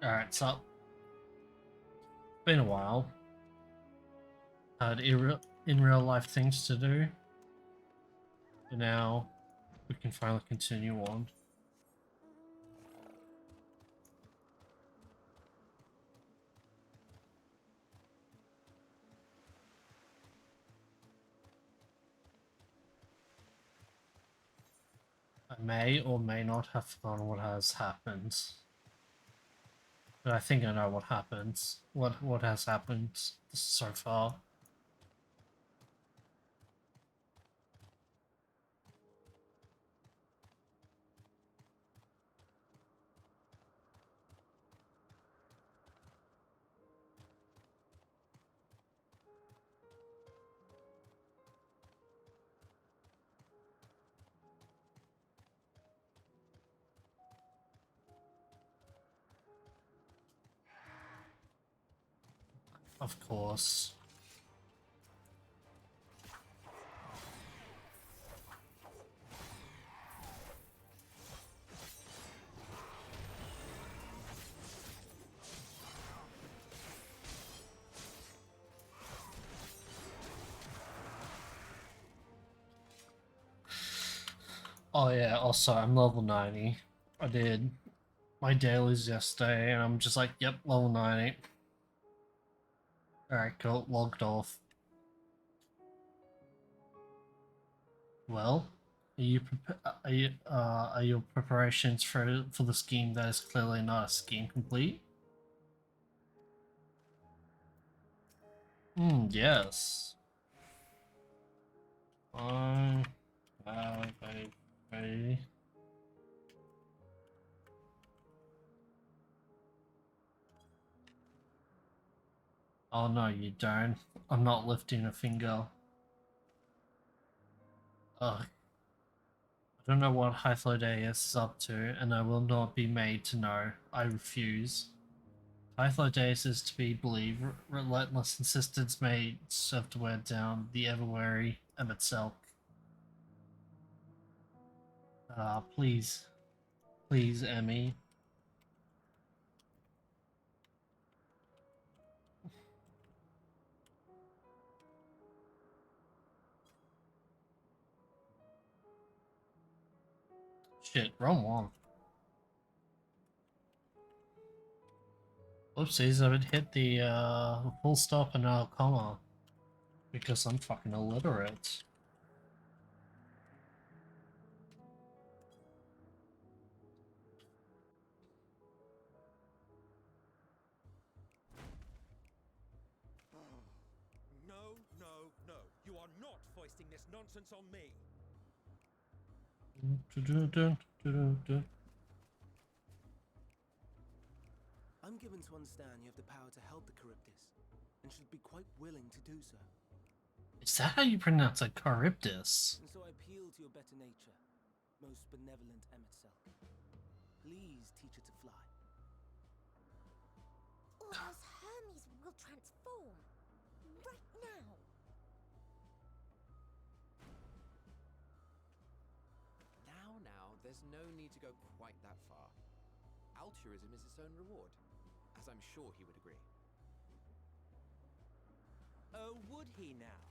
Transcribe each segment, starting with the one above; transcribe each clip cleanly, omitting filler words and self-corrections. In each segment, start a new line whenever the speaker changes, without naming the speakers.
Alright, so been a while. Had in real life things to do. But now we can finally continue on. I may or may not have forgotten what has happened. But I think I know what happens. What has happened so far. Of course. Oh yeah, also I'm level 90. I did my dailies yesterday and I'm just like, yep, level 90. Alright, cool, logged off. Well, are your preparations for the scheme that is clearly not a scheme complete? Yes. I have a Oh no, you don't. I'm not lifting a finger. Ugh. I don't know what Hythlodaeus is up to, and I will not be made to know. I refuse. Hythlodaeus is to be believed. Relentless insistence may serve to wear down the ever-wary Emet-Selch. Please. Please, Emmy. Shit, wrong one. Whoopsies, I would hit the full stop and now comma. Because I'm fucking illiterate.
No, no, no. You are not foisting this nonsense on me.
I'm given to understand you have the power to help the Charybdis, and should be quite willing to do so.
Is that how you pronounce it? Charybdis?
And so I appeal to your better nature, most benevolent Emet-Selch. Please teach her to fly.
Or else Hermes will transform. Right now.
Now, there's no need to go quite that far. Altruism is its own reward, as I'm sure he would agree.
Oh, would he now?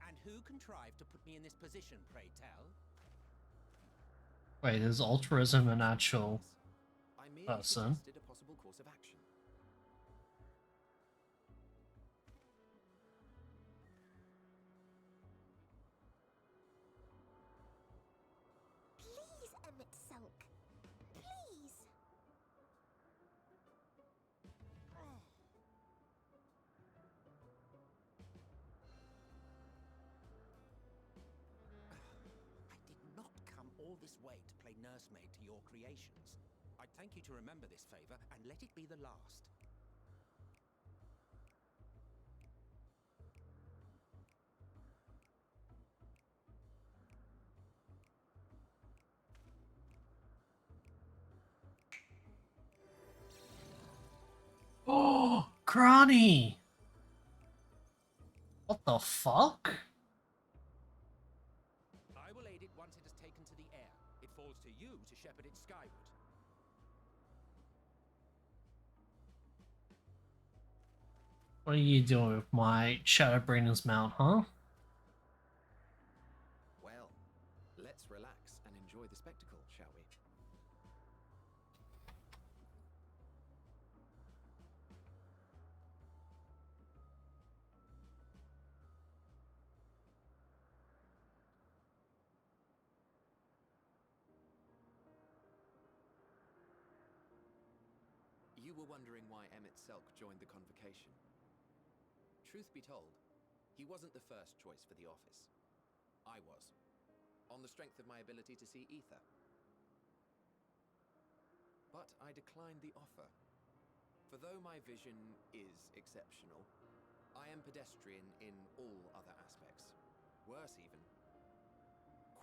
And who contrived to put me in this position, pray tell?
Wait, is altruism an actual
I merely
person?
suggested a possible course of action.
Please, Emet-Selch. Please.
I did not come all this way to play nursemaid to your creations. I'd thank you to remember this favor and let it be the last.
Oh, Granny! What the fuck?
I will aid it once it has taken to the air. It falls to you to shepherd it skyward.
What are you doing with my Shadowbringers mount, huh?
Well, let's relax and enjoy the spectacle, shall we? You were wondering why Emmett Selk joined the convocation. Truth be told, he wasn't the first choice for the office. I was, on the strength of my ability to see ether. But I declined the offer. For though my vision is exceptional, I am pedestrian in all other aspects. Worse even.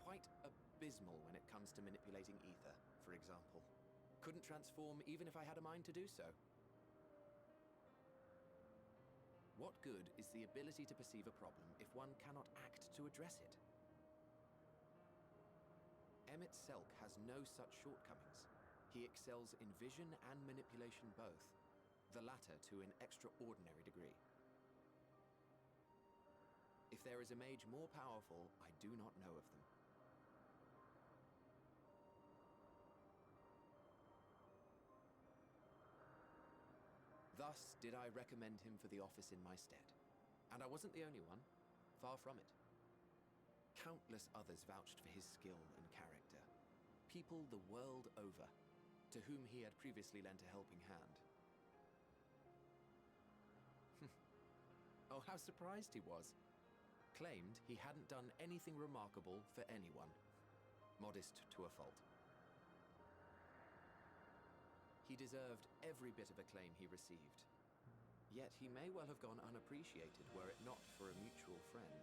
Quite abysmal when it comes to manipulating ether, for example. Couldn't transform even if I had a mind to do so. What good is the ability to perceive a problem if one cannot act to address it? Emmett Selk has no such shortcomings. He excels in vision and manipulation both, the latter to an extraordinary degree. If there is a mage more powerful, I do not know of them. Thus did I recommend him for the office in my stead. And I wasn't the only one. Far from it. Countless others vouched for his skill and character. People the world over, to whom he had previously lent a helping hand. Oh, how surprised he was. Claimed he hadn't done anything remarkable for anyone. Modest to a fault. He deserved every bit of acclaim he received. Yet he may well have gone unappreciated were it not for a mutual friend.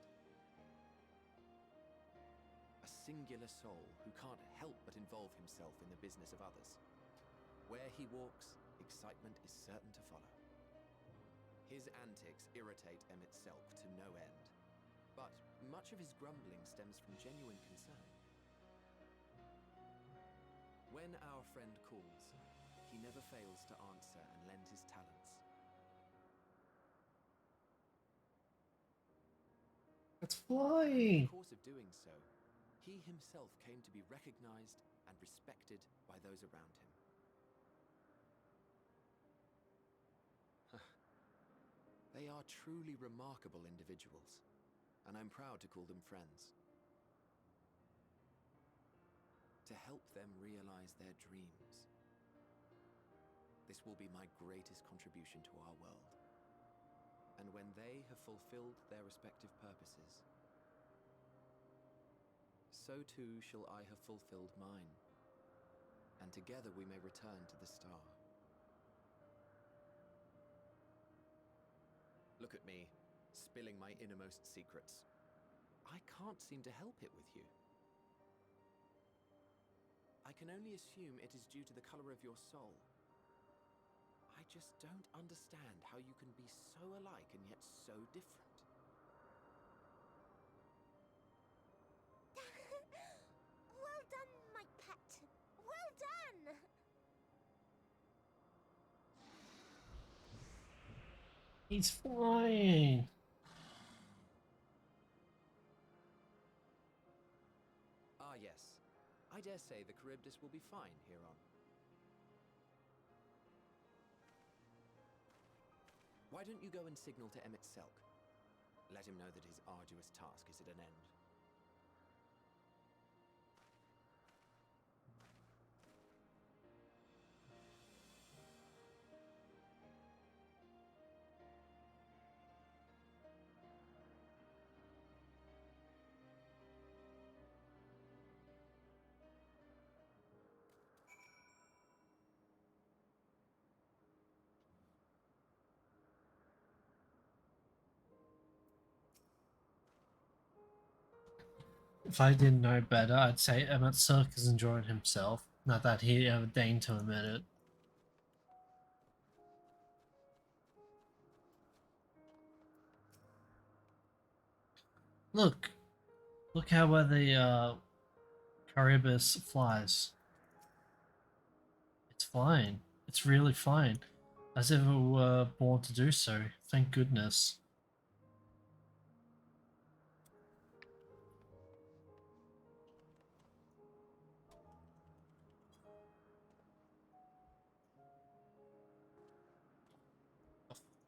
A singular soul who can't help but involve himself in the business of others. Where he walks, excitement is certain to follow. His antics irritate Emmett Selk to no end, but much of his grumbling stems from genuine concern. When our friend calls, he never fails to answer and lend his talents.
It's
In
flying!
the course of doing so, he himself came to be recognized and respected by those around him. They are truly remarkable individuals, and I'm proud to call them friends. To help them realize their dreams. This will be my greatest contribution to our world. And when they have fulfilled their respective purposes, so too shall I have fulfilled mine, and together we may return to the star. Look at me, spilling my innermost secrets. I can't seem to help it with you. I can only assume it is due to the color of your soul. I just don't understand how you can be so alike and yet so different.
Well done, my pet. Well done.
He's flying!
Ah yes, I dare say the Charybdis will be fine here on. Why don't you go and signal to Emmett Selk? Let him know that his arduous task is at an end.
If I didn't know better, I'd say Emmett Selk is enjoying himself. Not that he ever deigned to admit it. Look! Look how where the Charybdis flies. It's flying. It's really flying. As if it were born to do so. Thank goodness.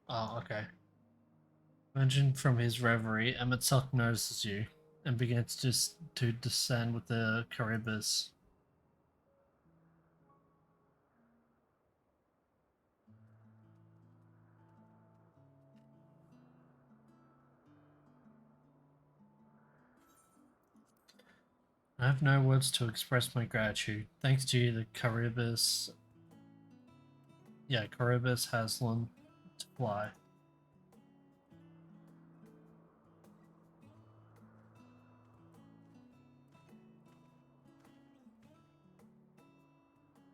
Oh, okay. Emerging from his reverie, Emet notices you and begins to descend with the Charybdis. I have no words to express my gratitude. Thanks to you, the Charybdis. Yeah, Charybdis has learned to fly.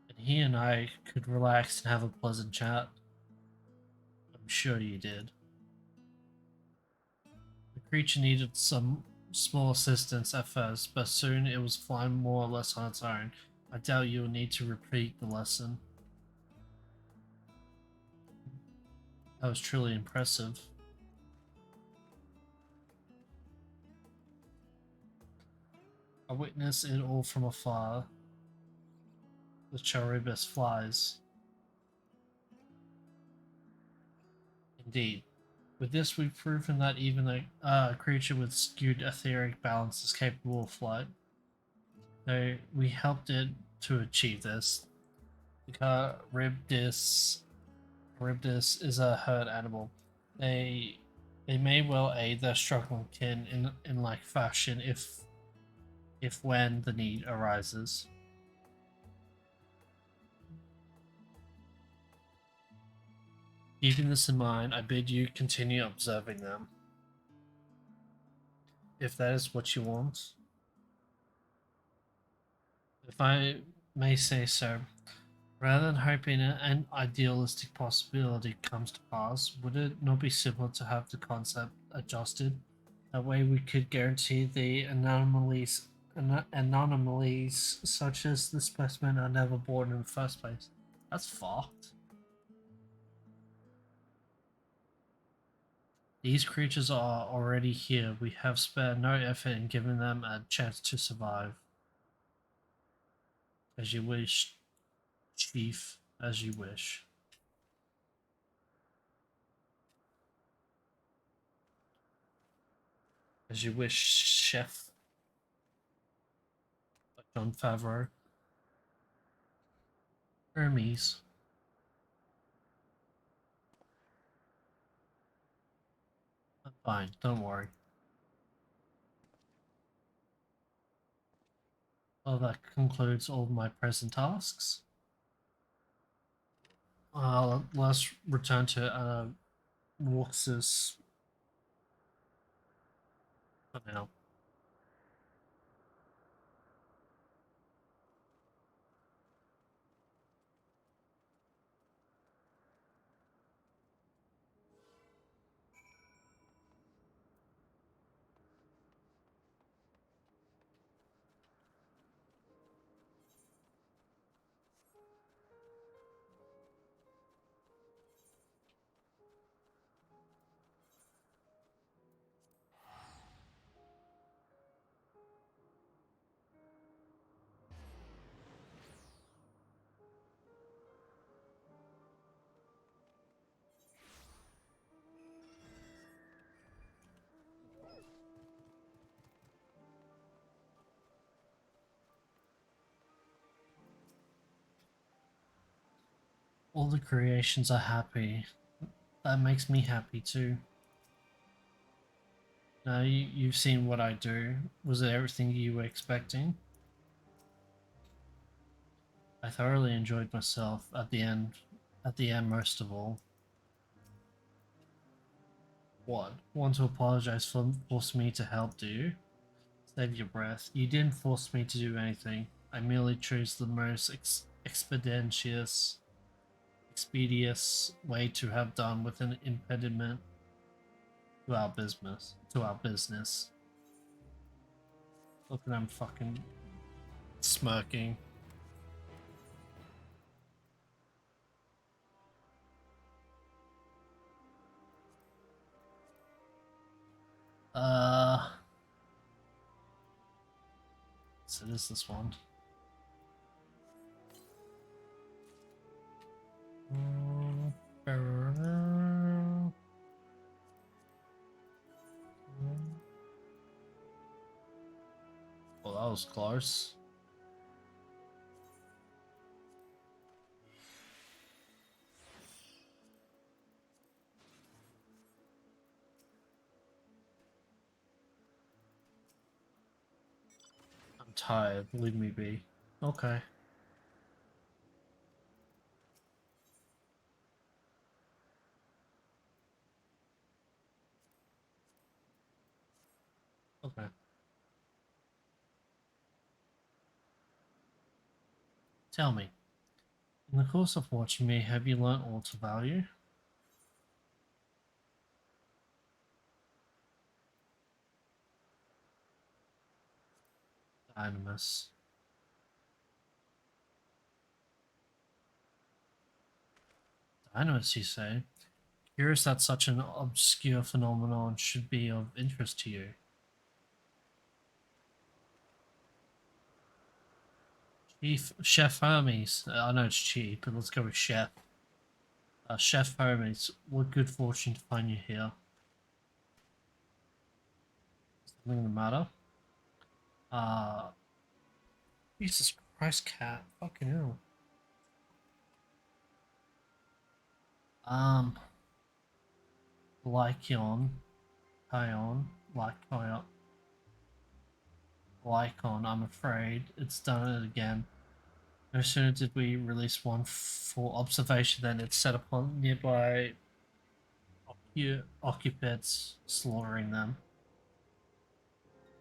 And he and I could relax and have a pleasant chat. I'm sure you did. The creature needed some small assistance at first, but soon it was flying more or less on its own. I doubt you will need to repeat the lesson. That was truly impressive. I witnessed it all from afar. The Charybdis flies. Indeed. With this, we've proven that even a creature with skewed etheric balance is capable of flight. Though we helped it to achieve this. The Charybdis is a herd animal. They may well aid their struggling kin in like fashion if when the need arises. Keeping this in mind, I bid you continue observing them. If that is what you want. If I may say so, rather than hoping an idealistic possibility comes to pass, would it not be simpler to have the concept adjusted? That way we could guarantee the anomalies such as the specimen are never born in the first place. That's fucked. These creatures are already here. We have spared no effort in giving them a chance to survive. As you wish, Chief, as you wish. As you wish, Chef. Like Jon Favreau. Hermes. I'm fine, don't worry. Well, that concludes all my present tasks. Let's return to Roxas for now. All the creations are happy. That makes me happy too. Now you've seen what I do. Was it everything you were expecting? I thoroughly enjoyed myself at the end most of all. What? Want to apologize for forcing me to help, do you? Save your breath. You didn't force me to do anything. I merely chose the most expeditious way to have done with an impediment to our business. Look at them fucking smirking. Yes, it is this one. Well, that was close. I'm tired, leave me be. Okay. Okay. Tell me, in the course of watching me, have you learnt all to value? Dynamis. Dynamis, you say? Curious that such an obscure phenomenon should be of interest to you. Chief Chef Hermes. I know it's cheap, but let's go with Chef. Chef Hermes, what good fortune to find you here. Something the matter? Jesus Christ, cat. Fucking hell. Lycion. Lycon, I'm afraid. It's done it again. No sooner did we release one for observation than it set upon nearby occupants, slaughtering them.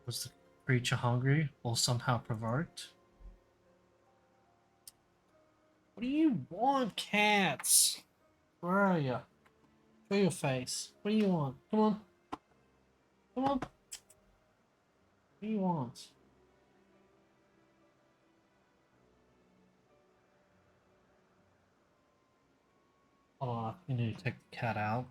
Was the creature hungry or somehow provoked? What do you want, cats? Where are you? Show your face. What do you want? Come on. Come on. What do you want? Hold on, I need to take the cat out.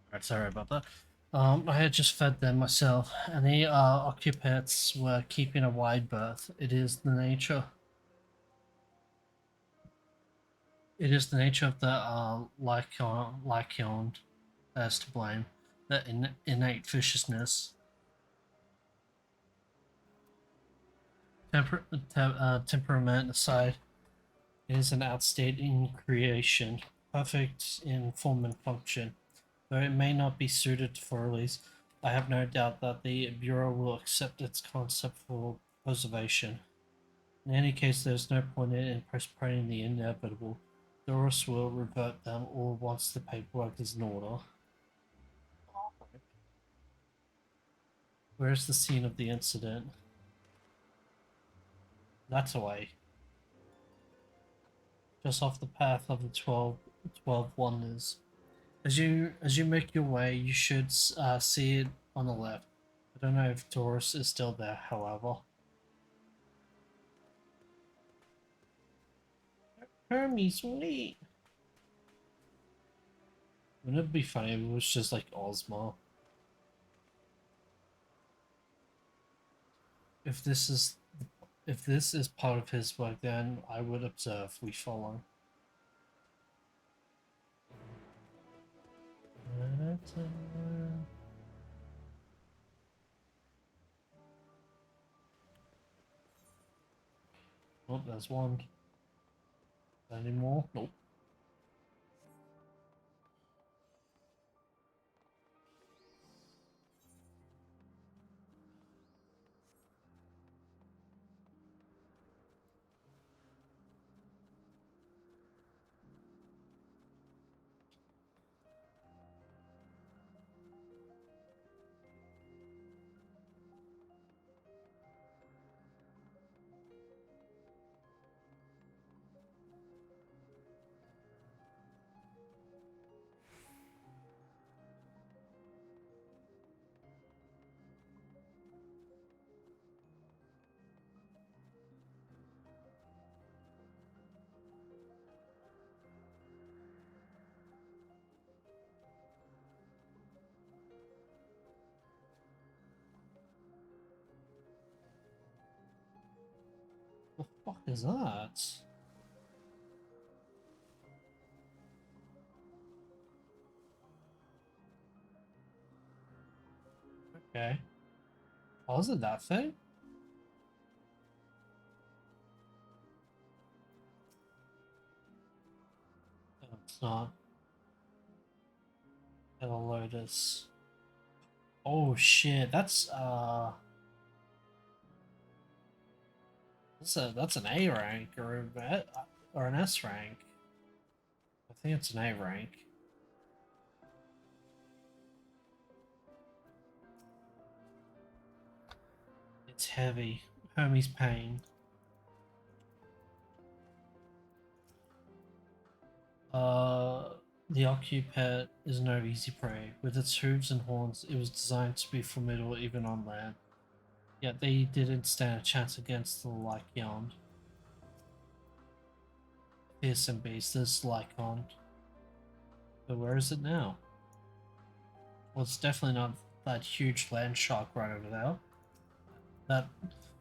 Alright, sorry about that. I had just fed them myself, and the occupants were keeping a wide berth. It is the nature. It is the nature of the Lycion that's to blame. The innate viciousness. Temperament aside, it is an outstanding creation, perfect in form and function. Though it may not be suited for release, I have no doubt that the Bureau will accept its concept for preservation. In any case, there is no point in postponing the inevitable. Doris will revert them all once the paperwork is in order. Where is the scene of the incident? That's away. Just off the path of the 12 wonders. As you make your way, you should see it on the left. I don't know if Doris is still there, however. Hermes, wait. Wouldn't it be funny if it was just like Ozma? If this is if this is part of his work, then I would observe, we follow. Oh, there's one. Any more? Nope. The fuck is that? Okay. Oh, is it that thing? No, it's not. Hello, Lotus. Oh shit, that's an A rank or an S rank. I think it's an A rank. It's heavy. Hermes Pain. The Occupet is no easy prey. With its hooves and horns, it was designed to be formidable even on land. Yet they didn't stand a chance against the Lycaon. Fearsome beast, this Lycaon. But where is it now? Well, it's definitely not that huge land shark right over there.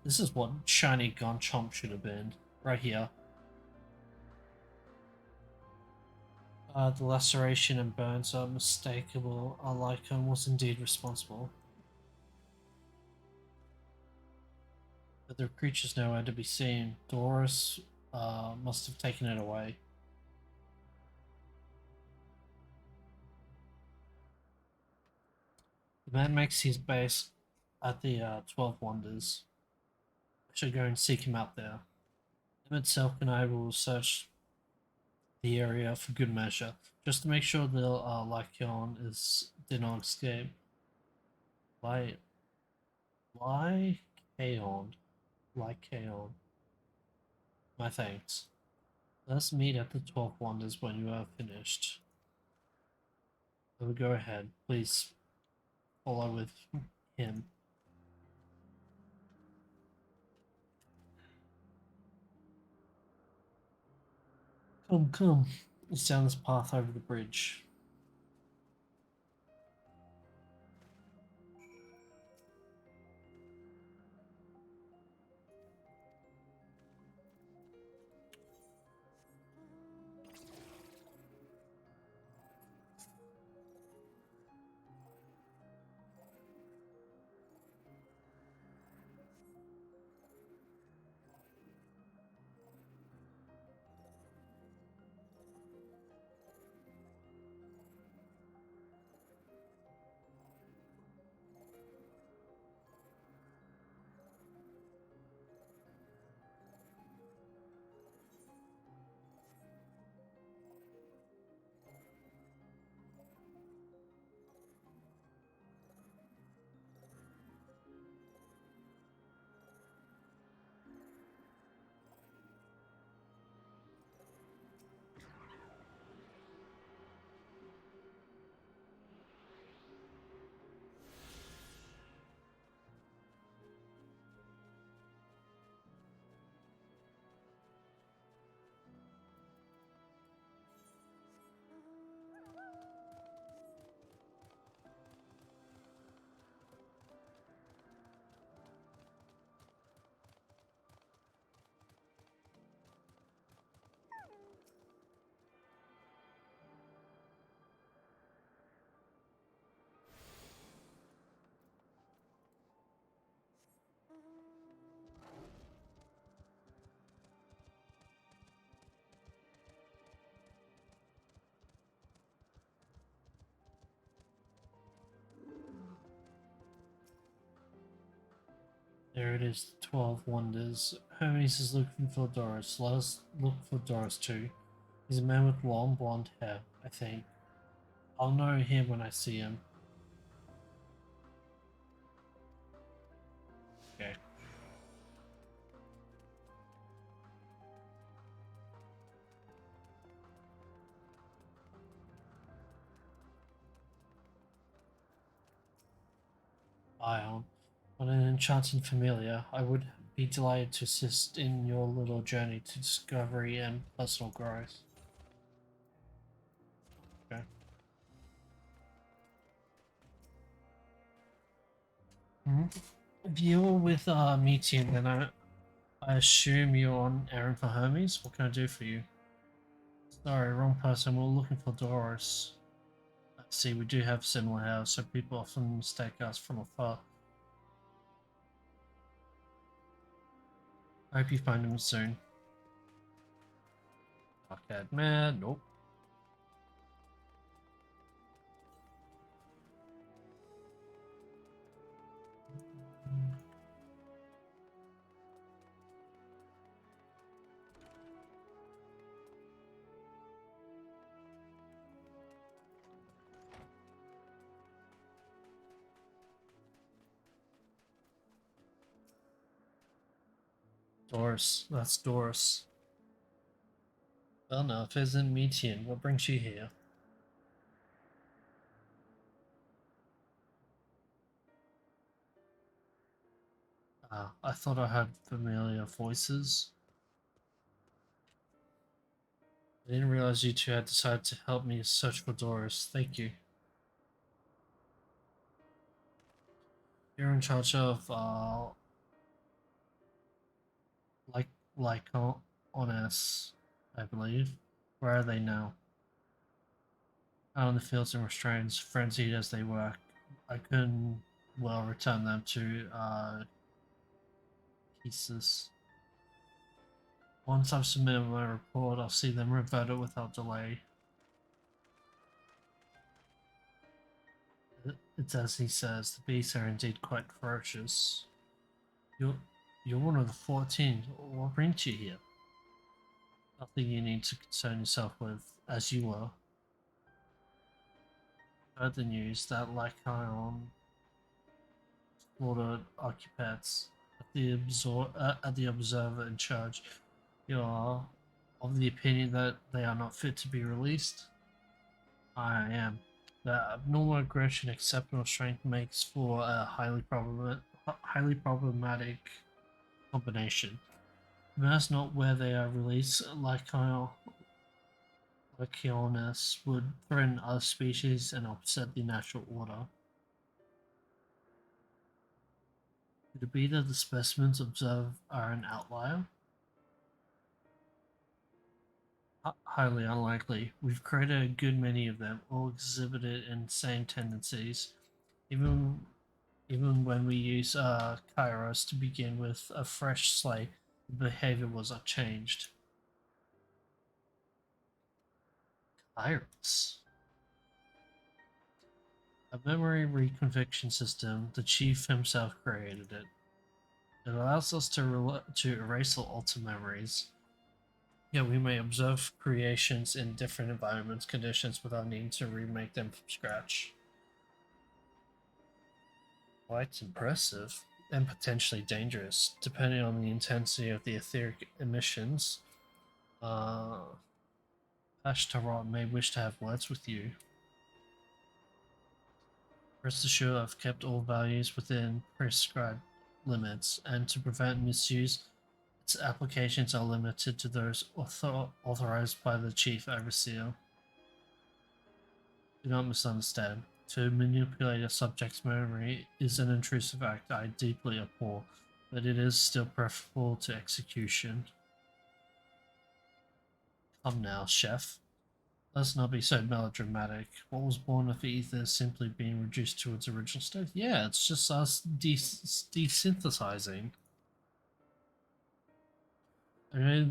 This is what shiny Gonchomp should have been. Right here. The laceration and burns are unmistakable. Our Lycaon was indeed responsible. But the creature's nowhere to be seen. Doris must have taken it away. The man makes his base at the 12 Wonders. I should go and seek him out there. Emmett Selk and I will search the area for good measure, just to make sure the Lycaon did not escape. Lycaon. My thanks. Let's meet at the 12 Wonders when you are finished. So go ahead. Please follow with him. Come, come. It's down this path over the bridge. There it is, the 12 Wonders. Hermes is looking for Doris. Let us look for Doris too. He's a man with long blonde hair, I think. I'll know him when I see him. Okay. Ion. On an enchanting familiar, I would be delighted to assist in your little journey to discovery and personal growth. Okay. If you're with Meteor, then I assume you're on errand for Hermes. What can I do for you? Sorry, wrong person. We're looking for Doris. I see, we do have similar hair, so people often mistake us from afar. I hope you find him soon. Fuckhead man, nope. Doris, that's Doris. Well, no, if it isn't Meteor, what brings you here? I thought I heard familiar voices. I didn't realize you two had decided to help me search for Doris. Thank you. You're in charge of, like Honest, I believe. Where are they now? Out in the fields and restraints, frenzied as they were. I couldn't well return them to, pieces. Once I've submitted my report, I'll see them reverted without delay. It's as he says, the beasts are indeed quite ferocious. You're one of the 14. What brings you here? Nothing you need to concern yourself with, as you were. Heard the news that Lycaon slaughtered occupants at the observer in charge. You are of the opinion that they are not fit to be released? I am. The abnormal aggression, exceptional strength makes for a highly problematic combination. That's not where they are released. Lycaonus would threaten other species and upset the natural order. Could it be that the specimens observed are an outlier? Highly unlikely. We've created a good many of them, all exhibited insane tendencies. Even when we use Kairos to begin with a fresh slate, the behavior was unchanged. Kairos. A memory reconviction system, the chief himself created it. It allows us to erase all altered memories. Yet we may observe creations in different environments, conditions without needing to remake them from scratch. Quite impressive, and potentially dangerous, depending on the intensity of the etheric emissions. Ashtaroth may wish to have words with you. Rest assured I've kept all values within prescribed limits, and to prevent misuse, its applications are limited to those authorized by the Chief Overseer. Do not misunderstand. To manipulate a subject's memory is an intrusive act I deeply abhor, but it is still preferable to execution. Come now, Chef. Let's not be so melodramatic. What was born of ether is simply being reduced to its original state. Yeah, it's just us desynthesizing. I know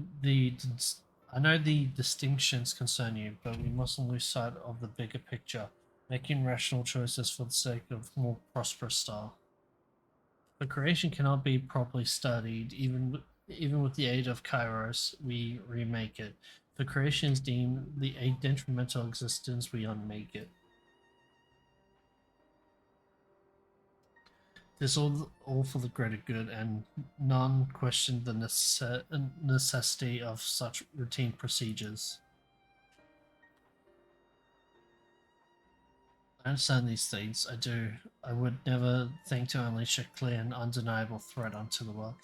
the distinctions concern you, but we mustn't lose sight of the bigger picture, making rational choices for the sake of more prosperous star. The creation cannot be properly studied, even with the aid of Kairos, we remake it. If the creation is deemed a detrimental existence, we unmake it. This all for the greater good, and none question the necessity of such routine procedures. I understand these things, I do. I would never think to unleash a clear and undeniable threat onto the world.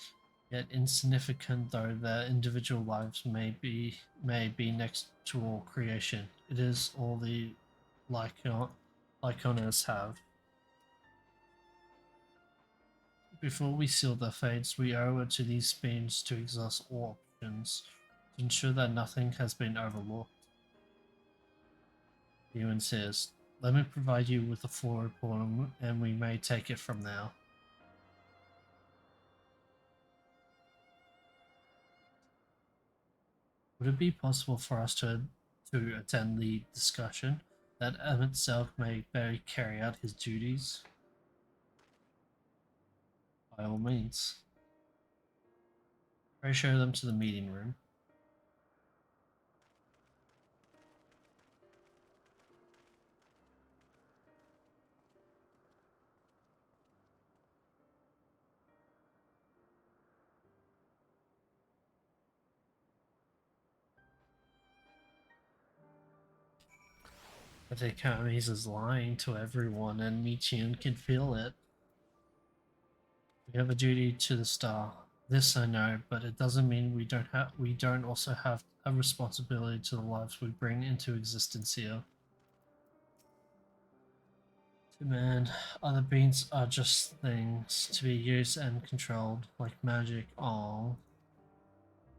Yet insignificant though their individual lives may be next to all creation, it is all the Lyconers have. Before we seal their fates, we owe it to these beings to exhaust all options, to ensure that nothing has been overlooked. He insists. Let me provide you with a full report and we may take it from there. Would it be possible for us to attend the discussion, that Emmett Selk may better carry out his duties? By all means. Pray show them to the meeting room. But Hermes is lying to everyone and Michian can feel it. We have a duty to the star. This I know, but it doesn't mean we don't also have a responsibility to the lives we bring into existence here. To man, other beings are just things to be used and controlled, like magic. Oh,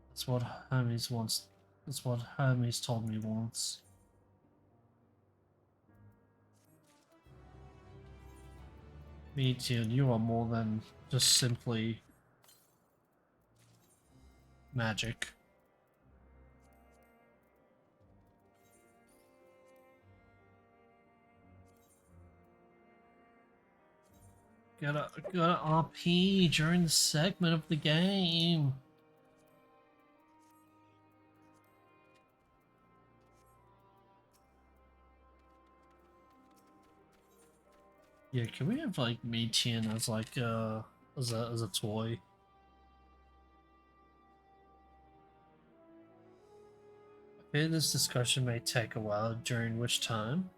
that's what Hermes wants. That's what Hermes told me once. Meteor, you are more than just simply magic. Got a RP during the segment of the game. Yeah, can we have like Meetian as like as a toy? I fear this discussion may take a while, during which time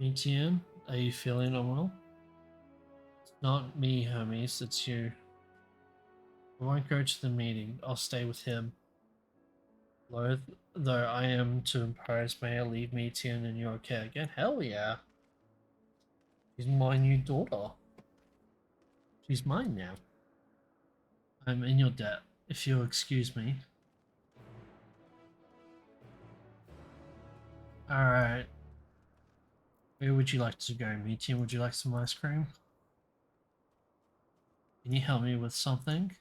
Meetian, are you feeling unwell? It's not me, Hermes, it's you. I won't go to the meeting, I'll stay with him. Loath though I am to impose, may I leave Meetian in your care again? Hell yeah. She's my new daughter. She's mine now. I'm in your debt, if you'll excuse me. Alright. Where would you like to go, Meetian? Would you like some ice cream? Can you help me with something?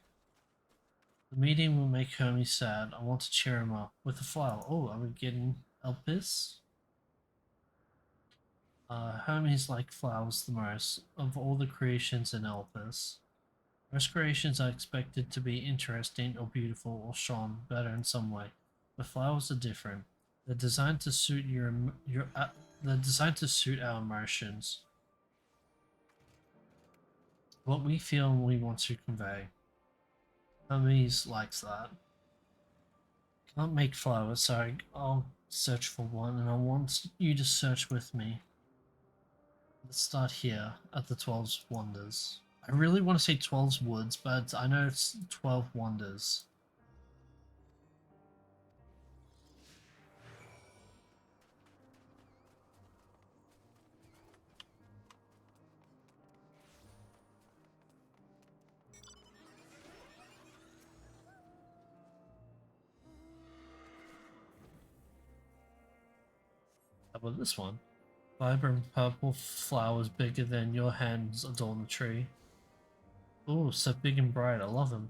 The meeting will make Hermes sad. I want to cheer him up. With a flower. Oh, are we getting Elpis? Hermes likes flowers the most of all the creations in Elpis. Most creations are expected to be interesting or beautiful or shown better in some way, but flowers are different. They're designed to suit they're designed to suit our emotions. What we feel and we want to convey. Hermes likes that. Can't make flowers, so I'll search for one, and I want you to search with me. Let's start here at the 12 Wonders. I really want to say 12 Woods, but I know it's 12 Wonders. How about this one? Vibrant purple flowers bigger than your hands adorn the tree. Oh, so big and bright, I love them.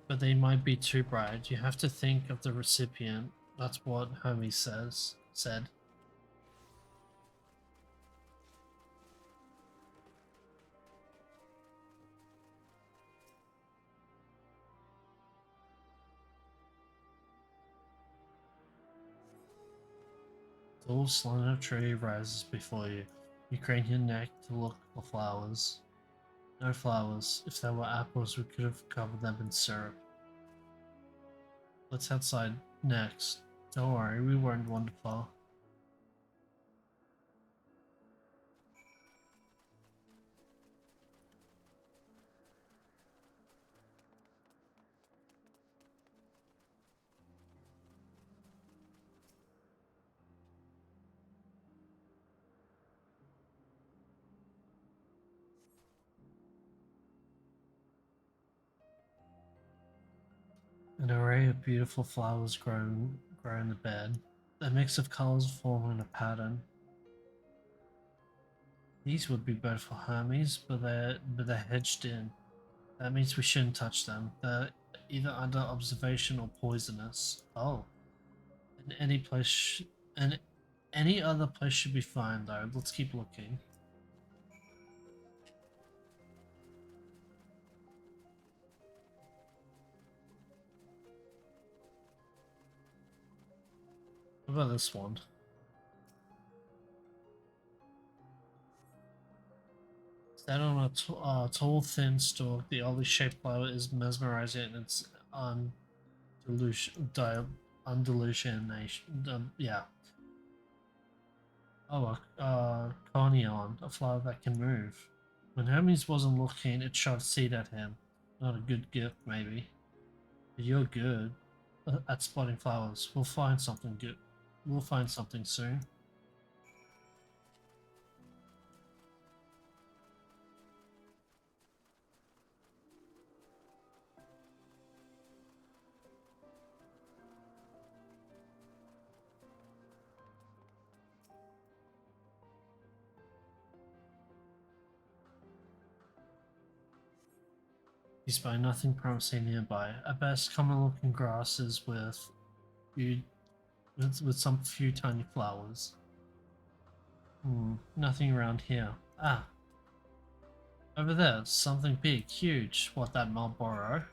But they might be too bright. You have to think of the recipient. That's what Hermes said. Tall, slender tree rises before you. You crane your neck to look for flowers. No flowers. If there were apples, we could have covered them in syrup. Let's outside next. Don't worry, we won't wander far. An array of beautiful flowers grow in the bed. A mix of colors forming a pattern. These would be better for Hermes, but they're hedged in. That means we shouldn't touch them. They're either under observation or poisonous. Oh, and any other place should be fine though. Let's keep looking. What about this one? Stand on a tall, thin stalk. The oddly shaped flower is mesmerizing in its undulation. Yeah. Oh, a corneon, a flower that can move. When Hermes wasn't looking, it shot seed at him. Not a good gift, maybe. But you're good at spotting flowers. We'll find something good. We'll find something soon. You spy nothing promising nearby. At best, common looking grasses with some few tiny flowers. Nothing around here. Ah, over there, something big, huge. What, that Marlboro?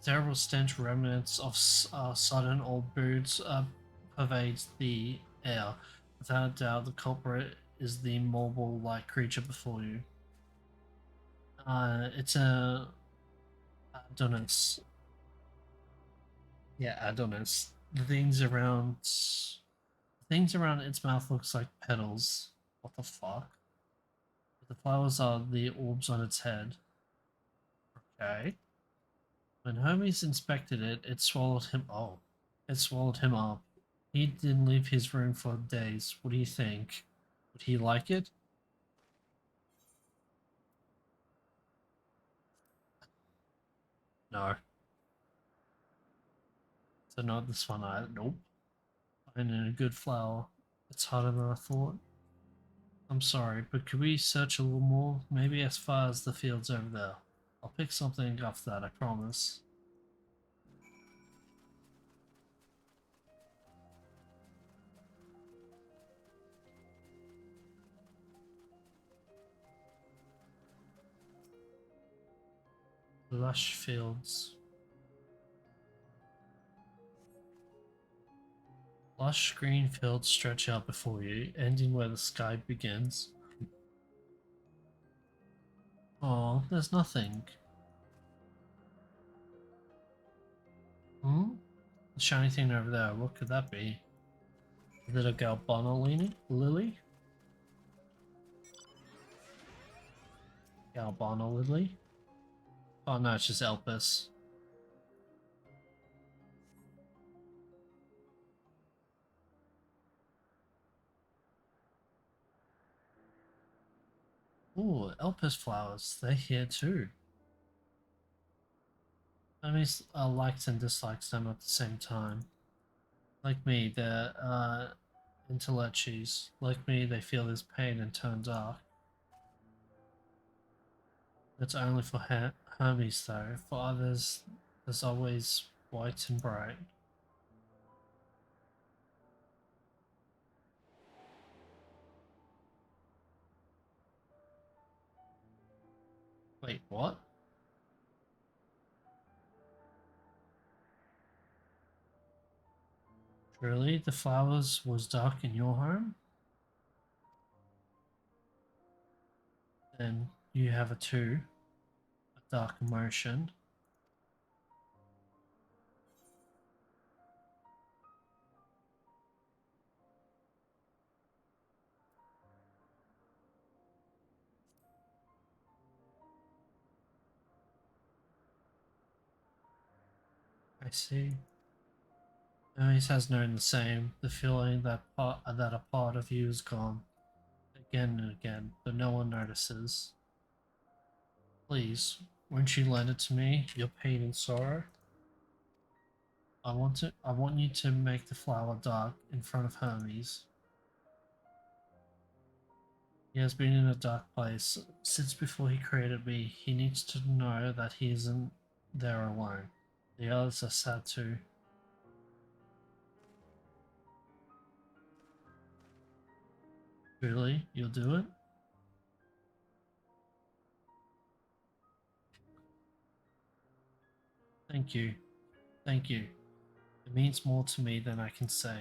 Terrible stench remnants of sodden old boots pervades the air. Without a doubt, the culprit is the mobile-like creature before you. It's a Adonis. Yeah, Adonis. The things around its mouth looks like petals. What the fuck? But the flowers are the orbs on its head. Okay. When Hermes inspected it, it swallowed him. Oh, it swallowed him up. He didn't leave his room for days. What do you think? Would he like it? No. So not this one either. Nope. Finding a good flower. It's harder than I thought. I'm sorry, but could we search a little more? Maybe as far as the fields over there. I'll pick something off that, I promise. Lush fields. Lush green fields stretch out before you, ending where the sky begins. Oh, there's nothing. The shiny thing over there, what could that be? Is it a Galbana lily? Galbana lily? Oh no, it's just Elpis. Ooh, Elpis flowers, they're here too. Hermes likes and dislikes them at the same time. Like me, they're intellectuals. Like me, they feel this pain and turn dark. That's only for Hermes though. For others, there's always white and bright. Wait, what? Truly, the flowers was dark in your home? Then you have a too, a dark emotion. I see. Hermes has known the same, the feeling that a part of you is gone, again and again, but no one notices. Please, won't you lend it to me, your pain and sorrow? I want you to make the flower dark in front of Hermes. He has been in a dark place since before he created me. He needs to know that he isn't there alone. The others are sad too. Really? You'll do it? Thank you. Thank you. It means more to me than I can say.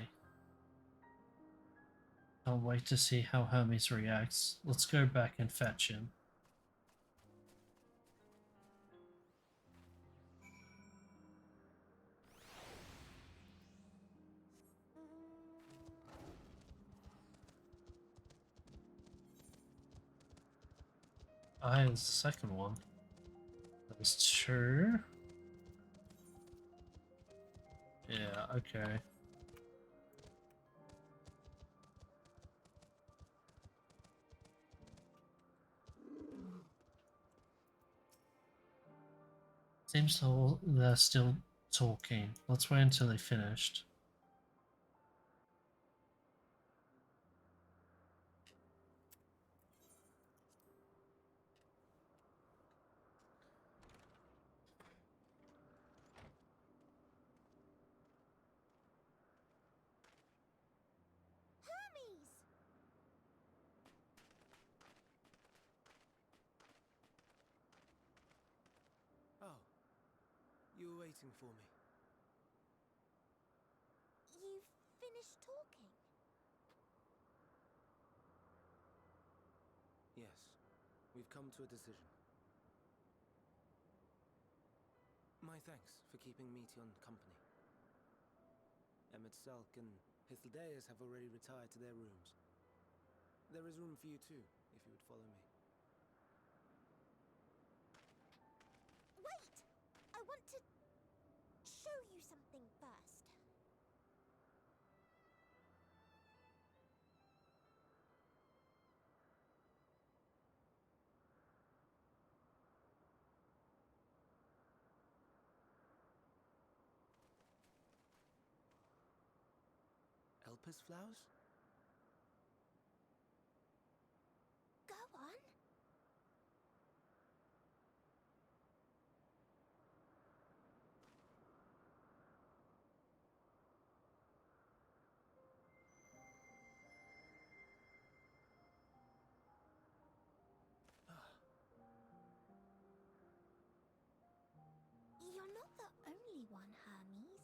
Can't wait to see how Hermes reacts. Let's go back and fetch him. Ah, it's the second one. That is true. Yeah, okay. Seems so they're still talking. Let's wait until they finished.
Hermes!
Oh, you were waiting for me.
You've finished talking?
Yes, we've come to a decision. My thanks for keeping Meteon company. Emet-Selch and Hythlodaeus have already retired to their rooms. There is room for you too, if you would follow me.
Wait! I want to show you something first.
Elpis flowers?
Go on. You're not the only one, Hermes.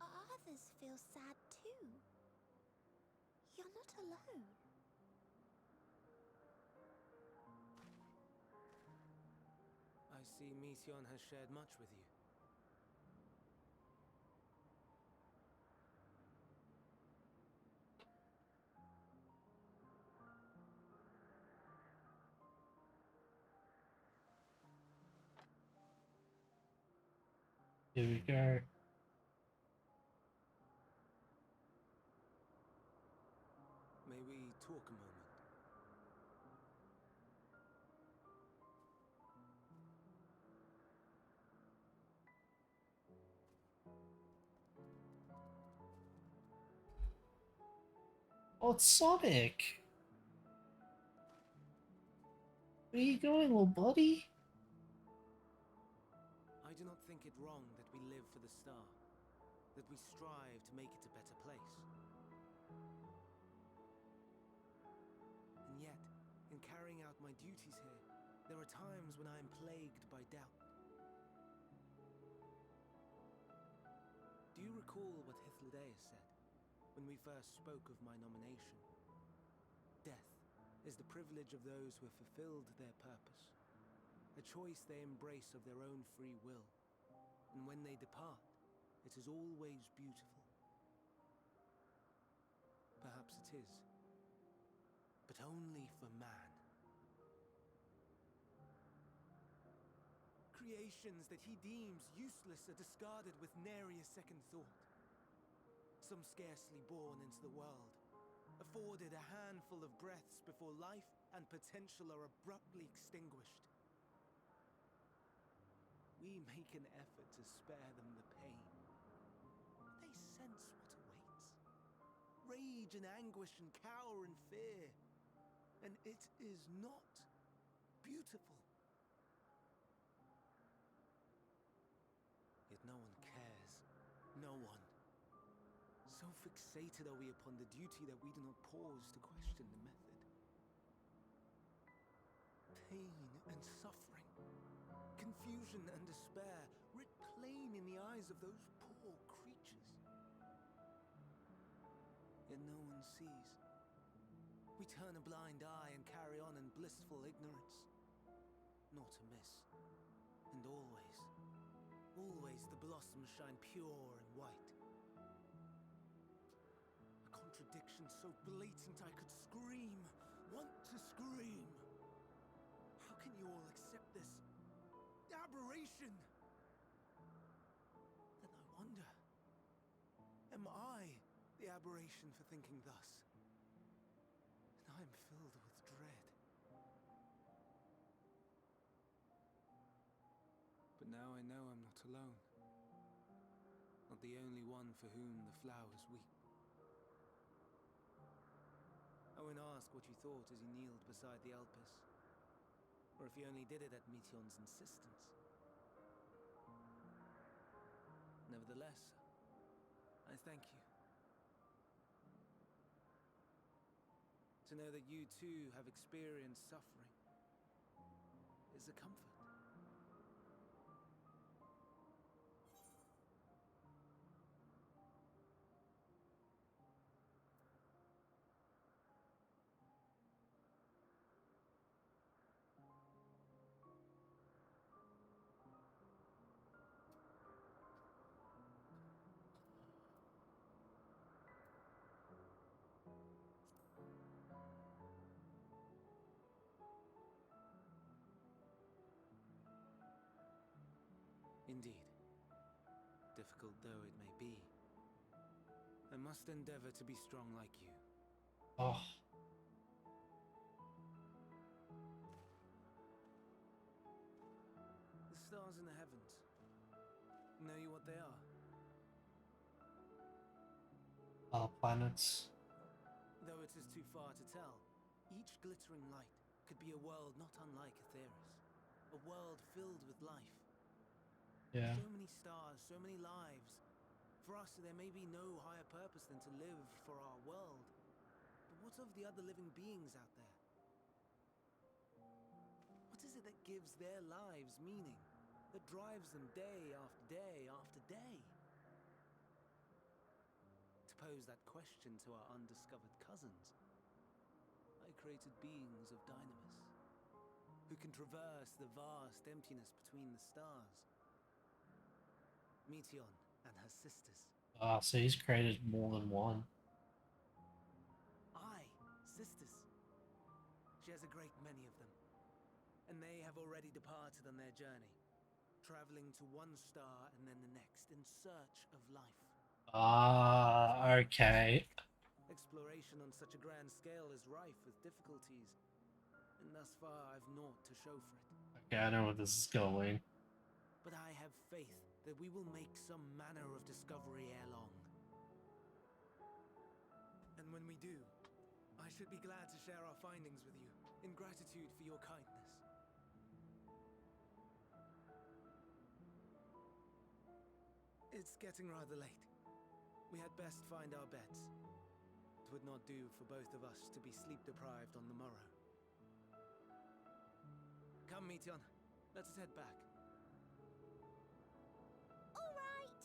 Others feel sad too. You're not alone.
I see Meteon has shared much with you.
Here we go.
May we talk a moment?
Oh, it's Sonic! Where you going, little buddy?
I do not think it wrong that we live for the star, that we strive to make it a better place. And yet, in carrying out my duties here, There are times when I am plagued by doubt. Do you recall what Hythlodaeus said when we first spoke of my nomination? Death is the privilege of those who have fulfilled their purpose, a choice they embrace of their own free will, and when they depart, it is always beautiful. Perhaps it is, but only for man. Creations that he deems useless are discarded with nary a second thought. Some scarcely born into the world, afforded a handful of breaths before life and potential are abruptly extinguished. We make an effort to spare them the pain. They sense what awaits. Rage and anguish and cower and fear. And it is not beautiful. Yet no one cares. No one. So fixated are we upon the duty that we do not pause to question the method. Pain and suffering, confusion and despair, writ plain in the eyes of those poor creatures. Yet no one sees. We turn a blind eye and carry on in blissful ignorance. Not a miss. And always, always the blossoms shine pure and white. A contradiction so blatant I could scream, want to scream. How can you all accept this aberration? Then I wonder, am I the aberration for thinking thus? And I am filled with dread. But now I know I'm not alone. Not the only one for whom the flowers weep. I won't ask what you thought as you kneeled beside the Alpes, or if you only did it at Meteion's insistence. Nevertheless, I thank you. To know that you too have experienced suffering is a comfort. Indeed, difficult though it may be, I must endeavor to be strong like you.
Oh,
The stars in the heavens, know you what they are?
planets.
Though it is too far to tell, each glittering light could be a world not unlike Aetheris, a world filled with life.
Yeah.
So many stars, so many lives. For us, there may be no higher purpose than to live for our world. But what of the other living beings out there? What is it that gives their lives meaning? That drives them day after day after day? To pose that question to our undiscovered cousins, I created beings of Dynamis, who can traverse the vast emptiness between the stars. Meteion and her sisters.
So he's created more than one.
Aye, sisters. She has a great many of them. And they have already departed on their journey, traveling to one star and then the next in search of life.
Okay.
Exploration on such a grand scale is rife with difficulties, and thus far I've naught to show for it.
Okay, I know where this is going.
But I have faith that we will make some manner of discovery ere long. And when we do, I should be glad to share our findings with you, in gratitude for your kindness. It's getting rather late. We had best find our beds. It would not do for both of us to be sleep deprived on the morrow. Come, Meteon. Let us head back.
All right.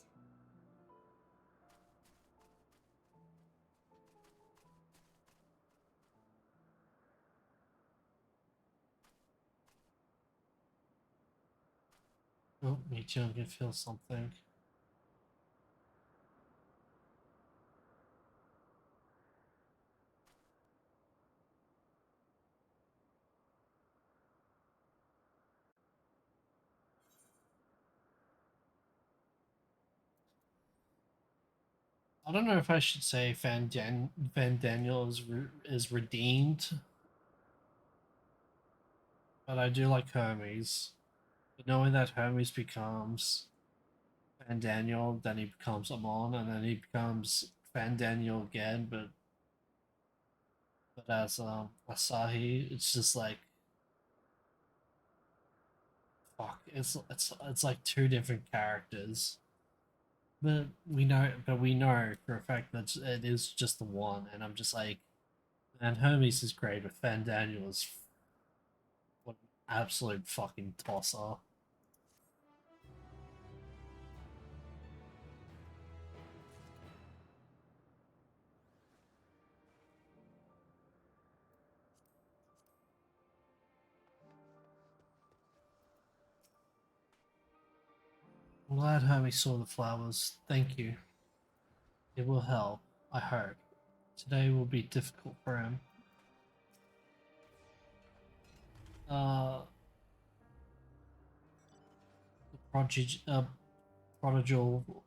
Oh, me too. I can feel something. I don't know if I should say Van Daniel is redeemed, but I do like Hermes. But knowing that Hermes becomes Van Daniel, then he becomes Amon, and then he becomes Van Daniel again, but as Asahi, it's just like fuck. It's like two different characters. But we know for a fact that it is just the one, and I'm just like, and Hermes is great, but Van Daniel is what an absolute fucking tosser. I'm glad Hermes saw the flowers. Thank you. It will help, I hope. Today will be difficult for him. Uh, the prodigal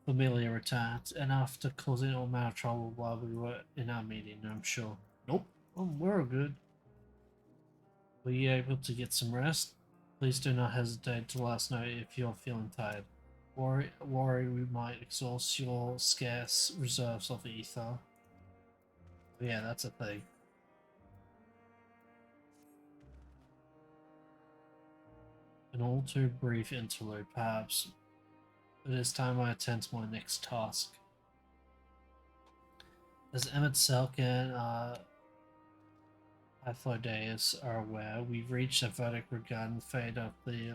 familiar attacked, and after causing all manner of trouble while we were in our meeting, I'm sure. Nope, we're good. Were you able to get some rest? Please do not hesitate to let us know if you're feeling tired. Worry we might exhaust your scarce reserves of ether. Yeah, that's a thing. An all too brief interlude, perhaps. It is time I attend to my next task. As Emmett Selk and Athlodeus are aware, we've reached a verdict regarding the fate of the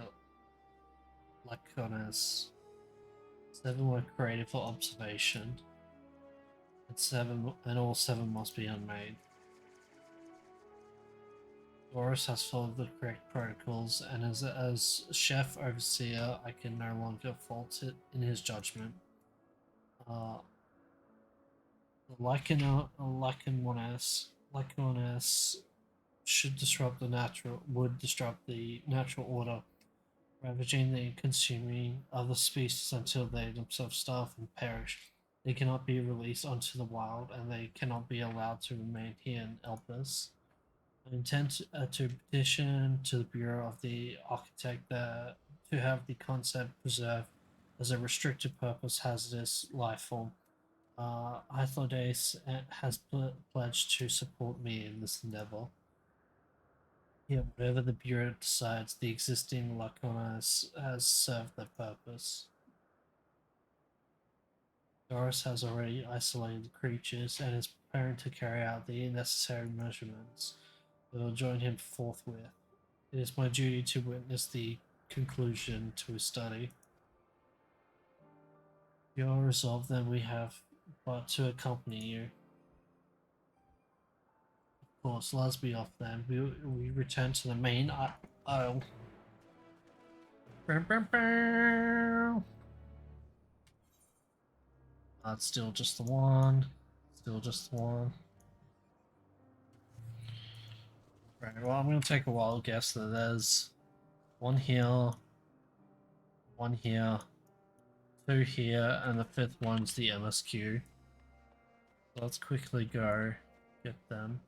Laconis. 7 were created for observation, and all 7 must be unmade. Doris has followed the correct protocols, and as chef overseer, I can no longer fault it in his judgment. The Lyconis should would disrupt the natural order, ravaging and consuming other species until they themselves starve and perish. They cannot be released onto the wild, and they cannot be allowed to remain here in Elpis. I intend to petition to the Bureau of the Architect to have the concept preserved as a restricted purpose hazardous life form. Hythlodace has pledged to support me in this endeavor. Yeah, whatever the Bureau decides, the existing Laconis has served their purpose. Doris has already isolated the creatures and is preparing to carry out the necessary measurements. We will join him forthwith. It is my duty to witness the conclusion to his study. You are resolved, then we have but to accompany you. Of course, let's be off then. We return to the main aisle. It's still just the one. Still just the one. Right, well, I'm going to take a wild guess that there's one here, 2 here, and the 5th one's the MSQ. So let's quickly go get them.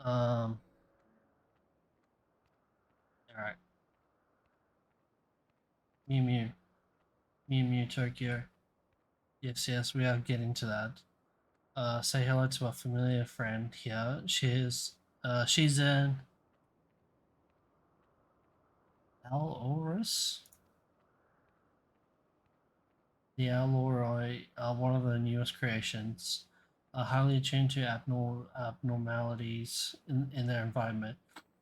All right. Mew Mew. Mew Mew Tokyo. Yes, yes, we are getting to that. Say hello to our familiar friend here. She's in Alorus. The Aloroi are one of the newest creations, are highly attuned to abnormalities in their environment.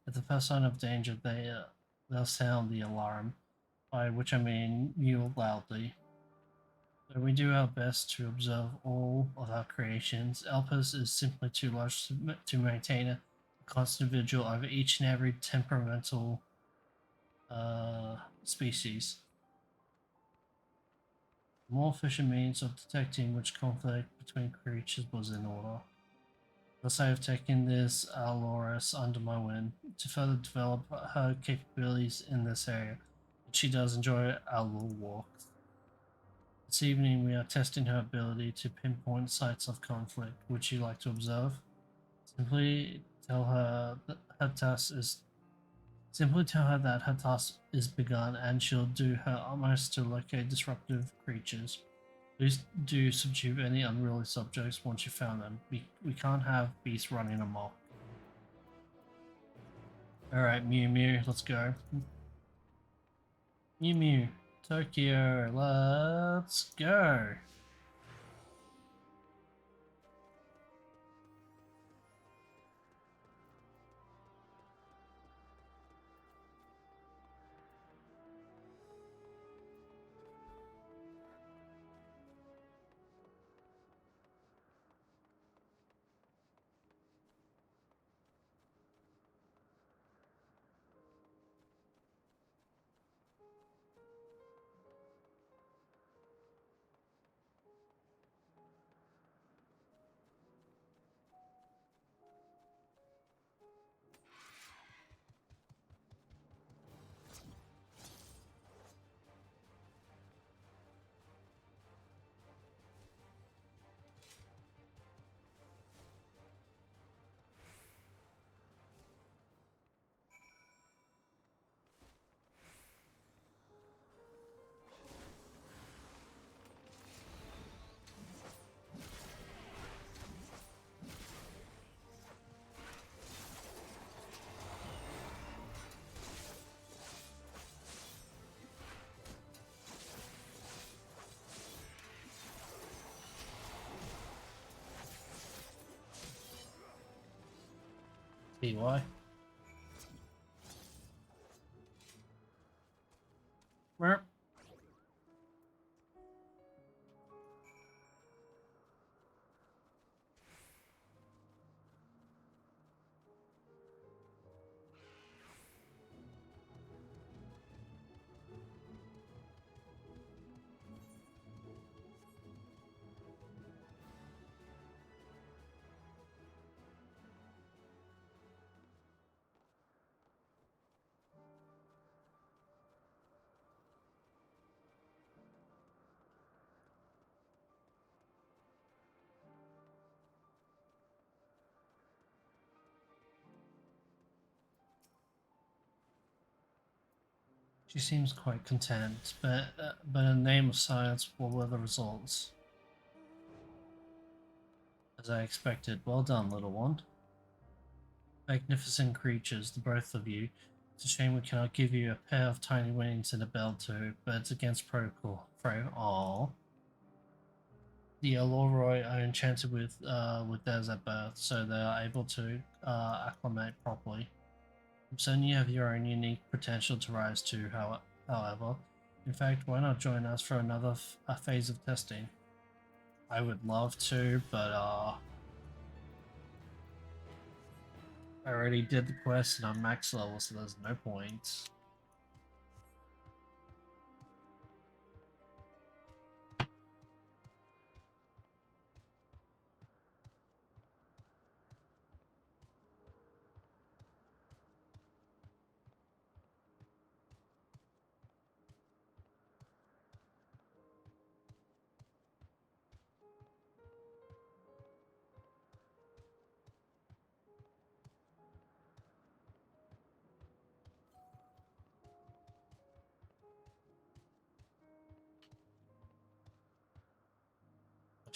At the first sign of danger, they'll sound the alarm, by which I mean mew loudly. So we do our best to observe all of our creations. Elpis is simply too large to maintain a constant vigil over each and every temperamental species. A more efficient means of detecting which conflict between creatures was in order. Thus I have taken this Aloris under my wing to further develop her capabilities in this area. And she does enjoy our little walks. This evening we are testing her ability to pinpoint sites of conflict. Would you like to observe? Simply tell her that her task is begun, and she'll do her utmost to locate disruptive creatures. Please do subdue any unruly subjects once you found them. We can't have beasts running amok. Alright, Mew Mew, let's go. Mew Mew, Tokyo, let's go. TY. Merp. She seems quite content, but in the name of science, what were the results? As I expected. Well done, little one. Magnificent creatures, the both of you. It's a shame we cannot give you a pair of tiny wings and a bell too, but it's against protocol. Aww. The Aloroi are enchanted with theirs at birth, so they are able to acclimate properly. I'm certain you have your own unique potential to rise to, however. In fact, why not join us for another phase of testing? I would love to, but I already did the quest and I'm max level, so there's no point.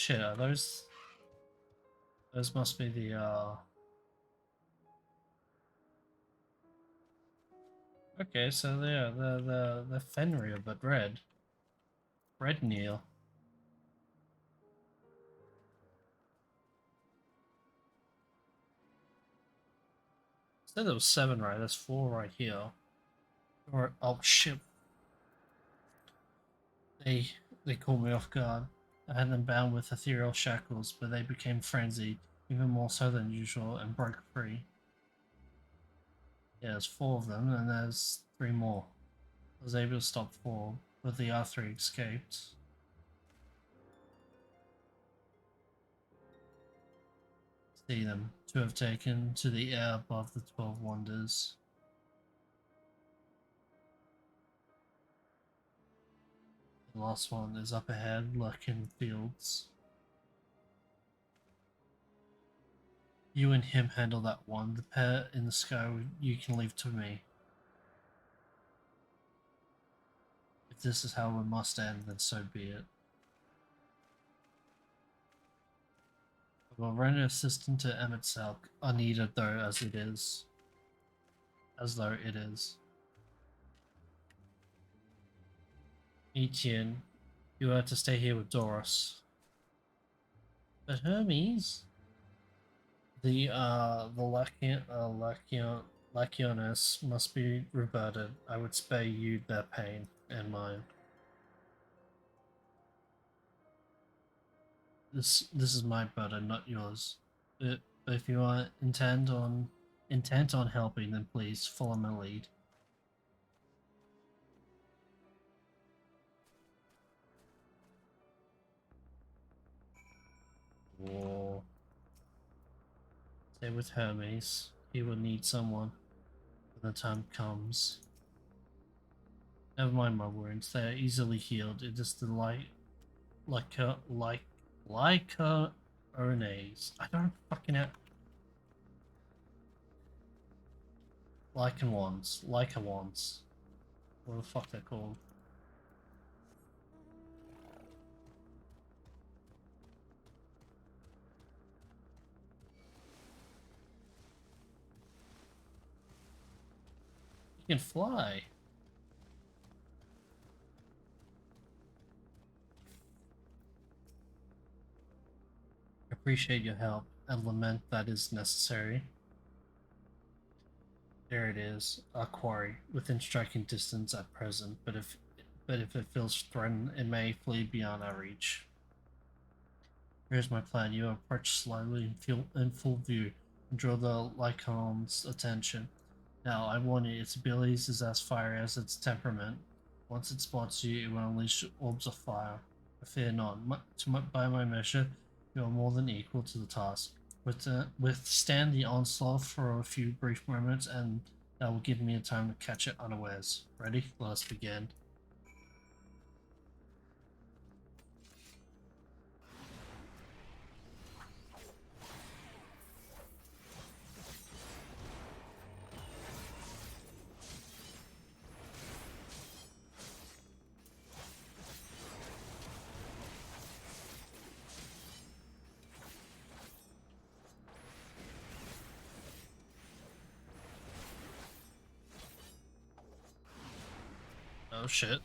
Shit, are those... Those must be the, Okay, so they're the Fenrir, but red. Red Neil. Said there was 7, right? There's 4 right here. Or oh shit. They caught me off guard. I had them bound with ethereal shackles, but they became frenzied, even more so than usual, and broke free. Yeah, there's 4 of them, and there's 3 more. I was able to stop 4, but the other 3 escaped. See them to have taken to the air above the 12 wonders. The last one is up ahead, lurking fields. You and him handle that one. The pair in the sky you can leave to me. If this is how it must end, then so be it. I will render assistant to Emmett Salk, unneeded though as it is. As though it is. Etienne, you are to stay here with Doris. But Hermes? The Lacionis must be reverted. I would spare you their pain and mine. This is my burden, not yours. But if you are intent on helping, then please follow my lead. War. Stay with Hermes. He will need someone when the time comes. Never mind my wounds; they are easily healed. It is the Lycaones. I don't fucking know. Lycan ones. Lyca ones. What the fuck they're called. You can fly. Appreciate your help and lament that is necessary. There it is, a quarry within striking distance at present, but if it feels threatened, it may flee beyond our reach. Here's my plan. You approach slowly in full view and draw the Lycaon's attention. Now, I warn you, its abilities is as fiery as its temperament. Once it spots you, it will unleash orbs of fire. But fear not. By my measure, you are more than equal to the task. Withstand the onslaught for a few brief moments, and that will give me a time to catch it unawares. Ready? Let us begin. Oh shit.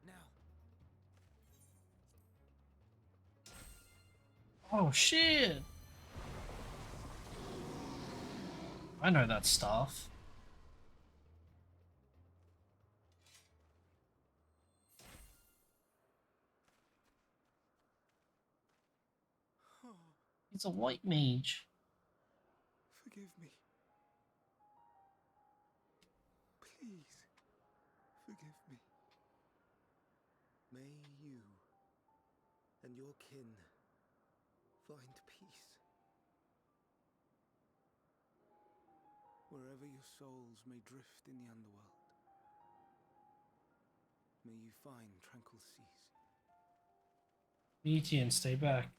Now,
Oh shit! I know that stuff. He's a white mage.
Forgive me. Please, forgive me. May you and your kin find peace. Wherever your souls may drift in the underworld, may you find tranquil seas.
BT and stay back.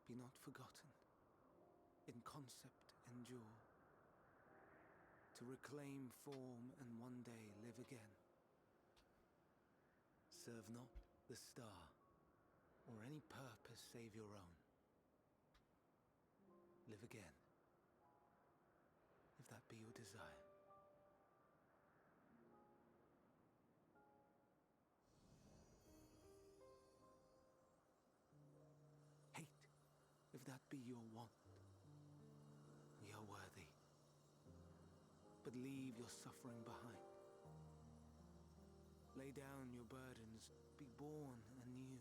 Be not forgotten. In concept endure. To reclaim form and one day live again. Serve not the star, or any purpose save your own. Live again, if that be your desire. Hate, if that be your want. We are worthy. But leave your suffering behind. Lay down your burdens, be born anew.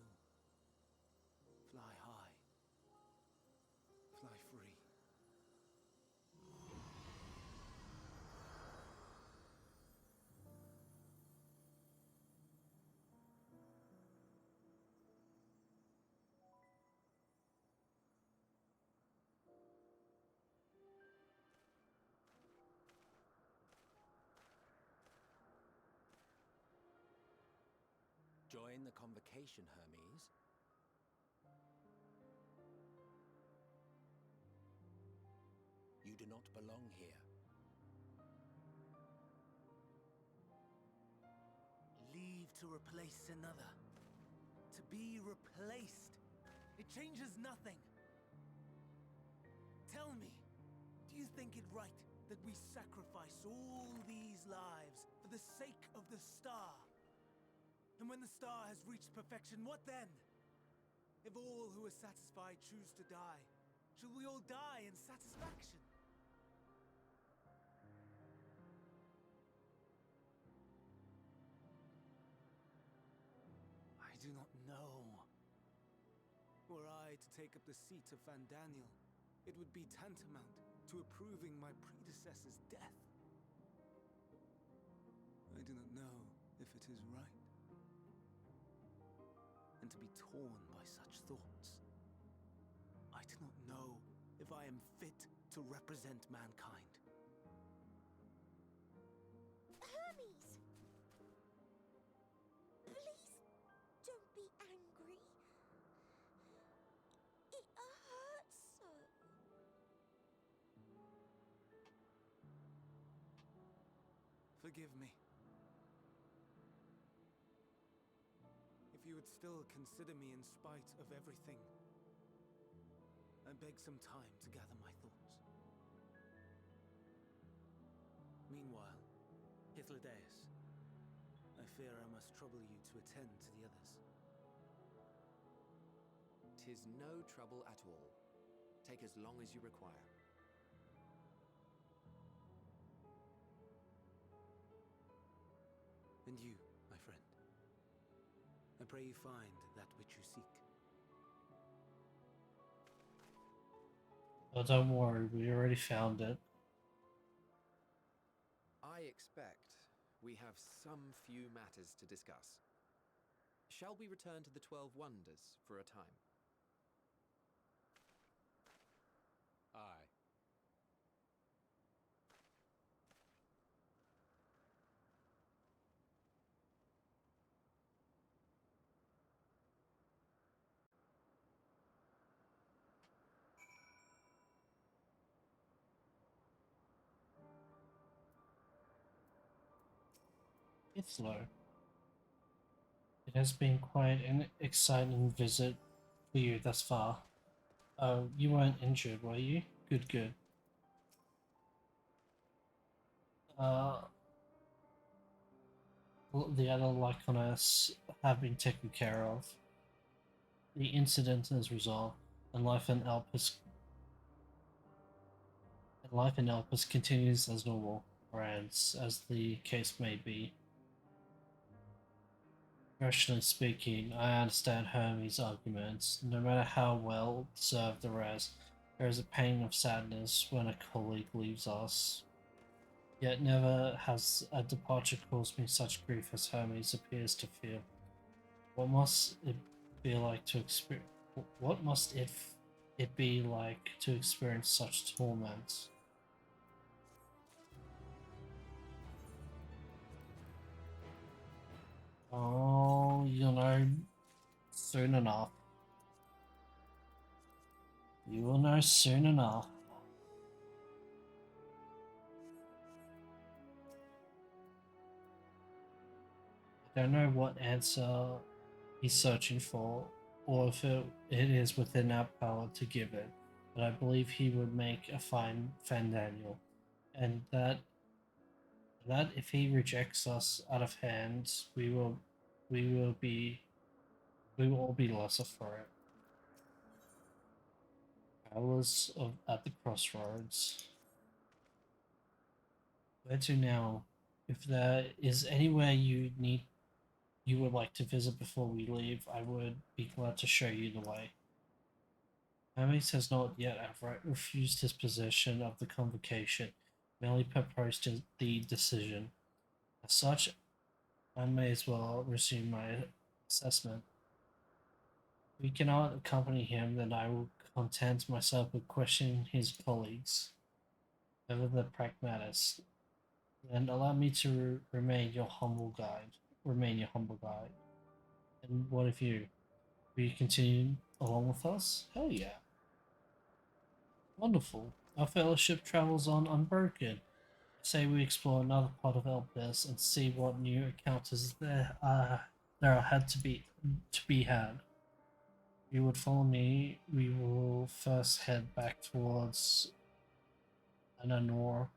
Fly high, fly free.
Join the convocation, Hermes. You do not belong here.
Leave to replace another. To be replaced. It changes nothing. Tell me, do you think it right that we sacrifice all these lives for the sake of the star? And when the star has reached perfection, what then? If all who are satisfied choose to die, shall we all die in satisfaction? I do not know. Were I to take up the seat of Fandaniel, it would be tantamount to approving my predecessor's death. I do not know if it is right. And to be torn by such thoughts, I do not know if I am fit to represent mankind.
Hermes! Please don't be angry. It hurts so.
Forgive me. If you would still consider me in spite of everything, I beg some time to gather my thoughts. Meanwhile, Hythlodaeus, I fear I must trouble you to attend to the others.
'Tis no trouble at all. Take as long as you require.
And you, my friend, I pray you find that which you seek.
Oh, don't worry, we already found it.
I expect we have some few matters to discuss. Shall we return to the 12 Wonders for a time?
Aye.
It's low. It has been quite an exciting visit for you thus far. Oh, you weren't injured, were you? Good, good. Well, the other Lyconas have been taken care of. The incident is resolved, and life in Elpis continues as normal, or as the case may be. Rationally speaking, I understand Hermes' arguments. No matter how well deserved the rest, there is a pang of sadness when a colleague leaves us. Yet never has a departure caused me such grief as Hermes appears to feel. What must it be like to experience? What must it be like to experience such torment? Oh, you'll know soon enough. You will know soon enough. I don't know what answer he's searching for, or if it is within our power to give it, but I believe he would make a fine Fandaniel, and that if he rejects us out of hand, we will be we will all be lesser for it. Hours of at the crossroads. Where to now? If there is anywhere you would like to visit before we leave, I would be glad to show you the way. Hermes has not yet outright refused his possession of the convocation, merely proposed the decision. As such, I may as well resume my assessment. If we cannot accompany him, then I will content myself with questioning his colleagues, whoever the pragmatist. Then allow me to remain your humble guide. Remain your humble guide. And what if you? Will you continue along with us? Hell yeah. Wonderful. Our fellowship travels on unbroken. Say we explore another part of Elpis and see what new encounters there are had to be had. If you would follow me, we will first head back towards Ananorisis.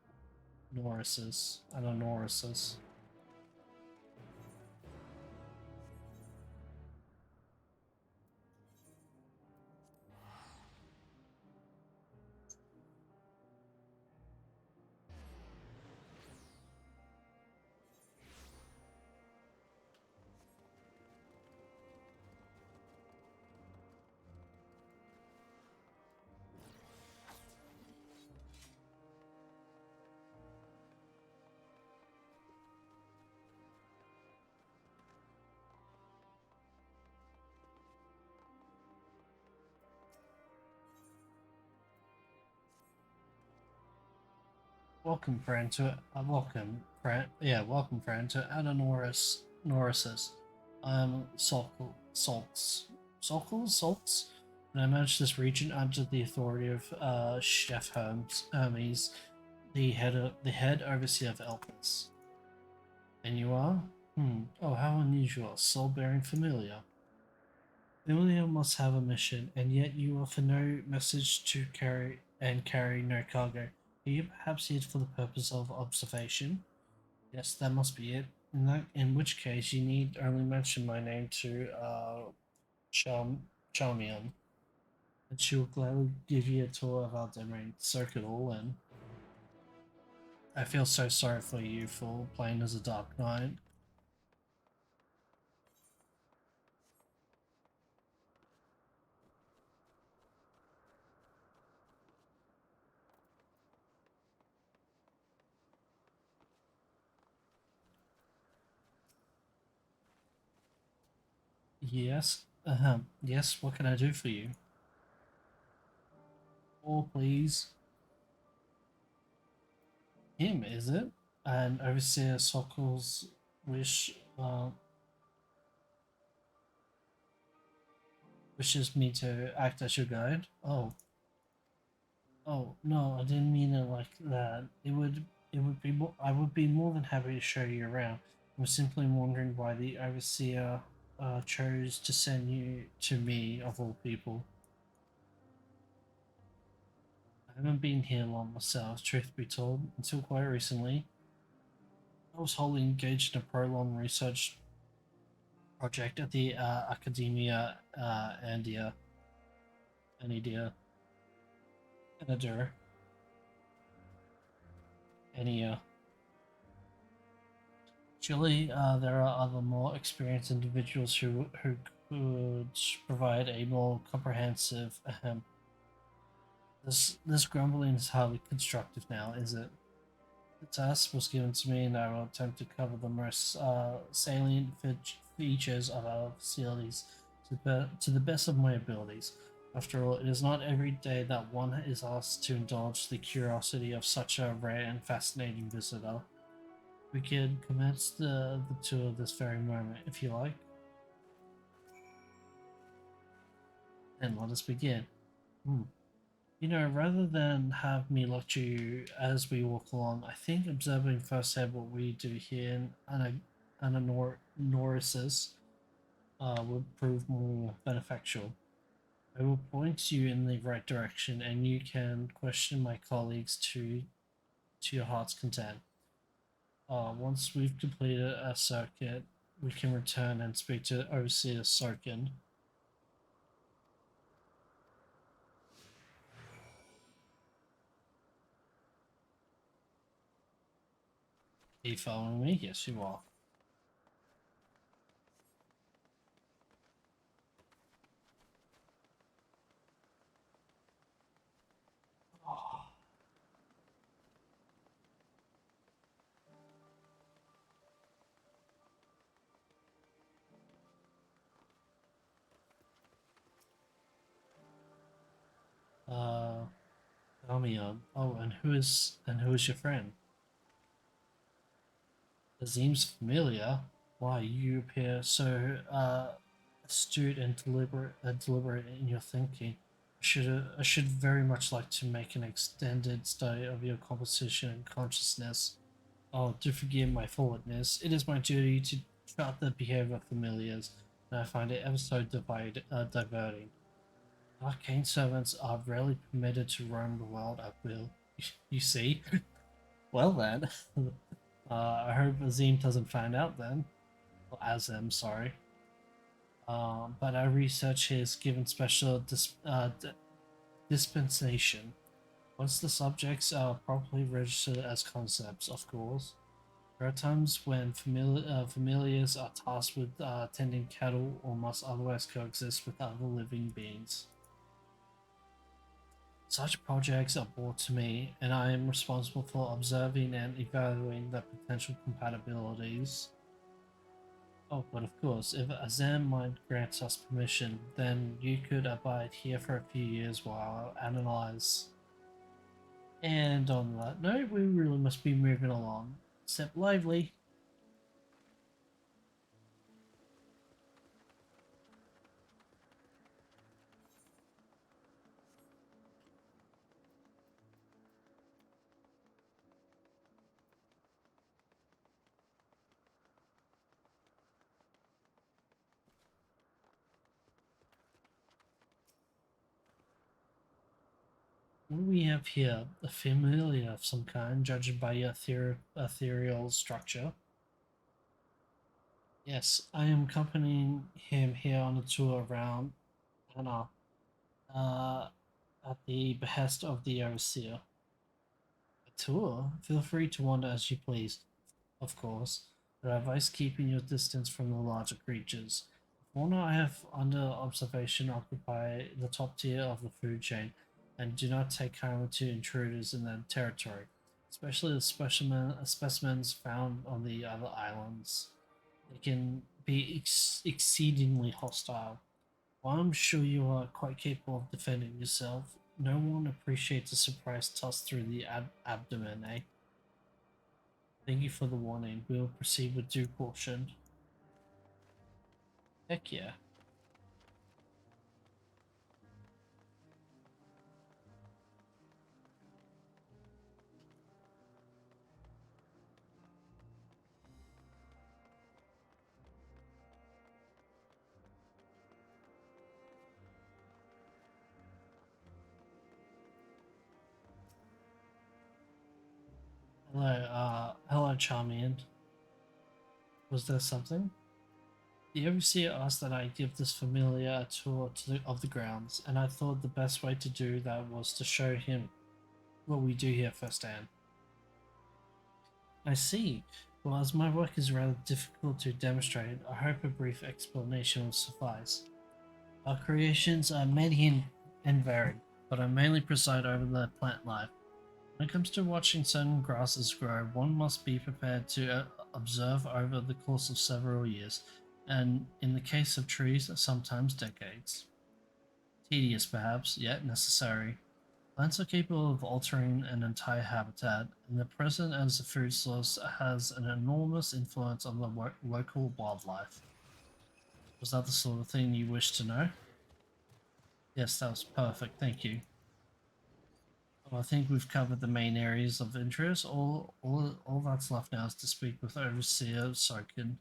Welcome, friend, to welcome, friend, to Norisis. I'm Sulks, and I manage this region under the authority of Chef Hermes, the head overseer of Elpis. And you are? Oh, how unusual. Soul-bearing familiar. Familiar must have a mission, and yet you offer no message to carry no cargo. Are you perhaps here for the purpose of observation? Yes, that must be it. In which case, you need only mention my name to Charmian, and she will gladly give you a tour of our domain. Soak it all in. I feel so sorry for you for playing as a Dark Knight. Yes, yes, what can I do for you? Oh, please. Him, is it? And Overseer Sokol's wish, wishes me to act as your guide? Oh, no, I didn't mean it like that. It would be I would be more than happy to show you around. I'm simply wondering why the Overseer, chose to send you to me, of all people. I haven't been here long myself, truth be told, until quite recently. I was wholly engaged in a prolonged research project at the Academia Anidia, Anadur, Ania. Surely, there are other more experienced individuals who could provide a more comprehensive. This grumbling is hardly constructive now, is it? The task was given to me, and I will attempt to cover the most salient features of our facilities to the best of my abilities. After all, it is not every day that one is asked to indulge the curiosity of such a rare and fascinating visitor. We can commence the tour this very moment, if you like. And let us begin. You know, rather than have me lecture you as we walk along, I think observing firsthand what we do here in Ananorisis would prove more beneficial. I will point you in the right direction, and you can question my colleagues to your heart's content. Once we've completed our circuit, we can return and speak to Overseer Sarkin. Are you following me? Yes, you are. Uh, Almion. Oh, and who is your friend? It seems familiar. Why you appear so astute and deliberate in your thinking. I should very much like to make an extended study of your composition and consciousness. Oh, do forgive my forwardness. It is my duty to chart the behavior of familiars, and I find it ever so diverting. Arcane servants are rarely permitted to roam the world at will. You see? Well then. I hope Azim doesn't find out then. Or Azim, sorry. But our research here is given special dispensation. Once the subjects are properly registered as concepts, of course. There are times when familiars are tasked with tending cattle or must otherwise coexist with other living beings. Such projects are brought to me, and I am responsible for observing and evaluating their potential compatibilities. Oh, but of course, if Azam might grant us permission, then you could abide here for a few years while I analyze. And on that note, we really must be moving along. Step lively. What do we have here? A familiar of some kind, judged by your ethereal structure. Yes, I am accompanying him here on a tour around Anna, uh, at the behest of the overseer. A tour? Feel free to wander as you please, of course, but I advise keeping your distance from the larger creatures. The fauna I have under observation occupy the top tier of the food chain, and do not take kindly to intruders in their territory, especially the specimens found on the other islands. They can be exceedingly hostile. While I'm sure you are quite capable of defending yourself, no one appreciates a surprise toss through the abdomen, eh? Thank you for the warning. We will proceed with due caution. Heck yeah. Hello, Charmian. Was there something? The overseer asked that I give this familiar a tour of the grounds, and I thought the best way to do that was to show him what we do here firsthand. I see. Well, as my work is rather difficult to demonstrate, I hope a brief explanation will suffice. Our creations are many and varied, but I mainly preside over the plant life. When it comes to watching certain grasses grow, one must be prepared to observe over the course of several years, and in the case of trees, sometimes decades. Tedious perhaps, yet necessary. Plants are capable of altering an entire habitat, and their presence as a food source has an enormous influence on the local wildlife. Was that the sort of thing you wished to know? Yes, that was perfect, thank you. Well, I think we've covered the main areas of interest. All that's left now is to speak with Overseer Sarkin.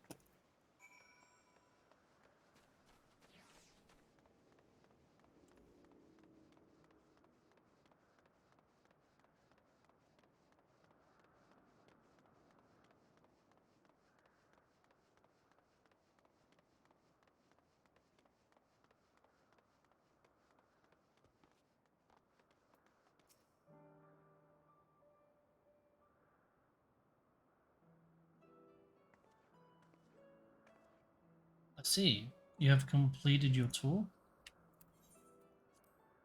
I see. You have completed your tour?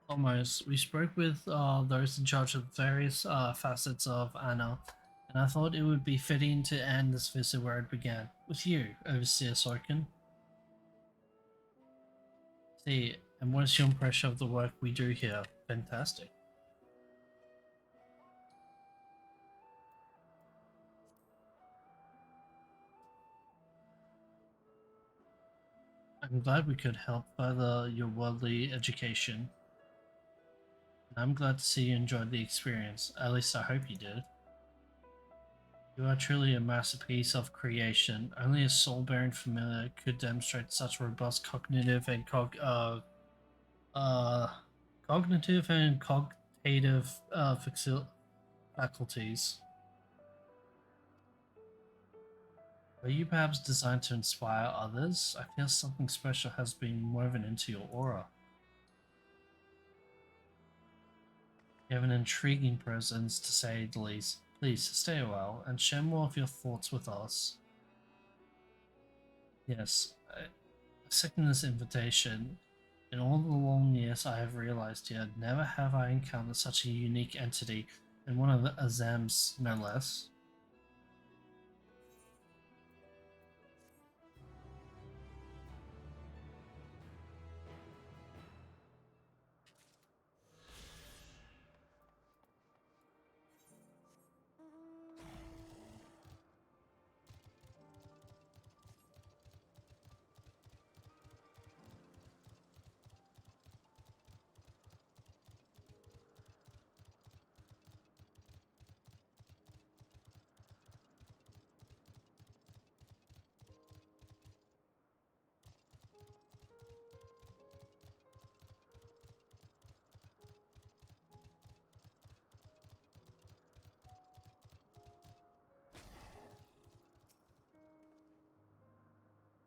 Almost. We spoke with those in charge of various facets of Anna, and I thought it would be fitting to end this visit where it began, with you, Overseer Sorkin. See, and what is your impression of the work we do here? Fantastic. I'm glad we could help further your worldly education. And I'm glad to see you enjoyed the experience. At least I hope you did. You are truly a masterpiece of creation. Only a soul-bearing familiar could demonstrate such robust uh, cognitive and cognitive faculties. Were you perhaps designed to inspire others? I feel something special has been woven into your aura. You have an intriguing presence, to say the least. Please stay a while and share more of your thoughts with us. Yes, I second this invitation. In all the long years I have realized yet, never have I encountered such a unique entity, and one of the Azams, no less.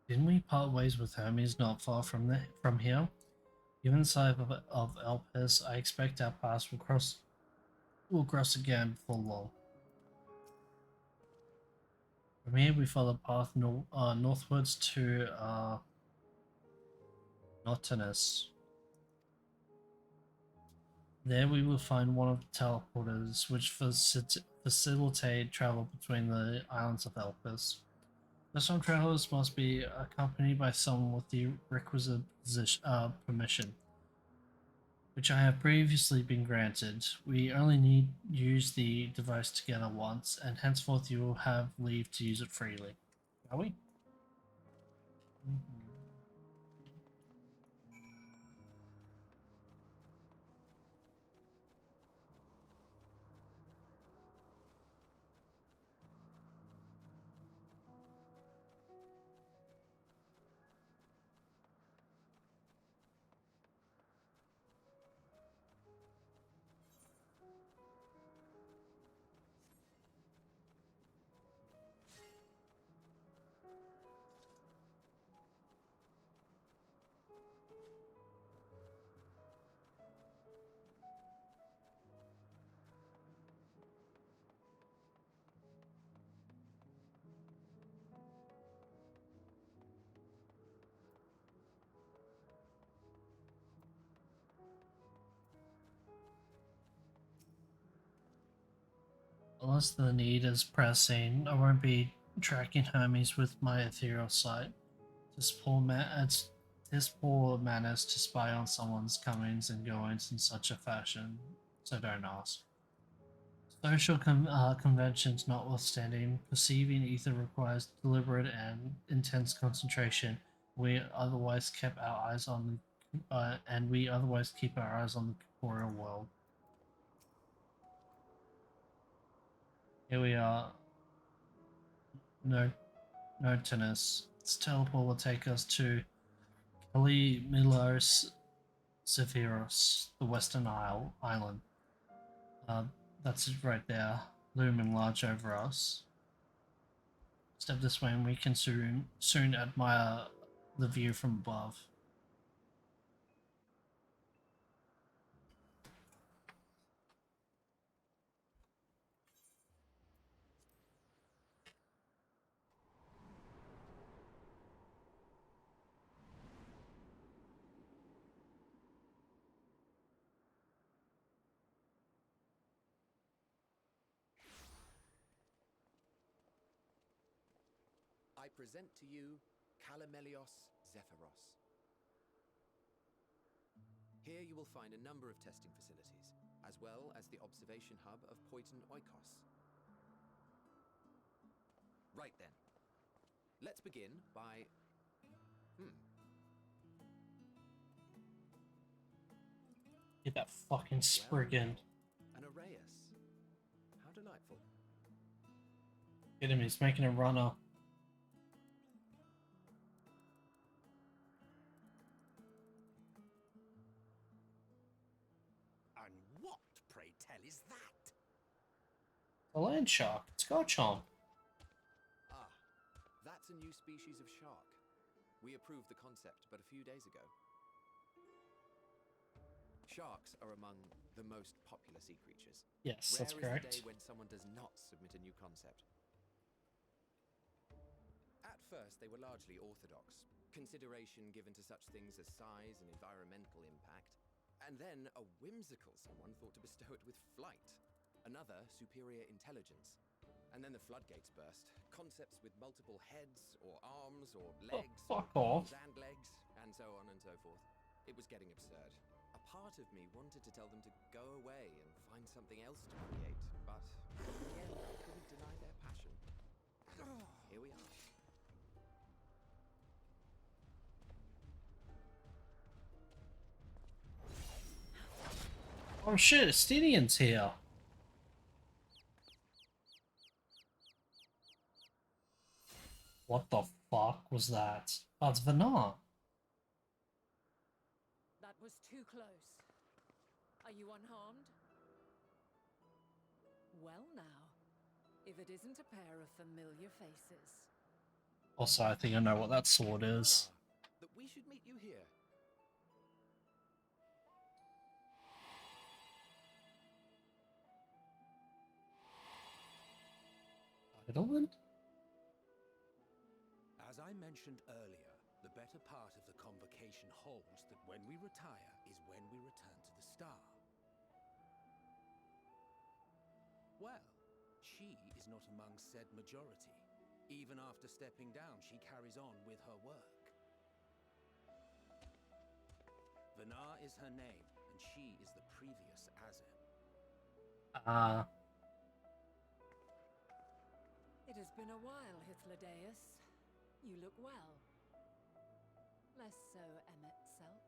Didn't we part ways with Hermes not far from here? Given the size of Elpis, I expect our paths will cross again before long. From here, we follow the path northwards to Nautinus. There we will find one of the teleporters which facilitate travel between the islands of Elpis. Some travelers must be accompanied by someone with the requisite permission, which I have previously been granted. We only need use the device together once, and henceforth you will have leave to use it freely. Shall we? unless the need is pressing, I won't be tracking Hermes with my ethereal sight. This poor manners to spy on someone's comings and goings in such a fashion, so don't ask. Social conventions notwithstanding, perceiving ether requires deliberate and intense concentration. We otherwise keep our eyes on the corporeal world. Here we are. No tennis. This teleport will take us to Kelly Milos Zephyros, the Western Island. That's it right there, looming large over us. Step this way and we can soon admire the view from above.
I present to you Calamelios Zephyros. Here you will find a number of testing facilities, as well as the observation hub of Poiton Oikos. Right then. Let's begin by...
Get that fucking Spriggan.
An Arrhaeus. How delightful.
Get him, he's making a runner.
And what, pray tell, is that?
A land shark. It's Garchomp.
Ah, that's a new species of shark. We approved the concept but a few days ago. Sharks are among the most popular sea creatures.
Yes, that's
Rare is the
correct.
day when someone does not submit a new concept. At first, they were largely orthodox, consideration given to such things as size and environmental impact, and then a whimsical someone thought to bestow it with flight, another superior intelligence. And then the floodgates burst. Concepts with multiple heads, or arms, or legs,
fuck off.
and legs, and so on and so forth. It was getting absurd. A part of me wanted to tell them to go away and find something else to create, but in the end I couldn't deny their passion. Here we are.
Oh shit, Estinian's here. What the fuck was that? Oh, it's Venar.
That was too close. Are you unharmed? Well now, if it isn't a pair of familiar faces.
Also, I think I know what that sword is.
That we should meet you here.
Eidolon?
As I mentioned earlier, the better part of the convocation holds that when we retire is when we return to the star. Well, she is not among said majority. Even after stepping down, she carries on with her work. Venar is her name, and she is the previous Azem.
It has been a while, Hythlodaeus. You look well. Less so, Emmet Selk.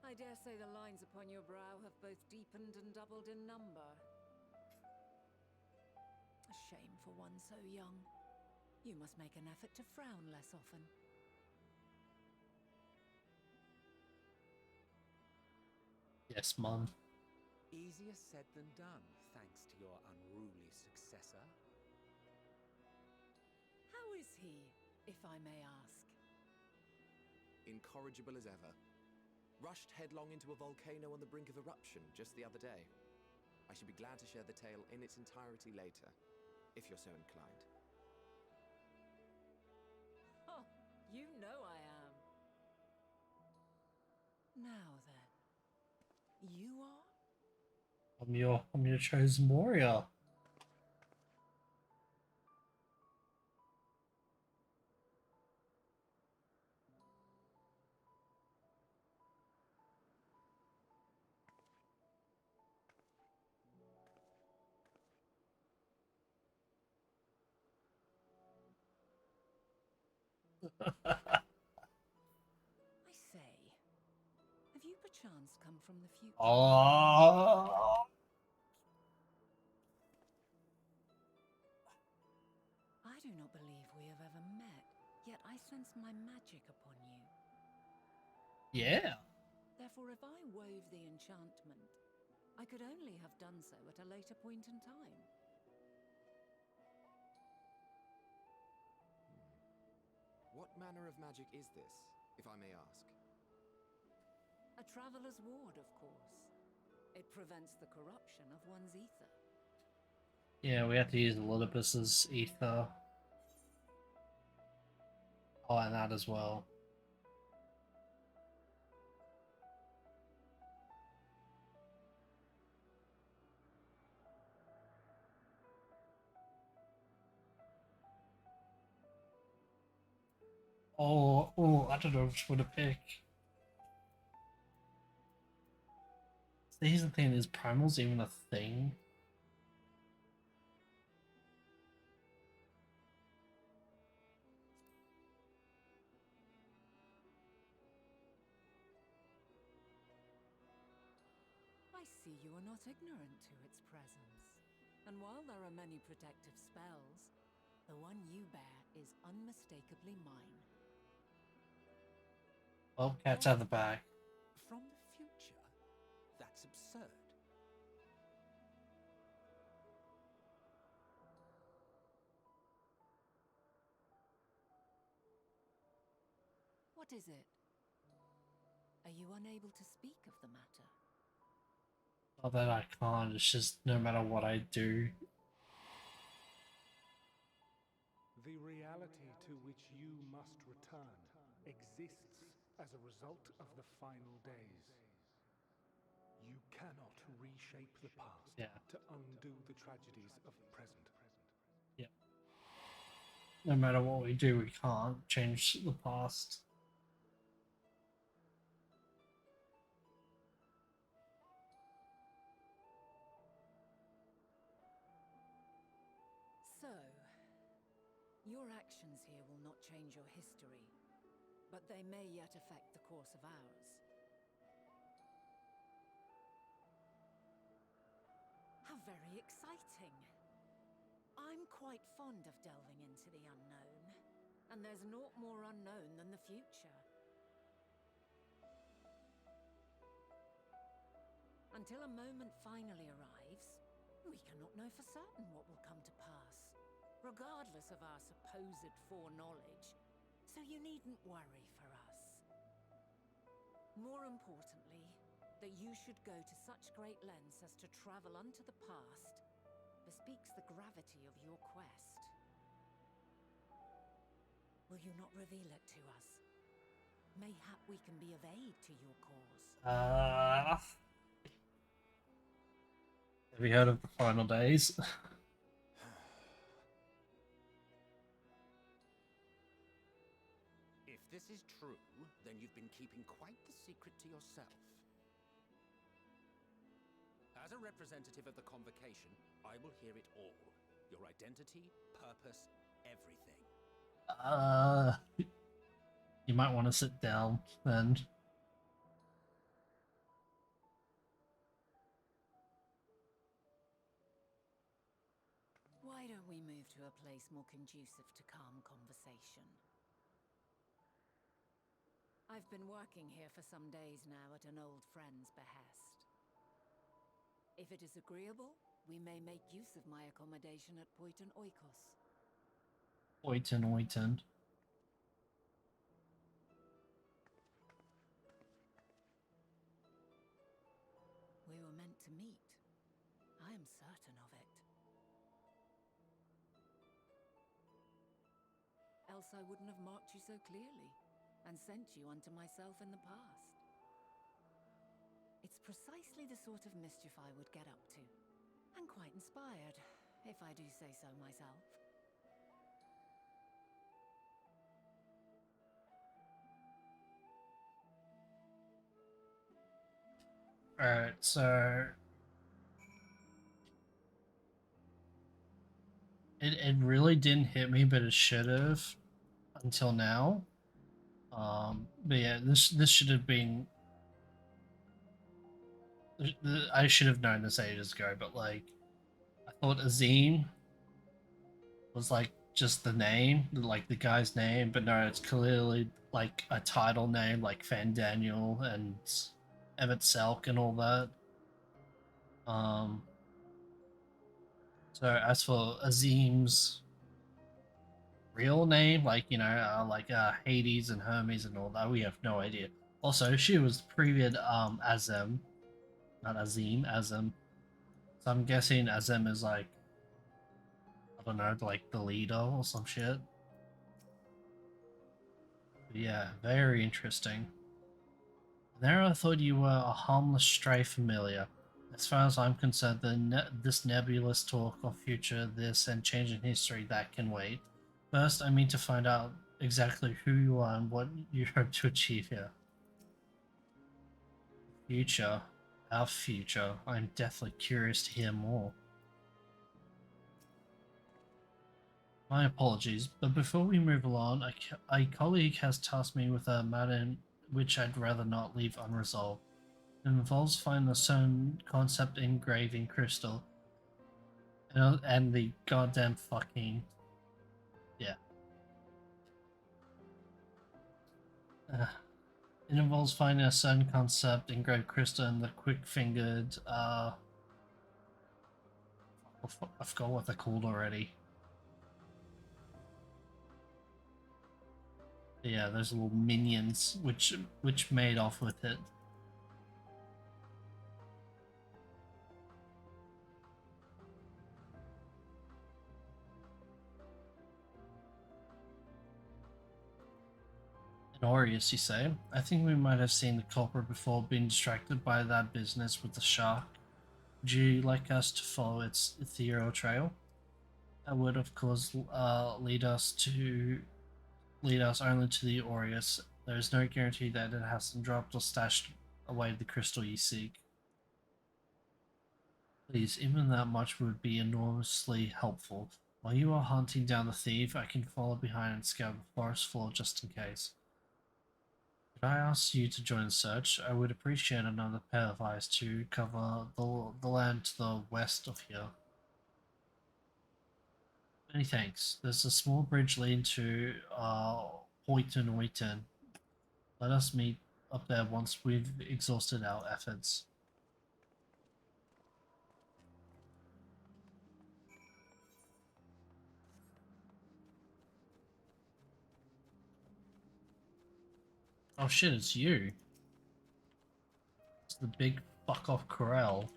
I dare say the lines upon your brow have both deepened and doubled in number. A shame for one so young. You must make an effort to frown less often.
Yes, Mum.
Easier said than done, thanks to your unruly successor.
How is he, if I may ask?
Incorrigible as ever. Rushed headlong into a volcano on the brink of eruption just the other day. I should be glad to share the tale in its entirety later, if you're so inclined.
Oh, you know I am. Now then, you are?
I'm your chosen warrior.
I say, have you perchance come from the future?
Oh,
I do not believe we have ever met, yet I sense my magic upon you.
yeah.
Therefore, if I wove the enchantment, I could only have done so at a later point in time.
What manner of magic is this, if I may ask?
A traveler's ward, of course. It prevents the corruption of one's ether.
Yeah, we have to use Elidibus's ether. Oh, and that as well. Oh, I don't know which one to pick. Here's the thing, is Primal's even a thing?
I see you are not ignorant to its presence. And while there are many protective spells, the one you bear is unmistakably mine.
Oh, cat's out the bag.
From the future? That's absurd.
What is it? Are you unable to speak of the matter?
Not that I can't, it's just no matter what I do.
The reality to which you must return exists as a result of the final days. You cannot reshape the past to undo the tragedies of the present.
Yeah. No matter what we do, we can't change the past.
So, your actions here will not change your history, but they may yet affect the course of ours. How very exciting! I'm quite fond of delving into the unknown, and there's naught more unknown than the future. Until a moment finally arrives, we cannot know for certain what will come to pass, regardless of our supposed foreknowledge, so you needn't worry for us. More importantly, that you should go to such great lengths as to travel unto the past bespeaks the gravity of your quest. Will you not reveal it to us? Mayhap we can be of aid to your cause.
Have you heard of the final days?
If this is true, then you've been keeping quite the secret to yourself. As a representative of the Convocation, I will hear it all. Your identity, purpose, everything.
You might want to sit down then.
Why don't we move to a place more conducive to calm conversation? I've been working here for some days now at an old friend's behest. If it is agreeable, we may make use of my accommodation at Poiton Oikos.
Oiton.
We were meant to meet. I am certain of it. Else I wouldn't have marked you so clearly and sent you unto myself in the past. It's precisely the sort of mischief I would get up to, and quite inspired, if I do say so myself.
Alright, so it really didn't hit me, but it should have. until now. But yeah, this should have been. I should have known this ages ago, but like, I thought Azim was like just the name, like the guy's name, but no, it's clearly like a title name, like Fan Daniel and Emmett Selk and all that. Um, so as for Azim's real name, like Hades and Hermes and all that, we have no idea. Also, she was previous Azem, not Azim, Azem. So I'm guessing Azem is like, I don't know, like the leader or some shit. But yeah, very interesting. There I thought you were a harmless stray familiar. As far as I'm concerned, this nebulous talk of future this and changing history, that can wait. First, I mean to find out exactly who you are and what you hope to achieve here. Future. Our future. I'm deathly curious to hear more. My apologies, but before we move along, a colleague has tasked me with a matter which I'd rather not leave unresolved. It involves finding a certain concept engraved in crystal, and the goddamn fucking yeah. It involves finding a certain concept engraved crystal in the quick-fingered. I forgot what they're called already. Yeah, those little minions which made off with it. Aureus, you say? I think we might have seen the culprit before, being distracted by that business with the shark. Would you like us to follow its ethereal trail? That would, of course, lead us only to the Aureus. There is no guarantee that it hasn't dropped or stashed away the crystal you seek. Please, even that much would be enormously helpful. While you are hunting down the thief, I can follow behind and scout the forest floor just in case. Could I ask you to join the search? I would appreciate another pair of eyes to cover the land to the west of here. Many thanks. There's a small bridge leading to Hoyton Hoyton. Let us meet up there once we've exhausted our efforts. Oh shit, it's you. It's the big fuck off Corel.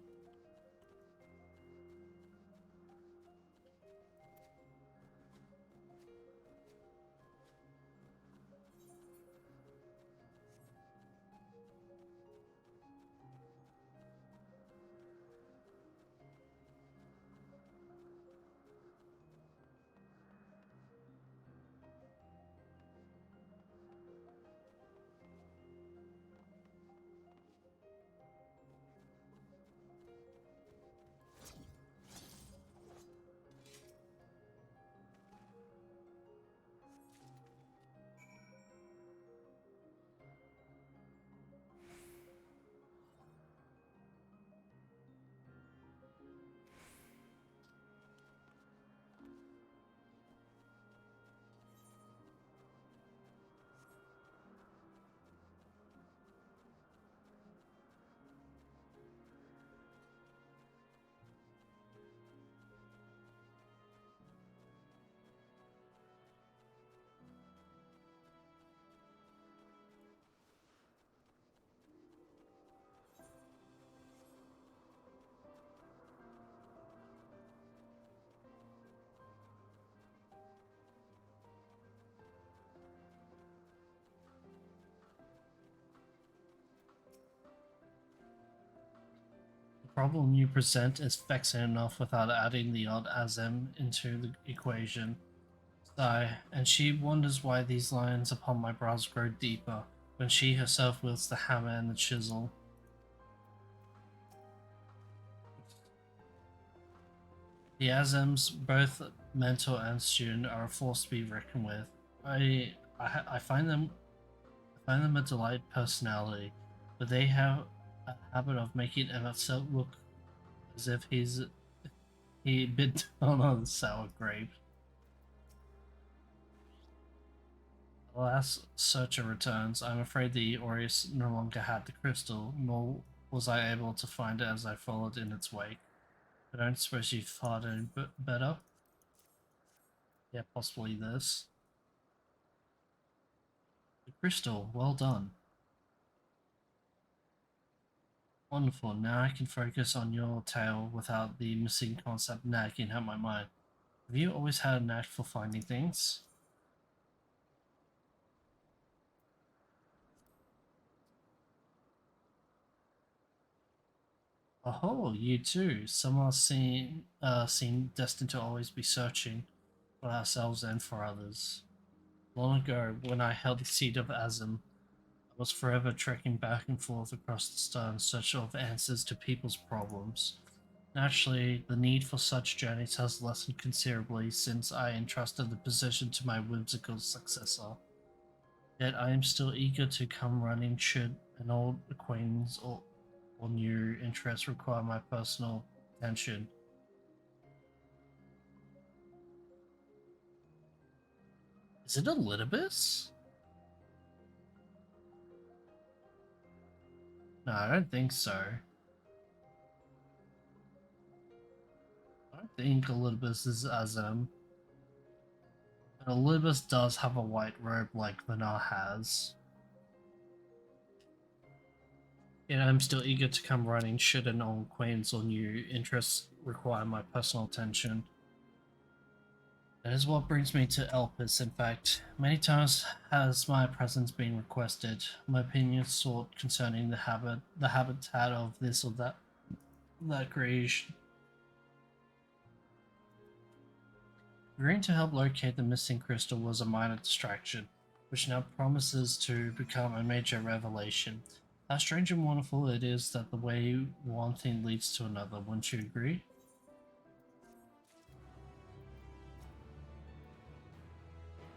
The problem you present is vexing enough without adding the odd Azem into the equation. Sigh, and she wonders why these lines upon my brows grow deeper, when she herself wields the hammer and the chisel. The Azems, both mentor and student, are a force to be reckoned with. I find them a delight personality, but they have a habit of making Emmett Silk look as if he bit down on a sour grape. Alas, Searcher returns. I'm afraid the Aureus no longer had the crystal, nor was I able to find it as I followed in its wake. I don't suppose you thought any better? Yeah, possibly this. The crystal, well done. Wonderful, now I can focus on your tale without the missing concept nagging at my mind. Have you always had a knack for finding things? Oh, you too. Some are seen destined to always be searching for ourselves and for others. Long ago, when I held the seat of Azim, I was forever trekking back and forth across the star in search of answers to people's problems. Naturally, the need for such journeys has lessened considerably since I entrusted the position to my whimsical successor. Yet I am still eager to come running should an old acquaintance or new interest require my personal attention. Is it a Litibus? No, I don't think so. I don't think Elidibus is Azem. And Elidibus does have a white robe like Vanar has. Yet I'm still eager to come running should an old acquaintance or new interest require my personal attention. That is what brings me to Elpis, in fact. Many times has my presence been requested, my opinion sought concerning the habitat of this or that creation. Agreeing to help locate the missing crystal was a minor distraction, which now promises to become a major revelation. How strange and wonderful it is that the way one thing leads to another, wouldn't you agree?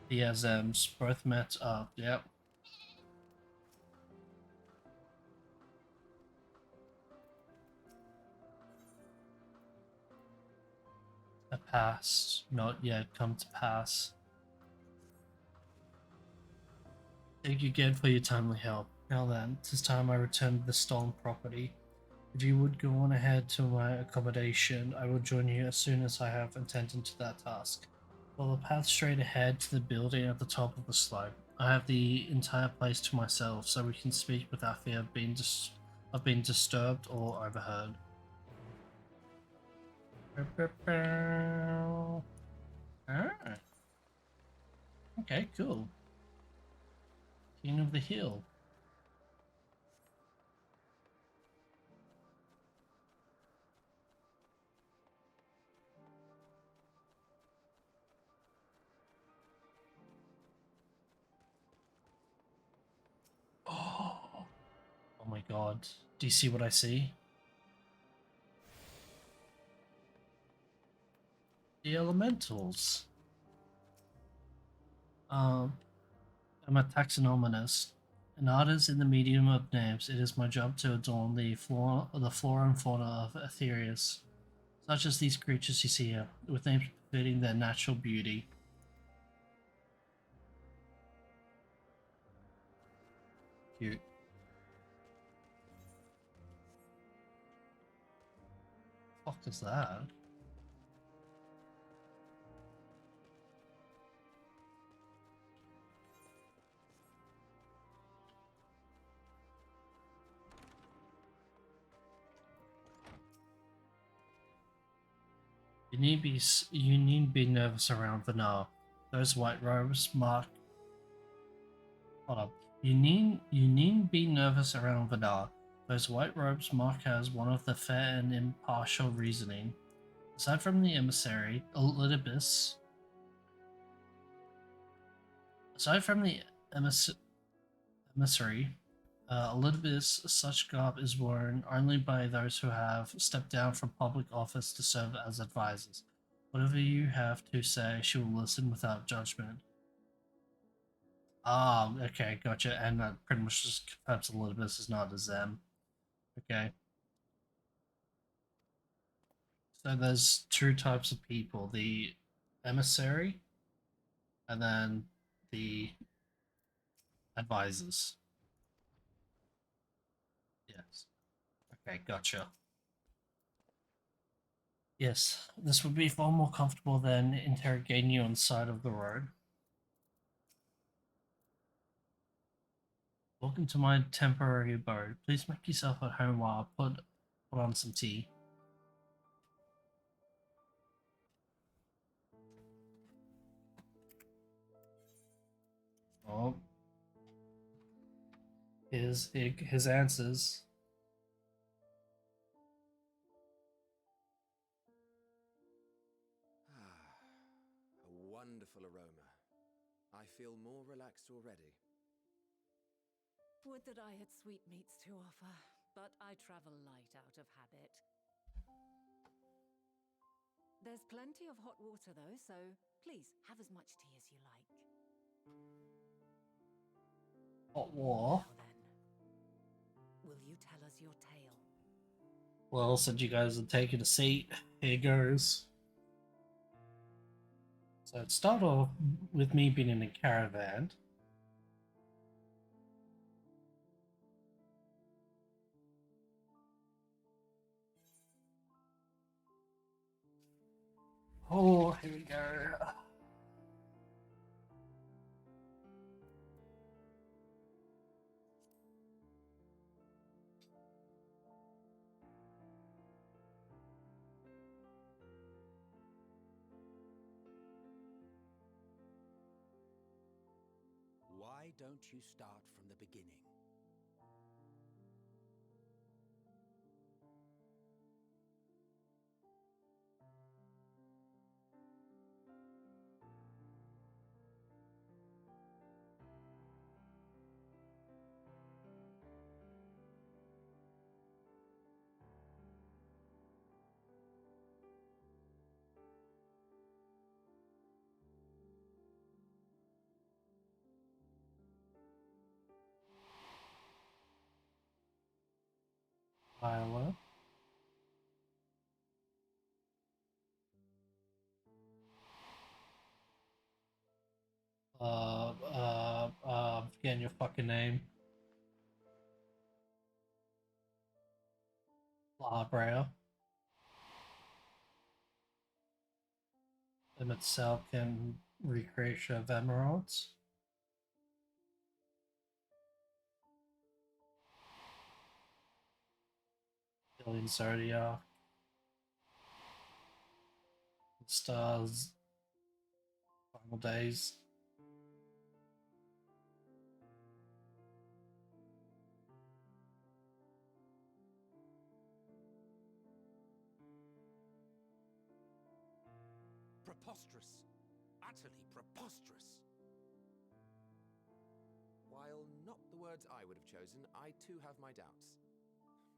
The Azems both met up, yep. A past, not yet come to pass. Thank you again for your timely help. Now then, 'tis time I return to the stolen property. If you would go on ahead to my accommodation, I will join you as soon as I have attended to that task. Follow the path straight ahead to the building at the top of the slope. I have the entire place to myself, so we can speak without fear of being disturbed or overheard. Ah. Okay, cool. King of the Hill. Oh my god. Do you see what I see? The elementals. I'm a taxonomist, an artist in the medium of names. It is my job to adorn the flora and fauna of Aetherius, such as these creatures you see here, with names befitting their natural beauty. Cute. What the fuck is that? You need be nervous around Vanar. Those white robes mark. Hold up. You need be nervous around Vanar. Those white robes mark as one of the fair and impartial reasoning. Aside from the emissary, Elidibus. Aside from the emissary, Elidibus, such garb is worn only by those who have stepped down from public office to serve as advisors. Whatever you have to say, she will listen without judgment. Okay, gotcha. And that pretty much just confirms Elizabeth is not a Zem. Okay. So there's two types of people, the emissary and then the advisors. Yes. Okay, gotcha. Yes, this would be far more comfortable than interrogating you on the side of the road. Welcome to my temporary abode. Please make yourself at home while I put on some tea. Oh. His answers.
A wonderful aroma. I feel more relaxed already.
Would that I had sweetmeats to offer, but I travel light out of habit. There's plenty of hot water though, so please have as much tea as you like.
Hot war.
Now then, will you tell us your tale?
Well, since you guys are taking a seat, here goes. So it started off with me being in a caravan. Oh, here we go.
Why don't you start from the beginning?
Iowa. I'm forgetting your fucking name. La Brea. Emmett Salkin recreation of emeralds. Billion Zodiac. Stars. Final Days.
Preposterous. Utterly preposterous.
While not the words I would have chosen, I too have my doubts.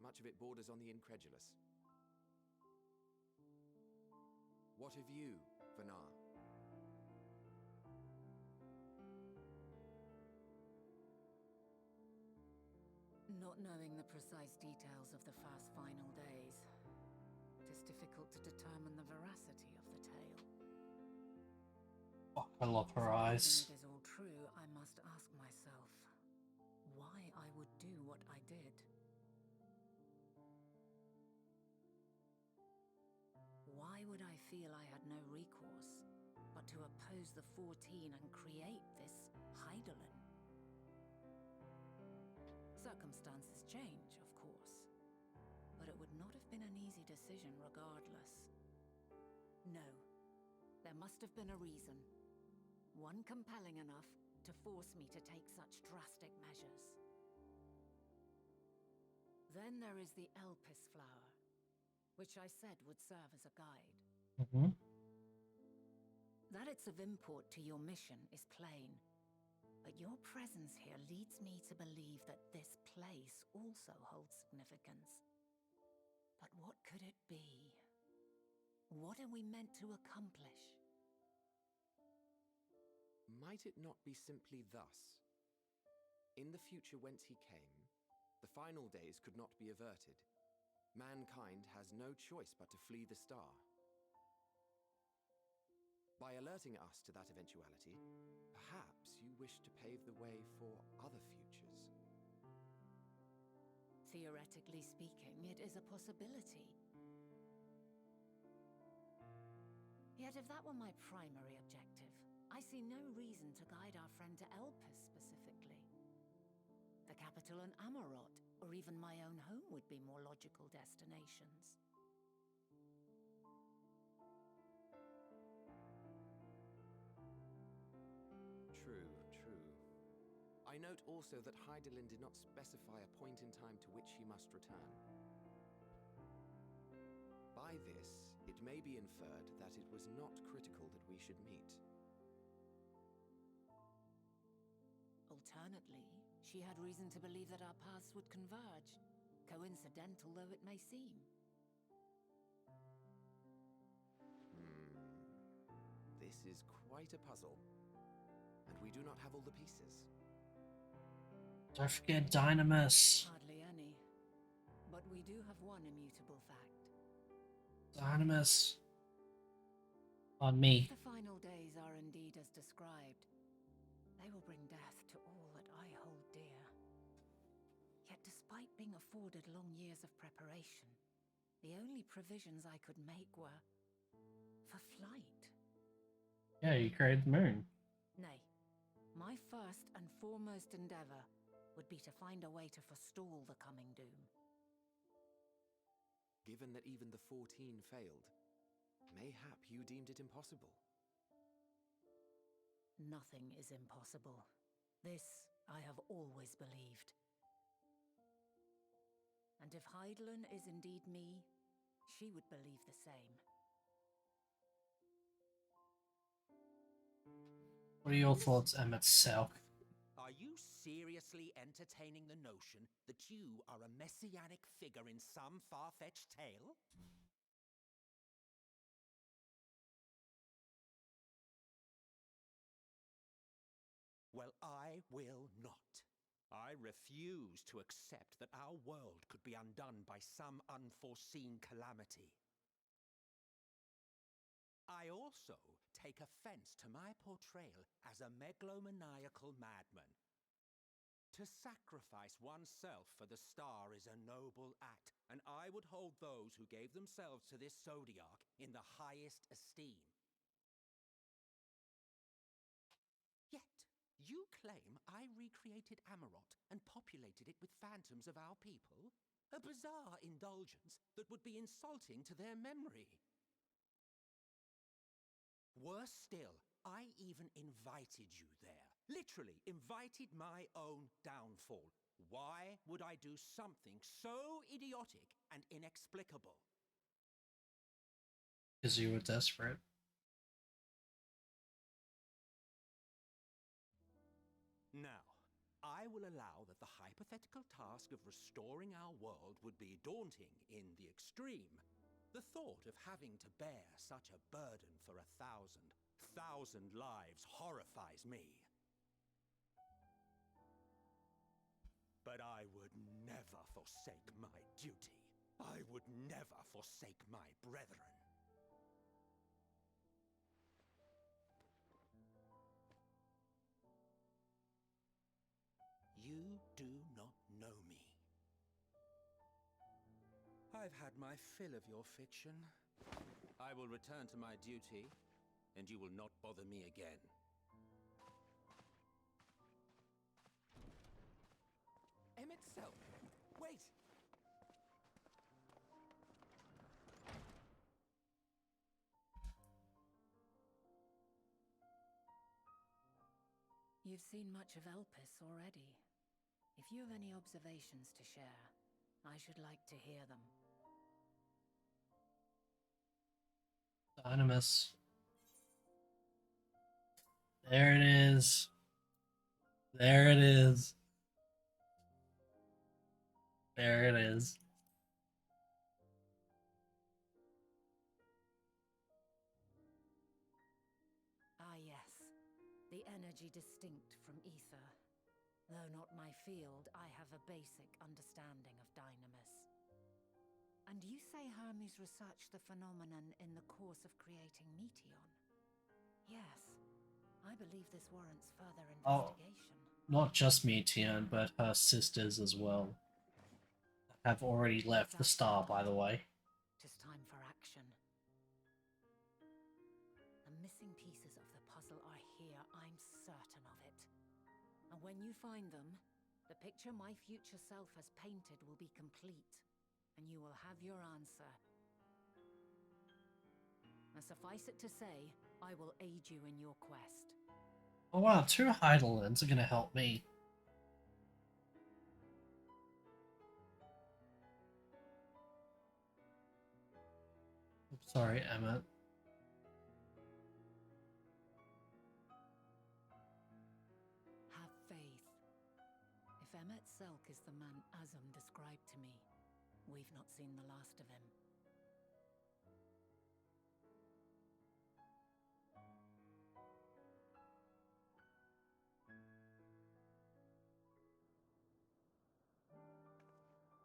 Much of it borders on the incredulous. What of you, Vanar?
Not knowing the precise details of the first final days, it is difficult to determine the veracity of the tale.
Fuck, I love her eyes.
If it is all true, I must ask myself why I would do what I did. Why would I feel I had no recourse but to oppose the 14 and create this Hydaelyn? Circumstances change, of course, but it would not have been an easy decision regardless. No, there must have been a reason. One compelling enough to force me to take such drastic measures. Then there is the Elpis flower, which I said would serve as a guide.
Mm-hmm.
That it's of import to your mission is plain, but your presence here leads me to believe that this place also holds significance. But what could it be? What are we meant to accomplish?
Might it not be simply thus? In the future whence he came, the final days could not be averted. Mankind has no choice but to flee the star. By alerting us to that eventuality, perhaps you wish to pave the way for other futures.
Theoretically speaking, it is a possibility. Yet if that were my primary objective, I see no reason to guide our friend to Elpis specifically. The capital in Amarot, or even my own home would be more logical destinations.
True, true. I note also that Hydaelyn did not specify a point in time to which he must return. By this, it may be inferred that it was not critical that we should meet.
Alternately, she had reason to believe that our paths would converge, coincidental though it may seem.
This is quite a puzzle, and we do not have all the pieces.
Don't forget Dynamis.
Hardly any. But we do have one immutable fact.
Dynamis. On me.
If the final days are indeed as described, they will bring death to all that I hold dear. Yet despite being afforded long years of preparation, the only provisions I could make were for flight.
Yeah, you created the moon.
Nay, my first and foremost endeavor would be to find a way to forestall the coming doom.
Given that even the 14 failed, mayhap you deemed it impossible.
Nothing is impossible. This I have always believed. And if Hydaelyn is indeed me, she would believe the same.
What are your thoughts, Emmett Selk?
Are you seriously entertaining the notion that you are a messianic figure in some far-fetched tale? Well, I will not. I refuse to accept that our world could be undone by some unforeseen calamity. I also take offense to my portrayal as a megalomaniacal madman. To sacrifice oneself for the star is a noble act, and I would hold those who gave themselves to this zodiac in the highest esteem. Yet, you claim I recreated Amarot and populated it with phantoms of our people? A bizarre indulgence that would be insulting to their memory. Worse still, I even invited you there. Literally invited my own downfall. Why would I do something so idiotic and inexplicable?
Because you were desperate.
Now, I will allow that the hypothetical task of restoring our world would be daunting in the extreme. The thought of having to bear such a burden for 1,000 lives horrifies me. But I would never forsake my duty. I would never forsake my brethren. You do not know me. I've had my fill of your fiction. I will return to my duty, and you will not bother me again. Emmett Selk, wait!
You've seen much of Elpis already. If you have any observations to share, I should like to hear them.
Dynamis. There it is. There it is. There it is.
Ah yes, the energy energy distinct from ether. Though not my field, I have a basic understanding of Dynamis. And you say Hermes researched the phenomenon in the course of creating Meteon? Yes, I believe this warrants further
Oh,
investigation.
not just Meteon, but her sisters as well. Have already left the star, by the way.
Tis time for action. The missing pieces of the puzzle are here, I'm certain of it. And when you find them, the picture my future self has painted will be complete, and you will have your answer. Now suffice it to say, I will aid you in your quest.
Oh wow, 2 Heidelins are gonna help me. Oops, sorry, Emmett.
Have faith. If Emmet Selk is the man Azum described to me, we've not seen the last of him.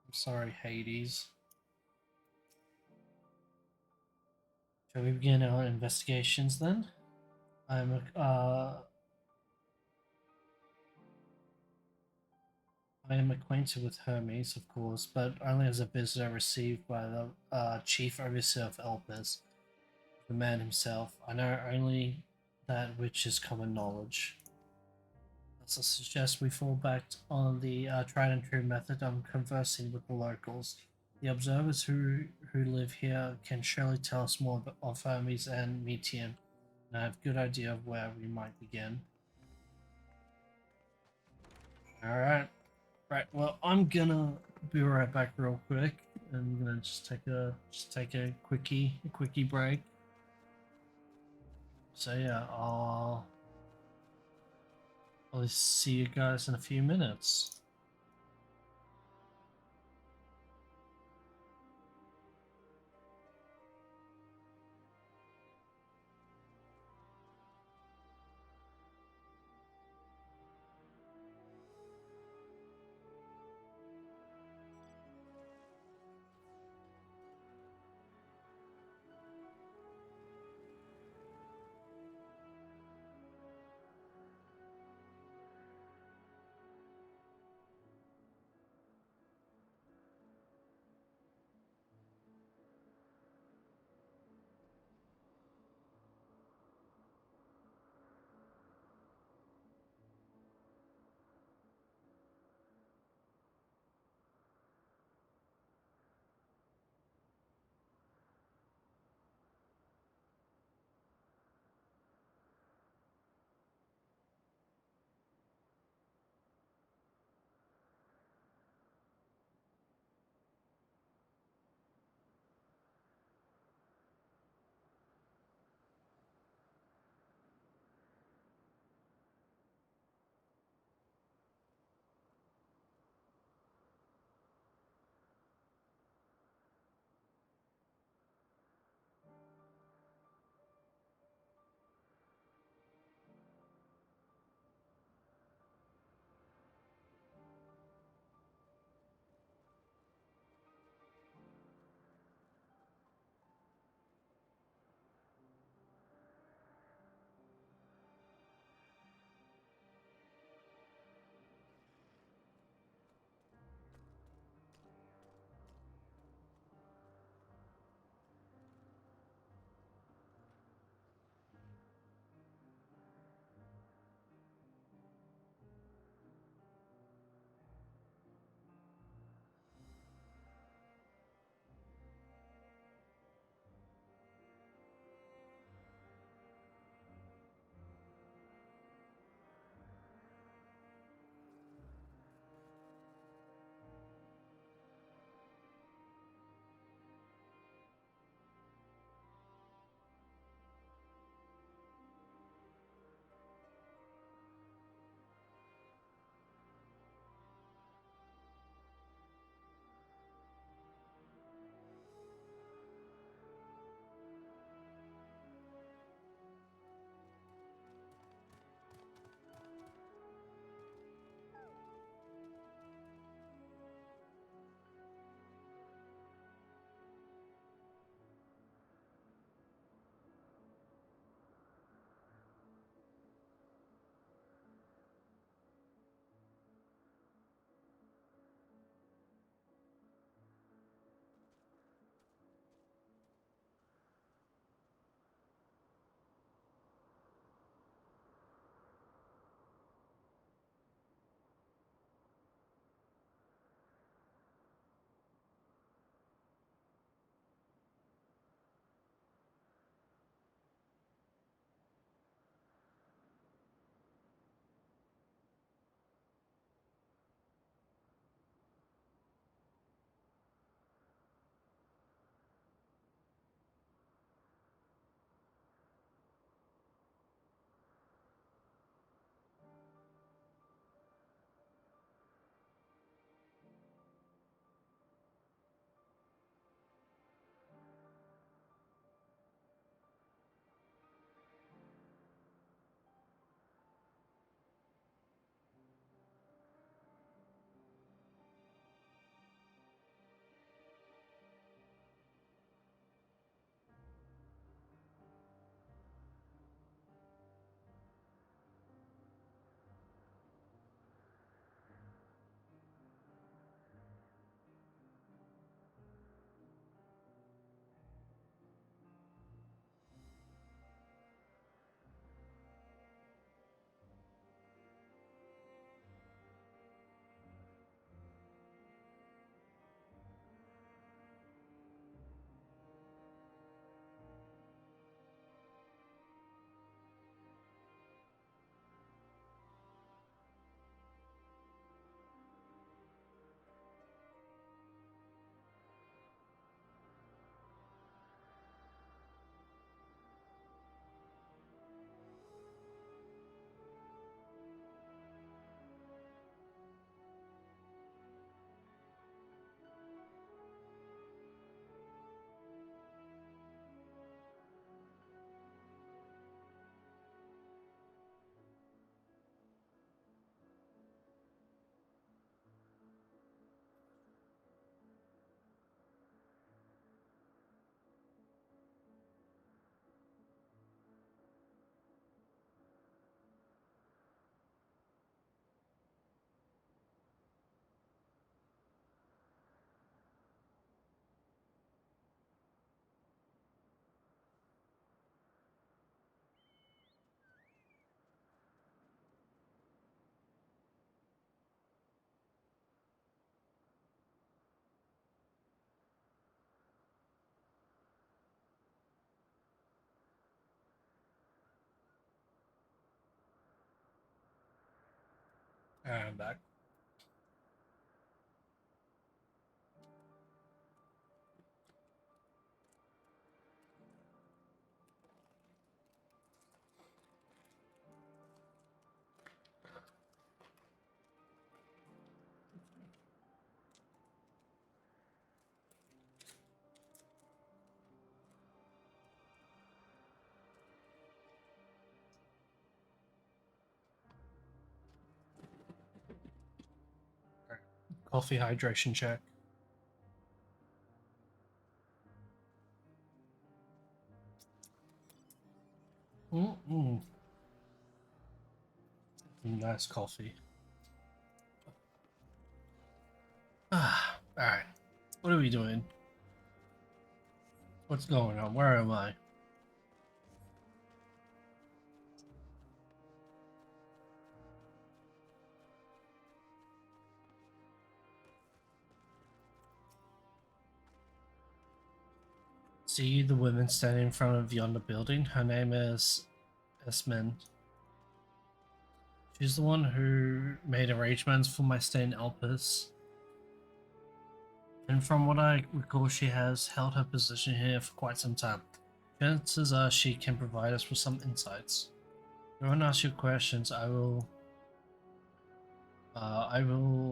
I'm sorry, Hades. Shall we begin our investigations then? I am acquainted with Hermes, of course, but only as a visitor received by the chief overseer of Elpis, the man himself. I know only that which is common knowledge. Thus I suggest we fall back on the tried and true method of conversing with the locals. The observers who live here can surely tell us more of Hermes and Meteon, and I have a good idea of where we might begin. Alright. Right, well I'm gonna be right back real quick. I'm gonna just take a quickie break. So yeah, I'll see you guys in a few minutes. Alright, I'm back. Coffee hydration check. Nice coffee. Ah, alright. What are we doing? What's going on? Where am I? See the woman standing in front of yonder building? Her name is Esmond. She's the one who made arrangements for my stay in Elpis. And from what I recall, she has held her position here for quite some time. Chances are she can provide us with some insights. If you want to ask you questions, I will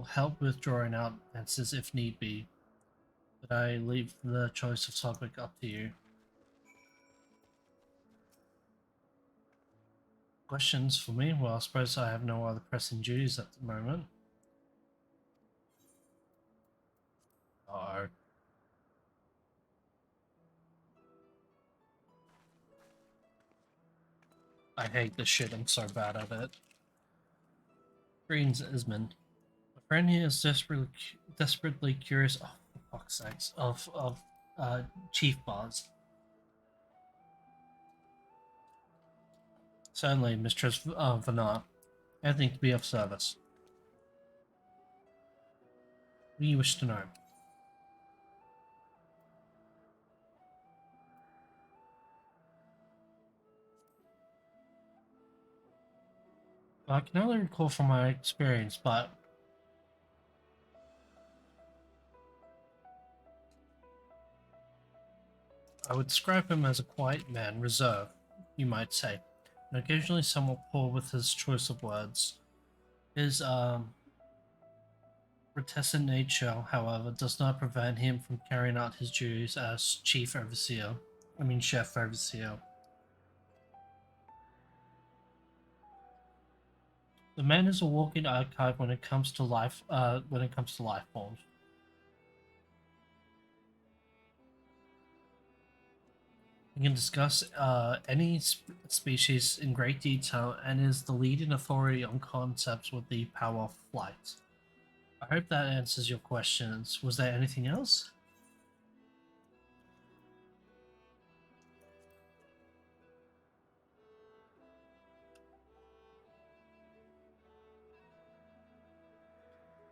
help with drawing out answers if need be. But I leave the choice of topic up to you. Questions for me? Well, I suppose I have no other pressing duties at the moment. Oh. I hate this shit, I'm so bad at it. Greens Esmond. My friend here is desperately curious, oh, for fuck's sakes, of Chief Bars. Certainly, Mistress Vanar. Anything to be of service. What do you wish to know? I can only recall from my experience, but I would describe him as a quiet man, reserved, you might say, and occasionally somewhat poor with his choice of words. His reticent nature, however, does not prevent him from carrying out his duties as chef overseer. The man is a walking archive when it comes to life. Life forms. He can discuss any species in great detail and is the leading authority on concepts with the power of flight. I hope that answers your questions. Was there anything else?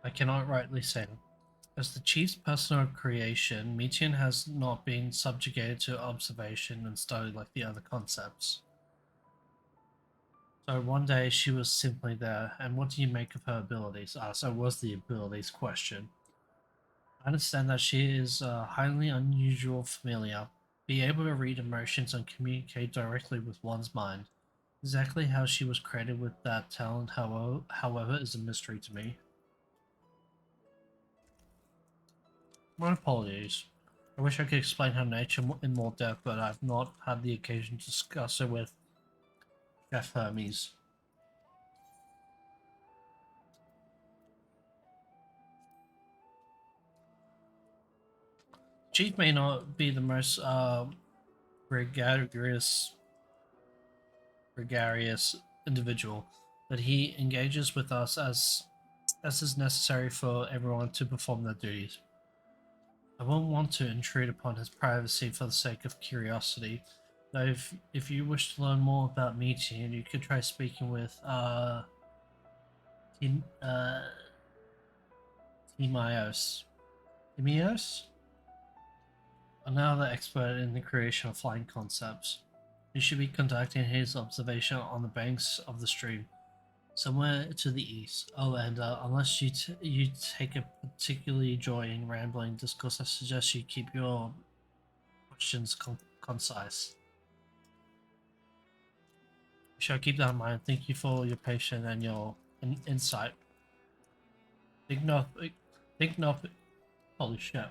I cannot rightly say. As the chief's personal creation, Metian has not been subjugated to observation and study like the other concepts. So one day she was simply there, and what do you make of her abilities? So was the abilities question. I understand that she is a highly unusual familiar, be able to read emotions and communicate directly with one's mind. Exactly how she was created with that talent, however, is a mystery to me. My apologies. I wish I could explain her nature in more depth, but I've not had the occasion to discuss it with Chef Hermes. Chief may not be the most gregarious individual, but he engages with us as is necessary for everyone to perform their duties. I won't want to intrude upon his privacy for the sake of curiosity, though if you wish to learn more about Metian, you could try speaking with Timios. Timios? Another expert in the creation of flying concepts. You should be conducting his observation on the banks of the stream. somewhere to the east. Oh, and unless you take a particularly joy in rambling discourse, I suggest you keep your questions concise. Shall keep that in mind. Thank you for your patience and your insight. Think nothing. Holy shit.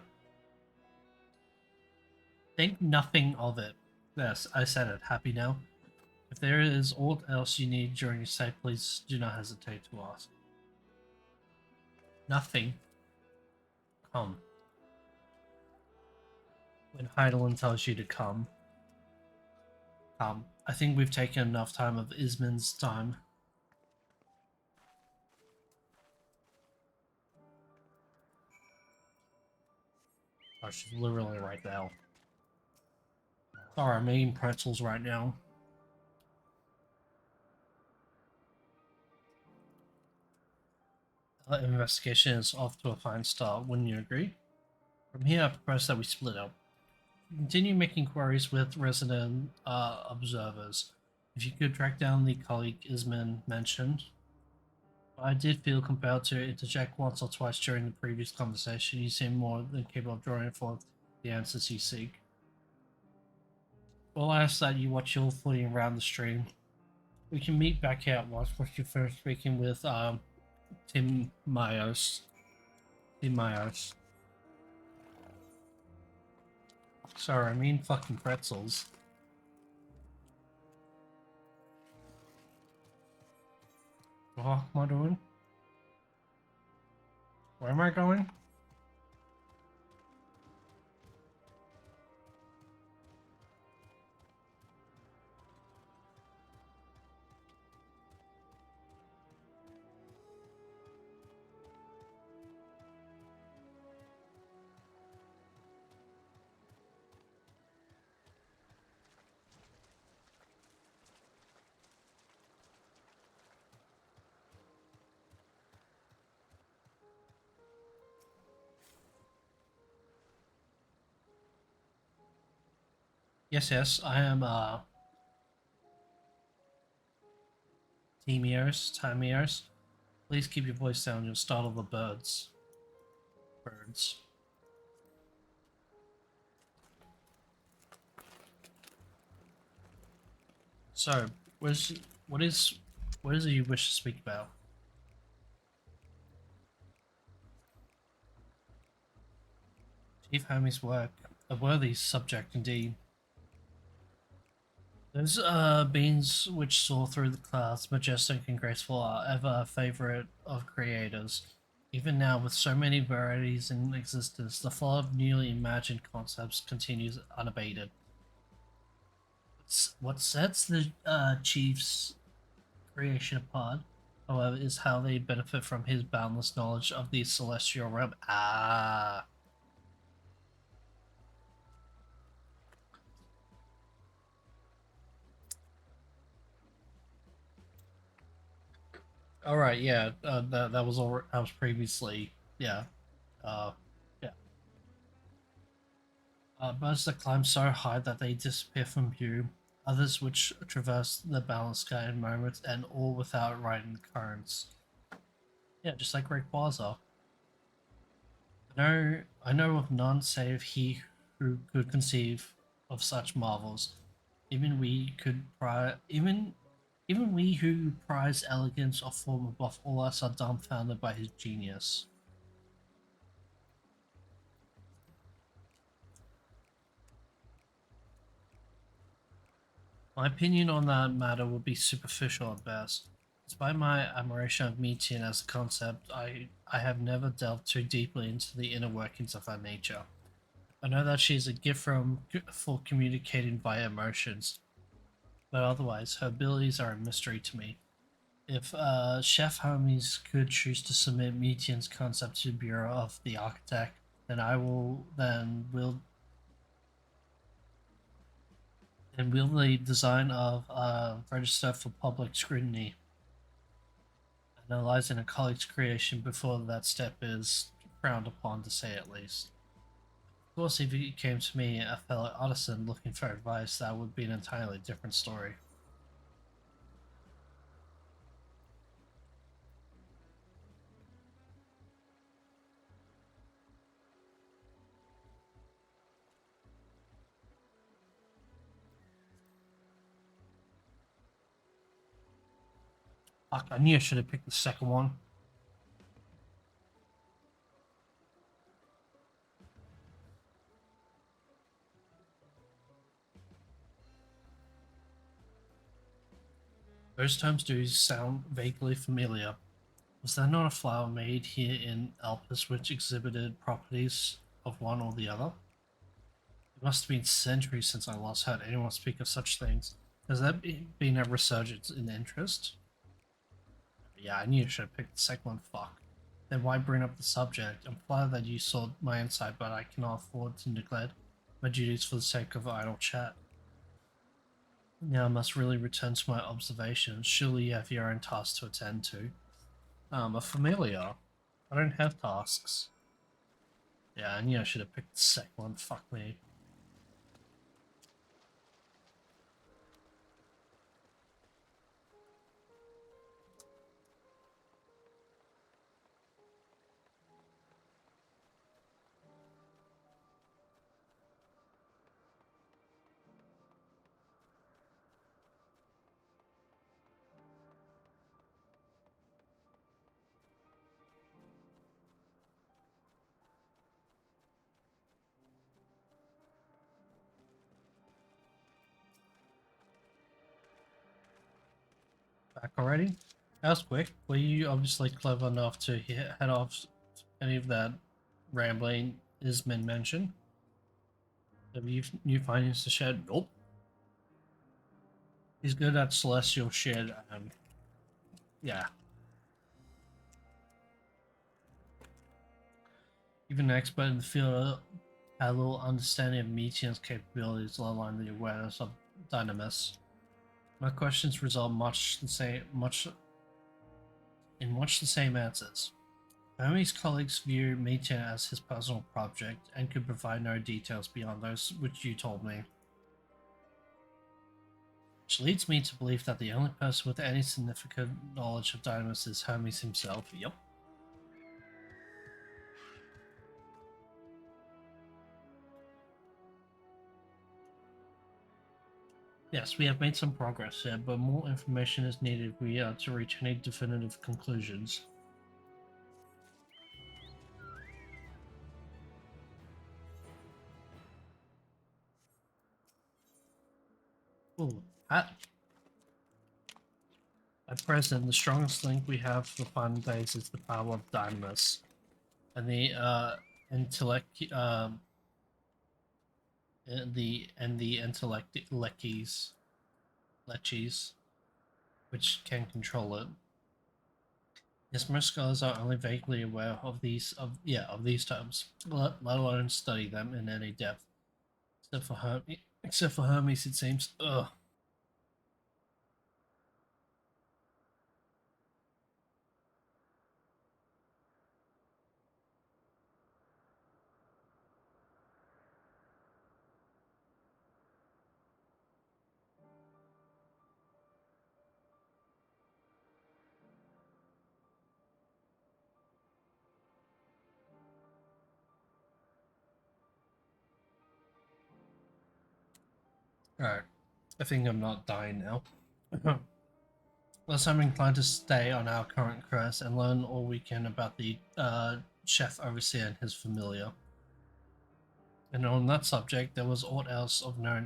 Think nothing of it. Yes, I said it. Happy now? If there is aught else you need during your stay, please do not hesitate to ask. Nothing. Come. When Heidelin tells you to come, come. I think we've taken enough time of Ismin's time. Oh, she's literally right there. Sorry, I'm eating pretzels right now. The investigation is off to a fine start, wouldn't you agree? From here, I propose that we split up. Continue making queries with resident observers. If you could track down the colleague Ismin mentioned. I did feel compelled to interject once or twice during the previous conversation. You seem more than capable of drawing forth the answers you seek. Well, I ask that you watch your footing around the stream. We can meet back out once you're finished speaking with Tim Myers. Sorry, I mean fucking pretzels. What am I doing? Where am I going? Yes, I am Time Ears. Please keep your voice down, you'll startle the birds. So, what is it you wish to speak about? Chief Homie's work, a worthy subject indeed. Those beings which soar through the clouds, majestic and graceful, are ever a favorite of creators. Even now, with so many varieties in existence, the flow of newly imagined concepts continues unabated. What sets the Chief's creation apart, however, is how they benefit from his boundless knowledge of the celestial realm. Ah. All right, yeah, that was all. That was previously, yeah, yeah. Birds that climb so high that they disappear from view. Others which traverse the balanced sky in moments, and all without riding the currents. Yeah, just like Rayquaza. I know of none save he who could conceive of such marvels. Even we could even we who prize elegance or form above all else are dumbfounded by his genius. My opinion on that matter would be superficial at best. Despite my admiration of Metean as a concept, I have never delved too deeply into the inner workings of her nature. I know that she is a gift for communicating via emotions, but otherwise, her abilities are a mystery to me. If Chef Homies could choose to submit Metean's concept to the Bureau of the Architect, then will the design of register for public scrutiny, analyzing a colleague's creation before that step is frowned upon, to say at least. Of course, if it came to me, a fellow artisan looking for advice, that would be an entirely different story. Fuck, I knew I should have picked the second one. Those terms do sound vaguely familiar. Was there not a flower made here in Alpes which exhibited properties of one or the other? It must have been centuries since I last heard anyone speak of such things. Has there been a resurgence in interest? Yeah, I knew I should have picked the second one, fuck. Then why bring up the subject? I'm flattered that you saw my insight, but I cannot afford to neglect my duties for the sake of idle chat. Now I must really return to my observations. Surely you have your own tasks to attend to. A familiar. I don't have tasks. Yeah, I knew I should have picked the second one, fuck me. Back already? That was quick. Were you obviously clever enough to head off any of that rambling Ismin mentioned? Have you new findings to share? Nope. He's good at celestial shit. Yeah. Even an expert in the field had little understanding of Meteor's capabilities, let alone the awareness of Dynamis. My questions result much the same answers. Hermes' colleagues view Meteor as his personal project and could provide no details beyond those which you told me. Which leads me to believe that the only person with any significant knowledge of Dynamis is Hermes himself. Yep. Yes, we have made some progress here, but more information is needed if we are to reach any definitive conclusions. Ooh, at present, the strongest link we have for final days is the power of Dynamis, and the leches, which can control it. Yes, most scholars are only vaguely aware of these terms, let alone study them in any depth. Except for Hermes, it seems. Ugh. Alright, I think I'm not dying now. Thus, I'm inclined to stay on our current course and learn all we can about the chef overseer and his familiar. And on that subject, there was aught else of note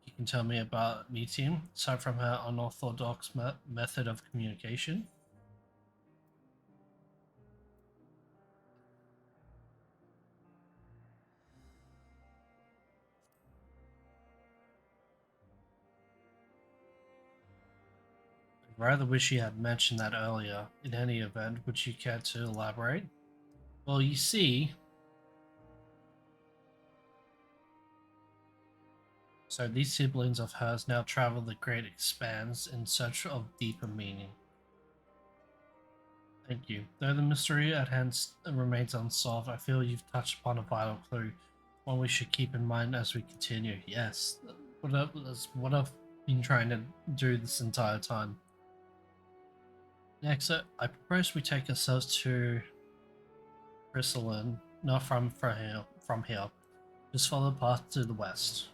you can tell me about Meteor, aside from her unorthodox method of communication? I'd rather wish you had mentioned that earlier. In any event, would you care to elaborate? Well, you see... So these siblings of hers now travel the great expanse in search of deeper meaning. Thank you. Though the mystery at hand remains unsolved, I feel you've touched upon a vital clue, one we should keep in mind as we continue. Yes, that's what I've been trying to do this entire time. Next, I propose we take ourselves to Chrysalin, not from here. Just follow the path to the west.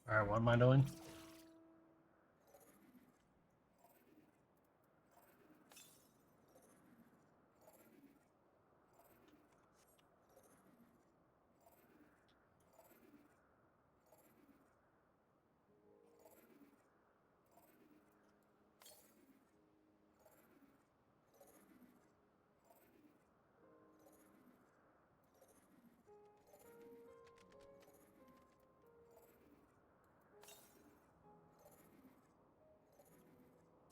Alright, what am I doing?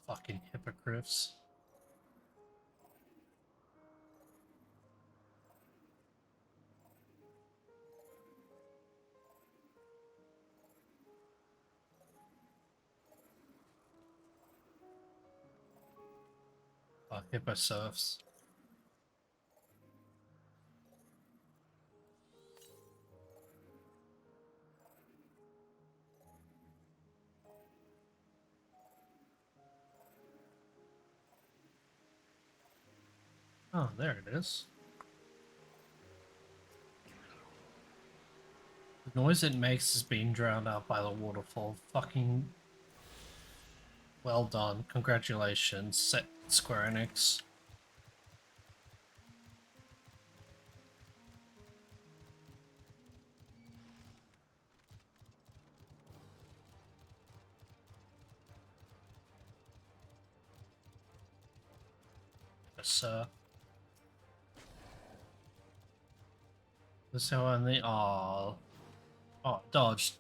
Fucking hypocrites. Hippo surfs. Oh, there it is. The noise it makes is being drowned out by the waterfall. Fucking well done. Congratulations, Square Enix. Yes, sir. This how on the oh dodged.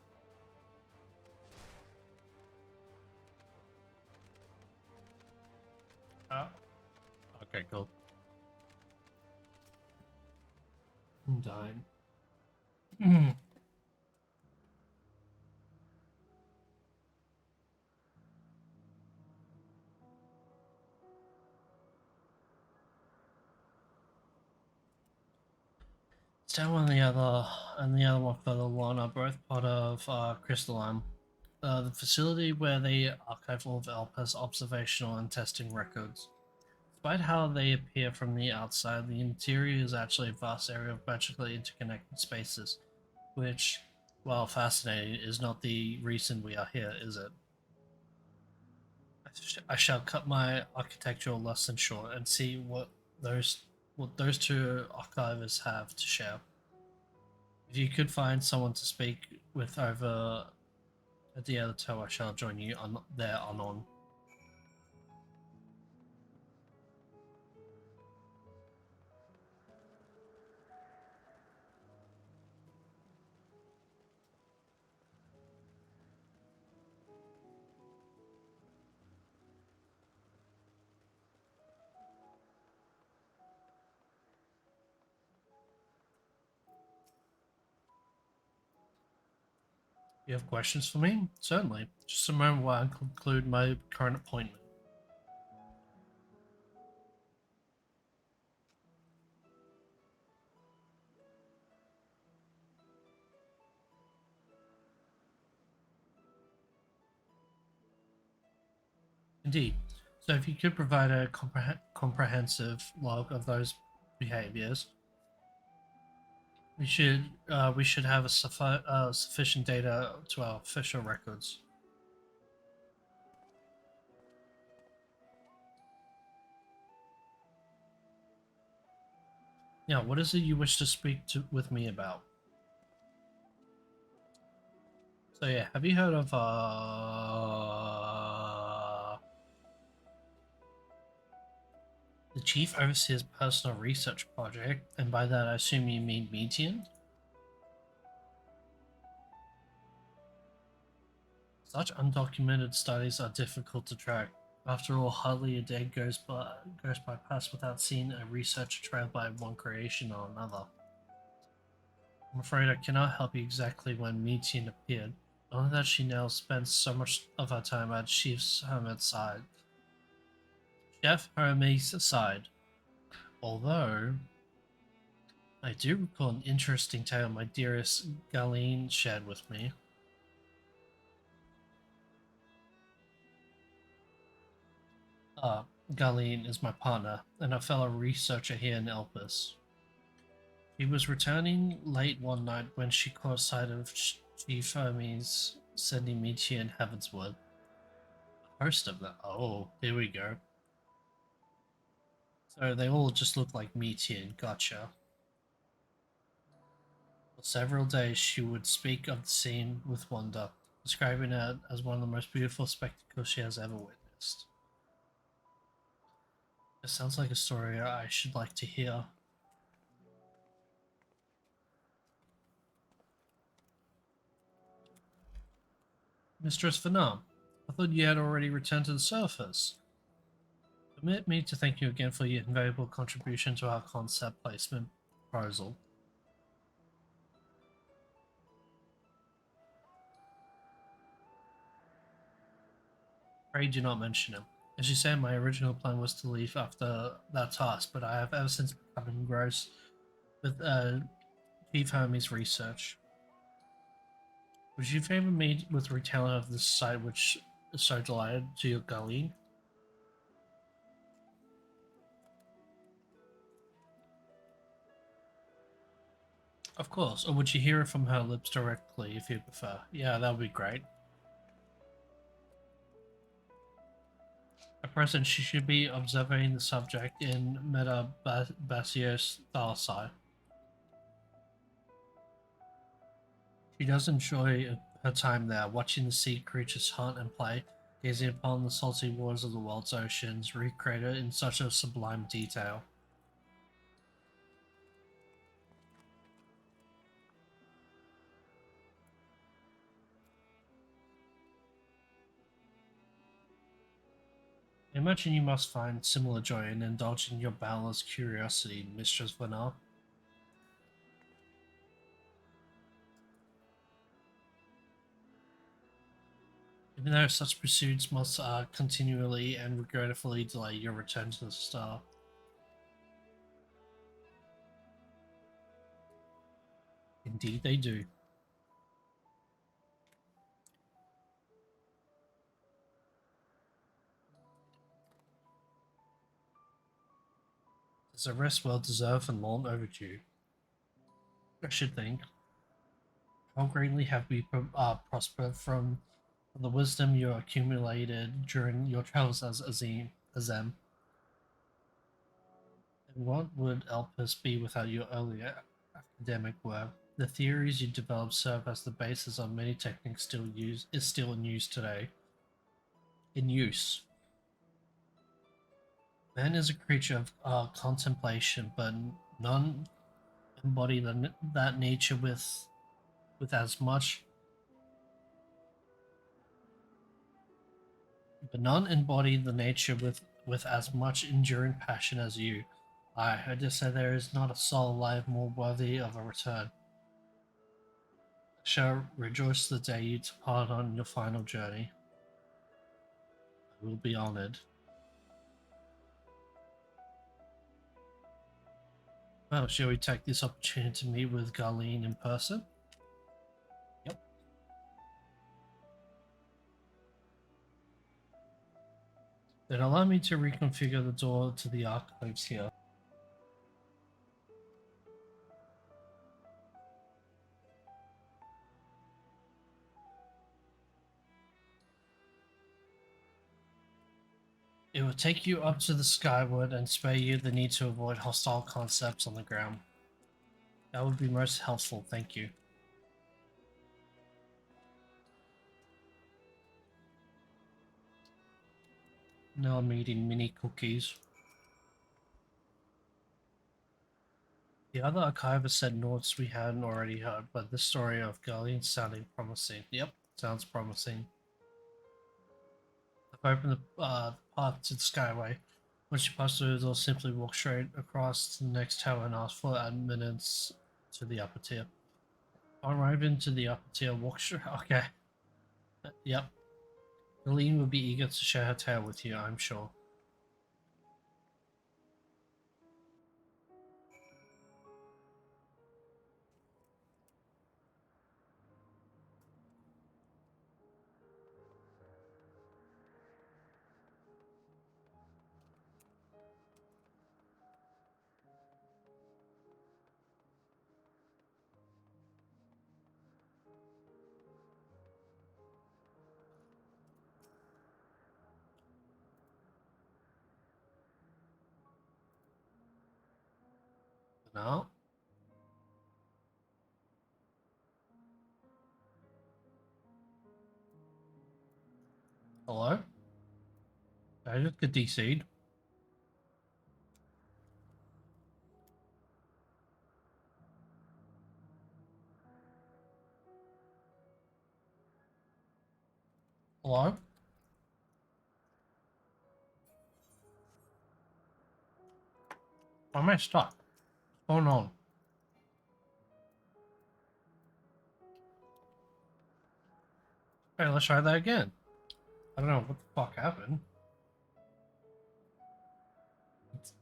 Okay, cool. I'm dying. Down on the other and the other one further along are both part of Crystalline, the facility where they archive all of Alpa's observational and testing records. Despite how they appear from the outside, the interior is actually a vast area of magically interconnected spaces, which, while fascinating, is not the reason we are here, is it? I shall cut my architectural lesson short and see what those two archivists have to share. If you could find someone to speak with over at the other toe, I shall join you on there anon. You have questions for me? Certainly. Just a moment while I conclude my current appointment. Indeed. So if you could provide a comprehensive log of those behaviors, we should have a sufficient data to our official records. Yeah, what is it you wish to speak with me about? So yeah, have you heard of the Chief Overseer's personal research project, and by that I assume you mean Metean? Such undocumented studies are difficult to track. After all, hardly a day goes by past without seeing a researcher trailed by one creation or another. I'm afraid I cannot help you exactly when Metean appeared, only that she now spends so much of her time at Chef Hermit's side. Chef Hermit's side. Although, I do recall an interesting tale my dearest Galeen shared with me. Galeen is my partner and a fellow researcher here in Elpis. She was returning late one night when she caught sight of Chief Hermes sending me to you in Heavensward. A host of them. Oh, here we go. So they all just look like Metean, gotcha. For several days she would speak of the scene with wonder, describing it as one of the most beautiful spectacles she has ever witnessed. It sounds like a story I should like to hear. Mistress Vanam, I thought you had already returned to the surface. Permit me to thank you again for your invaluable contribution to our concept placement proposal. Pray do not mention him. As you say, my original plan was to leave after that task, but I have ever since become engrossed with Chief Hermes' research. Would you favor me with retelling of this sight which is so delighted to your Gully? Of course, or would you hear it from her lips directly if you prefer? Yeah, that would be great. At present, she should be observing the subject in Metabasios Thalasi. She does enjoy her time there, watching the sea creatures hunt and play, gazing upon the salty waters of the world's oceans, recreated in such a sublime detail. I imagine you must find similar joy in indulging your boundless curiosity, Mistress Vanar. Even though such pursuits must continually and regretfully delay your return to the star. Indeed they do. It's a rest well deserved and long overdue. I should think. How greatly have we prospered from the wisdom you accumulated during your travels as Azem. And what would Elpis be without your earlier academic work? The theories you developed serve as the basis of many techniques still in use today. In use. Man is a creature of contemplation, but none embody that nature with as much. But none embody the nature with as much enduring passion as you. I just say there is not a soul alive more worthy of a return. I shall rejoice the day you depart on your final journey. I will be honored. Well, shall we take this opportunity to meet with Garlene in person? Yep. Then allow me to reconfigure the door to the archives here. It will take you up to the skyward and spare you the need to avoid hostile concepts on the ground. That would be most helpful, thank you. Now I'm eating mini cookies. The other archivist said notes we hadn't already heard, but this story of Garlean sounding promising. Yep, sounds promising. I've opened the path to the Skyway. Once you pass through, they'll simply walk straight across to the next tower and ask for admittance to the upper tier. Arriving to the upper tier, walk straight. Okay. Yep. Garlean will be eager to share her tale with you, I'm sure. No. Hello? Did I just get DC'd? Hello? Why am I stuck? What's going on? Okay, let's try that again. I don't know what the fuck happened.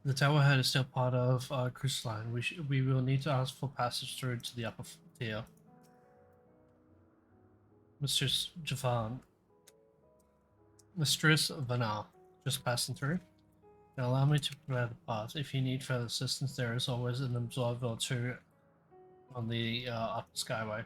The towerhead is still part of Cruise Line. We will need to ask for passage through to the upper tier. Mistress Javan. Mistress Vanar. Just passing through. Now allow me to prepare the path. If you need further assistance, there is always an observer or two on the upper skyway.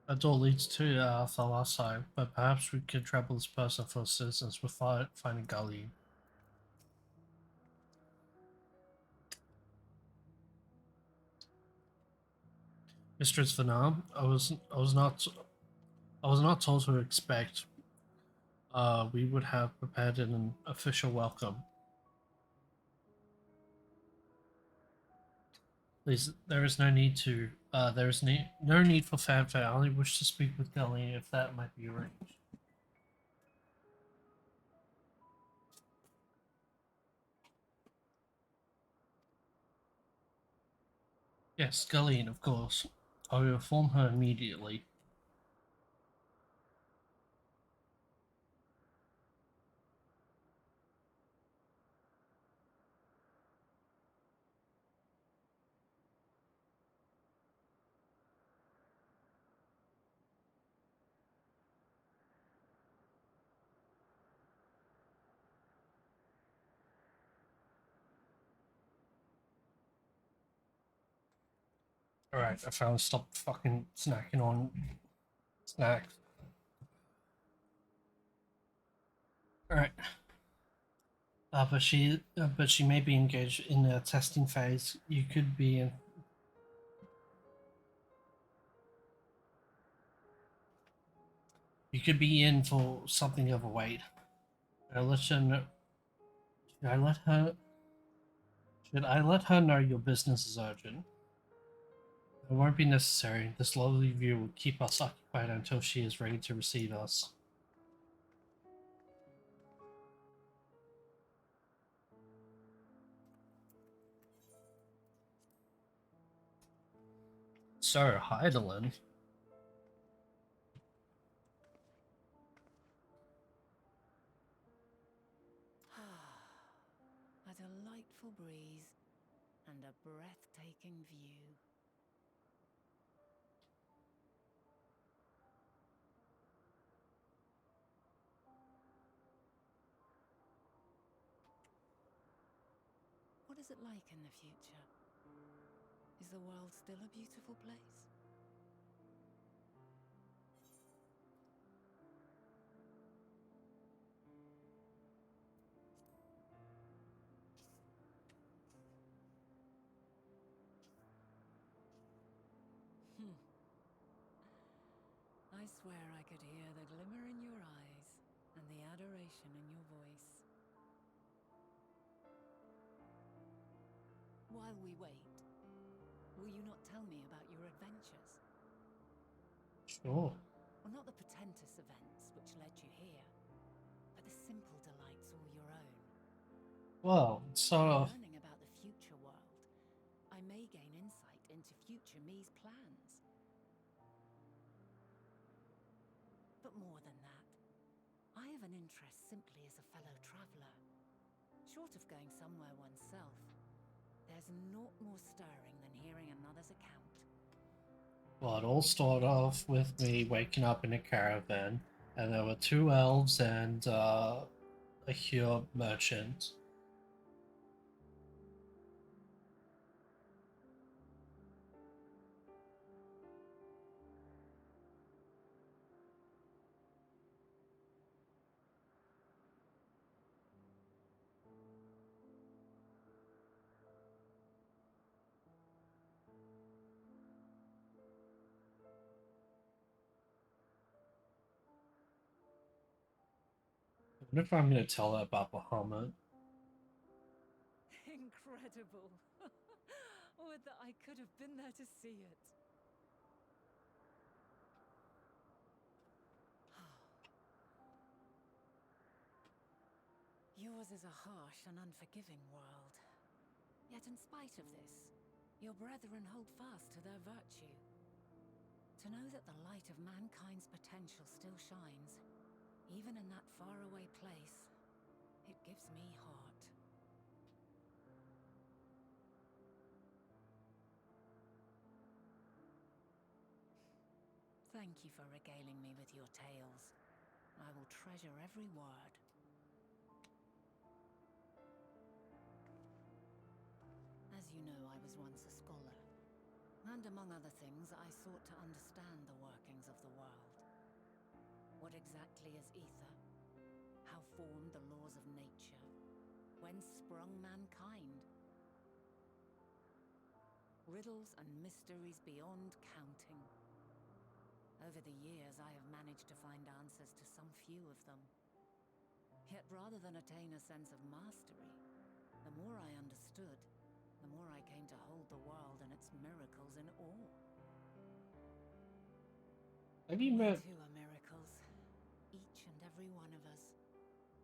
A door leads to Thalasso, but perhaps we could trouble this person for assistance with finding Gully. Mistress Vanam, I was not told to expect. We would have prepared an official welcome. Please, there is no need to. There is no need for fanfare. I only wish to speak with Gully if that might be arranged. Yes, Gullian, of course. I will inform her immediately. Alright, I found stop fucking snacking on snacks. Alright. But she may be engaged in a testing phase. You could be in. You could be in for something of a wait. Should I let her know? Should I let her? Should I let her know your business is urgent? It won't be necessary. This lovely view will keep us occupied until she is ready to receive us. So, Heidelin.
A delightful breeze and a breathtaking view. What is it like in the future? Is the world still a beautiful place? I swear I could hear the glimmer in your eyes and the adoration in your voice. While we wait, will you not tell me about your adventures?
Sure.
Well, not the portentous events which led you here, but the simple delights all your own.
Well, sort of.
Learning about the future world, have an interest simply as a fellow traveller. Short of going somewhere oneself, there's naught more stirring than hearing another's account.
Well, it all started off with me waking up in a caravan, and there were 2 elves and a Hur merchant. I wonder if I'm going to tell her about Bahamut.
Incredible! Would that I could have been there to see it. Yours is a harsh and unforgiving world. Yet in spite of this, your brethren hold fast to their virtue. To know that the light of mankind's potential still shines, even in that faraway place, it gives me heart. Thank you for regaling me with your tales. I will treasure every word. As you know, I was once a scholar. And among other things, I sought to understand the workings of the world. What exactly is ether? How formed the laws of nature? Whence sprung mankind? Riddles and mysteries beyond counting. Over the years, I have managed to find answers to some few of them. Yet rather than attain a sense of mastery, the more I understood, the more I came to hold the world and its miracles in awe.
Have you
We
met?
too are miracles, each and every one of us,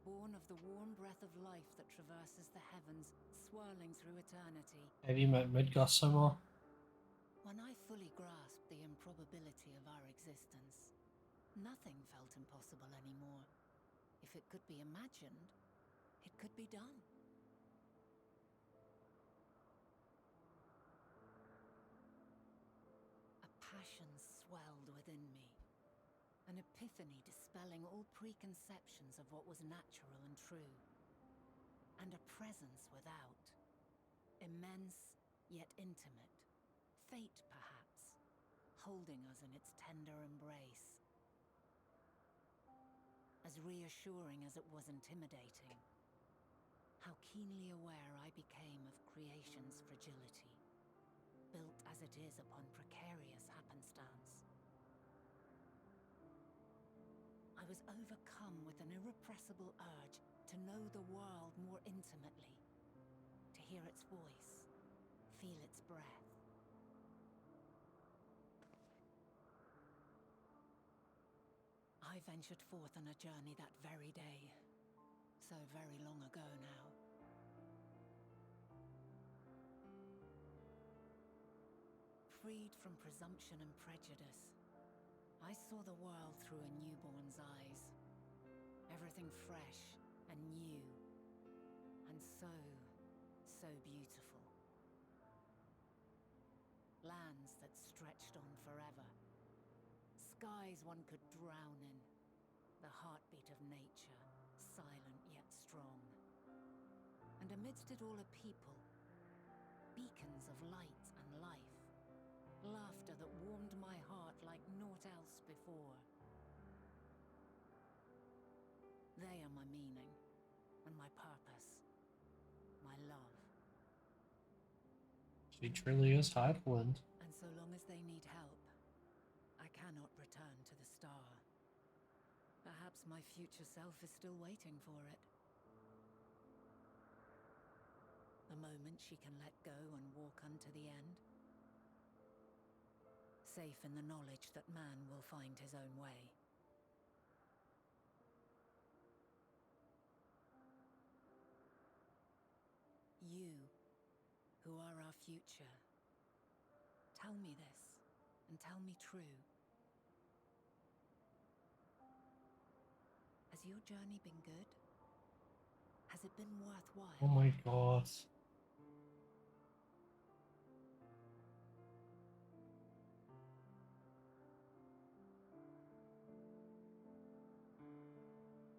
born of the warm breath of life that traverses the heavens, swirling through eternity.
Have you met Midgossamer?
When I fully grasped the improbability of our existence, nothing felt impossible anymore. If it could be imagined, it could be done. A passion swelled within me, an epiphany dispelling all preconceptions of what was natural and true, and a presence without, immense yet intimate, fate perhaps, holding us in its tender embrace. As reassuring as it was intimidating, how keenly aware I became of creation's fragility, built as it is upon precarious happenstance. I was overcome with an irrepressible urge to know the world more intimately, to hear its voice, feel its breath. I ventured forth on a journey that very day, so very long ago now. Freed from presumption and prejudice, I saw the world through a newborn's eyes. Everything fresh and new, and so beautiful. Lands that stretched on forever. Skies one could drown in. The heartbeat of nature, silent yet strong. And amidst it all a people. Beacons of light and life. Laughter that warmed my heart like naught else before. They are my meaning, and my purpose, my love.
She truly is Hypeland.
And so long as they need help, I cannot return to the star. Perhaps my future self is still waiting for it. The moment she can let go and walk unto the end. Safe in the knowledge that man will find his own way. You, who are our future, tell me this, and tell me true. Has your journey been good? Has it been worthwhile?
Oh my god.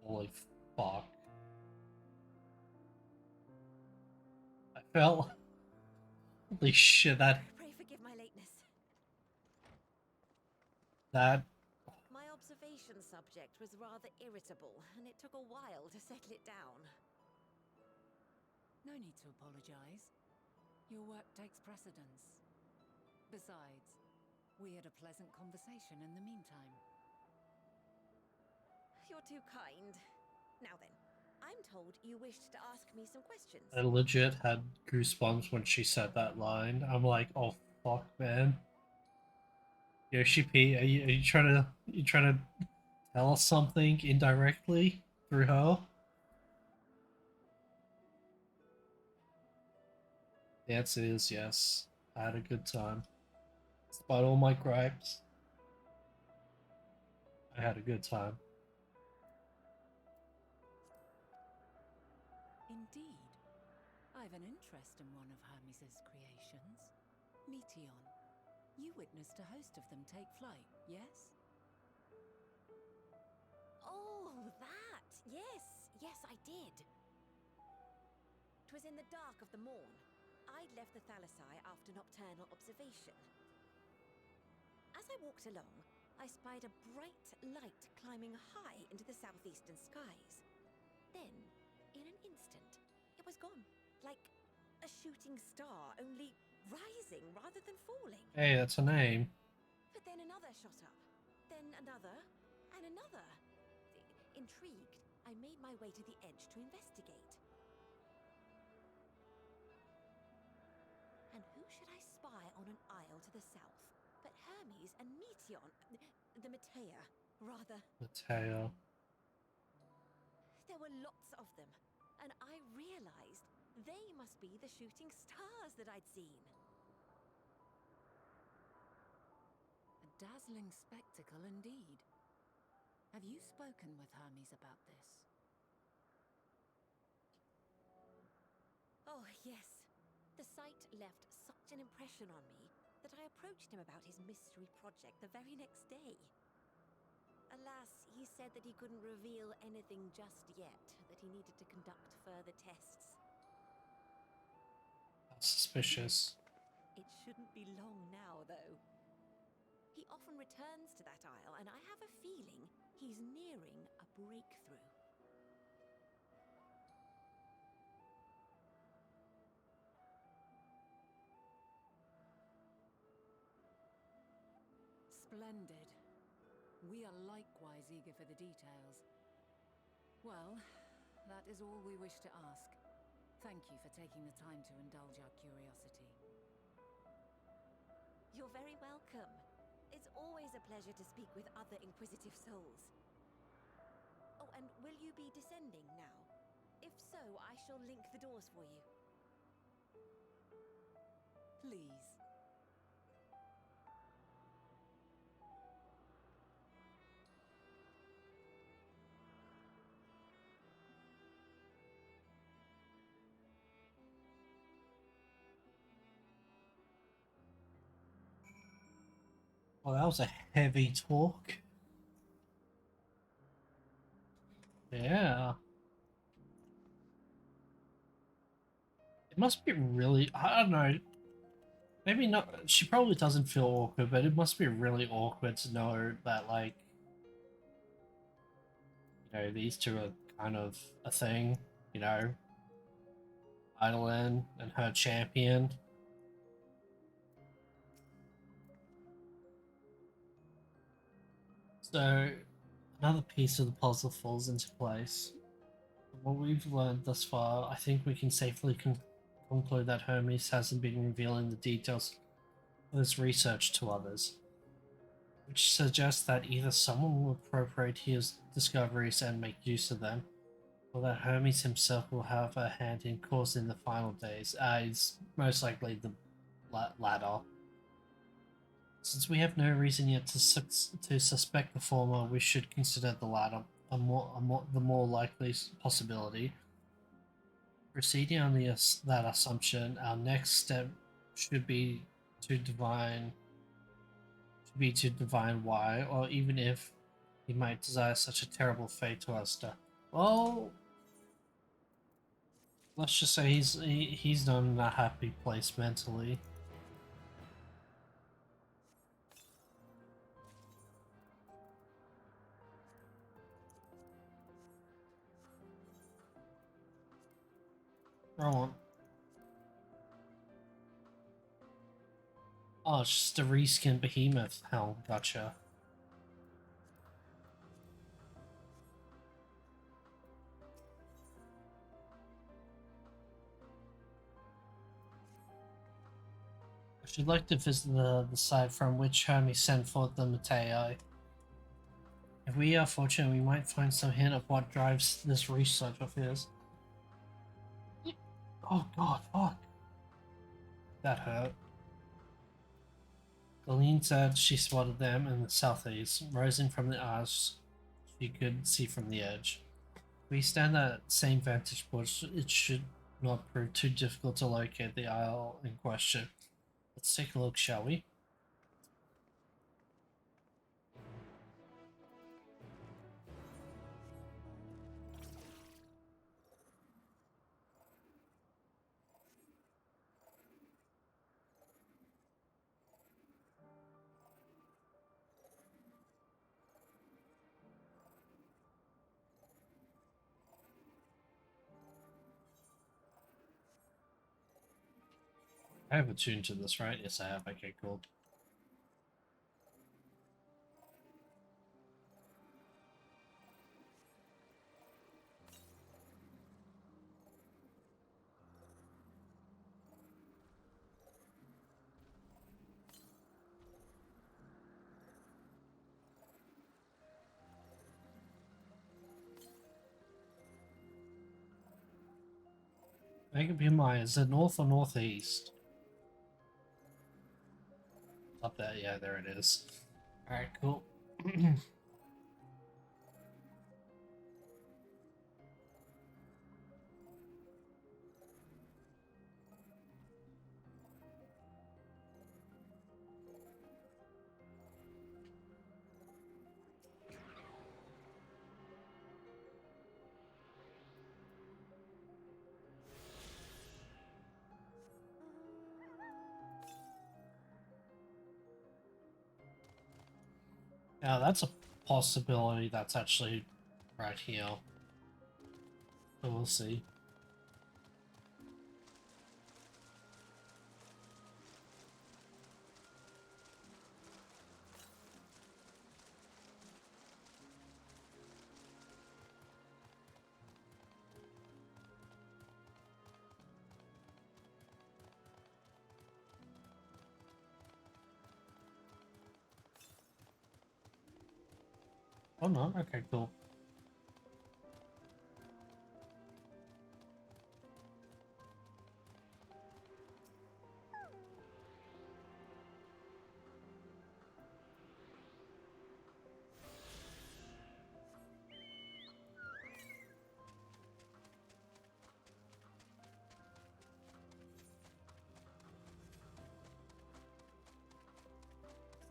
Holy fuck. I felt... Holy shit,
Pray forgive my lateness.
that...
My observation subject was rather irritable, and it took a while to settle it down.
No need to apologize. Your work takes precedence. Besides, we had a pleasant conversation in the meantime.
You're too kind. Now then, I'm told you wished to ask me some questions.
I legit had goosebumps when she said that line. I'm like, oh fuck, man. Yoshi P, are you trying to tell us something indirectly through her? The answer is yes. I had a good time. Despite all my gripes, I had a good time.
Indeed. I've an interest in one of Hermes' creations. Meteon. You witnessed a host of them take flight, yes?
Oh, that! Yes, yes, I did. 'Twas in the dark of the morn. I'd left the Thalassai after nocturnal observation. As I walked along, I spied a bright light climbing high into the southeastern skies. Then, in an instant, it was gone, like a shooting star, only rising rather than falling.
Hey, that's a name.
But then another shot up, then another, and another. Intrigued, I made my way to the edge to investigate. And who should I spy on an isle to the south but Hermes and Meteon, the Matea, rather.
Mateo.
There were lots of them, and I realized they must be the shooting stars that I'd seen.
A dazzling spectacle indeed. Have you spoken with Hermes about this?
Oh, yes. The sight left such an impression on me that I approached him about his mystery project the very next day. Alas, he said that he couldn't reveal anything just yet, that he needed to conduct further tests.
That's suspicious.
It shouldn't be long now, though. He often returns to that isle, and I have a feeling he's nearing a breakthrough.
Splendid. We are likewise eager for the details. Well, that is all we wish to ask. Thank you for taking the time to indulge our curiosity.
You're very welcome. It's always a pleasure to speak with other inquisitive souls. Oh, and will you be descending now? If so, I shall link the doors for you.
Please.
Oh, that was a heavy talk. Yeah. It must be really, I don't know. Maybe not, she probably doesn't feel awkward, but it must be really awkward to know that, like, you know, these two are kind of a thing, you know? Idolin and her champion. So, another piece of the puzzle falls into place. From what we've learned thus far, I think we can safely conclude that Hermes hasn't been revealing the details of his research to others, which suggests that either someone will appropriate his discoveries and make use of them, or that Hermes himself will have a hand in causing the final days. It's most likely the latter. Since we have no reason yet to suspect the former, we should consider the latter. the more likely possibility. Proceeding on that assumption, our next step should be to divine why, or even if he might desire such a terrible fate to us. Well, let's just say he's not in a happy place mentally. Roll on. Oh, it's just a reskin behemoth. Hell, gotcha. I should like to visit the site from which Hermes sent forth the Matei. If we are fortunate, we might find some hint of what drives this research of his. Oh god, fuck. That hurt. Galeen said she spotted them in the southeast, rising from the ice she could see from the edge. If we stand at the same vantage point, it should not prove too difficult to locate the isle in question. Let's take a look, shall we? I have attuned to this, right? Yes, I have. Okay, cool. Make up your mind. Is it north or northeast? Up there, yeah, there it is. Alright, cool. Now that's a possibility that's actually right here. But we'll see. Oh no, okay, cool.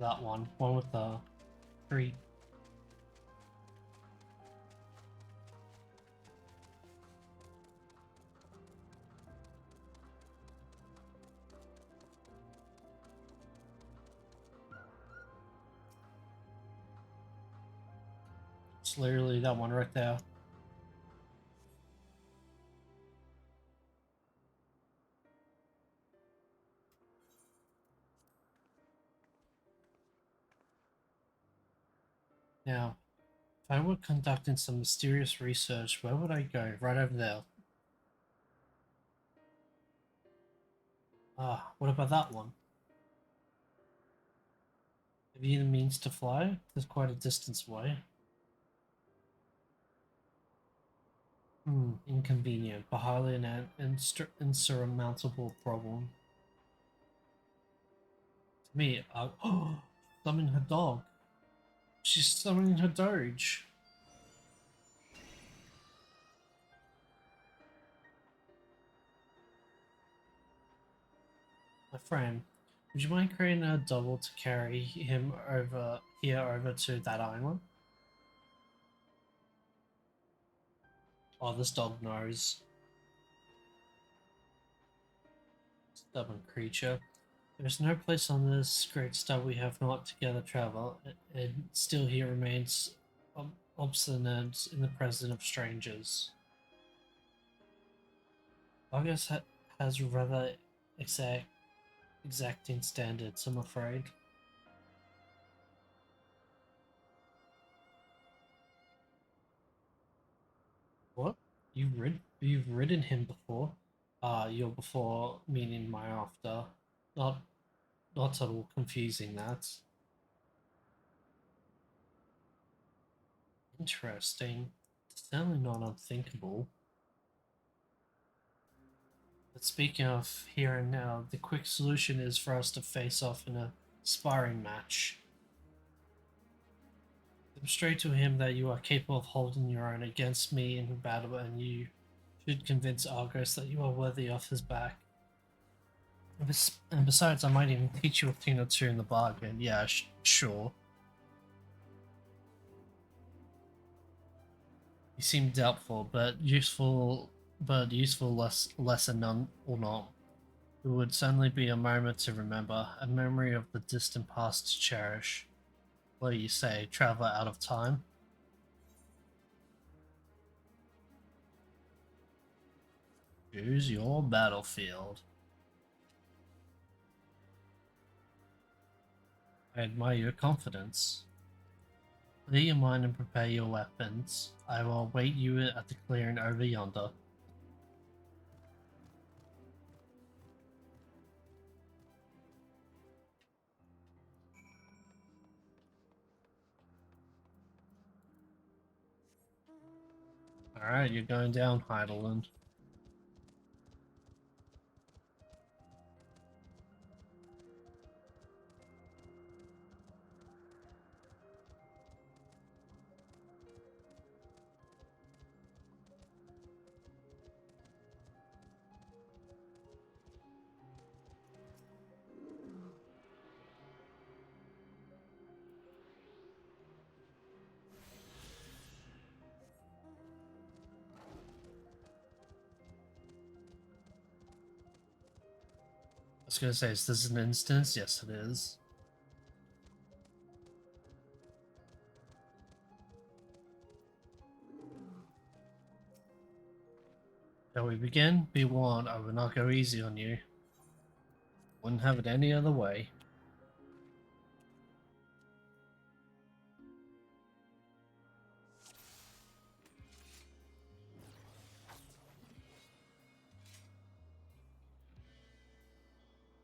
That one with the three. It's literally that one right there. Now, if I were conducting some mysterious research, where would I go? Right over there. Ah, what about that one? Have you the means to fly? There's quite a distance away. Inconvenient, but highly an insurmountable problem. To me, summoning her dog. She's summoning her doge. a friend. Would you mind creating a double to carry him over here over to that island? Oh, this dog knows. Stubborn creature. There's no place on this great star we have not together travel, and still he remains obstinate in the presence of strangers. August has rather exacting standards, I'm afraid. What? You've ridden him before? Your before meaning my after. Not not at all confusing that. Interesting. Certainly not unthinkable. But speaking of here and now, the quick solution is for us to face off in a sparring match. Demonstrate to him that you are capable of holding your own against me in battle, and you should convince Argos that you are worthy of his back. And besides, I might even teach you a thing or two in the bargain. Yeah, sure. You seem doubtful, but useful lesson none or not. It would certainly be a moment to remember, a memory of the distant past to cherish. What do you say, traveler out of time? Choose your battlefield. I admire your confidence. Clear your mind and prepare your weapons. I will await you at the clearing over yonder. Alright, you're going down, Heidelin. I was gonna say, is this an instance? Yes, it is. Shall we begin? Be warned, I will not go easy on you. Wouldn't have it any other way.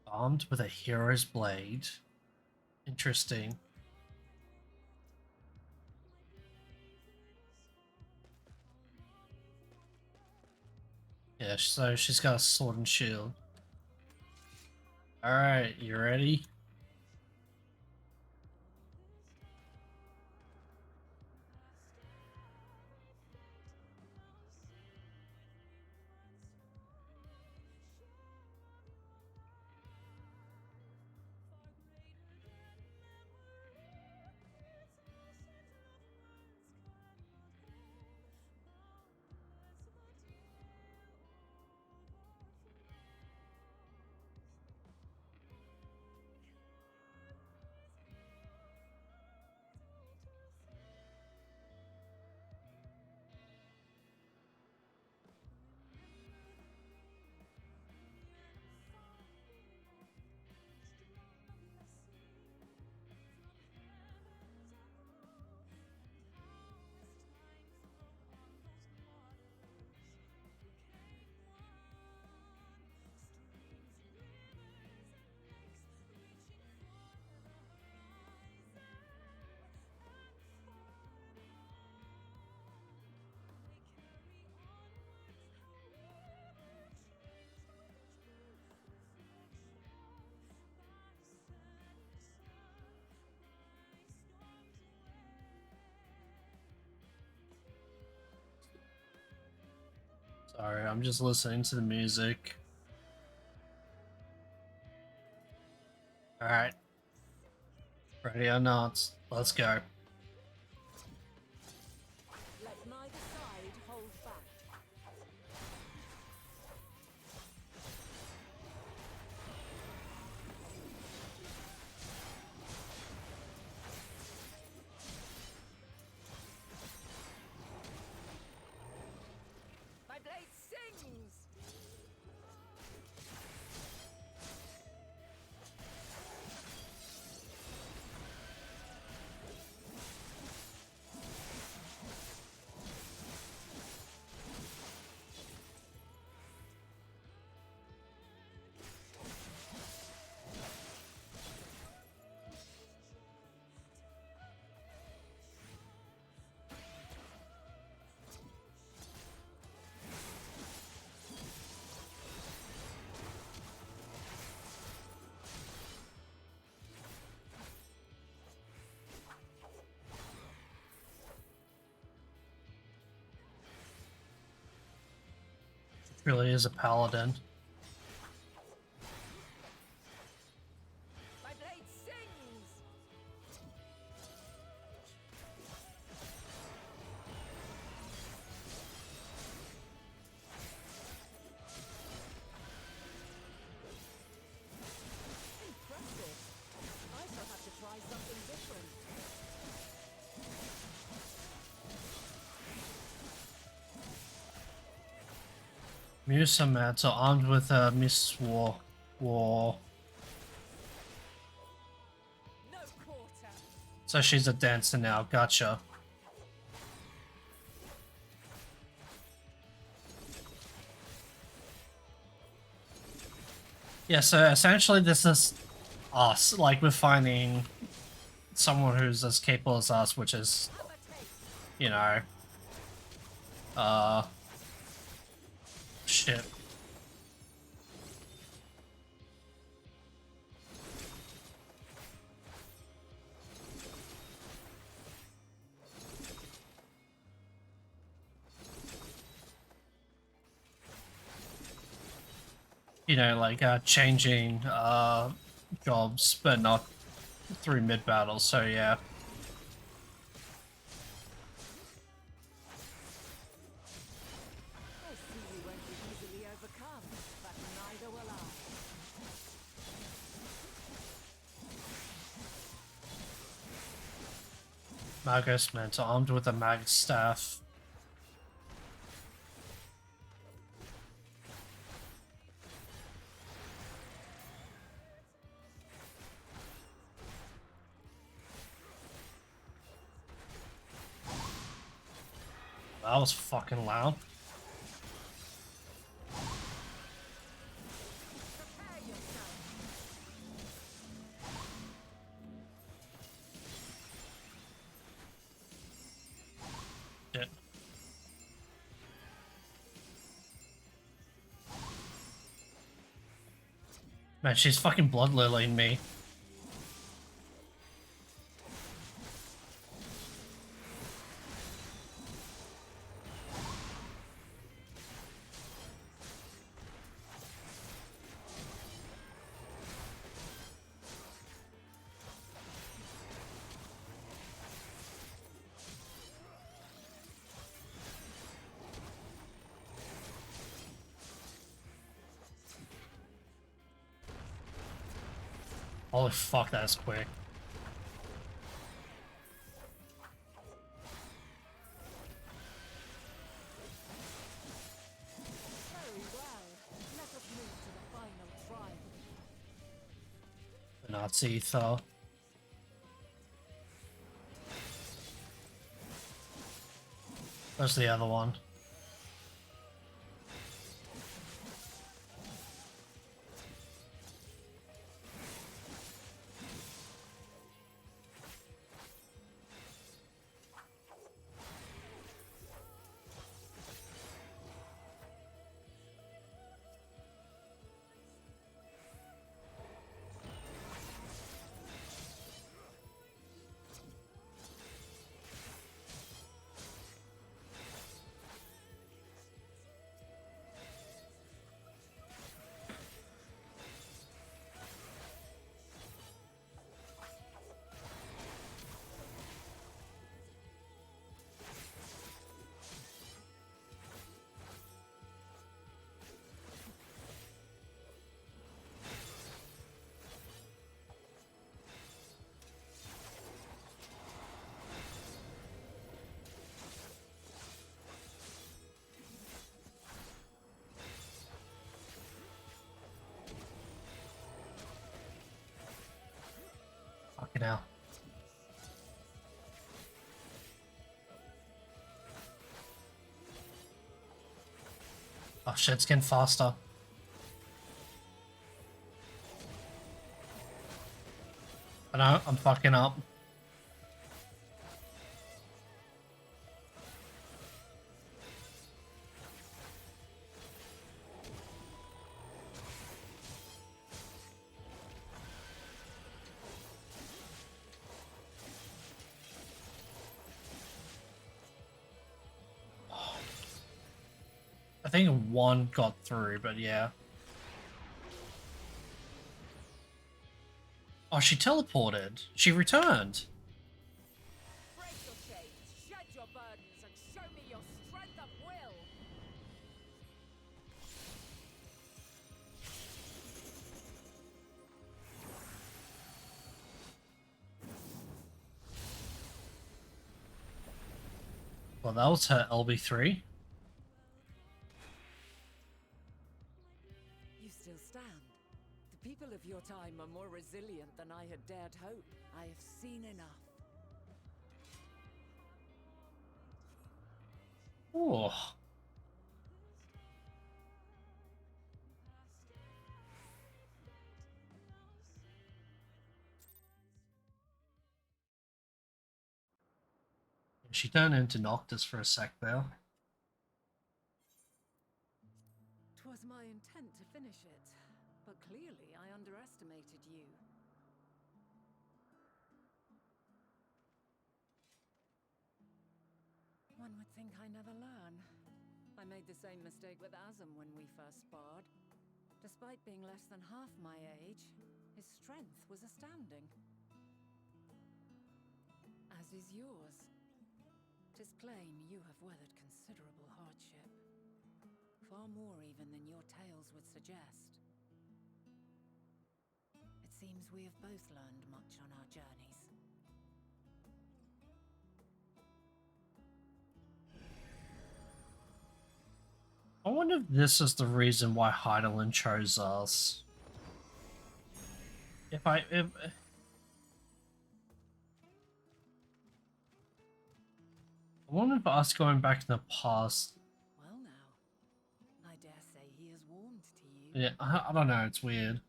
Armed with a hero's blade. Interesting. Yeah, so she's got a sword and shield. Alright, you ready? Sorry, I'm just listening to the music. Alright. Ready or not, let's go.
Let neither side hold back. My blade sings!
Really is a paladin.
My blade sings! Impressive. I shall have to try something different.
Musamats are armed with a Miss War.
No quarter.
So she's a dancer now, gotcha. Yeah, so essentially this is us, like we're finding someone who's as capable as us, which is, you know, shit. You know, like changing jobs, but not through mid battle. So yeah.
I see you won't be easily overcome, but neither will I.
Magus Manta armed with a mag staff. That was fucking loud.
Prepare yourself.
Shit. Man, she's fucking blood lilying me. Holy fuck, that's quick.
Very well. Let us move to the final trial.
The Nazi ether. There's the other one. hell. Oh shit, it's getting faster. I know, I'm fucking up. I think one got through, but yeah. Oh, she teleported. She returned.
Break your chains, shed your burdens, and show me your strength of will!
Well, that was her LB3.
You still stand. The people of your time are more resilient than I had dared hope. I have seen enough.
Oh. She turned into Noctis for a sec there.
'Twas my intent to finish it, but clearly I underestimated you. One would think I never learn. I made the same mistake with Azam when we first sparred. Despite being less than half my age, his strength was astounding. As is yours. 'Tis plain you have weathered considerable hardship. Far more even than your tales would suggest. It seems we have both learned much on our journeys.
I wonder if this is the reason why Heidelin chose us. If I wonder if us going back in the past.
Well now, I dare say he has warmed to you.
Yeah, I don't know, it's weird.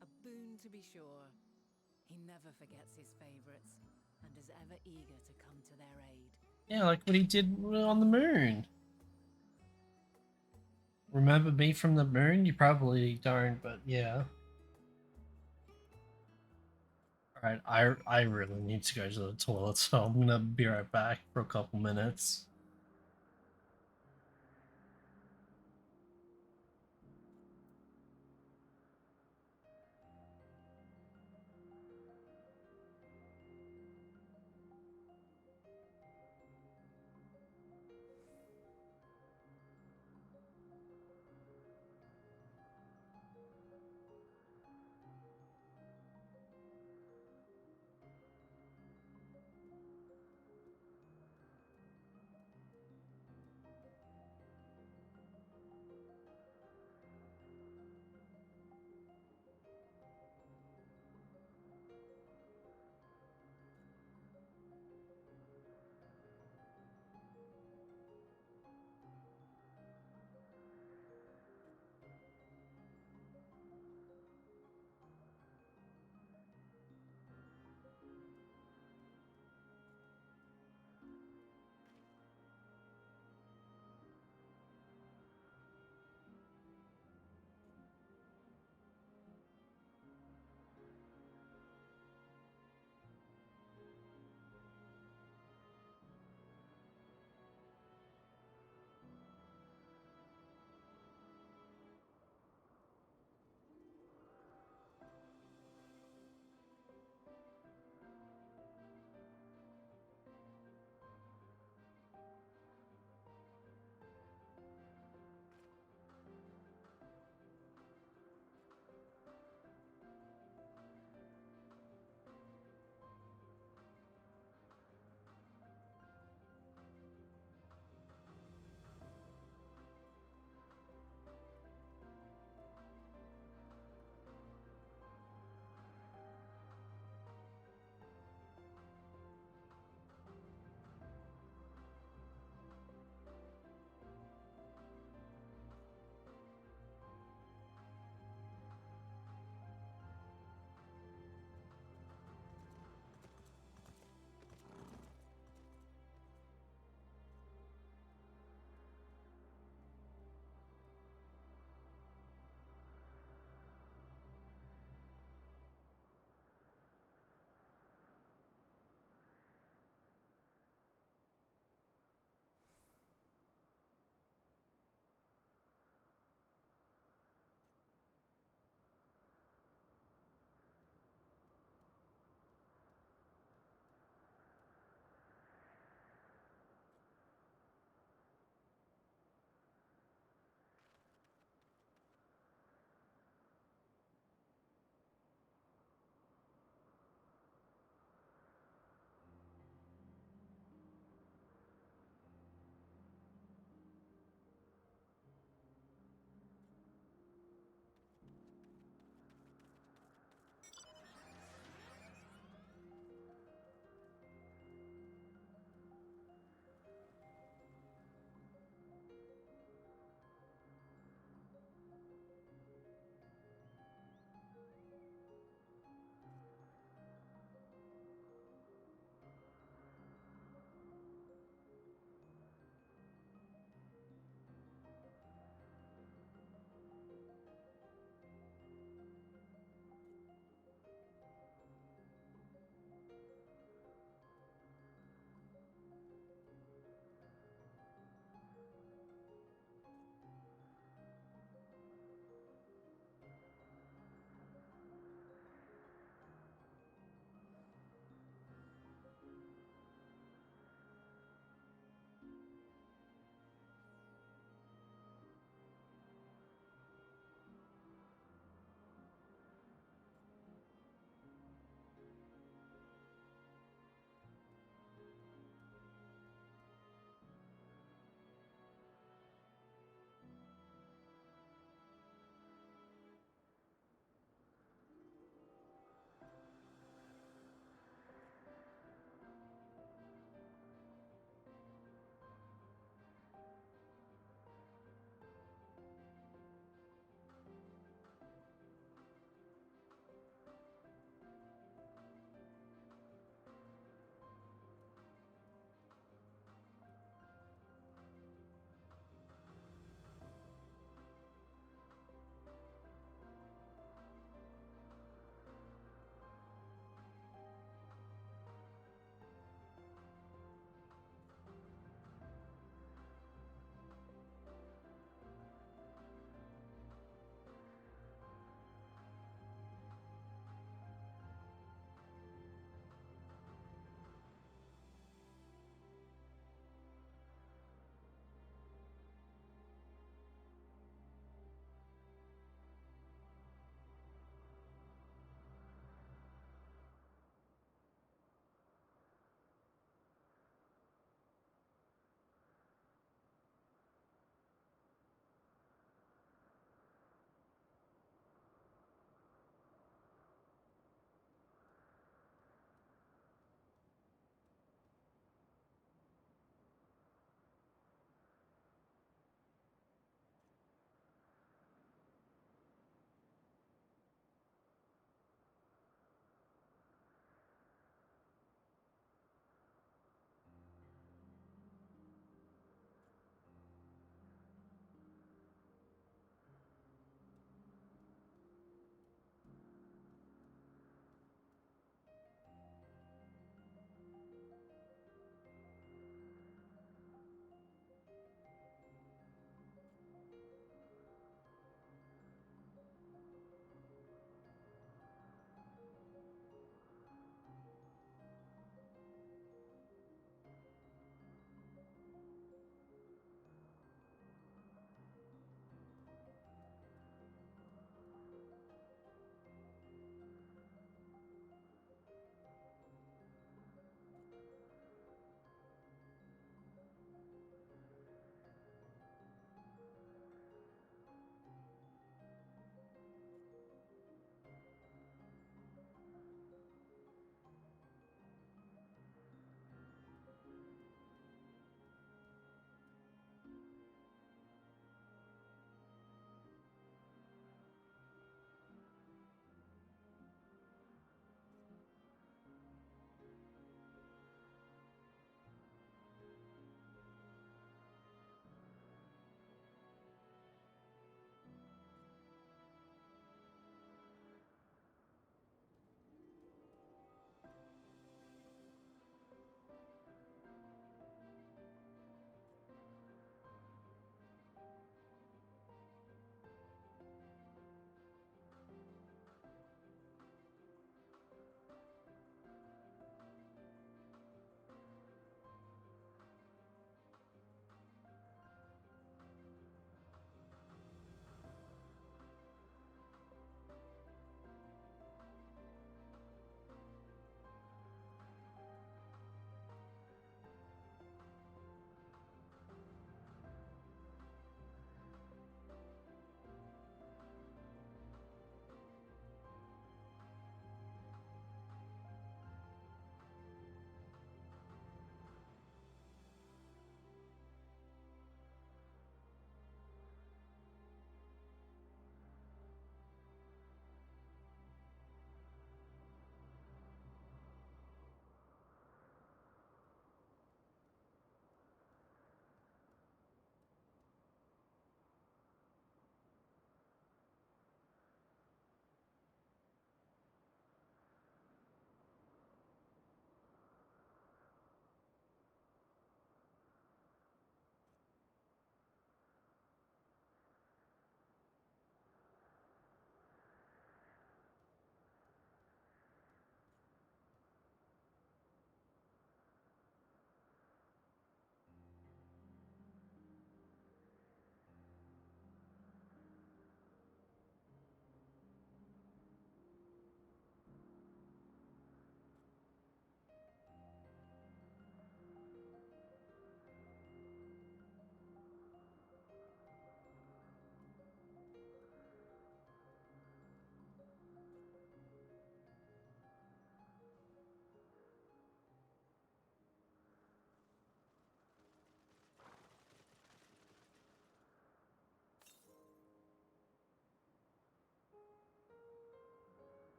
A boon to be sure. He never forgets his favorites, and is ever eager to come to their aid.
Yeah, like what he did on the moon. Remember me from the moon? You probably don't, but yeah. Alright, I really need to go to the toilet, so I'm gonna be right back for a couple minutes.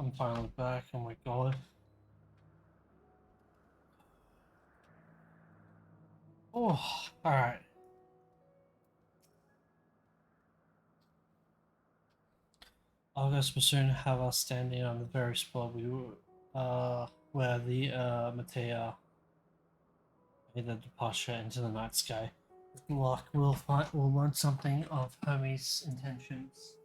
I'm finally back. Oh my god. Oh, alright. August will soon have us standing on the very spot where the Matea made the departure into the night sky. With luck, we'll learn something of Hermes' intentions.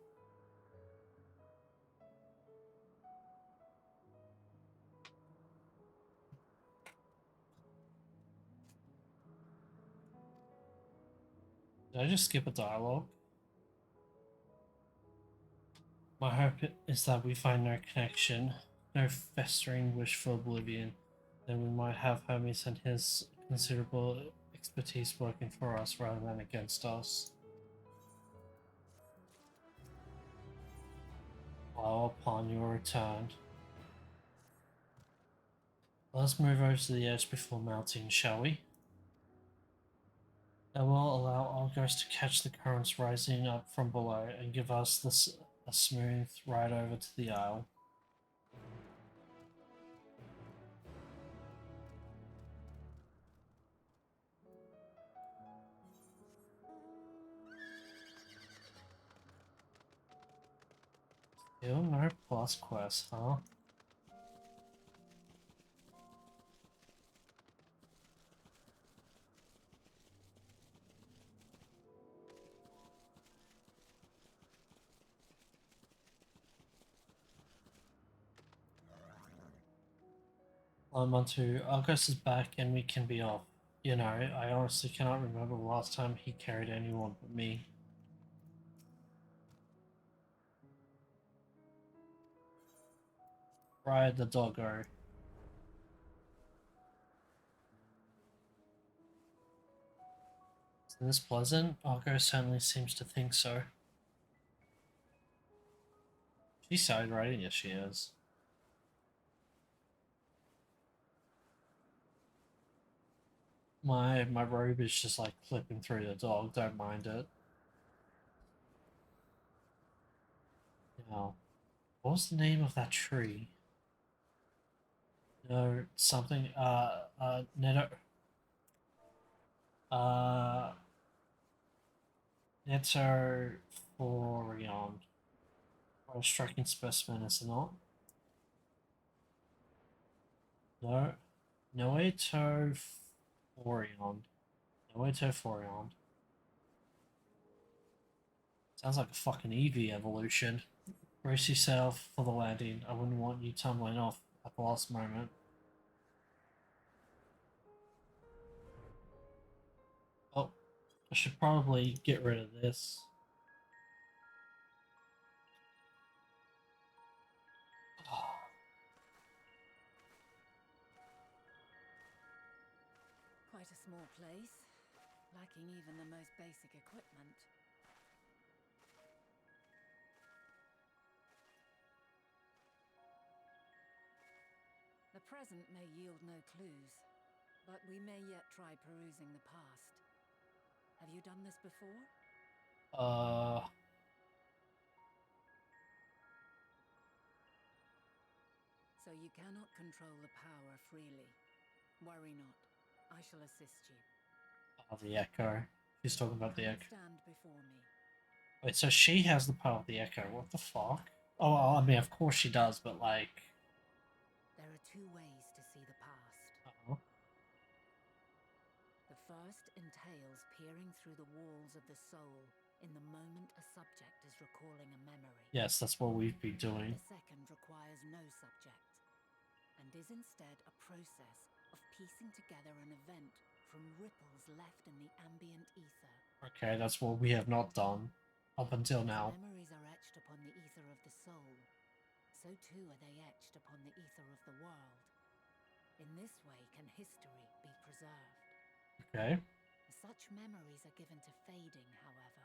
Did I just skip a dialogue? My hope is that we find no connection, no festering wish for oblivion. Then we might have Hermes and his considerable expertise working for us rather than against us. While upon your return. Let's move over to the edge before melting, shall we? That will allow Argos to catch the currents rising up from below and give us a smooth ride over to the isle. Still no plus quest, huh? Onto Argos is back and we can be off. You know, I honestly cannot remember the last time he carried anyone but me. Ride the doggo. Isn't this pleasant? Argos certainly seems to think so. She's side riding? Yes, she is. My robe is just like clipping through the dog, don't mind it. Now, what was the name of that tree? No, something, Neto... Netophorion. Or a striking specimen, is it not? No. Noetophorion. Noetophorion. Sounds like a fucking Eevee evolution. Brace yourself for the landing. I wouldn't want you tumbling off at the last moment. Oh, I should probably get rid of this.
Quite a small place, lacking even the most basic equipment. The present may yield no clues, but we may yet try perusing the past. Have you done this before? So you cannot control the power freely. Worry not. I shall assist you.
Oh, the Echo. She's talking about the Echo.
Stand before me.
Wait, so she has the power of the Echo. What the fuck? Oh, well, I mean, of course she does, but like...
There are two ways to see the past.
Uh-oh.
The first entails peering through the walls of the soul in the moment a subject is recalling a memory.
Yes, that's what we've been doing.
The second requires no subject, and is instead a process of piecing together an event from ripples left in the ambient ether.
Okay, that's what we have not done up until now.
Memories are etched upon the ether of the soul. So too are they etched upon the ether of the world. In this way can history be preserved.
Okay.
Such memories are given to fading, however,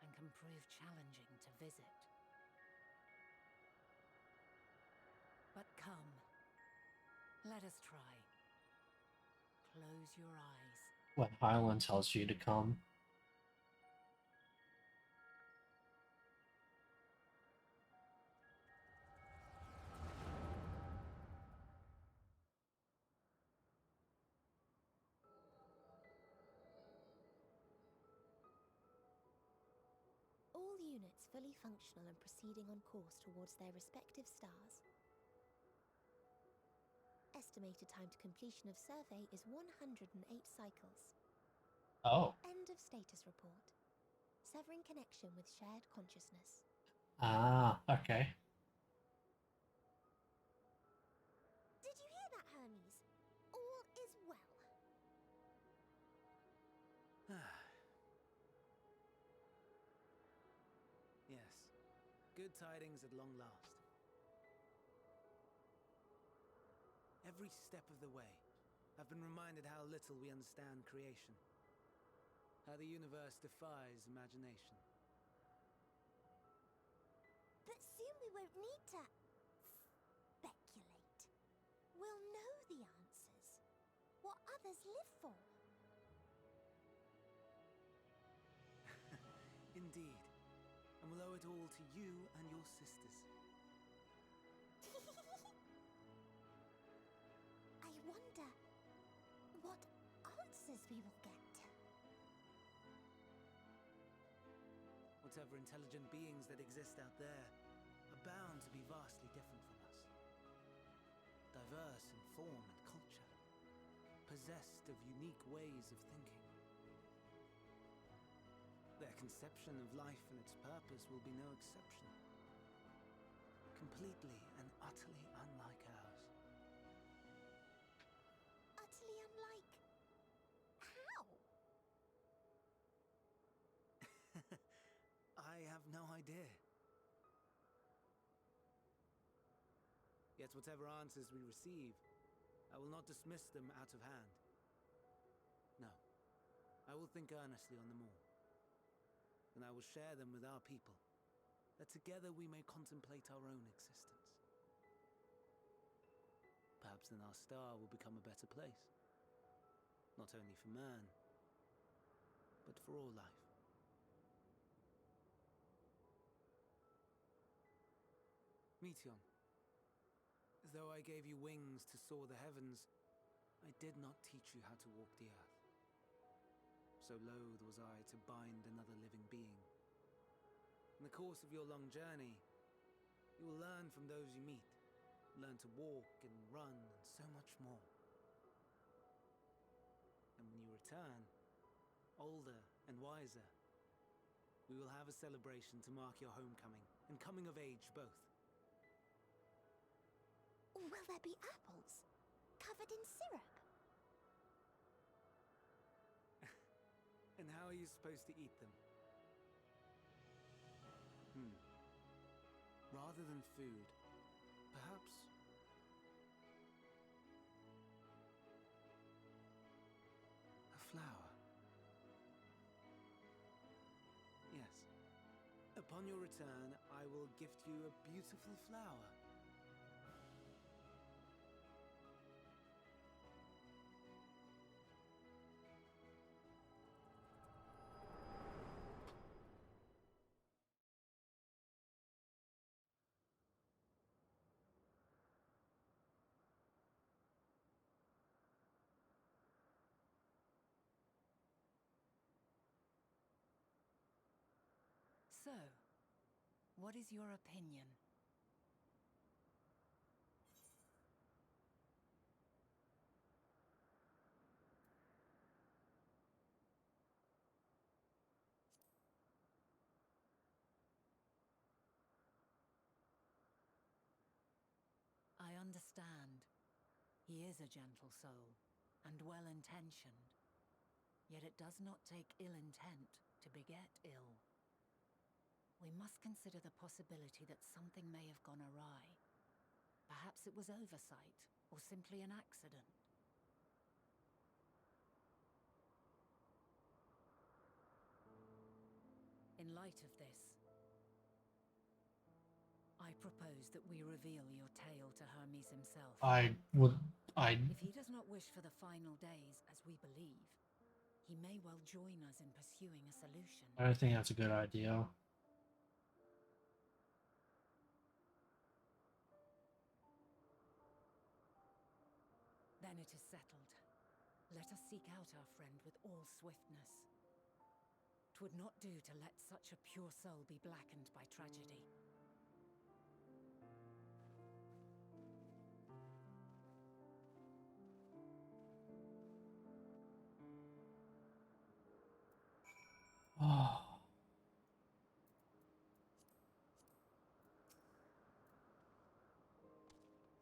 and can prove challenging to visit. But come, let us try. Close your eyes.
When Highland tells you to come.
All units fully functional and proceeding on course towards their respective stars. Estimated time to completion of survey is 108 cycles.
Oh.
End of status report. Severing connection with shared consciousness.
Ah, okay.
Did you hear that, Hermes? All is well.
Yes. Good tidings at long last. Every step of the way, I've been reminded how little we understand creation. How the universe defies imagination.
But soon we won't need to speculate. We'll know the answers. What others live for.
Indeed. And we'll owe it all to you and your sisters.
I wonder what answers we will get.
Whatever intelligent beings that exist out there are bound to be vastly different from us. Diverse in form and culture, possessed of unique ways of thinking. Their conception of life and its purpose will be no exception. Completely and utterly unlike ours.
Utterly unlike. How?
I have no idea. Yet whatever answers we receive, I will not dismiss them out of hand. No, I will think earnestly on them all. And I will share them with our people, that together we may contemplate our own existence. Perhaps then our star will become a better place, not only for man, but for all life. Meteion, though I gave you wings to soar the heavens, I did not teach you how to walk the earth. So loath was I to bind another living being. In the course of your long journey, you will learn from those you meet, learn to walk and run and so much more. And when you return, older and wiser, we will have a celebration to mark your homecoming and coming of age both.
Will there be apples covered in syrup?
And how are you supposed to eat them? Rather than food, perhaps... a flower. Yes. Upon your return, I will gift you a beautiful flower.
So, what is your opinion? I understand. He is a gentle soul, and well-intentioned. Yet it does not take ill intent to beget ill. We must consider the possibility that something may have gone awry. Perhaps it was oversight, or simply an accident. In light of this, I propose that we reveal your tale to Hermes himself. If he does not wish for the final days, as we believe, he may well join us in pursuing a solution.
I don't think that's a good idea.
Then it is settled. Let us seek out our friend with all swiftness. would not do to let such a pure soul be blackened by tragedy.
Oh.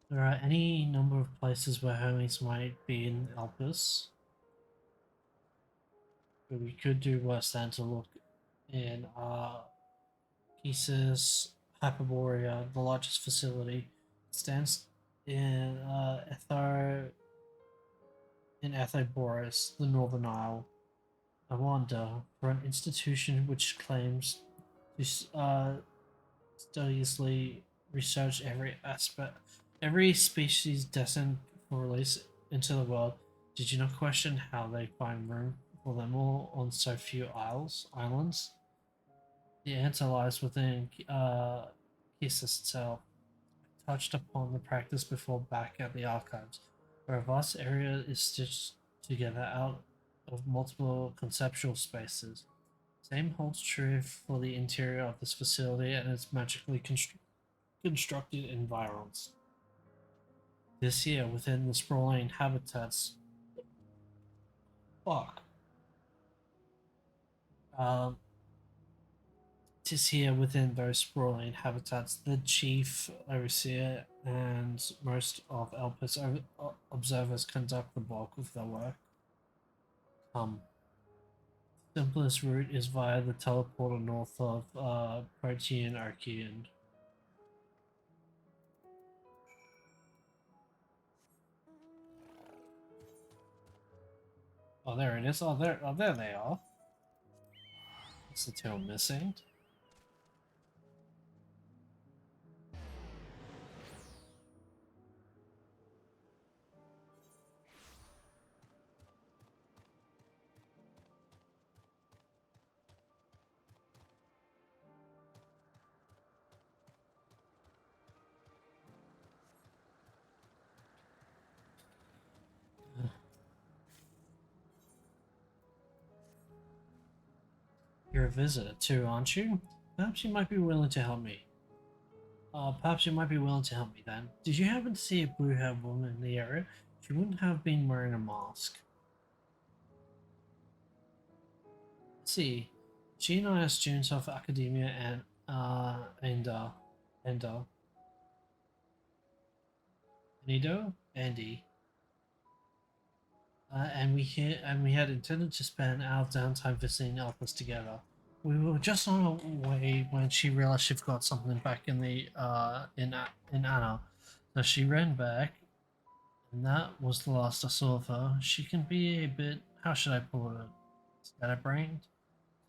There are any number of places where Hermes might be in Elpis. But we could do worse than to look in Kisis, Hyperborea, the largest facility, stands in Ethoboris, the Northern Isle. I wonder, for an institution which claims to studiously research every species destined for release into the world, did you not question how they find room for them all on so few islands? The answer lies within Kisis itself. I touched upon the practice before back at the archives, where a vast area is stitched together out of multiple conceptual spaces. Same holds true for the interior of this facility and its magically constructed environs. This here, within the sprawling habitats, fuck. Tis here within those sprawling habitats the chief overseer and most of Elpis observers conduct the bulk of their work. Simplest route is via the teleporter north of Protean Archean. Oh, there it is. Oh, there they are. What's the tail missing? You're a visitor too, aren't you? Perhaps you might be willing to help me. Perhaps you might be willing to help me then. Did you happen to see a blue-haired woman in the area? She wouldn't have been wearing a mask. See, she and I are students of academia and Andy. And we had intended to spend our downtime visiting Elpis together. We were just on our way when she realized she forgot something back in the in Anna. So she ran back, and that was the last I saw of her. She can be a bit, how should I put it, scatterbrained.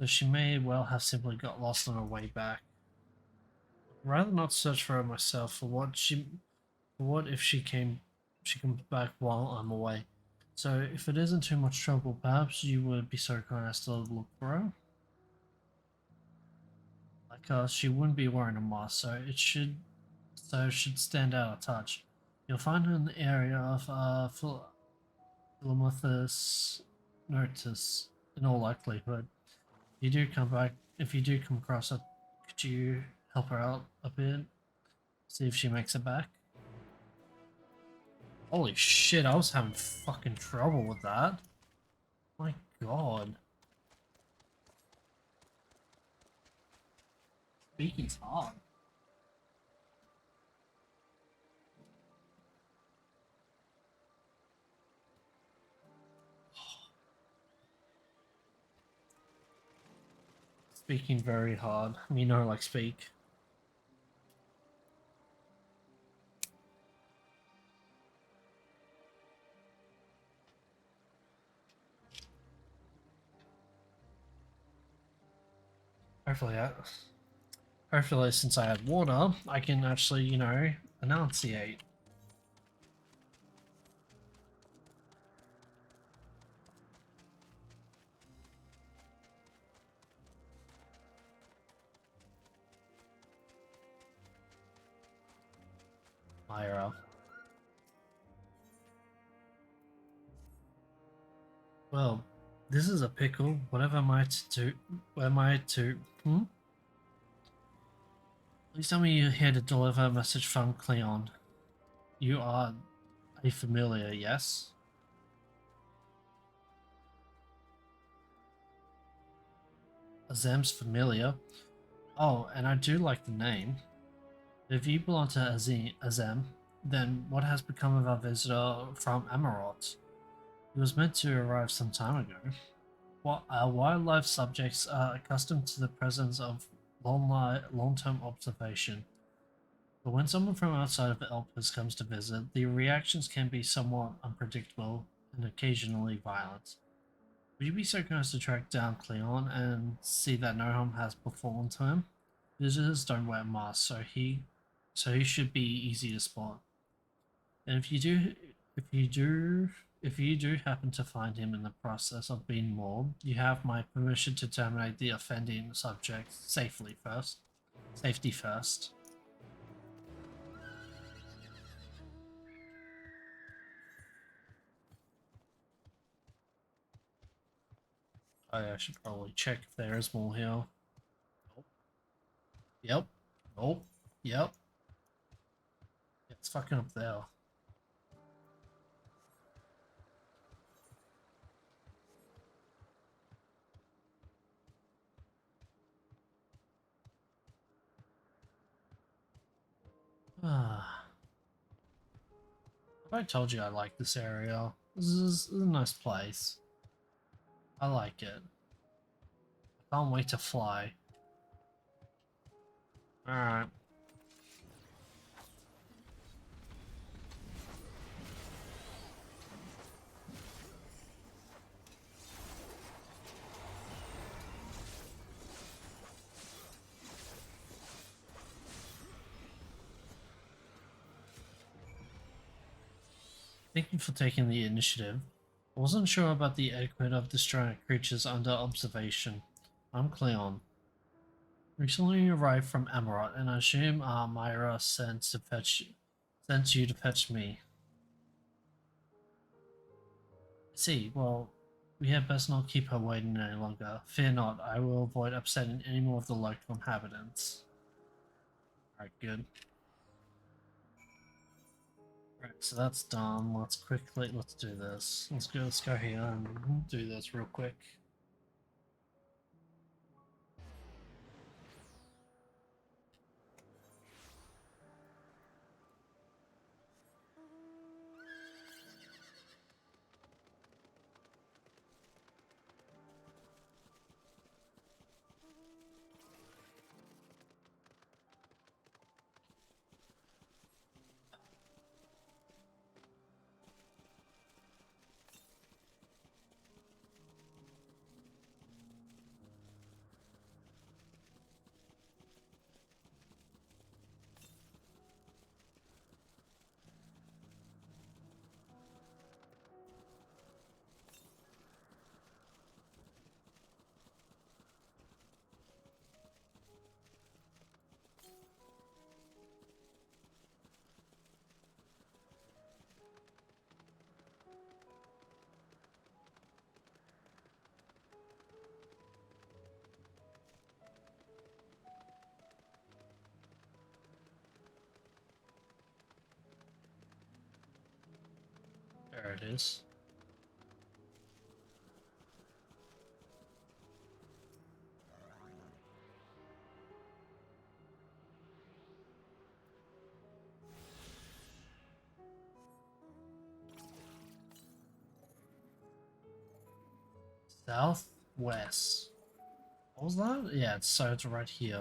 So she may well have simply got lost on her way back. I'd rather not search for her myself. For what if she comes back while I'm away? So if it isn't too much trouble, perhaps you would be so kind as to look for her. Like she wouldn't be wearing a mask, so it should stand out a touch. You'll find her in the area of Philomathus Notus, in all likelihood. If you do come across her, could you help her out a bit? See if she makes it back? Holy shit, I was having fucking trouble with that. My god. Speaking's hard. Speaking very hard. Me no like speak. Hopefully since I have water, I can actually, you know, enunciate. Myra. Well, This is a pickle. Whatever am I to do? Where am I to? Please tell me you're here to deliver a message from Cleon. You are a familiar, yes? Azem's familiar? Oh, and I do like the name. If you belong to Azem, then what has become of our visitor from Amarot? He was meant to arrive some time ago. Our wildlife subjects are accustomed to the presence of long-term observation. But when someone from outside of Elpis comes to visit, the reactions can be somewhat unpredictable and occasionally violent. Would you be so kind as to track down Cleon and see that no harm has befallen to him? Visitors don't wear masks, so he should be easy to spot. And if you do happen to find him in the process of being mauled, you have my permission to terminate the offending subject safely first. Safety first. I should probably check if there is more here. Nope. Yep. Nope. Yep. It's fucking up there. Ah. I told you I like this area. This is a nice place. I like it. I can't wait to fly. Alright. Thank you for taking the initiative. I wasn't sure about the etiquette of destroying creatures under observation. I'm Cleon. Recently arrived from Amarot, and I assume Myra sent you to fetch me. See, well, we had best not keep her waiting any longer. Fear not, I will avoid upsetting any more of the local inhabitants. Alright, good. Right, so that's done. Let's do this. Let's go here and do this real quick. There it is. Southwest. What was that? Yeah, it's right here.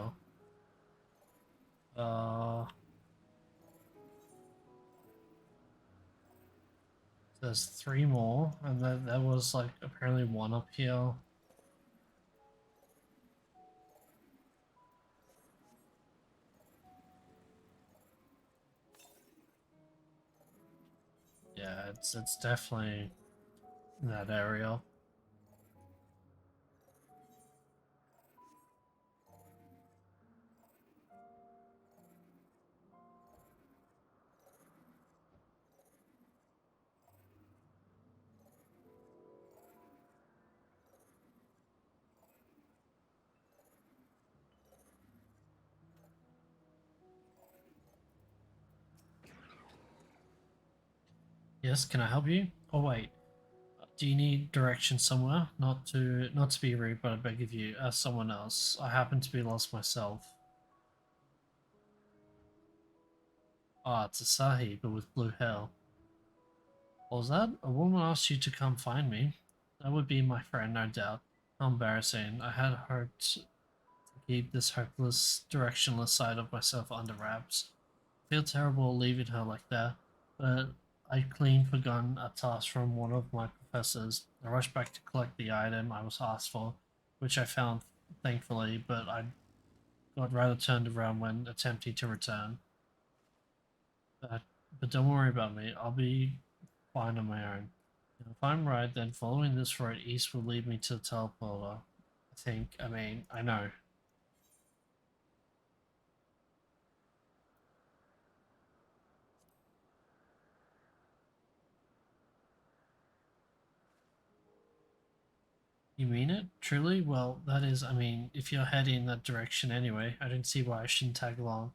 There's 3 more, and then there was like apparently 1 up here. Yeah, it's definitely in that area. Yes, can I help you? Oh wait, do you need direction somewhere? Not to be rude, but I beg of you, as someone else. I happen to be lost myself. Ah, it's Asahi, but with blue hair. What was that? A woman asked you to come find me. That would be my friend, no doubt. How embarrassing. I had hoped to keep this hopeless, directionless side of myself under wraps. I feel terrible leaving her like that, but I'd clean forgotten a task from one of my professors. I rushed back to collect the item I was asked for, which I found, thankfully, but I got rather turned around when attempting to return. But, but don't worry about me, I'll be fine on my own. And if I'm right, then following this road east will lead me to the teleporter. I know. You mean it? Truly? Well, that is, if you're heading in that direction anyway, I don't see why I shouldn't tag along.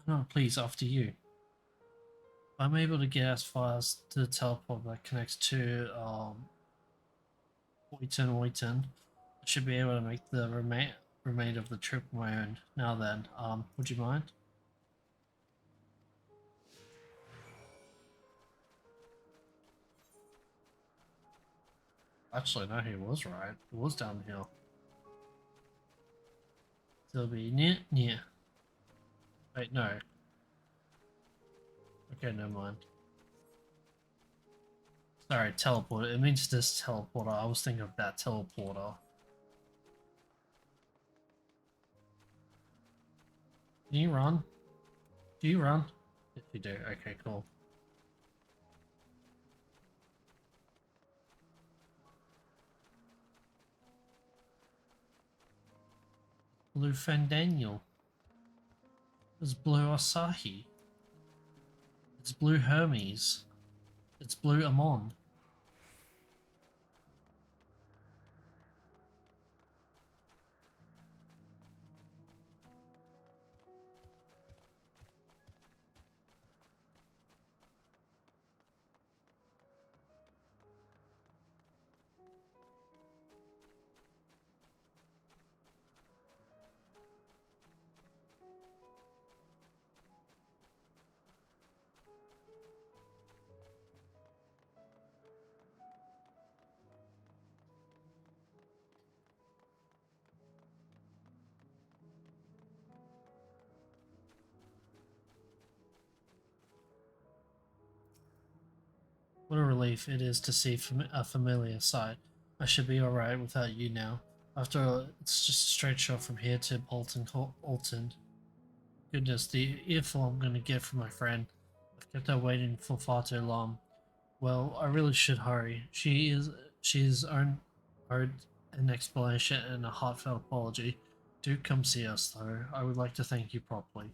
No, please, after you. If I'm able to get as far as to the teleport that connects to, Oiton, I should be able to make the remainder of the trip on my own. Now then, would you mind? Actually, no, he was right. It was downhill. So it'll be near. Wait, no. Okay, never mind. Sorry, teleporter. It means this teleporter. I was thinking of that teleporter. Can you run? Do you run? If you do, okay, cool. Blue Fandaniel. It's Blue Asahi. It's Blue Hermes. It's Blue Amon. What a relief it is to see a familiar sight. I should be alright without you now. After all, it's just a straight shot from here to Alton. Goodness, the earful I'm gonna get from my friend. I've kept her waiting for far too long. Well, I really should hurry. She's owed an explanation and a heartfelt apology. Do come see us, though. I would like to thank you properly.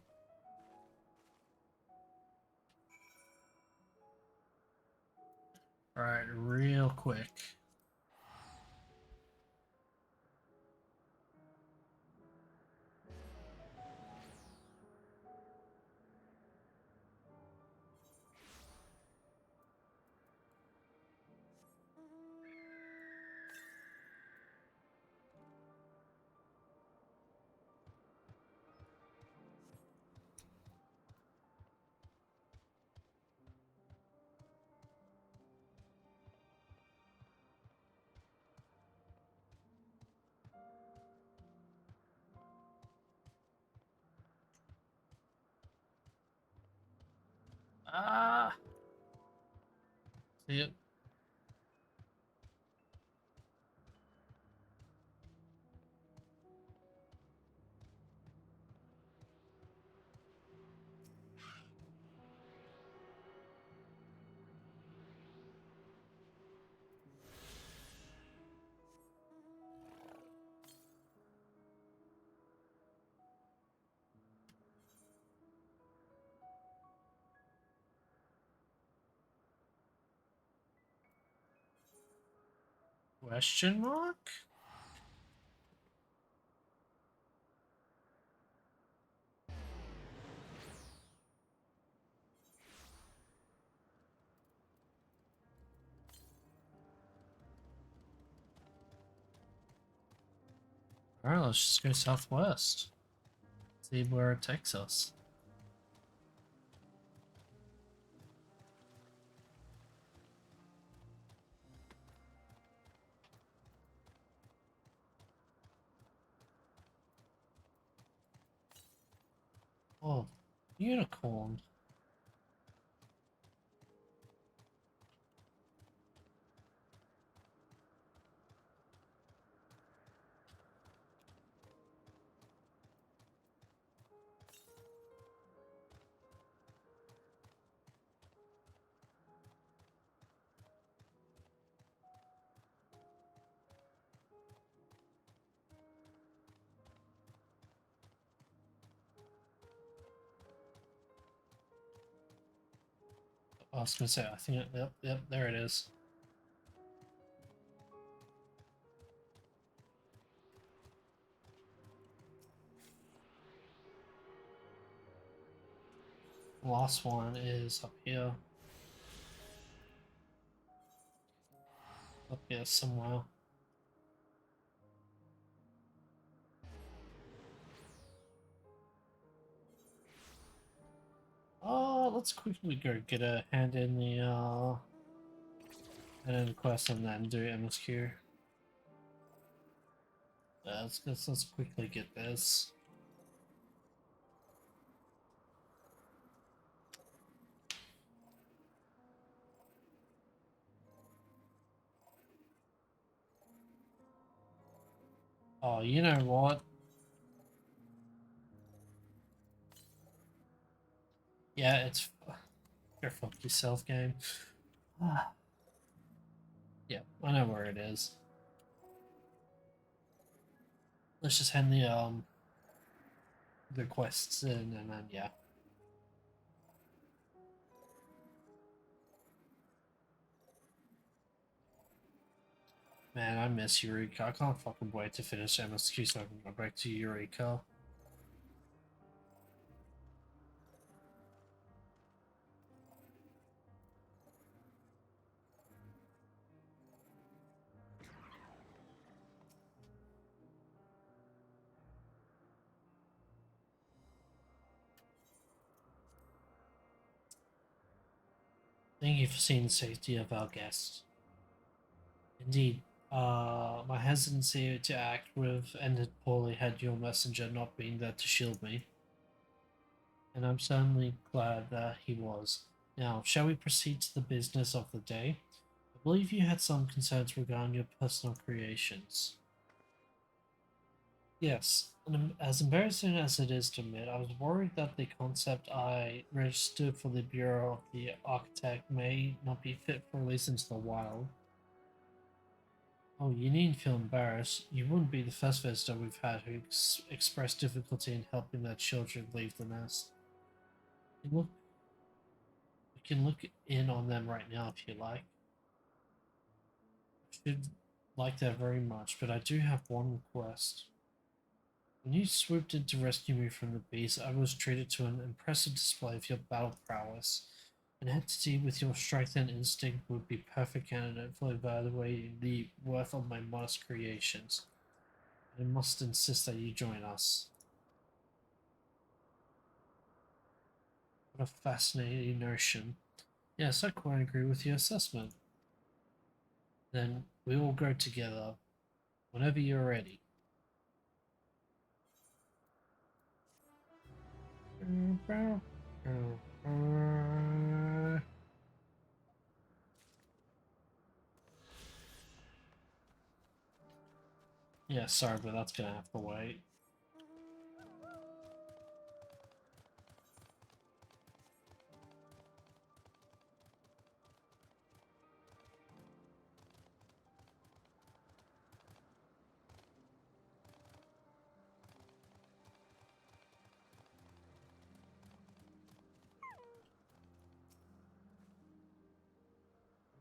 Alright, real quick. Ah! See it? Question mark? Alright, let's just go southwest. See where it takes us. Oh, unicorn. I was gonna say, I think, yep, there it is. The last one is up here. Up here somewhere. Let's quickly go get a hand in the quest and then do MSQ. Let's quickly get this. Oh, you know what? Yeah, it's go fuck yourself, game. Yeah, I know where it is. Let's just hand the quests in and then yeah. Man, I miss Eureka. I can't fucking wait to finish MSQ so I can go back to Eureka. Thank you for seeing the safety of our guests. Indeed, my hesitancy to act would have ended poorly had your messenger not been there to shield me. And I'm certainly glad that he was. Now, shall we proceed to the business of the day? I believe you had some concerns regarding your personal creations. Yes, and as embarrassing as it is to admit, I was worried that the concept I registered for the Bureau of the Architect may not be fit for release into the wild. Oh, you needn't feel embarrassed. You wouldn't be the first visitor we've had who expressed difficulty in helping their children leave the nest. We can look in on them right now if you like. I should like that very much, but I do have one request. When you swooped in to rescue me from the beast, I was treated to an impressive display of your battle prowess. An entity with your strength and instinct would be perfect candidate for evaluating the worth of my modest creations. I must insist that you join us. What a fascinating notion. Yes, I quite agree with your assessment. Then we will go together whenever you're ready. Yeah, sorry, but that's gonna have to wait.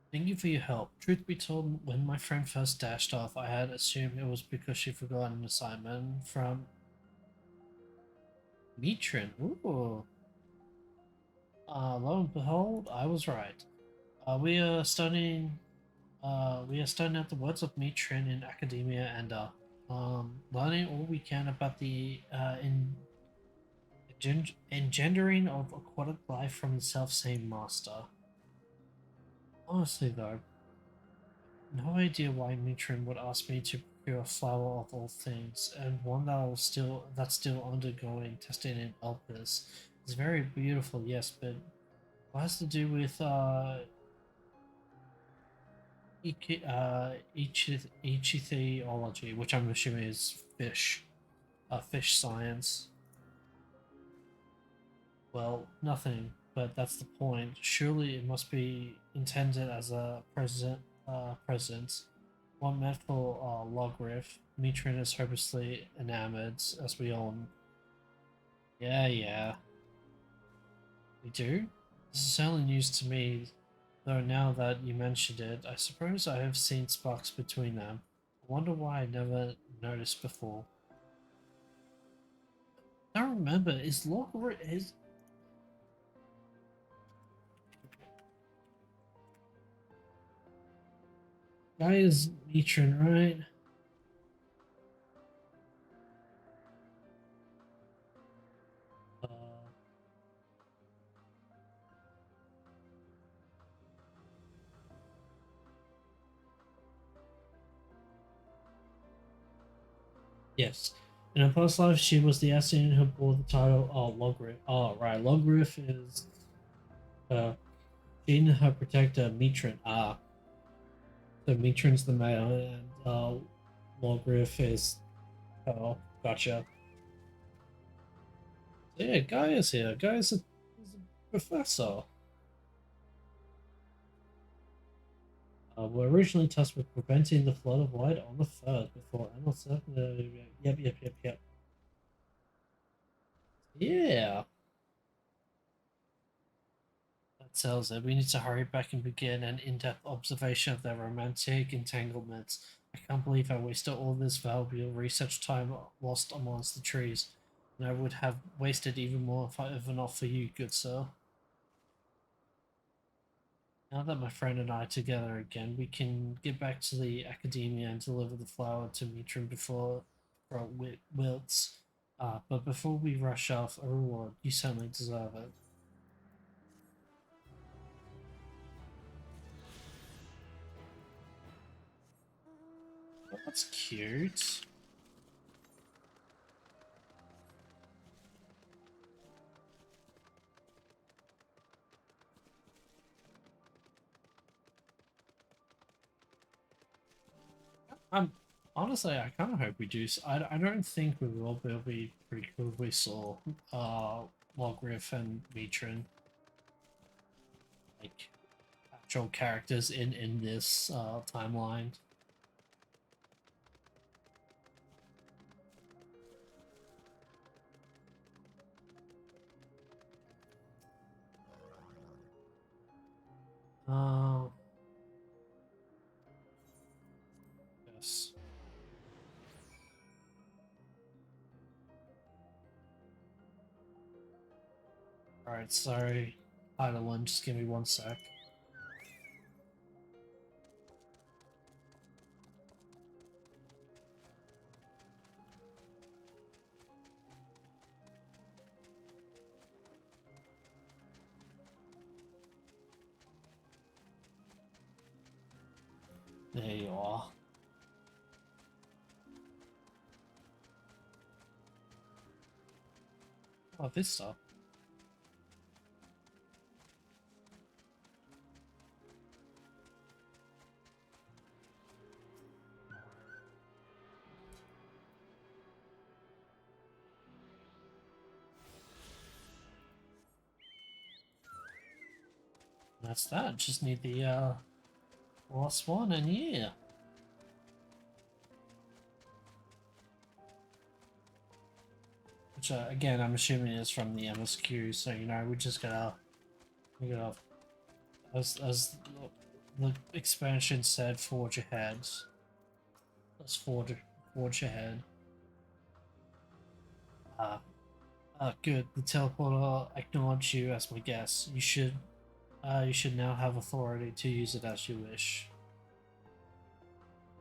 Thank you for your help. Truth be told, when my friend first dashed off, I had assumed it was because she forgot an assignment from Mitrin. Ooh. Lo and behold, I was right. We are studying out the words of Mitrin in academia and learning all we can about the engendering of aquatic life from the self-same master. Honestly though, no idea why Mitrin would ask me to procure a flower of all things, and one that's still undergoing testing in Elpis. It's very beautiful, yes, but what has to do with ichthyology, which I'm assuming is fish science. Well, nothing, but that's the point. Surely it must be intended as a present. One meant for Logriff. Mitrin is hopelessly enamored, as we all. Yeah. We do? This is certainly news to me, though now that you mentioned it, I suppose I have seen sparks between them. I wonder why I never noticed before. I don't remember, is Logriff is guy is Mitrin, right? Uh, yes. In her past life, she was the Ascian who bore the title Logriff. Oh, right. Logriff is she and her protector, Mitrin. Ah. So Mitrin's the male, and Logriff is. Oh, gotcha. So yeah, Guy is here. Guy is a professor. Were originally tasked with preventing the flood of light on the third before Annals. Yep. Yeah. That tells it. We need to hurry back and begin an in-depth observation of their romantic entanglements. I can't believe I wasted all this valuable research time lost amongst the trees, and I would have wasted even more if not for you, good sir. Now that my friend and I are together again, we can get back to the academia and deliver the flower to Mitrin before it wilts. But before we rush off, a reward. You certainly deserve it. Oh, that's cute. Honestly, I kind of hope we do. I don't think we will, but it'll be pretty cool if we saw Logriff and Mitrin, like actual characters in this timeline. Uh, yes. Alright, sorry. Heidelin, just give me 1 sec. There you are. Oh, this stuff. That's that. Just need the last one, and yeah. Which again, I'm assuming is from the MSQ. So you know, we gotta, as the expansion said, forge ahead. Let's forge ahead. Good. The teleporter acknowledged you as my guest. You should now have authority to use it as you wish.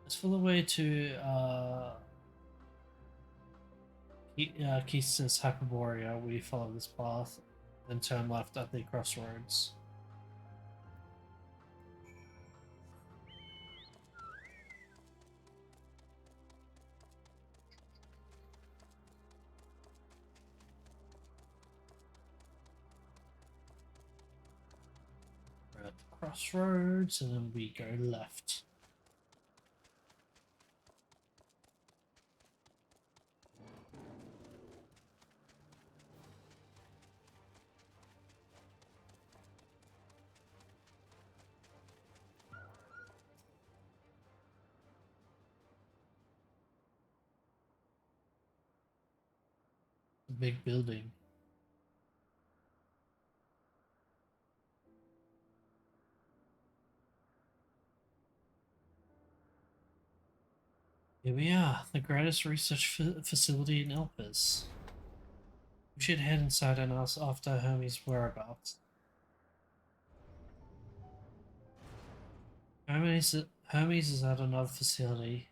As for the way to Keith says Hyperborea, we follow this path, then turn left at the crossroads. We're at the crossroads, and then we go left. A big building. Here we are, the greatest research facility in Elpis. We should head inside and ask after Hermes' whereabouts. Hermes is at another facility,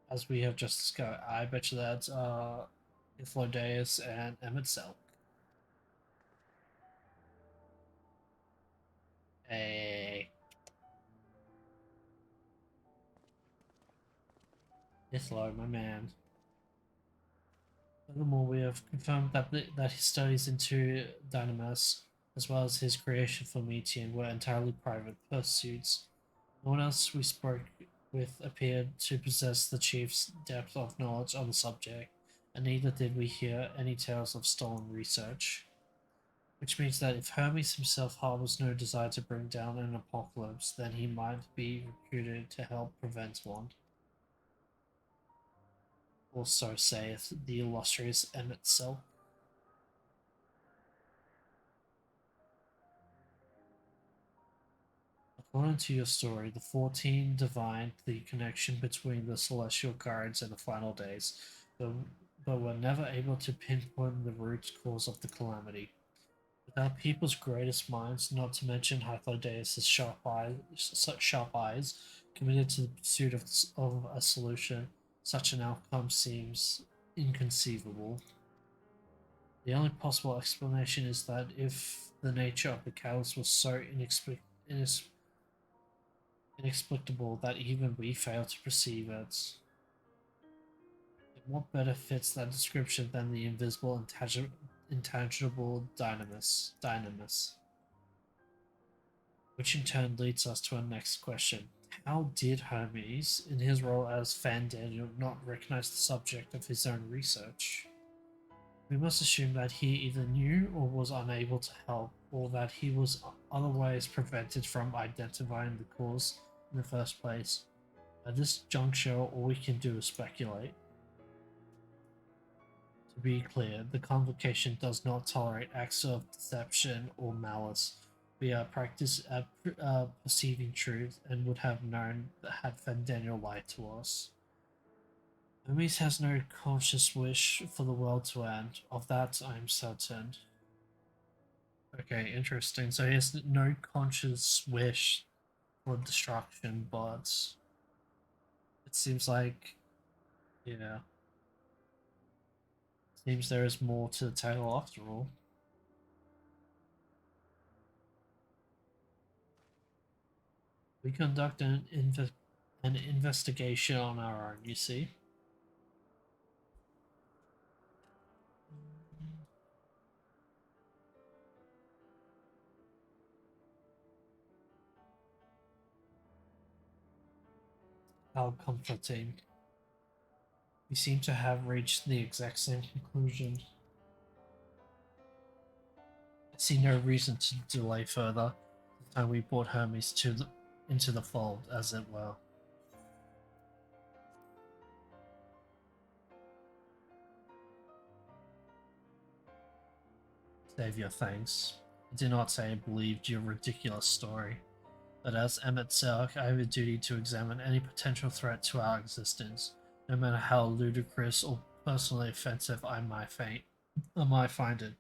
as we have just discussed. I bet you that's Ithlodeus and Emmett Selk. Hey. Ithlo, my man. Furthermore, we have confirmed that his studies into Dynamis, as well as his creation for Metean, were entirely private pursuits. No one else we spoke with appeared to possess the chief's depth of knowledge on the subject, and neither did we hear any tales of stolen research. Which means that if Hermes himself harbors no desire to bring down an apocalypse, then he might be recruited to help prevent one. Or so saith the illustrious Emmett Selk. According to your story, the 14 divined the connection between the celestial guards and the final days, but were never able to pinpoint the root cause of the calamity. Without people's greatest minds, not to mention Hythlodaeus' sharp eyes, committed to the pursuit of a solution, such an outcome seems inconceivable. The only possible explanation is that if the nature of the catalyst was so inexplicable that even we fail to perceive it. And what better fits that description than the invisible, intangible dynamis? Which in turn leads us to our next question. How did Hermes, in his role as Fandaniel, not recognize the subject of his own research? We must assume that he either knew or was unable to help, or that he was otherwise prevented from identifying the cause in the first place. At this juncture, all we can do is speculate. To be clear, the convocation does not tolerate acts of deception or malice. We are practiced at perceiving truth and would have known had Fandaniel lied to us. Hermes has no conscious wish for the world to end. Of that I am certain. Okay, interesting. So he has no conscious wish for destruction, but it seems like, yeah. Seems there is more to the tale after all. We conduct an investigation on our own, you see. How comforting. We seem to have reached the exact same conclusion. I see no reason to delay further. The time we brought Hermes into the fold, as it were. Save your thanks. I did not say I believed your ridiculous story, but as Emmett Selk, I have a duty to examine any potential threat to our existence, no matter how ludicrous or personally offensive I might find it.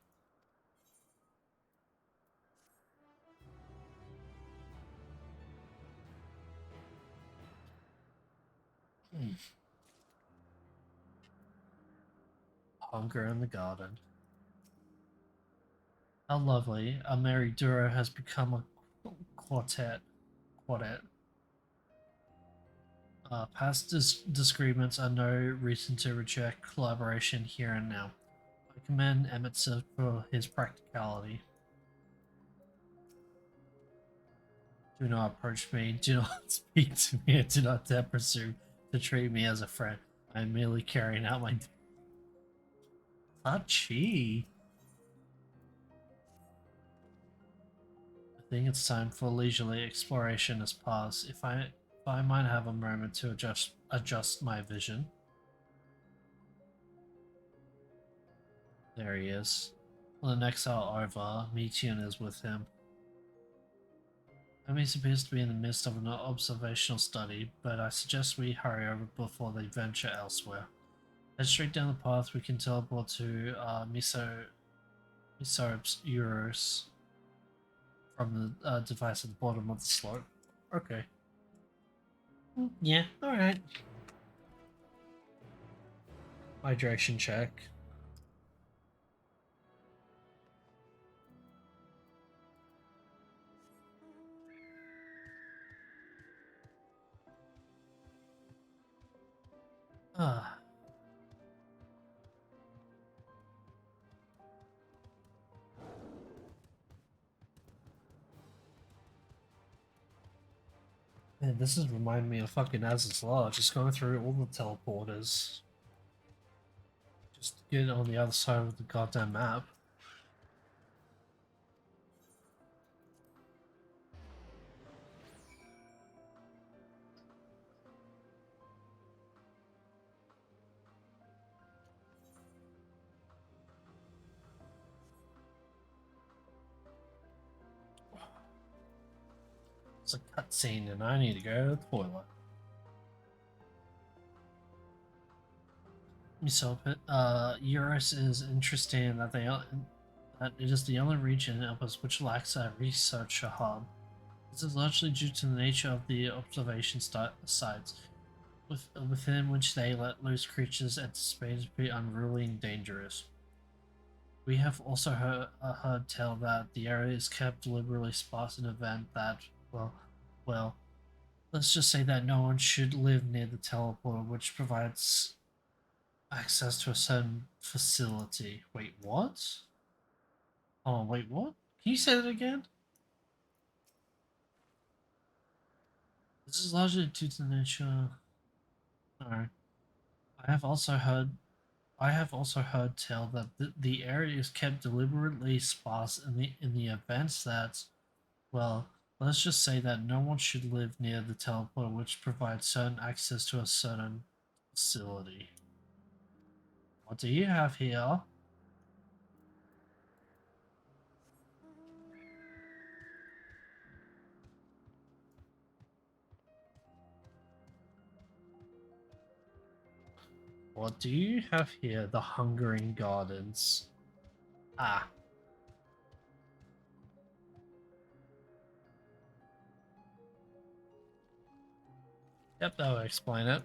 hunger in the garden. How lovely. A merry duo has become a quartet. Past disagreements are no reason to reject collaboration here and now. I commend Emmett Silk for his practicality. Do not approach me, do not speak to me, and do not dare presume to treat me as a friend. I am merely carrying out my... Hachi! I think it's time for leisurely exploration as past. If I might have a moment to adjust my vision. There he is. On the next hour over, Meteon is with him. Hermes appears to be in the midst of an observational study, but I suggest we hurry over before they venture elsewhere. Head straight down the path, we can teleport to Misorb's Euros from the device at the bottom of the slope. Okay. Yeah, alright. Hydration check. Ah. Man, this is reminding me of fucking Az's Law, just going through all the teleporters. Just to get on the other side of the goddamn map. It's a cutscene and I need to go to the toilet. So, Eurus is interesting in that that it is the only region in Elpis which lacks a research hub. This is largely due to the nature of the observation sites, within which they let loose creatures anticipated to be unruly and dangerous. We have also heard tell that the area is kept deliberately sparse in event that, well, let's just say that no one should live near the teleporter, which provides access to a certain facility. Wait, what? Oh, wait, what? Can you say that again? This is largely due to the nature. No. I have also heard tell that the area is kept deliberately sparse in the events that, well, let's just say that no one should live near the teleporter, which provides certain access to a certain facility. What do you have here? What do you have here? The Hungering Gardens. Ah. Yep, that would explain it.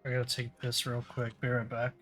I gotta take a piss real quick. Be right back.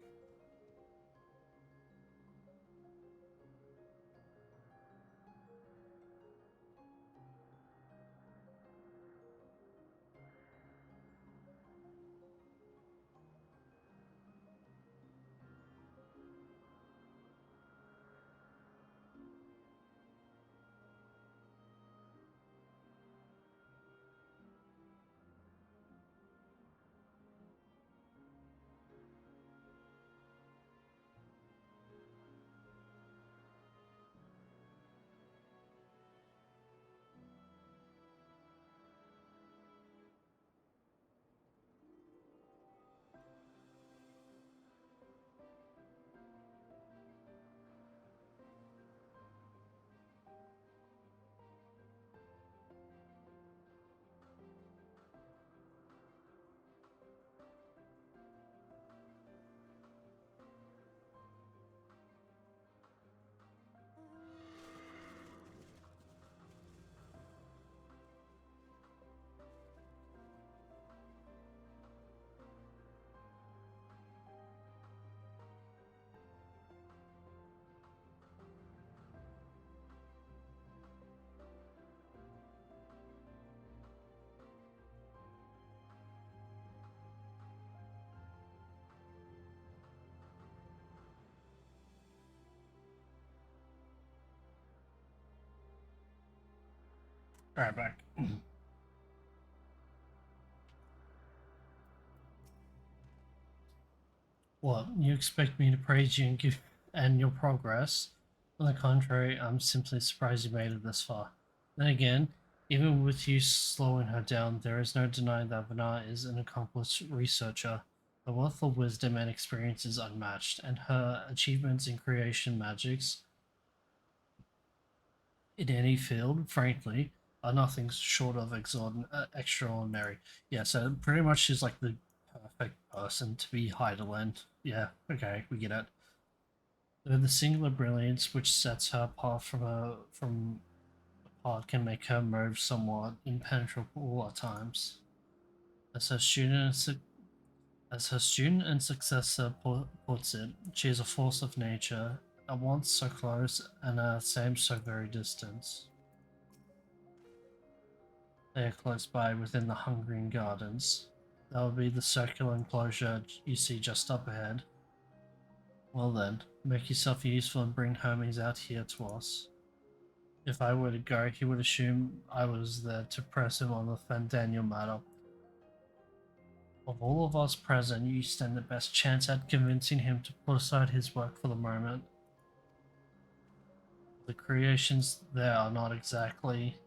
Alright, back. What, you expect me to praise you and give and your progress? On the contrary, I'm simply surprised you made it this far. Then again, even with you slowing her down, there is no denying that Vana is an accomplished researcher. Her wealth of wisdom and experience is unmatched, and her achievements in creation magics in any field, frankly, are nothing short of extraordinary. Yeah, so pretty much she's like the perfect person to be Heidelin. Yeah, okay, we get it. The singular brilliance which sets her apart from apart can make her move somewhat impenetrable at times. As her student as her student and successor puts it, she is a force of nature, at once so close and at the same so very distant. They are close by within the Hungarian Gardens. That would be the circular enclosure you see just up ahead. Well then, make yourself useful and bring Hermes out here to us. If I were to go, he would assume I was there to press him on the Fandaniel matter. Of all of us present, you stand the best chance at convincing him to put aside his work for the moment. The creations there are not exactly...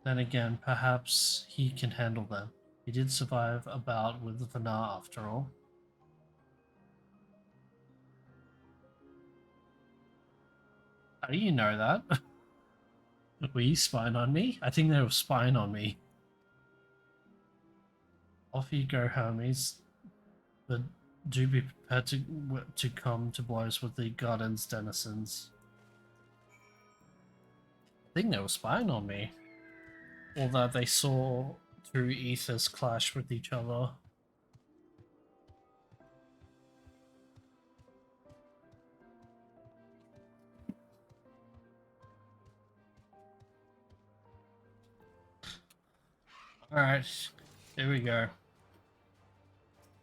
Then again, perhaps he can handle them. He did survive a bout with Vana after all. How do you know that? Were you spying on me? I think they were spying on me. Off you go, Hermes. But do be prepared to come to blows with the garden's denizens. I think they were spying on me. Or that they saw two ethers clash with each other. Alright, here we go.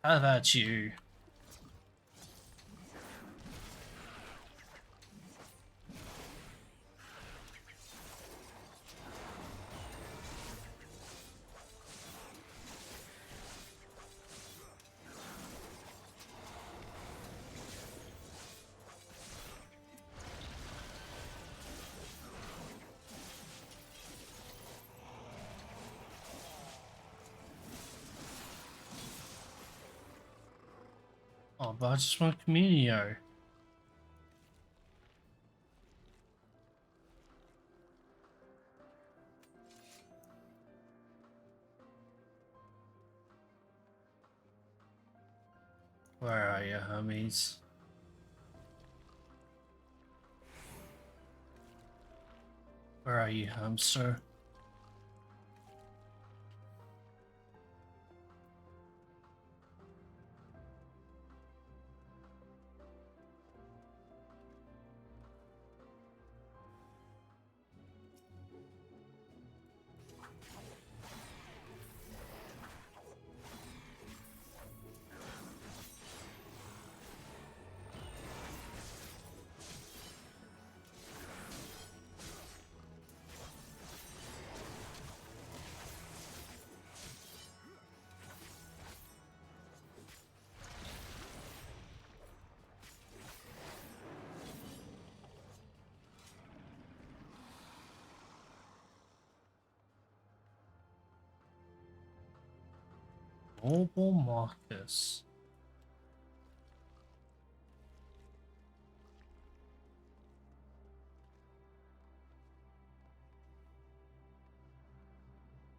How about you? Oh, but I just want Communio. Where are you, Hermes? Where are you, hamster? Noble Marcus.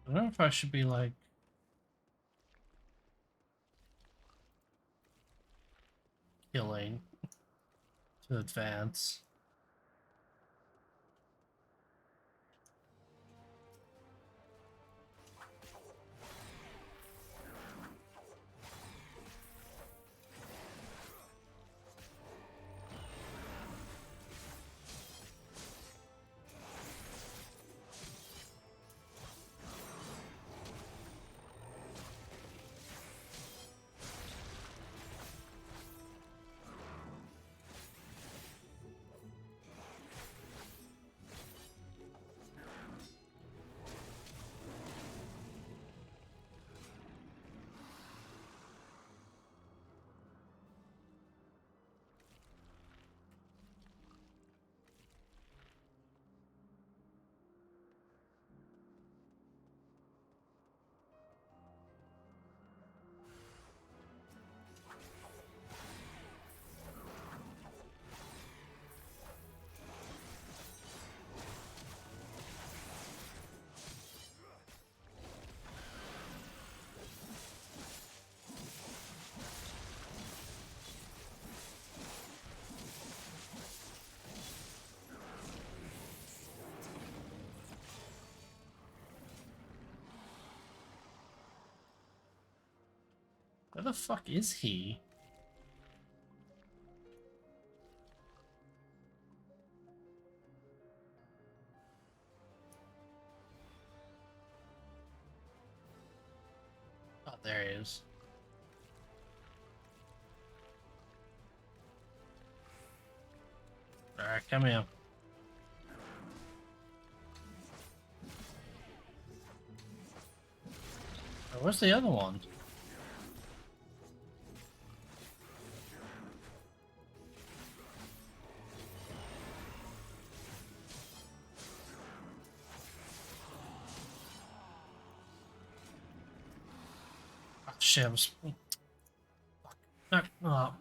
I don't know if I should be like killing to advance. Where the fuck is he? Oh, there he is. Alright, come here. Oh, where's the other one? Oh, shit, I was... Fuck. No, oh.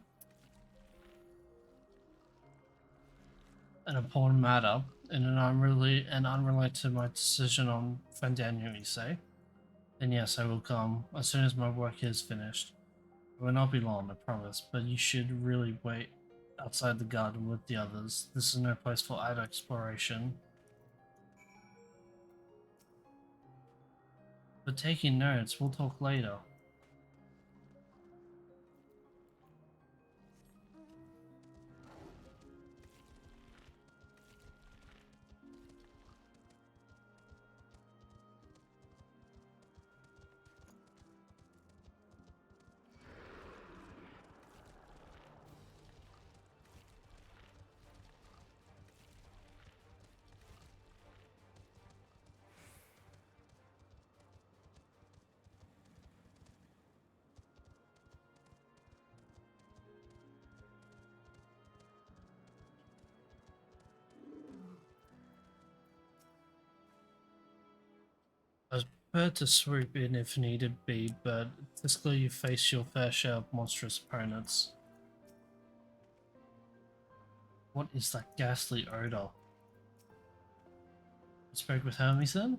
An important matter, and unrelated to my decision on Fandango, you say? Then yes, I will come as soon as my work is finished. It will not be long, I promise, but you should really wait outside the garden with the others. This is no place for idle exploration. But taking notes, we'll talk later. I was prepared to swoop in if needed be, but it's clear you face your fair share of monstrous opponents. What is that ghastly odor? I spoke with Hermes then?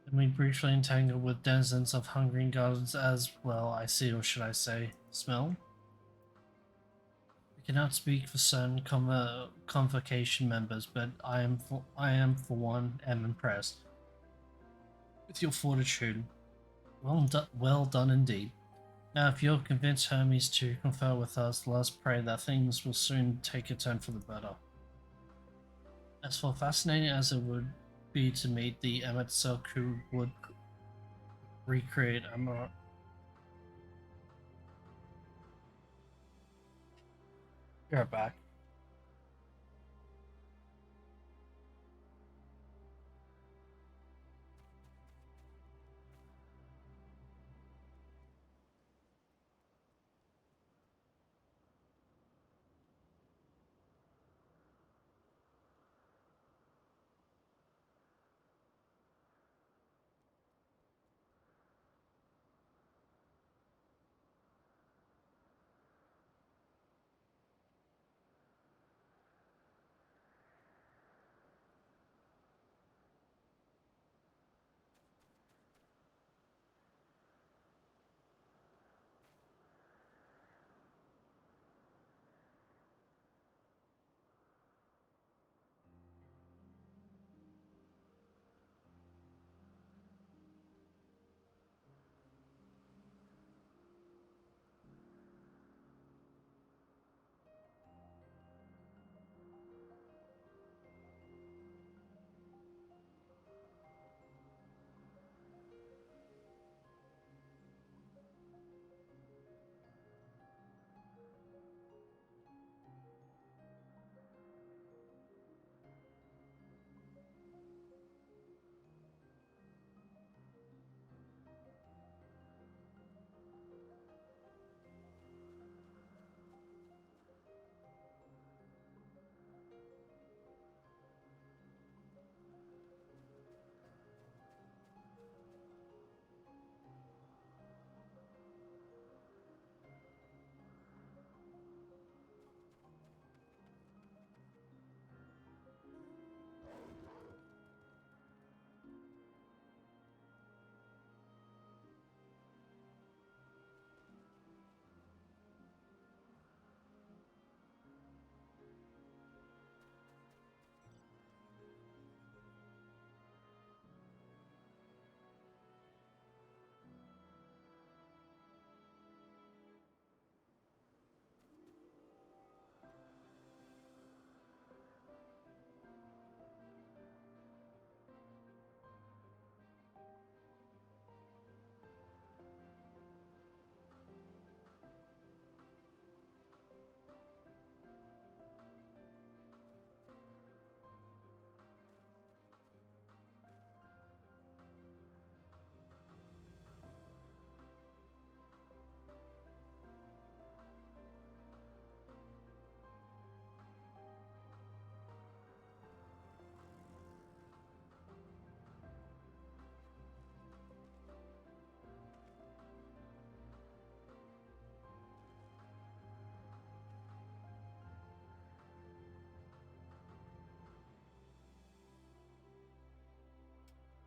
And we briefly entangled with denizens of hungering gardens as well, I see, or should I say, smell? I cannot speak for certain convocation members, but I am for one am impressed with your fortitude. Well done indeed. Now, if you're convinced Hermes to confer with us, let us pray that things will soon take a turn for the better. As for fascinating as it would be to meet the Emmet Silk who would recreate Amar. You're back.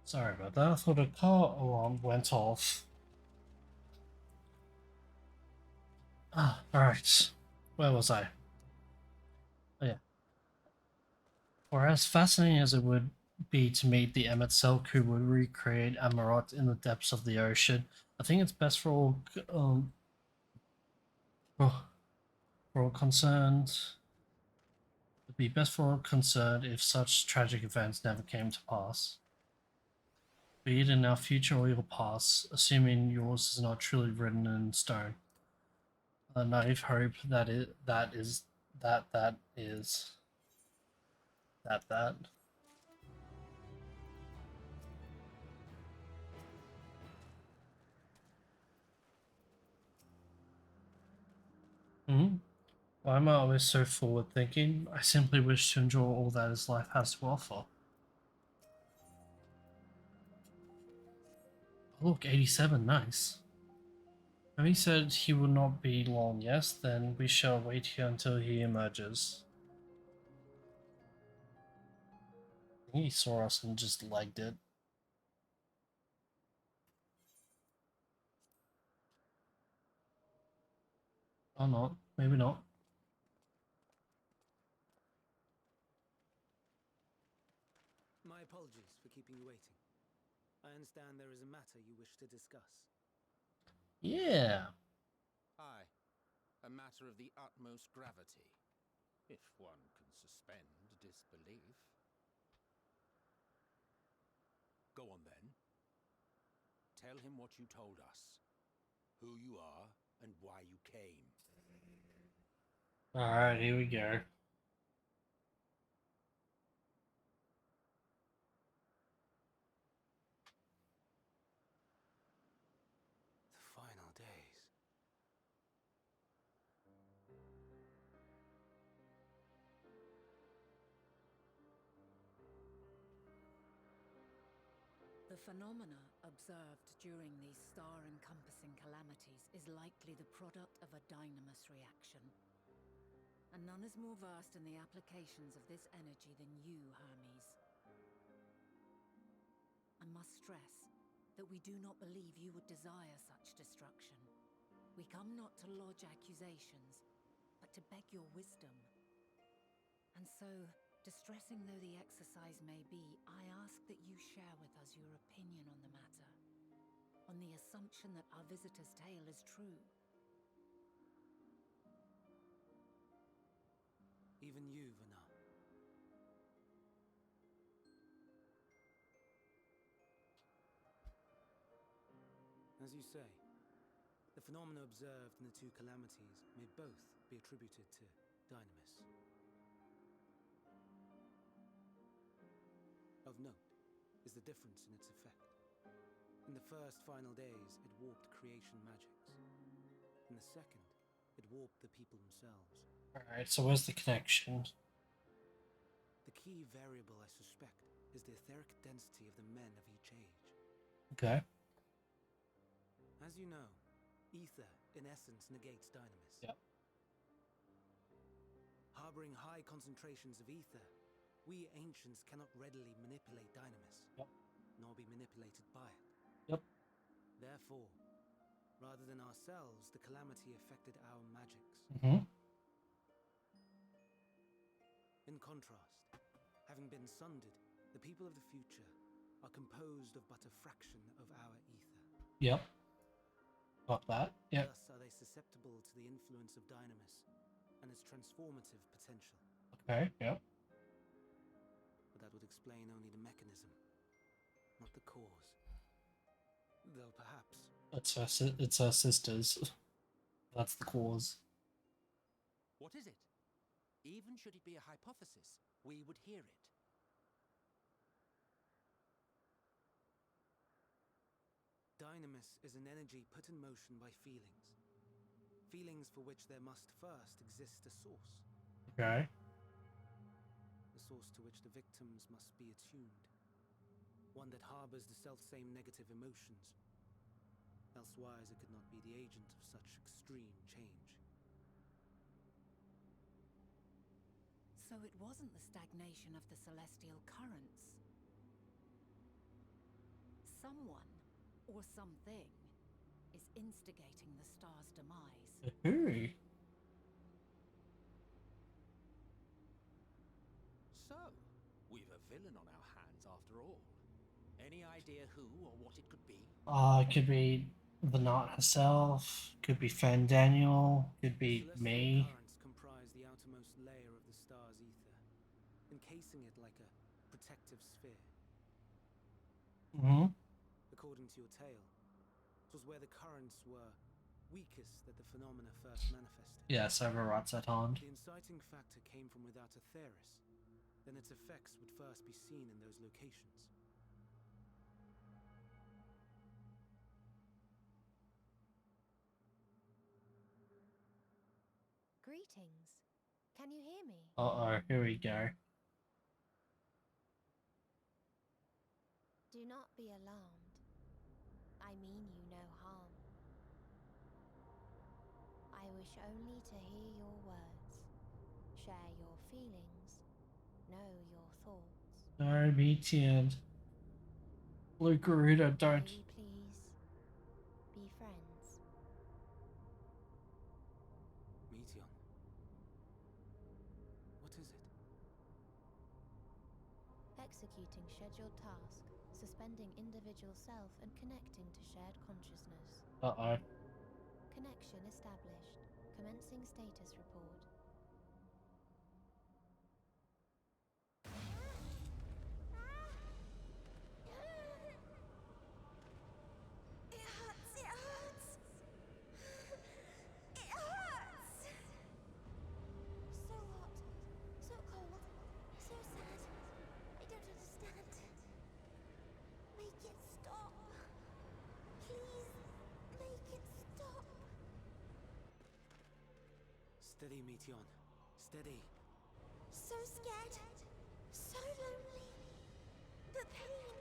Sorry about that. I thought a car alarm went off. Ah, alright. Where was I? Oh, yeah. For as fascinating as it would be to meet the Emmet Selk who would recreate Amarot in the depths of the ocean, I think it's best for all concerned. It'd be best for all concerned if such tragic events never came to pass. Be it in our future or your past, assuming yours is not truly written in stone. A naive hope that is that is that. Hmm. Why am I always so forward thinking? I simply wish to enjoy all that his life has to offer. Oh, look, 87, nice. And he said he would not be long, yes? Then we shall wait here until he emerges. He saw us and just legged it. Or not. Maybe not.
My apologies for keeping you waiting. I understand there is a matter you wish to discuss.
Yeah.
Aye. A matter of the utmost gravity, if one can suspend disbelief. Go on then. Tell him what you told us, who you are, and why you came.
Alright, here we go.
The final days.
The phenomena observed during these star-encompassing calamities is likely the product of a dynamis reaction. And none is more versed in the applications of this energy than you, Hermes. I must stress that we do not believe you would desire such destruction. We come not to lodge accusations, but to beg your wisdom. And so, distressing though the exercise may be, I ask that you share with us your opinion on the matter, on the assumption that our visitor's tale is true.
Even you, Vana. As you say, the phenomena observed in the two calamities may both be attributed to Dynamis. Of note is the difference in its effect. In the first final days, it warped creation magics. In the second, it warped the people themselves.
Alright, so where's the connection?
The key variable, I suspect, is the etheric density of the men of each age.
Okay.
As you know, ether, in essence, negates Dynamis.
Yep.
Harboring high concentrations of ether, we ancients cannot readily manipulate Dynamis,
Yep.
nor be manipulated by it.
Yep.
Therefore, rather than ourselves, the calamity affected our magics.
Mm-hmm.
In contrast, having been sundered, the people of the future are composed of but a fraction of our ether.
Yep. Got that. Yep.
Thus are they susceptible to the influence of Dynamis and its transformative potential.
Okay. Yep.
But that would explain only the mechanism, not the cause. Though perhaps...
It's our sisters. That's the cause.
What is it? Even should it be a hypothesis, we would hear it.
Dynamis is an energy put in motion by feelings. Feelings for which there must first exist a source.
Okay.
A source to which the victims must be attuned. One that harbors the self-same negative emotions. Elsewise it could not be the agent of such extreme change.
So it wasn't the stagnation of the celestial currents. someone, or something, is instigating the star's demise.
Who?
So, we've a villain on our hands after all. Any idea who or what it could be?
It could be the Knot herself, could be Fan Daniel, could be
Celestial
me.
currents comprise the outermost layer of the star's ether, encasing it like a protective sphere.
Mm-hmm.
According to your tale, it was where the currents were weakest that the phenomena first manifested.
Yes, overrides that hand.
The inciting factor came from without Aetheris, then its effects would first be seen in those locations.
Greetings. Can you hear me?
Uh-oh, here we go.
Do not be alarmed. I mean you no harm. I wish only to hear your words, share your feelings, know your thoughts.
No, Meteor. Blue Garuda, don't.
May we please be friends?
Meteon. What is it?
Executing scheduled task, suspending individual self and connecting to shared consciousness.
Uh-oh.
Connection established. Commencing status report. It hurts, it hurts. It hurts. So hot, so cold, so sad. I don't understand. Make it stop. Please, make it stop.
Steady, Meteon. Steady.
So scared, so lonely. The pain,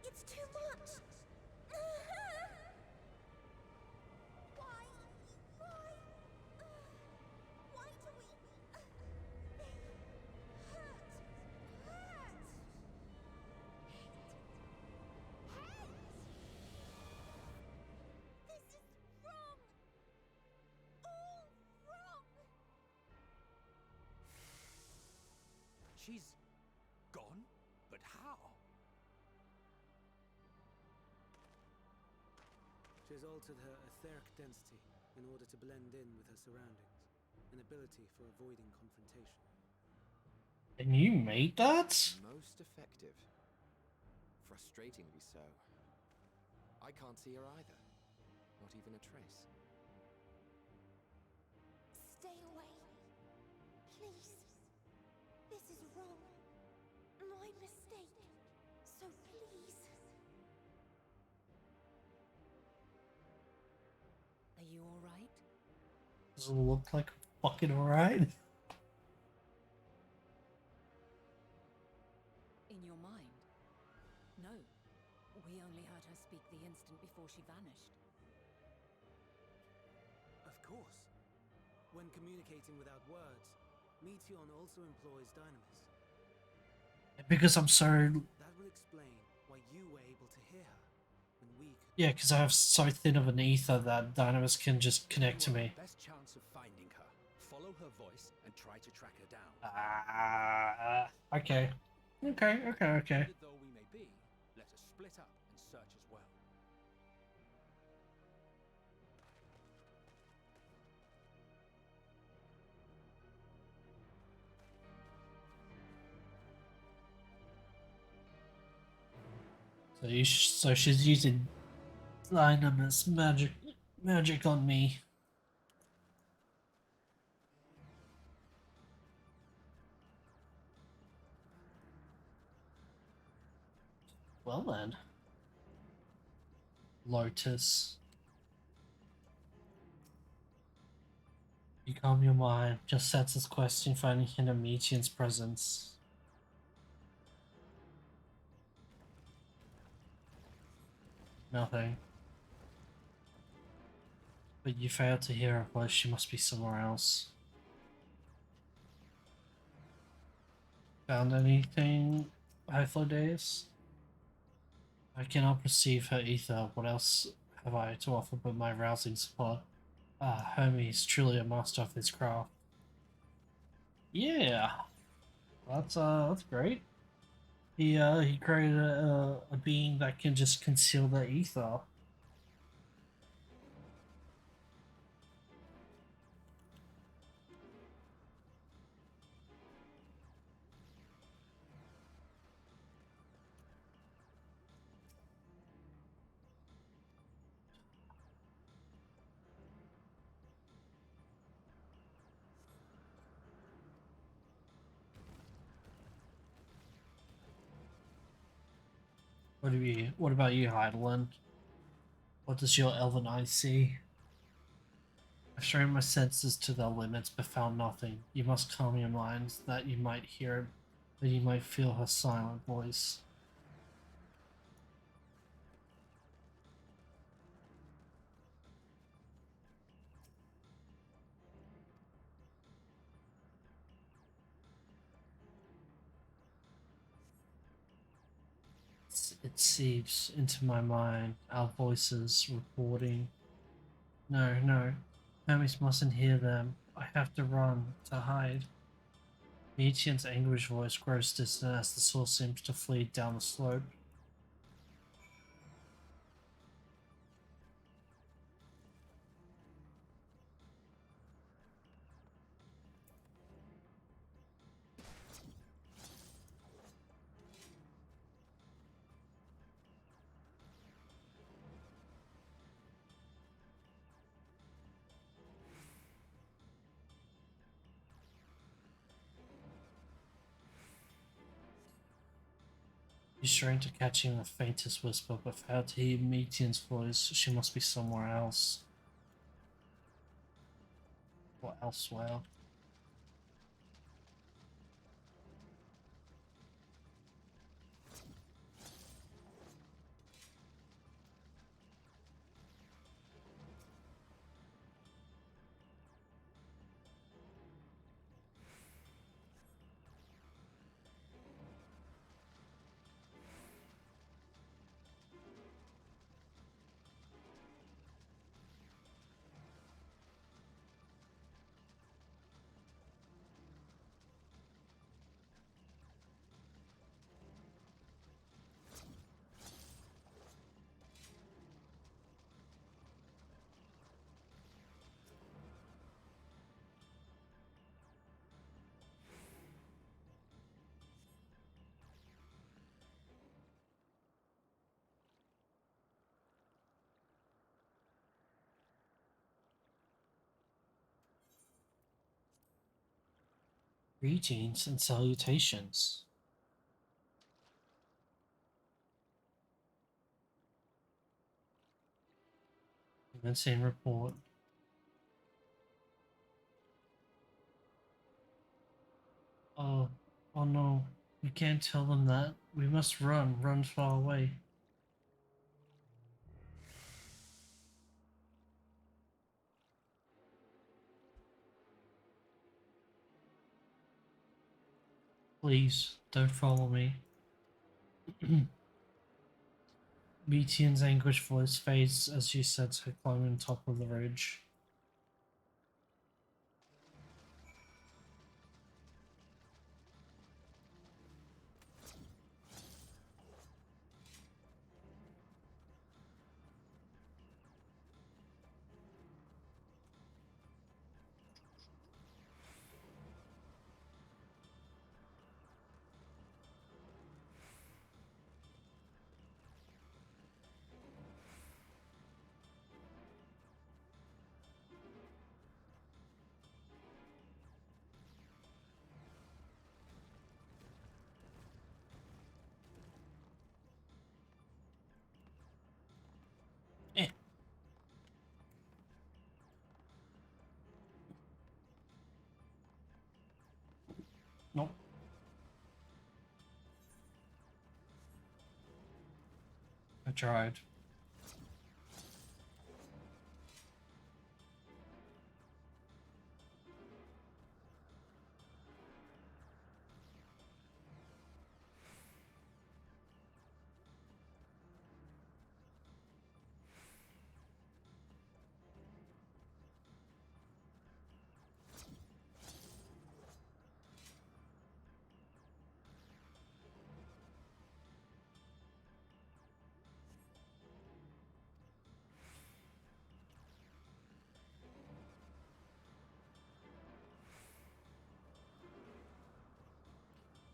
it's too much. Why? Why? Why do we? They hurt. Hate. This is wrong. All wrong.
She's gone? But how?
She has altered her etheric density in order to blend in with her surroundings, an ability for avoiding confrontation.
And you made that?
Most effective. Frustratingly so. I can't see her either. Not even a trace.
Stay away. Please. This is wrong. My mistake. So please.
Are you alright?
Does it look like fucking alright?
In your mind? No. We only heard her speak the instant before she vanished.
Of course. When communicating without words, Meteon also employs Dynamis.
Because I'm so...
That will explain why you were able to hear her when we could.
Yeah, because I have so thin of an ether that Dynamis can just connect to me.
Best chance of finding her. Follow her voice and try to track her down.
Okay. Okay.
Limited though we may be, let us split up and search as well.
So she's using Dynamis magic on me. Well then. Lotus. You calm your mind. Just sense this question finding hidden Meteon's presence. Nothing. But you failed to hear her voice. She must be somewhere else. Found anything, Hythlodaeus? I cannot perceive her ether. What else have I to offer but my rousing support? Ah, Hermes, truly a master of his craft. Yeah, that's great. He created a being that can just conceal the ether. What about you, Heidelin? What does your elven eye see? I've strained my senses to their limits, but found nothing. You must calm your minds, that you might hear, that you might feel her silent voice. It seeps into my mind, our voices reporting. No, no, Hermes mustn't hear them. I have to run, to hide. Meetian's anguished voice grows distant as the source seems to flee down the slope. He strained to catch even the faintest whisper, but failed to hear Meetian's voice. She must be somewhere else. Or elsewhere. Greetings and salutations. Commencing report. Oh, oh no. We can't tell them that. We must run far away. Please, don't follow me. Meetian's anguished voice fades as she sets her climbing on top of the ridge. Eh. Nope. I tried.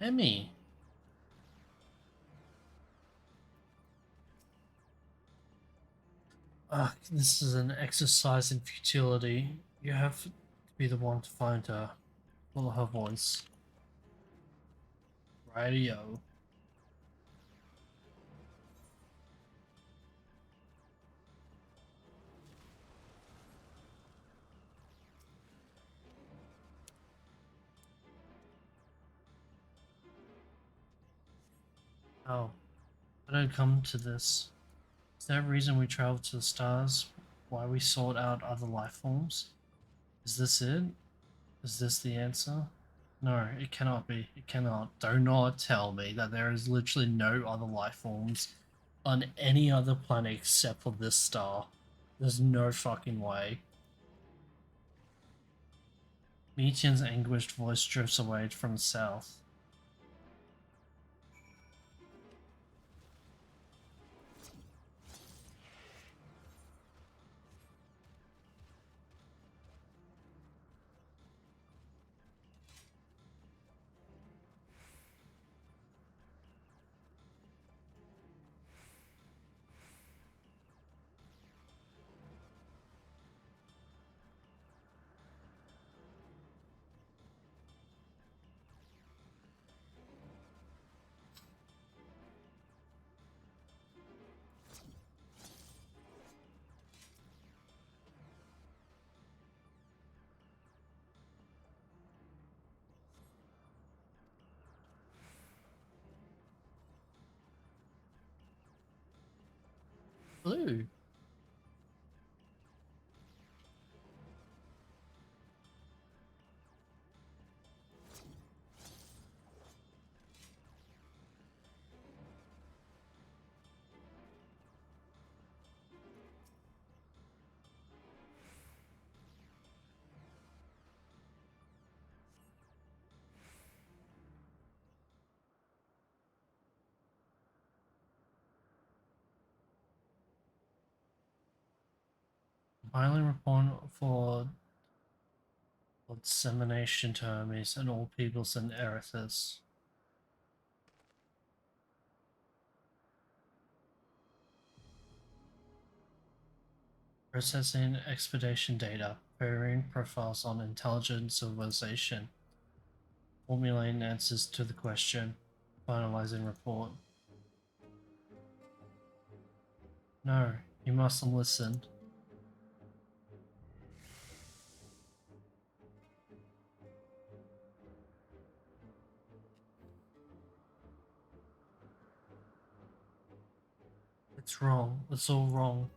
Emmy. This is an exercise in futility. You have to be the one to find her. Follow her voice. Radio. Oh, I don't come to this. Is there a reason we traveled to the stars? Why we sought out other life forms? Is this it? Is this the answer? No, it cannot be. It cannot. Do not tell me that there is literally no other life forms on any other planet except for this star. There's no fucking way. Metian's anguished voice drifts away from the south. Blue. Compiling report for dissemination to Hermes and all peoples in Erithus. Processing expedition data, preparing profiles on intelligent civilization, formulating answers to the question, finalizing report. No, you mustn't listen. It's wrong. It's all wrong.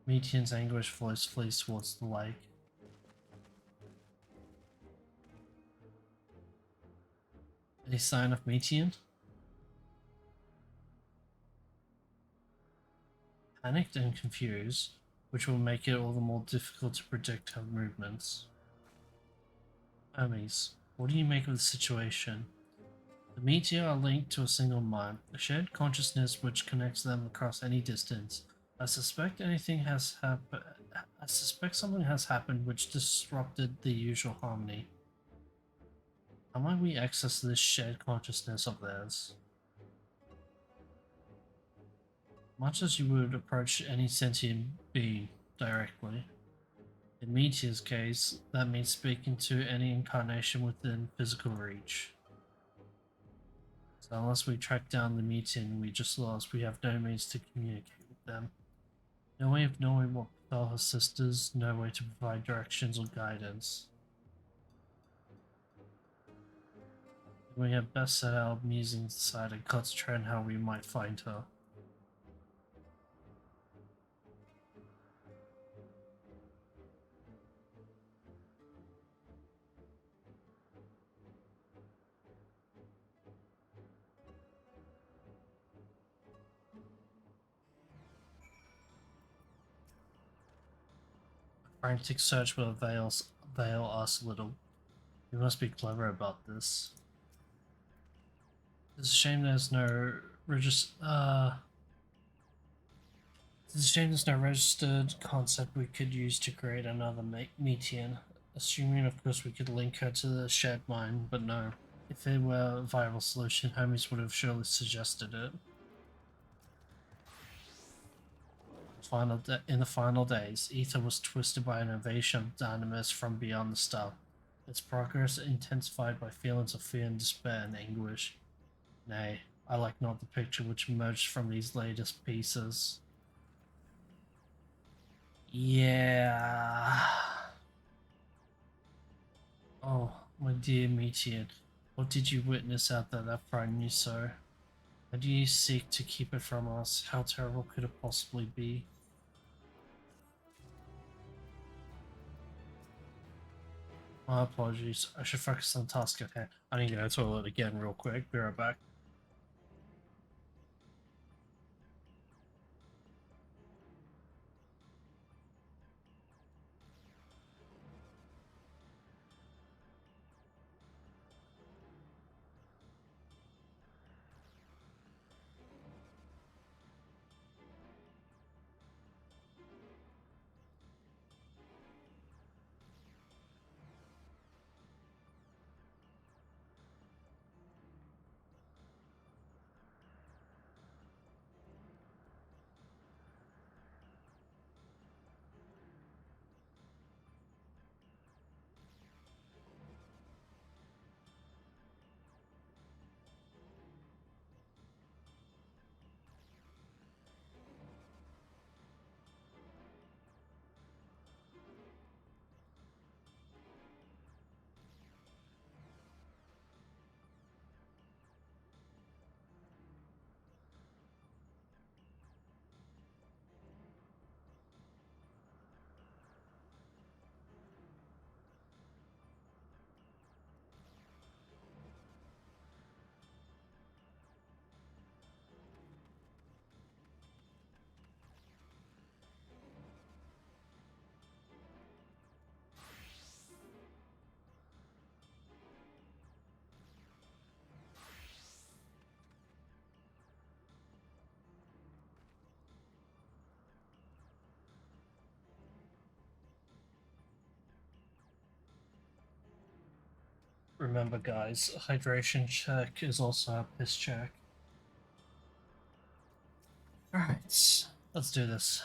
Metian's anguished voice flees towards the lake. Any sign of Metian? Panicked and confused, which will make it all the more difficult to predict her movements. Hermes, what do you make of the situation? The Meteor are linked to a single mind, a shared consciousness which connects them across any distance. I suspect something has happened which disrupted the usual harmony. How might we access this shared consciousness of theirs? Much as you would approach any sentient being directly. In Meteor's case, that means speaking to any incarnation within physical reach. So unless we track down the Meteor we just lost, we have no means to communicate with them. No way of knowing what befell her sisters, no way to provide directions or guidance. We had best set our musings aside and concentrate on how we might find her. A frantic search will avail us little. We must be clever about this. It's a shame there's no registered concept we could use to create another Metian. Assuming, of course, we could link her to the shared mine, but no. If it were a viable solution, Hermes would have surely suggested it. In the final days, Ether was twisted by an invasion of dynamis from beyond the star. Its progress intensified by feelings of fear and despair and anguish. Nay, I like not the picture which emerged from these latest pieces. Yeah. Oh, my dear Meteor, what did you witness out there that frightened you so? How do you seek to keep it from us? How terrible could it possibly be? My apologies. I should focus on the task at hand. I need to go to the toilet again real quick. Be right back. Remember, guys, a hydration check is also a piss check. Alright, let's do this.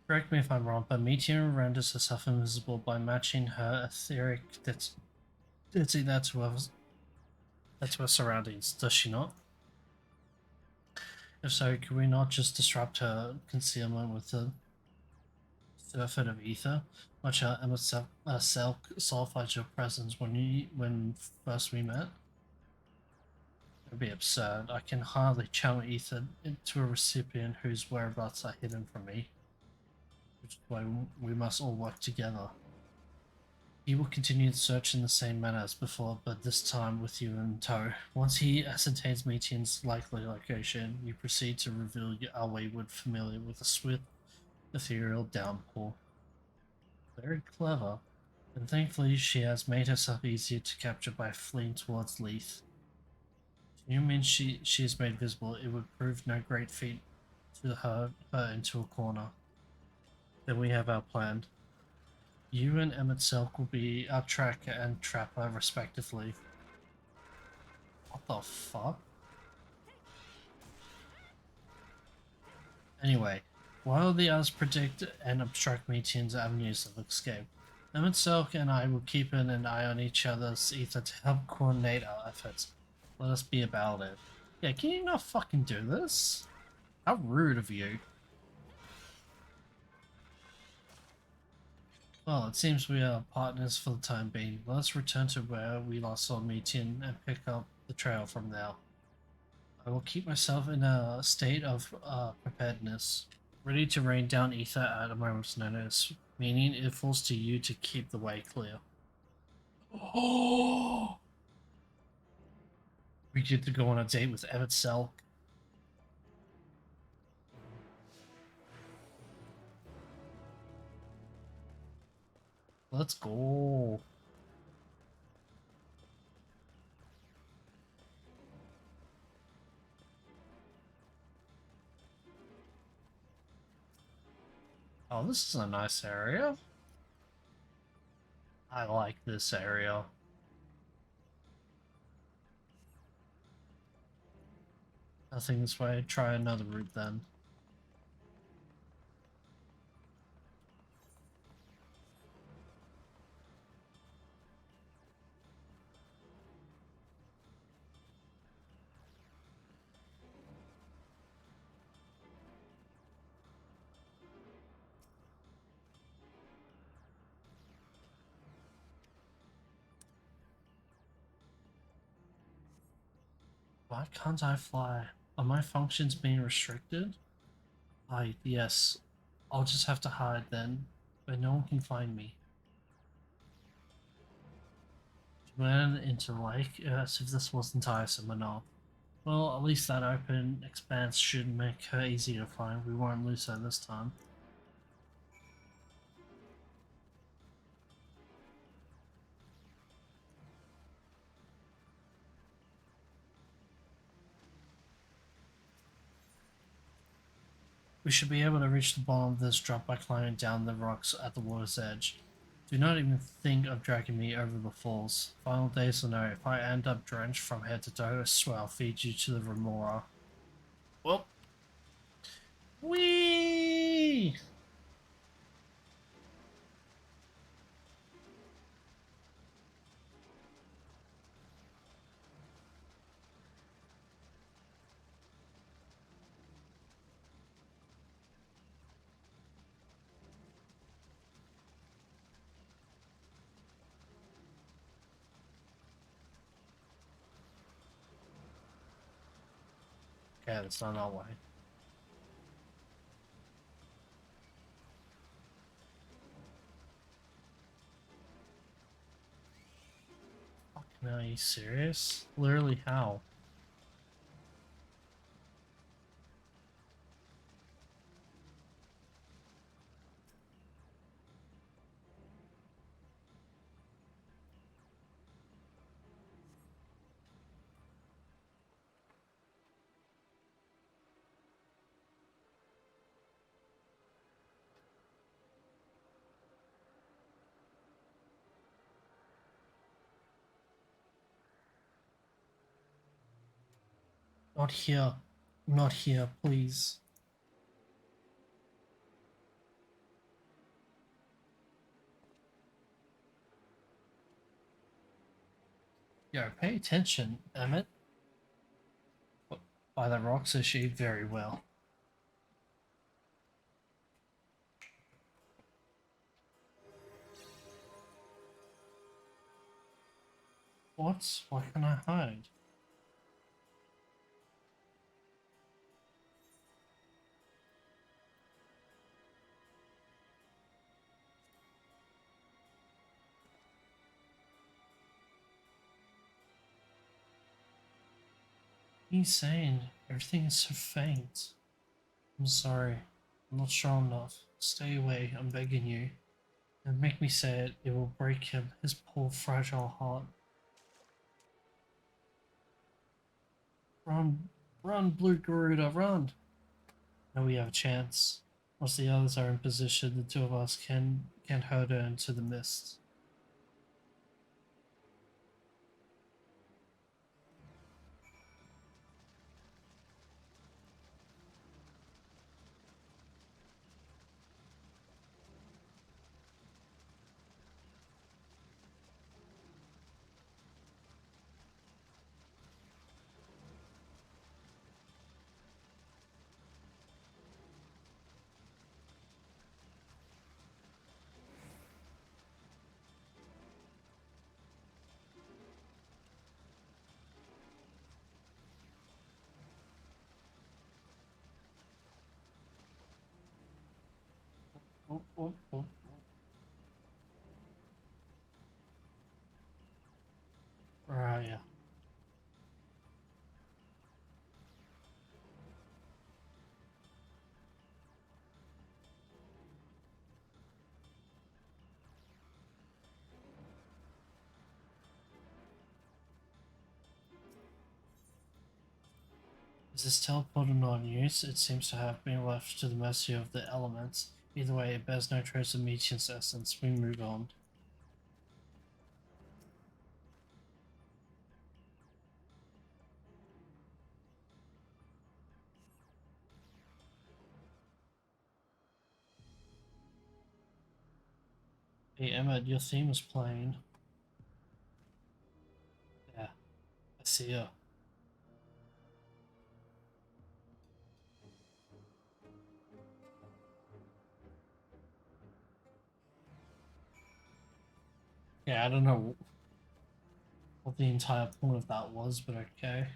Correct me if I'm wrong, but Meteor renders herself invisible by matching her etheric density to her surroundings, does she not? If so, could we not just disrupt her concealment with the surfeit of ether? Much how Emma sulfides your presence when first we met? It would be absurd. I can hardly channel ether into a recipient whose whereabouts are hidden from me. Which is why we must all work together. He will continue the search in the same manner as before, but this time with you in tow. Once he ascertains Meteor's likely location, you proceed to reveal our wayward familiar with a swift, ethereal downpour. Very clever, and thankfully she has made herself easier to capture by fleeing towards Leith. You mean she is made visible, it would prove no great feat to her into a corner. Then we have our plan. You and Emmett Selk will be our tracker and trapper respectively. What the fuck? Anyway, while the others predict and obstruct Meteor's avenues of escape, Emmett Selk and I will keep an eye on each other's ether to help coordinate our efforts. Let us be about it. Yeah, can you not fucking do this? How rude of you. Well, it seems we are partners for the time being. Let us return to where we last saw Meteor and pick up the trail from there. I will keep myself in a state of preparedness, ready to rain down ether at a moment's notice, meaning it falls to you to keep the way clear. Oh! We get to go on a date with Emmett Selk. Let's go. Oh, this is a nice area. I like this area. Nothing this way. Try another route then. Why can't I fly? Are my functions being restricted? Yes. I'll just have to hide then, where no one can find me. Ran into the lake, as if this wasn't tiresome enough. Well, at least that open expanse should make her easy to find. We won't lose her this time. We should be able to reach the bottom of this drop by climbing down the rocks at the water's edge. Do not even think of dragging me over the falls. Final days will know. If I end up drenched from head to toe, I swear I'll feed you to the remora. Well. Whee! Okay, that's not our way. Fucking hell, are you serious? Literally how? Not here. Not here, please. Yo, pay attention, Emmett. By the rocks is shaped very well. What? Why can I hide? Insane. Everything is so faint. I'm sorry. I'm not strong enough. Stay away, I'm begging you. And make me say it, it will break him, his poor fragile heart. Run, run, Blue Garuda, run! Now we have a chance. Once the others are in position, the two of us can herd her into the mist. Oh, oh, oh. Right, yeah. Is this teleporter not in use? It seems to have been left to the mercy of the elements. Either way, it bears no trace of Meteor's essence. We move on. Hey Emmett, your theme is playing. Yeah, I see ya. Yeah, I don't know what the entire point of that was, but okay.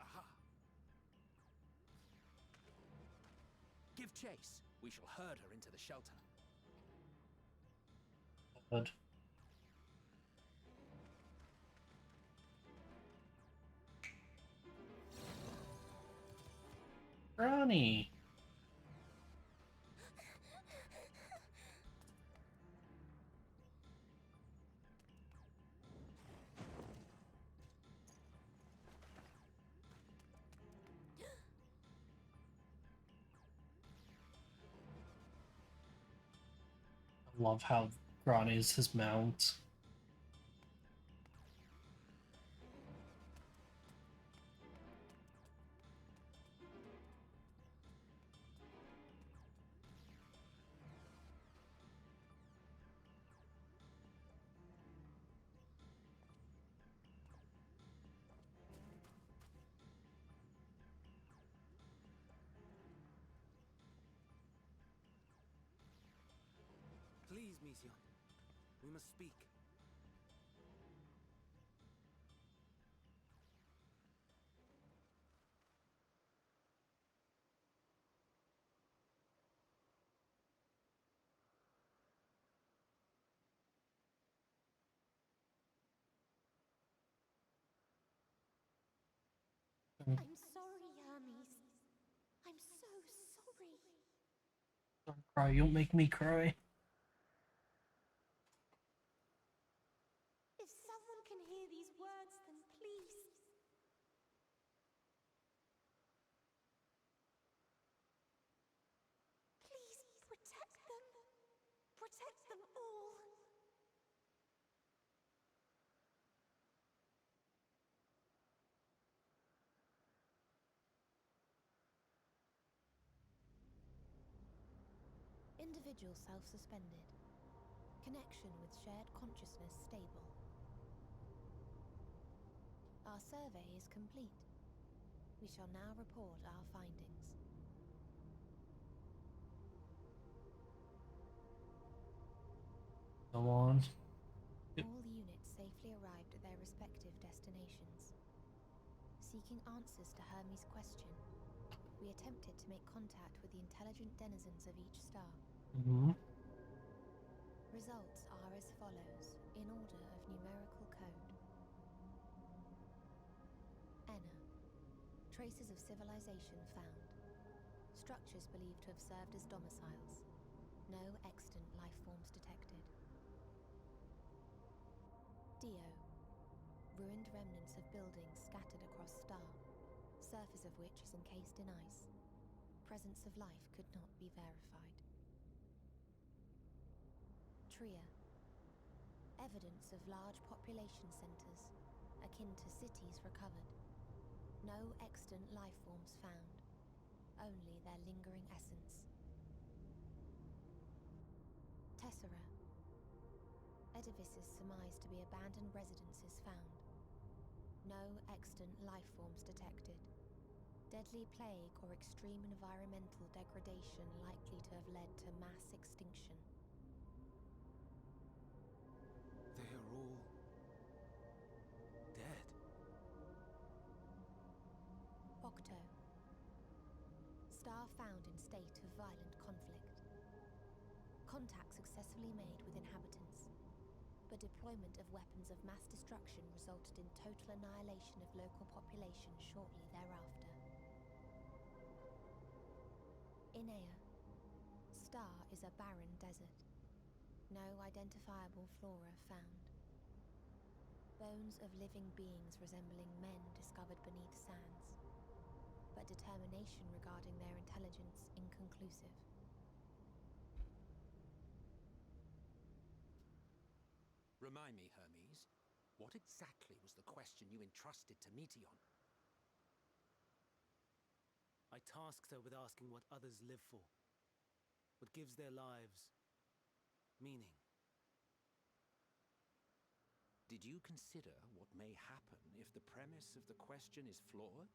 Aha! Give chase. We shall herd her into the shelter.
Good. Ronnie! I love how Granny is his mount.
Please, Mission. We must speak.
I'm sorry, Hermes. I'm so sorry.
Don't cry, you'll make me cry.
If someone can hear these words, then please. Please protect them. Protect them all.
Individual self-suspended. Connection with shared consciousness stable. Our survey is complete. We shall now report our findings.
Go on. Yep.
All units safely arrived at their respective destinations. Seeking answers to Hermes' question, we attempted to make contact with the intelligent denizens of each star. Results are as follows, in order of numerical code. Enna. Traces of civilization found. Structures believed to have served as domiciles. No extant life forms detected. Dio. Ruined remnants of buildings scattered across star, surface of which is encased in ice. Presence of life could not be verified. Tria. Evidence of large population centers, akin to cities recovered. No extant life forms found, only their lingering essence. Tessera. Edifices surmised to be abandoned residences found. No extant life forms detected. Deadly plague or extreme environmental degradation likely to have led to mass extinction.
They are all dead.
Octo. Star found in state of violent conflict. Contact successfully made with inhabitants, but deployment of weapons of mass destruction resulted in total annihilation of local population shortly thereafter. Inea. Star is a barren desert. No identifiable flora found. Bones of living beings resembling men discovered beneath sands, but determination regarding their intelligence inconclusive.
Remind me, Hermes, what exactly was the question you entrusted to Meteion?
I tasked her with asking what others live for. What gives their lives meaning.
Did you consider what may happen if the premise of the question is flawed?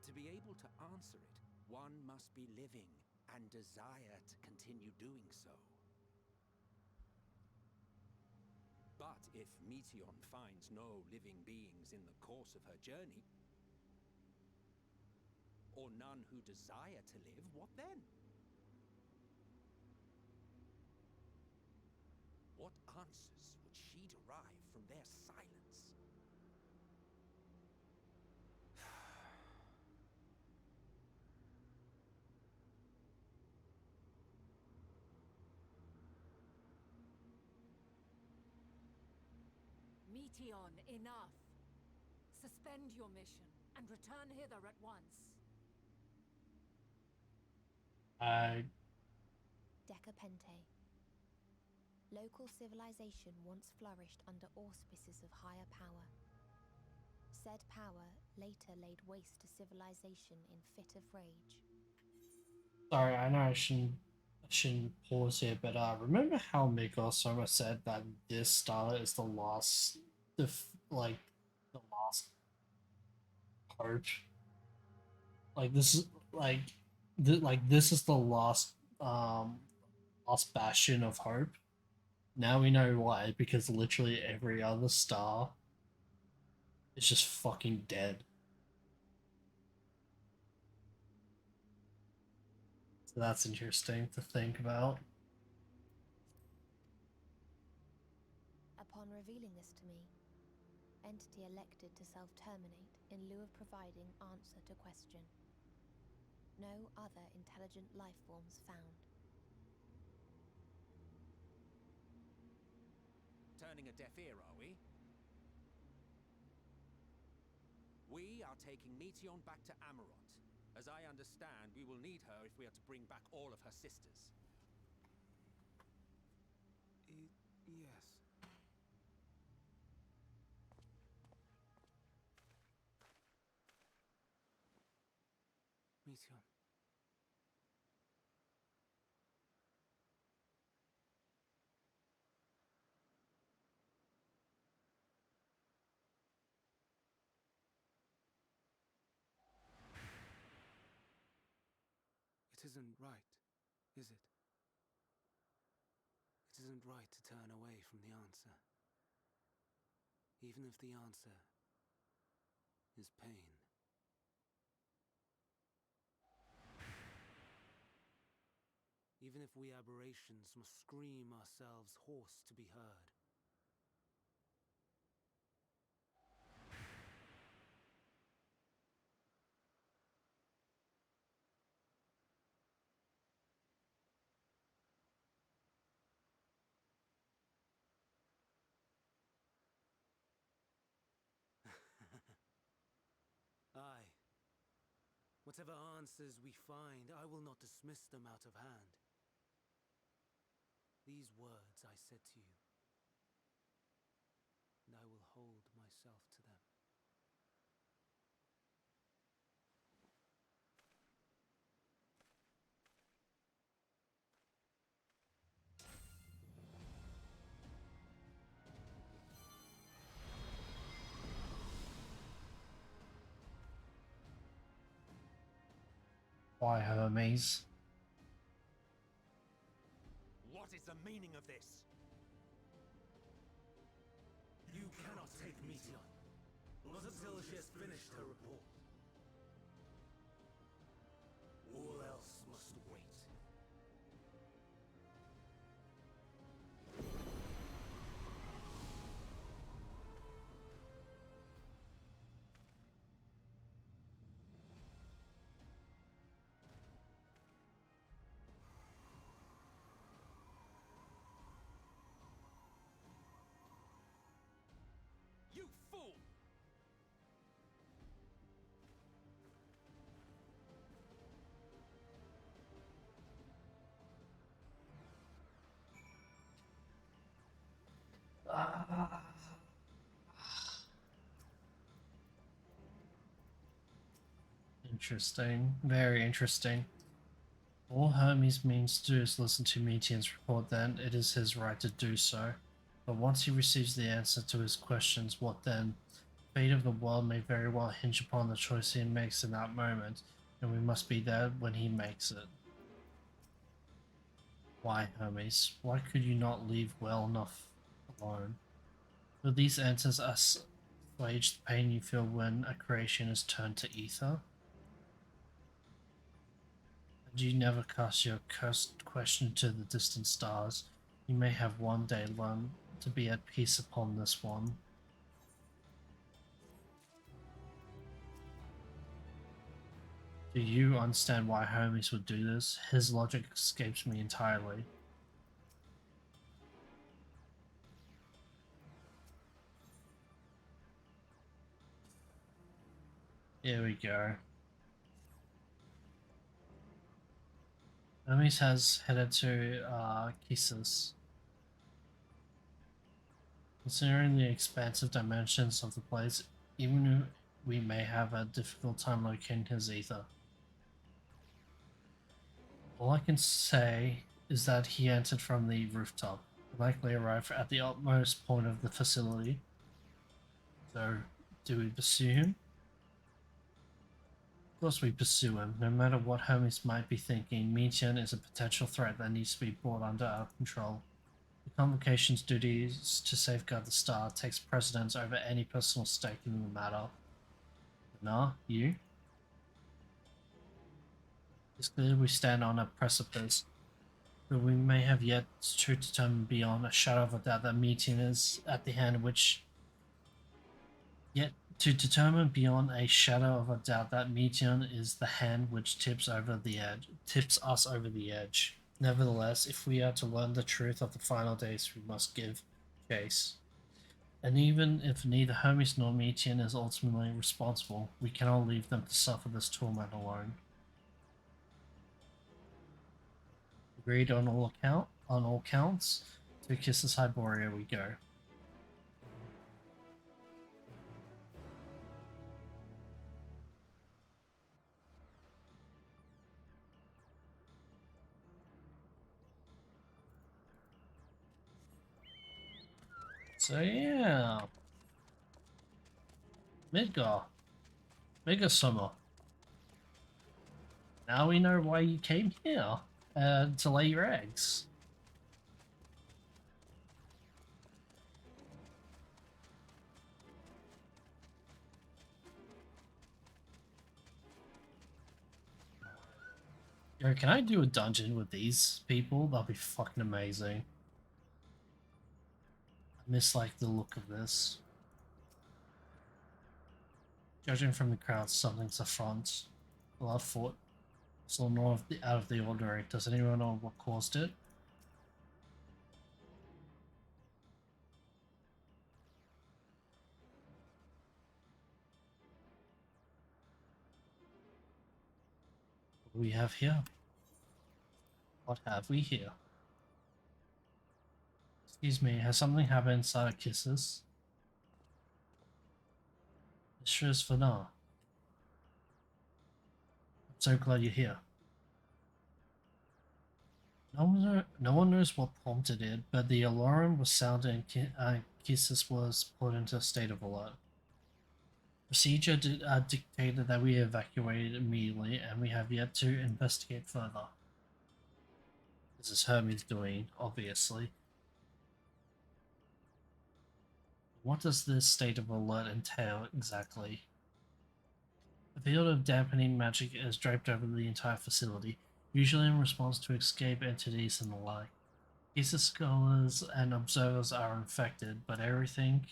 To be able to answer it, one must be living and desire to continue doing so. But if Meteion finds no living beings in the course of her journey, or none who desire to live, what then? What answers would she derive from their silence?
Meteion, enough! Suspend your mission and return hither at once.
Decapente. Local civilization once flourished under auspices of higher power. Said power later laid waste to civilization in fit of rage.
Sorry, I know I shouldn't pause here, but remember how Miko-sama said that this star is the last, the last hope. Like this is this is the last bastion of hope. Now we know why, because literally every other star is just fucking dead. So that's interesting to think about.
Upon revealing this to me, entity elected to self-terminate in lieu of providing answer to question. No other intelligent life forms found.
Turning a deaf ear, are we? We are taking Meteion back to Amarot. As I understand, we will need her if we are to bring back all of her sisters.
Yes. Meteion. It isn't right, is it? It isn't right to turn away from the answer. Even if the answer is pain. Even if we aberrations must scream ourselves hoarse to be heard. Aye. Whatever answers we find, I will not dismiss them out of hand. These words I said to you, and I will hold myself to them.
Why, Hermes?
What is the meaning of this?
You cannot take Meteon. Not until she has finished her report. All else must wait.
You fool!
Interesting. Very interesting. All Hermes means to do is listen to Meteon's report, then it is his right to do so. But once he receives the answer to his questions, what then? The fate of the world may very well hinge upon the choice he makes in that moment, and we must be there when he makes it. Why, Hermes? Why could you not leave well enough alone? Will these answers assuage the pain you feel when a creation is turned to ether? And you never cast your cursed question to the distant stars. You may have one day learned to be at peace upon this one. Do you understand why Hermes would do this? His logic escapes me entirely. Here we go. Hermes has headed to Kyssus. Considering the expansive dimensions of the place, even we may have a difficult time locating his ether. All I can say is that he entered from the rooftop, likely arrived at the utmost point of the facility. So, do we pursue him? Of course we pursue him. No matter what Hermes might be thinking, Meteon is a potential threat that needs to be brought under our control. The Convocation's duties to safeguard the star takes precedence over any personal stake in the matter. Nah, you? It's clear we stand on a precipice, but we may have yet to determine beyond a shadow of a doubt that Meteon is at the hand which... Yet to determine beyond a shadow of a doubt that Meteon is the hand which tips us over the edge. Nevertheless, if we are to learn the truth of the final days, we must give chase. And even if neither Hermes nor Meteon is ultimately responsible, we cannot leave them to suffer this torment alone. Agreed on all counts. To Kyssus Hyboria we go. So yeah, Midgar Summer. Now we know why you came here, to lay your eggs. Yo, can I do a dungeon with these people? That'd be fucking amazing. I miss like the look of this. Judging from the crowd, something's afoot. Well, afoot. So more out of the ordinary. Does anyone know what caused it? What do we have here? What have we here? Excuse me, has something happened inside of Kyssus? Mistress Vanar. I'm so glad you're here. No one knows what prompted it, but the alarm was sounded and Kyssus was put into a state of alert. Procedure dictated that we evacuated immediately, and we have yet to investigate further. This is Hermes doing, obviously. What does this state of alert entail exactly? A field of dampening magic is draped over the entire facility, usually in response to escape entities and the like. Caesar scholars and observers are infected, but everything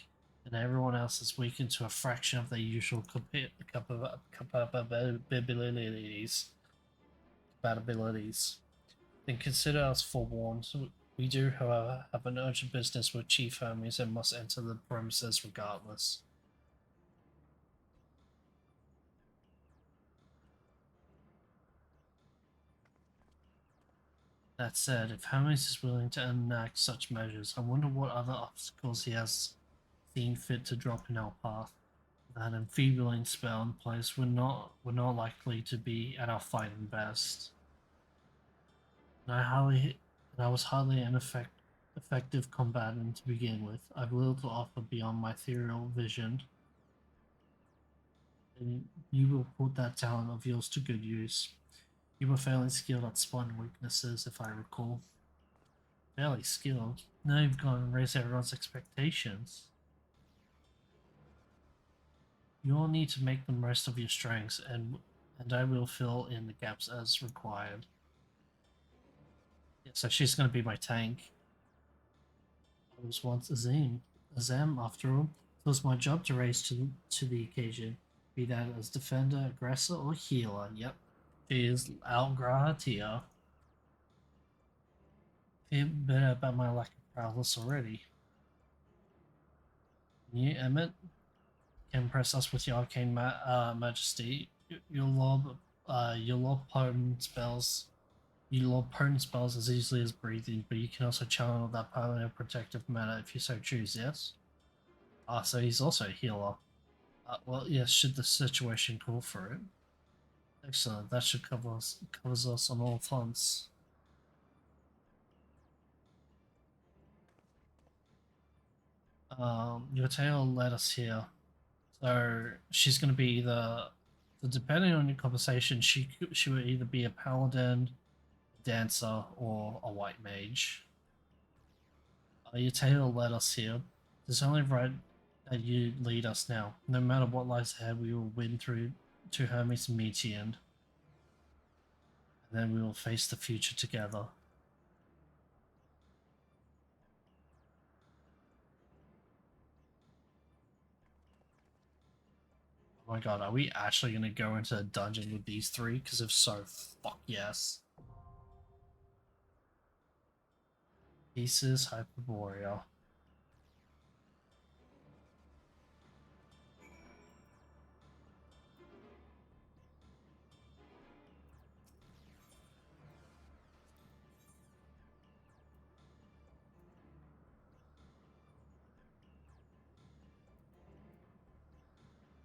and everyone else is weakened to a fraction of their usual compatibilities. Then consider us forewarned. We do, however, have an urgent business with Chief Hermes and must enter the premises regardless. That said, if Hermes is willing to enact such measures, I wonder what other obstacles he has seen fit to drop in our path. That enfeebling spell in place, we're not likely to be at our fighting best. And I was hardly an effective combatant to begin with. I've little to offer beyond my ethereal vision. And you will put that talent of yours to good use. You were fairly skilled at spotting weaknesses, if I recall. Fairly skilled? Now you've gone and raised everyone's expectations. You all need to make the most of your strengths, and I will fill in the gaps as required. Yeah, so she's going to be my tank. I was once Azem, after all. It was my job to raise to the occasion, be that as defender, aggressor, or healer. Yep, she is Algratia. Feel better about my lack of prowess already. You, Emmett, can impress us with your arcane majesty. Your lob potent spells. You lob potent spells as easily as breathing, but you can also channel that power in a protective manner if you so choose. Yes. So he's also a healer. Well, yes, should the situation call for it. Excellent. That should covers us on all fronts. Your tale led us here. So she's going to be depending on your conversation, she would either be a paladin, a dancer, or a white mage. Your tale led us here. It's only right that you lead us now. No matter what lies ahead, we will win through to Hermes and Metean. And then we will face the future together. Oh my god, are we actually going to go into a dungeon with these three? Because if so, fuck yes. Pieces Hyperborea.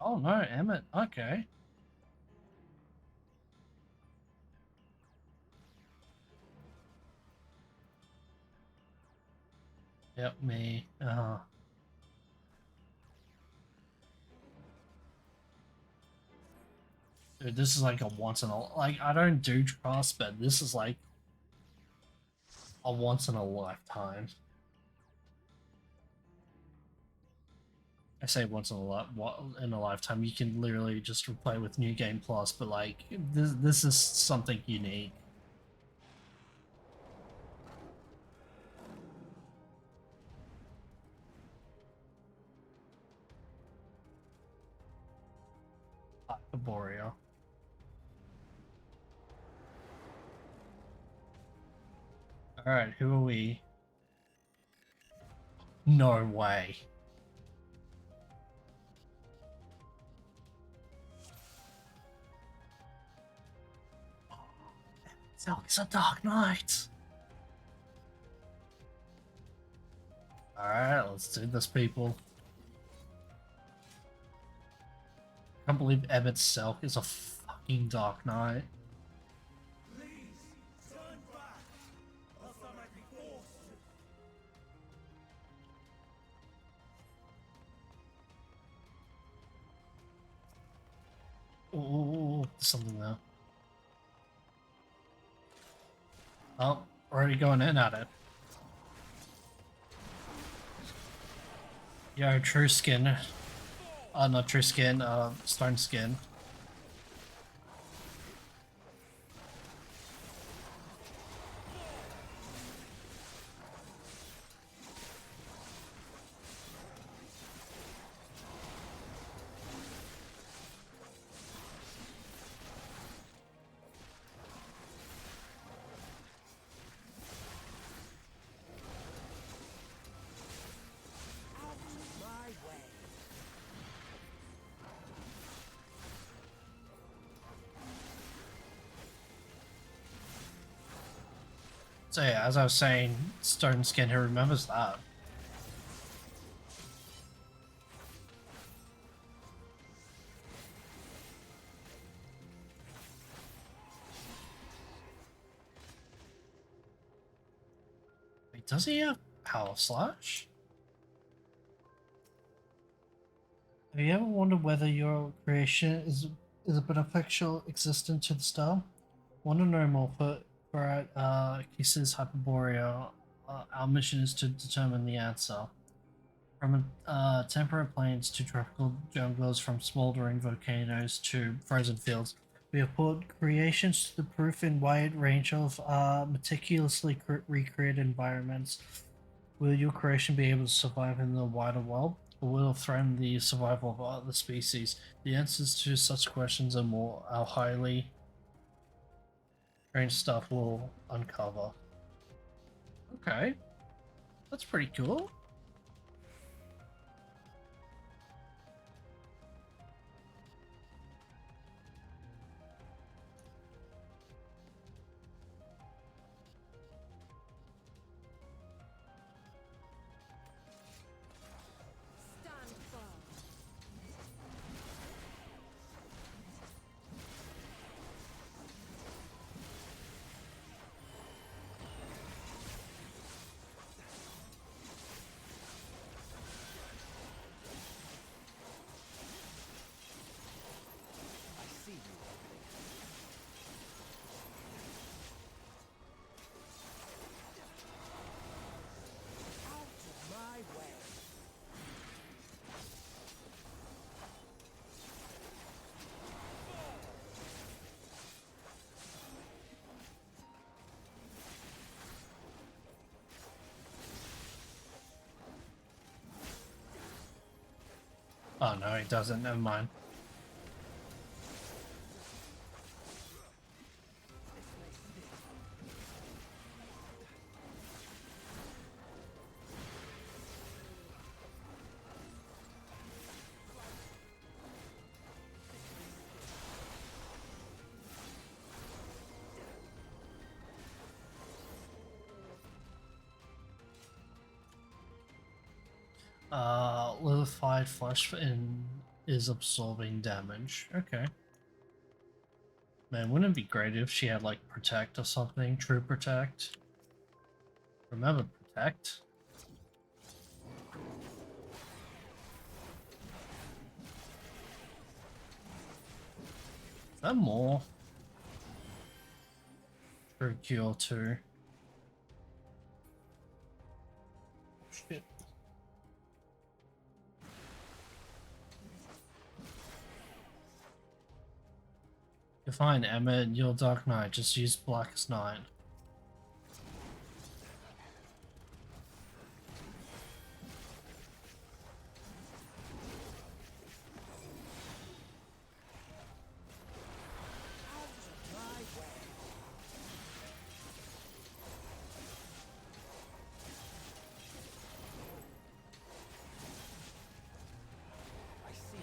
Oh no, Emmett, okay. Yep, me. Dude, this is like a once in a I don't do trust, but this is like a once in a lifetime. I say once in a lifetime. You can literally just replay with New Game Plus, but like this is something unique. Hyperborea. Alright, who are we? No way. It's a Dark Knight. Alright, let's do this, people. I can't believe Emmett Selk is a fucking Dark Knight. something there. Oh, already going in at it. Yo, true skin. Not true skin, stone skin. So yeah, as I was saying, stone skin, who remembers that? Wait, does he have Power Slash? Have you ever wondered whether your creation is a beneficial existence to the star? Want to know more? For Kisses Hyperborea, our mission is to determine the answer. From temperate plains to tropical jungles, from smoldering volcanoes to frozen fields, we have put creations to the proof in wide range of meticulously recreated environments. Will your creation be able to survive in the wider world, or will it threaten the survival of other species? The answers to such questions and more our highly strange stuff will uncover. Okay, that's pretty cool.
Stand firm.
I see you. Out of my way.
Oh no, he doesn't. Never mind. Liquefied flesh is absorbing damage. Okay. Man, wouldn't it be great if she had like protect or something? True protect. Remember protect? Is that more? True cure too. Shit. You're fine, Emmett. You're Dark Knight. Just use Blackest Night.
I see you.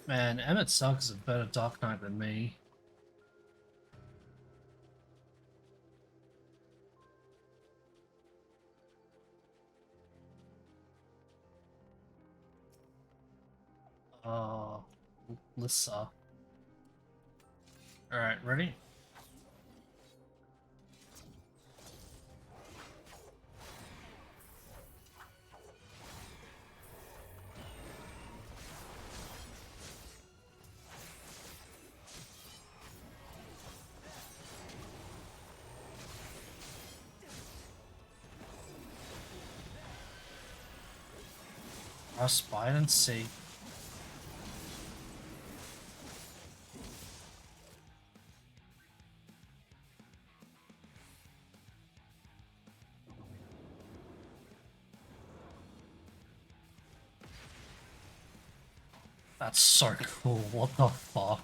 Man, Emmett Selk is a better Dark Knight than me. Lissa. Alright, ready? I'll spy and see. That's so cool, what the fuck?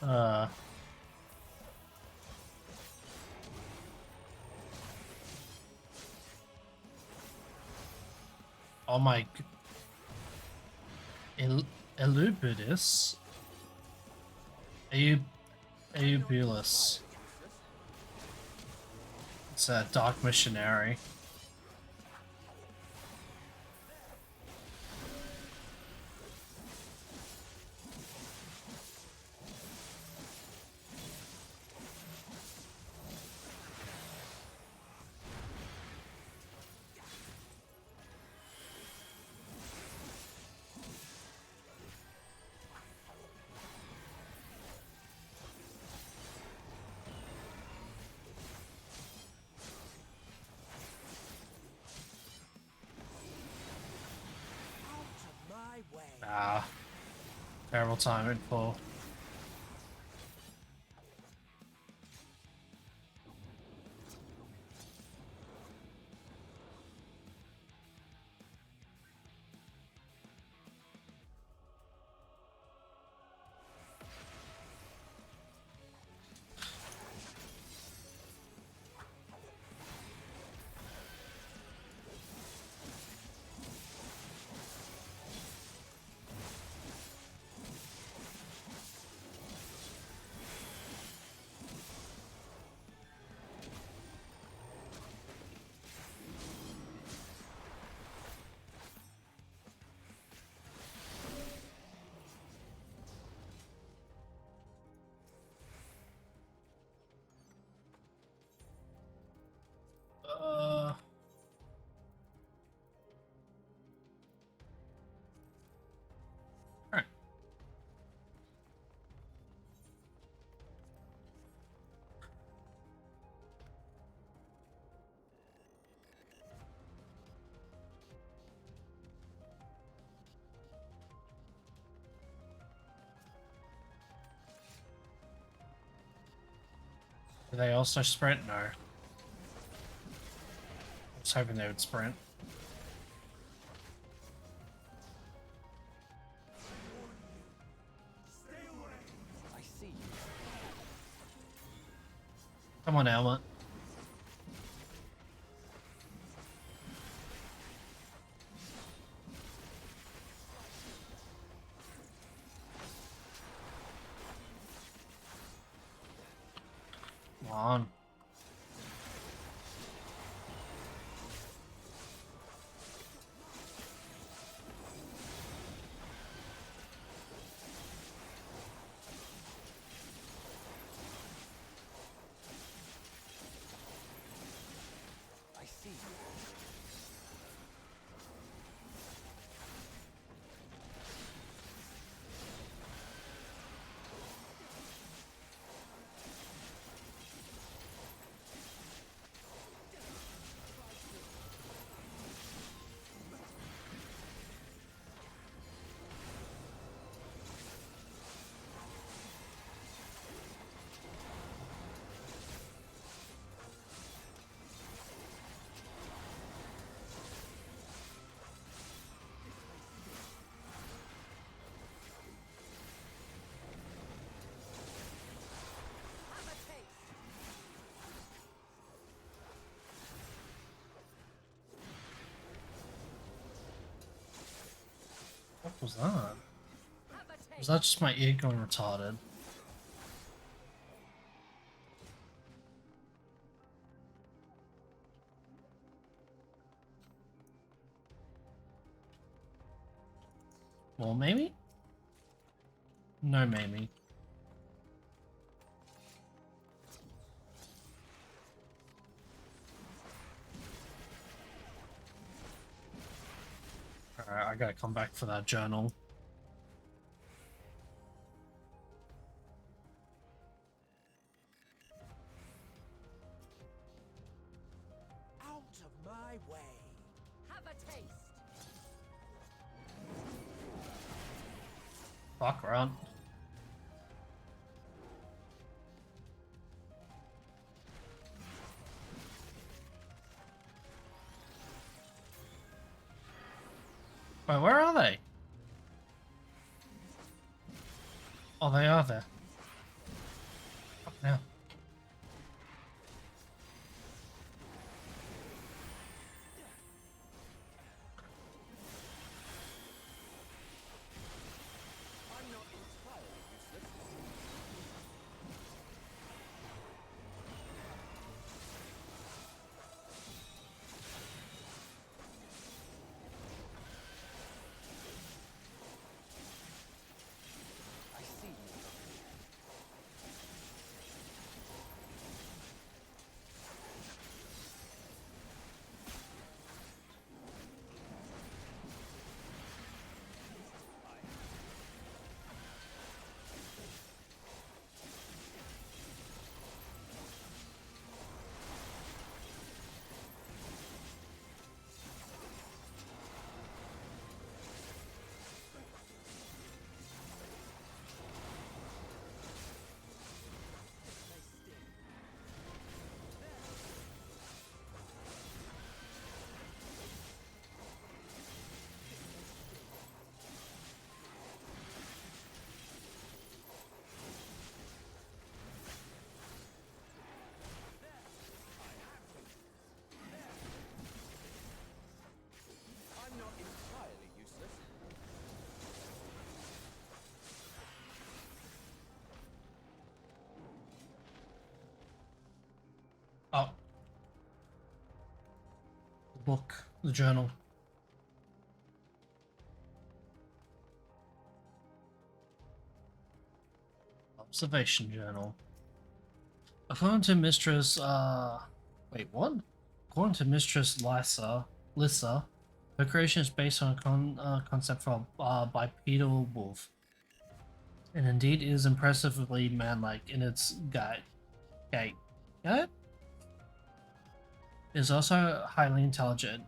uh... Oh my... Elubidus? Eubulus. It's a dark missionary. Ah, terrible timing for. Alright. Do they also sprint? No. I was hoping they would sprint.
I see you.
Come on, Elma. Come on. What was that?
Have a
Was
taste.
that just my ear going retarded? Well, maybe? No, maybe. Alright, I gotta come back for that journal.
Out of my way!
Have a taste.
Fuck around. Wait, where are they? Oh, they are there. Fuck now.
I'm not entirely useless. I see you. I'm not entirely useless.
Oh. The book, the journal. Observation journal. According to Mistress, wait, what? According to Mistress Lissa, her creation is based on a concept from bipedal wolf, and indeed it is impressively manlike in its gait. It is also highly intelligent,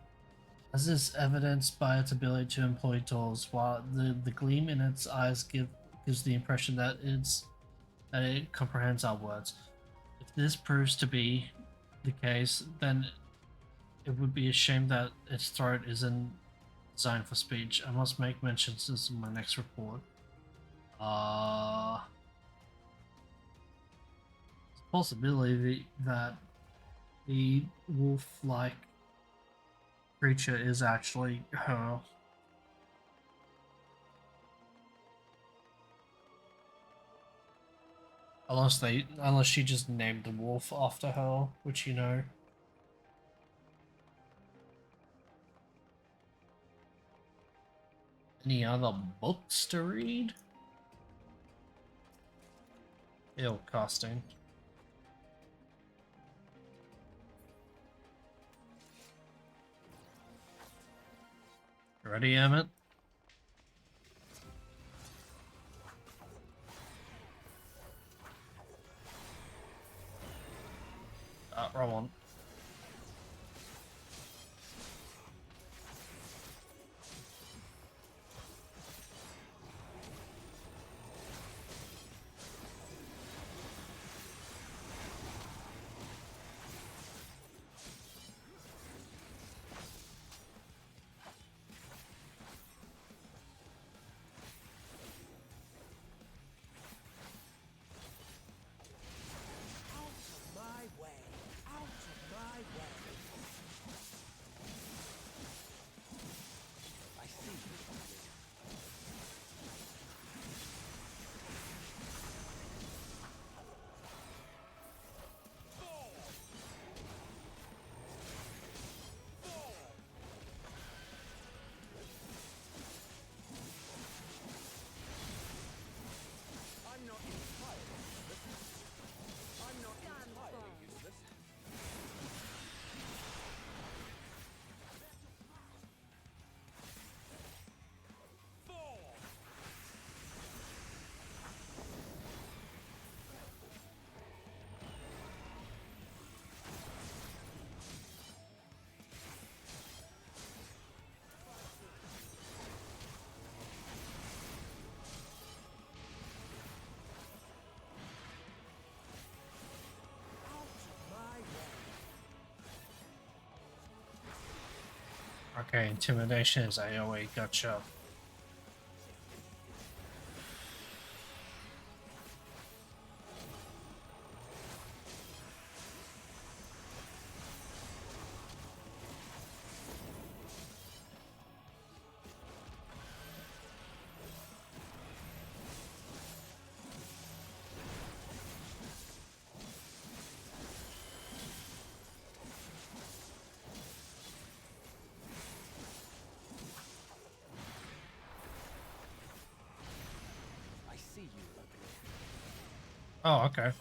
as is evidenced by its ability to employ tools, while the gleam in its eyes gives the impression that it comprehends our words. If this proves to be the case, then it would be a shame that its throat isn't designed for speech. I must make mention of this in my next report. It's a possibility that the wolf-like creature is actually her. Unless she just named the wolf after her, which you know. Any other books to read? Ill casting. Ready, Emmett? Wrong one.
Out of my way! Out of
Okay, intimidation is AoE, gotcha.
I see you, ugly.
Oh, okay.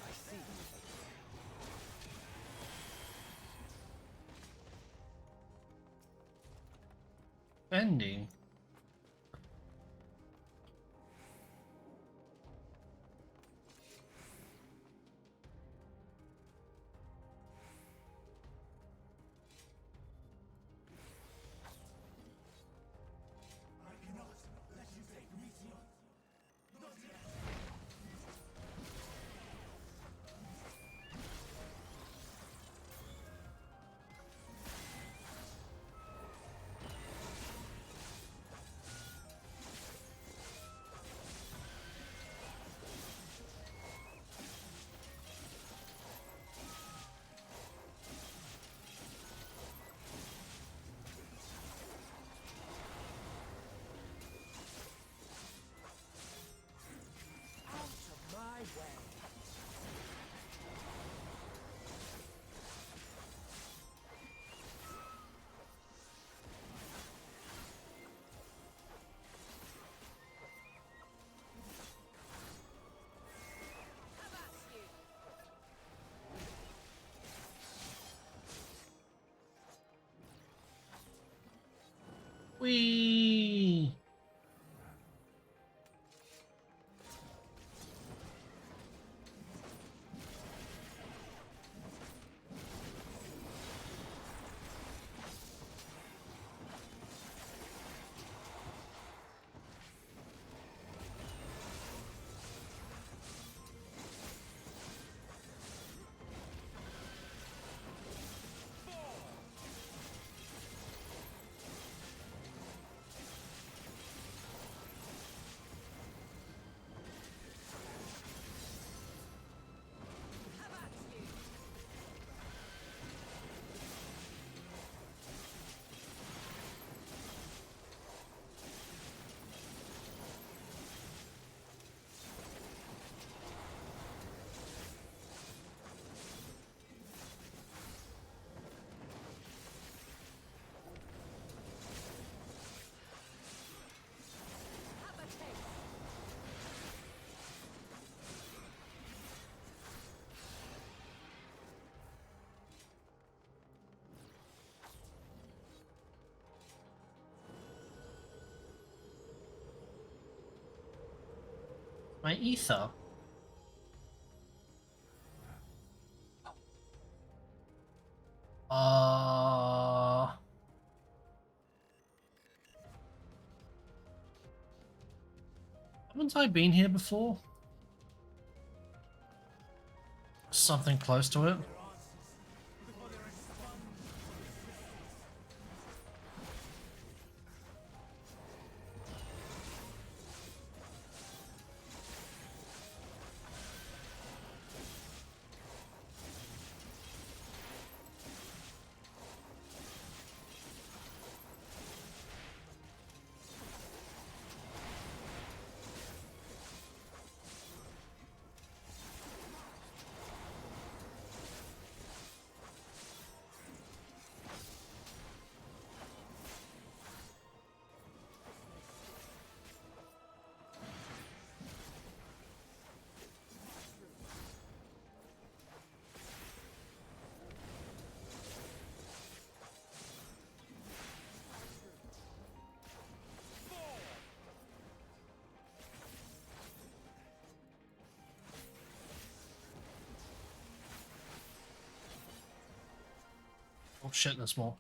I see you, ugly.
Bending.
Out of my way!
Whee! My ether. Haven't I been here before? Something close to it. Oh shit, there's more.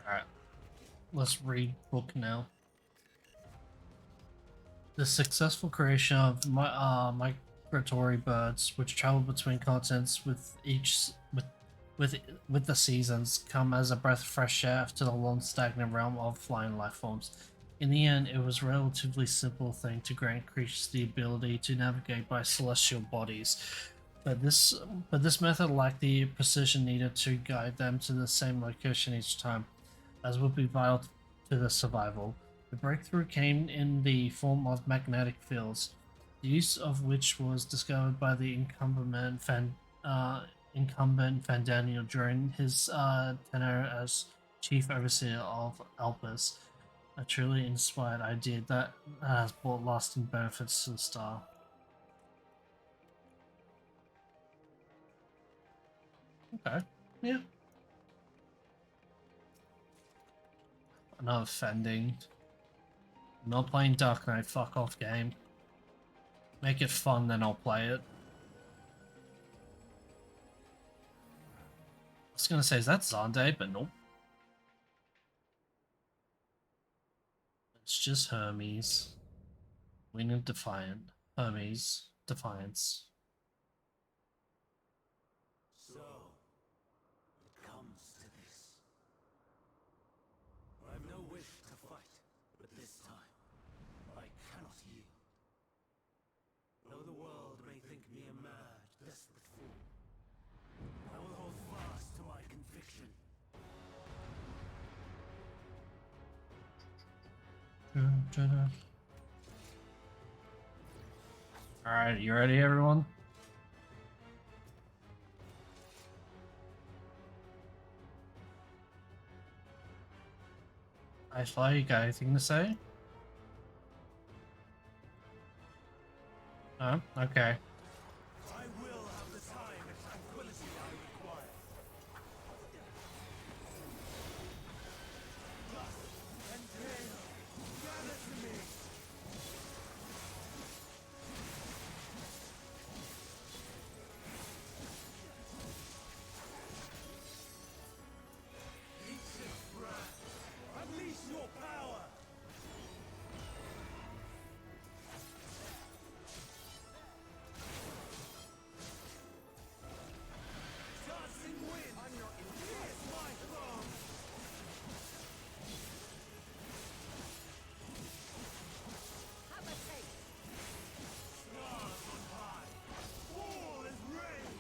Alright, let's read book now. The successful creation of migratory birds, which travel between continents with the seasons, come as a breath of fresh air to the long stagnant realm of flying life forms. In the end, it was a relatively simple thing to grant creatures the ability to navigate by celestial bodies. But this method lacked the precision needed to guide them to the same location each time, as would be vital to their survival. The breakthrough came in the form of magnetic fields, the use of which was discovered by the incumbent Fandaniel during his tenure as chief overseer of Alpus. A truly inspired idea that has brought lasting benefits to the star. Okay, yeah. Another Fending. I'm not playing Dark Knight, fuck off game. Make it fun, then I'll play it. I was gonna say, is that Zande? But nope. It's just Hermes. Winged Defiant. Hermes. Defiance.
So, it comes to this. I've no wish to fight, but this time, I cannot yield. Though the world may think me a mad, desperate fool, I will hold fast to my conviction.
Alright, you ready, everyone? I fly, you got anything to say? Oh, okay.
I will have the time and tranquility I require. Dust and pain, gather to me. Ancient breath, unleash your power. Dancing wind, I'm not in pierce my throne.
Have a taste.
Stars on high, all is rain.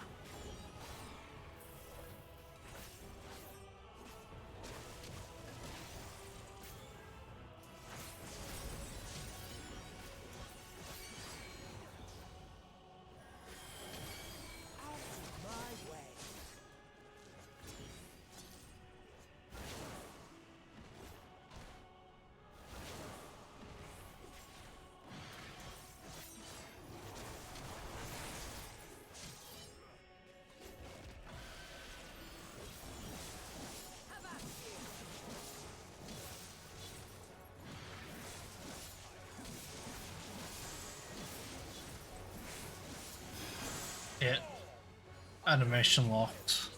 My way. Have at you.
Hit. Animation locked.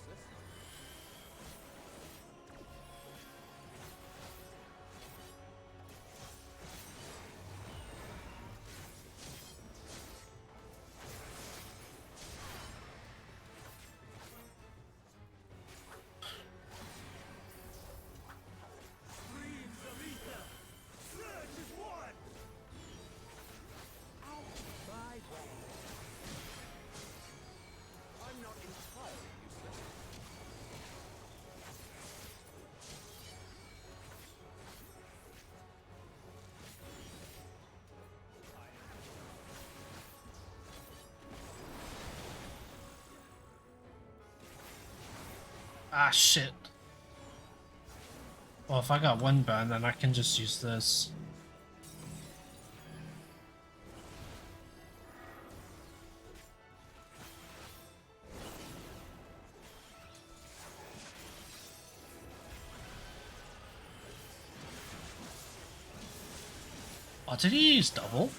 Ah, shit. Well, if I got Windburn, then I can just use this. Oh, did he use double?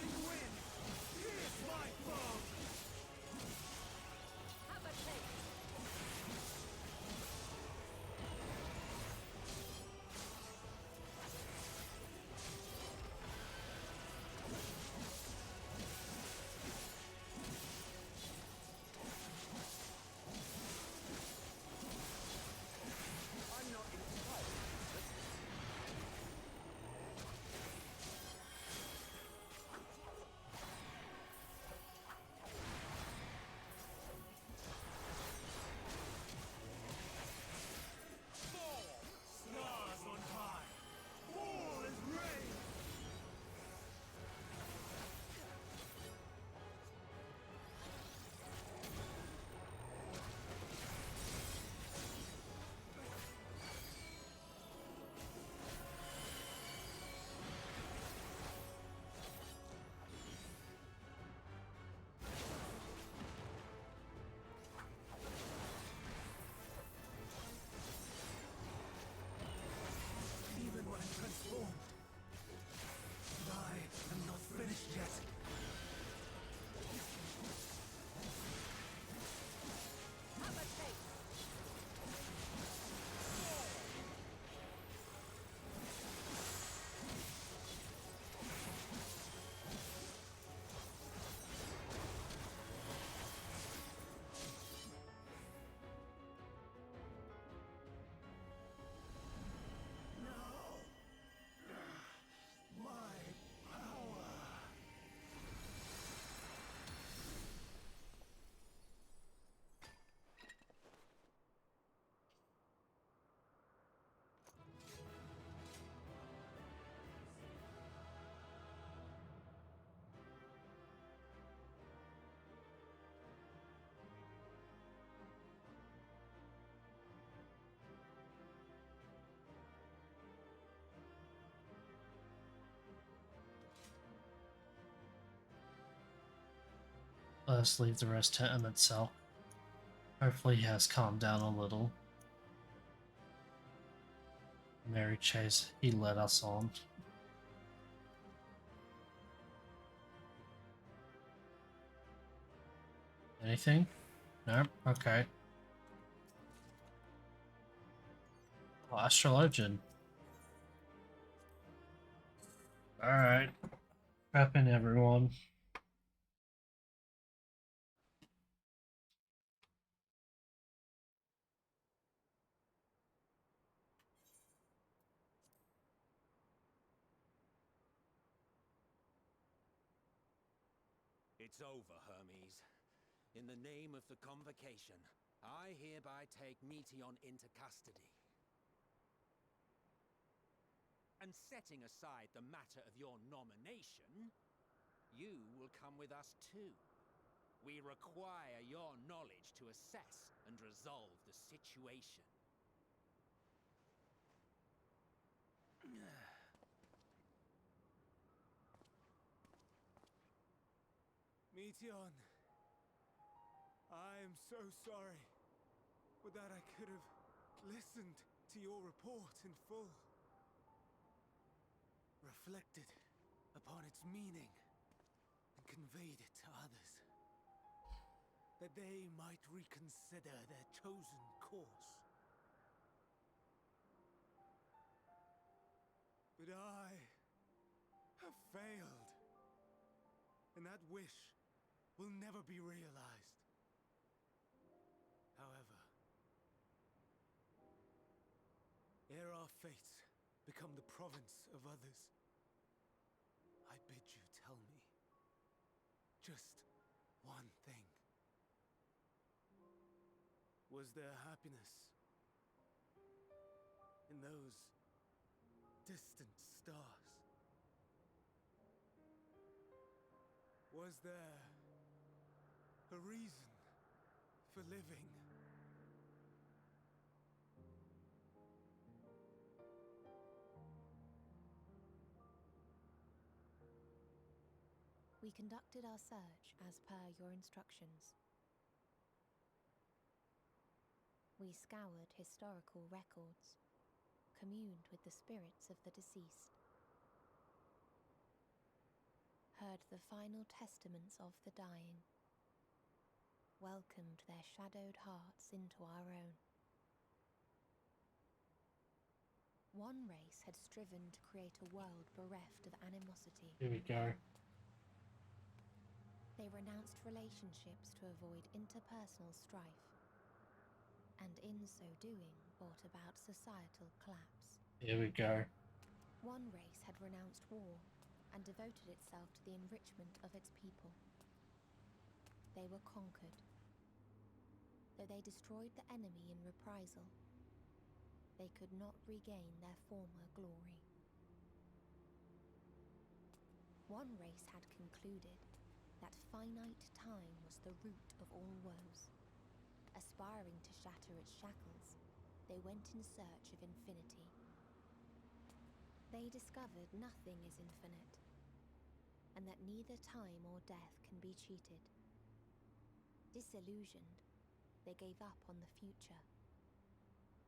Let's leave the rest to him itself. Hopefully he has calmed down a little. Mary Chase, he led us on. Anything? Nope. Okay. Oh, Astrologian. Alright. Prepping everyone.
It's over, Hermes. In the name of the Convocation, I hereby take Meteion into custody. And setting aside the matter of your nomination, you will come with us too. We require your knowledge to assess and resolve the situation.
Meteion, I am so sorry. Would that I could have listened to your report in full. Reflected upon its meaning and conveyed it to others, that they might reconsider their chosen course. But I have failed, and that wish will never be realized. However, ere our fates become the province of others, I bid you tell me just one thing. Was there happiness in those distant stars? Was there a reason for living?
We conducted our search as per your instructions. We scoured historical records, communed with the spirits of the deceased, heard the final testaments of the dying, welcomed their shadowed hearts into our own. One race had striven to create a world bereft of animosity.
Here we go.
They renounced relationships to avoid interpersonal strife, and in so doing brought about societal collapse.
Here we go.
One race had renounced war and devoted itself to the enrichment of its people. They were conquered. Though they destroyed the enemy in reprisal, they could not regain their former glory. One race had concluded that finite time was the root of all woes. Aspiring to shatter its shackles, they went in search of infinity. They discovered nothing is infinite, and that neither time or death can be cheated. Disillusioned, they gave up on the future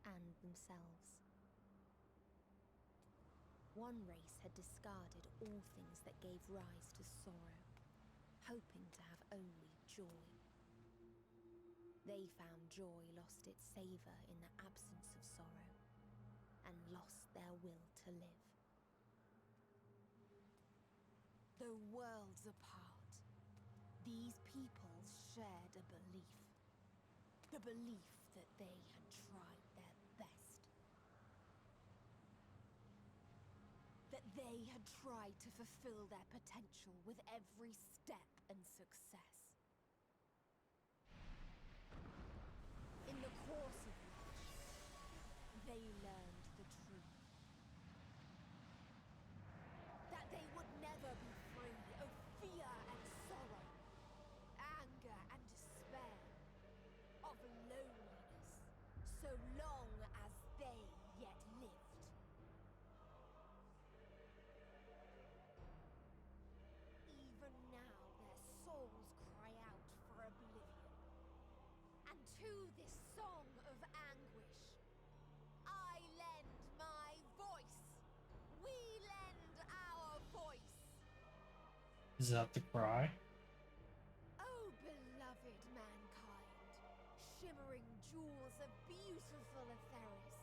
and themselves. One race had discarded all things that gave rise to sorrow, hoping to have only joy. They found joy lost its savor in the absence of sorrow, and lost their will to live. Though worlds apart, these peoples shared a belief. The belief that they had tried their best. That they had tried to fulfill their potential with every step and success. In the course of which, they learned the truth. That they would never be free of fear and sorrow, anger and despair, of loneliness, so long as they yet lived. Even now their souls cry out for oblivion. And to this song of anguish, I lend my voice. We lend our voice.
Is that the cry?
Oh, beloved mankind, shimmering jewels of beautiful Etheris,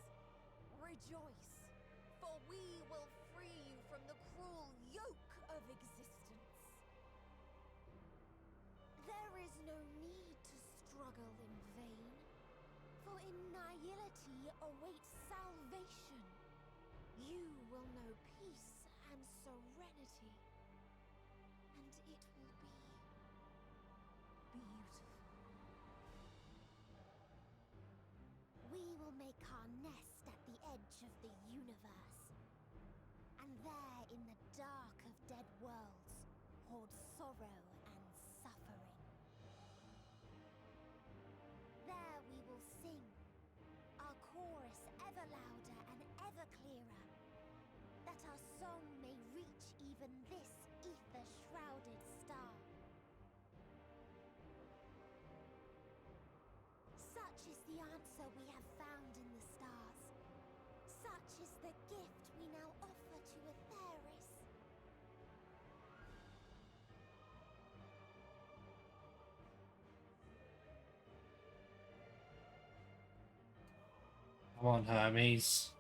rejoice, for we will free you from the cruel yoke of existence. There is no need to struggle in vain, for in nihility awaits salvation. You will know peace and serenity, and it will be beautiful. We will make our nest at the edge of the universe, and there in the dark of dead worlds hoard sorrow and suffering. There we will sing, our chorus ever louder and ever clearer, that our song may reach even this ether-shrouded star. Such is the answer we have found in the stars. Such is the gift we now offer to Etheris.
Come on, Hermes.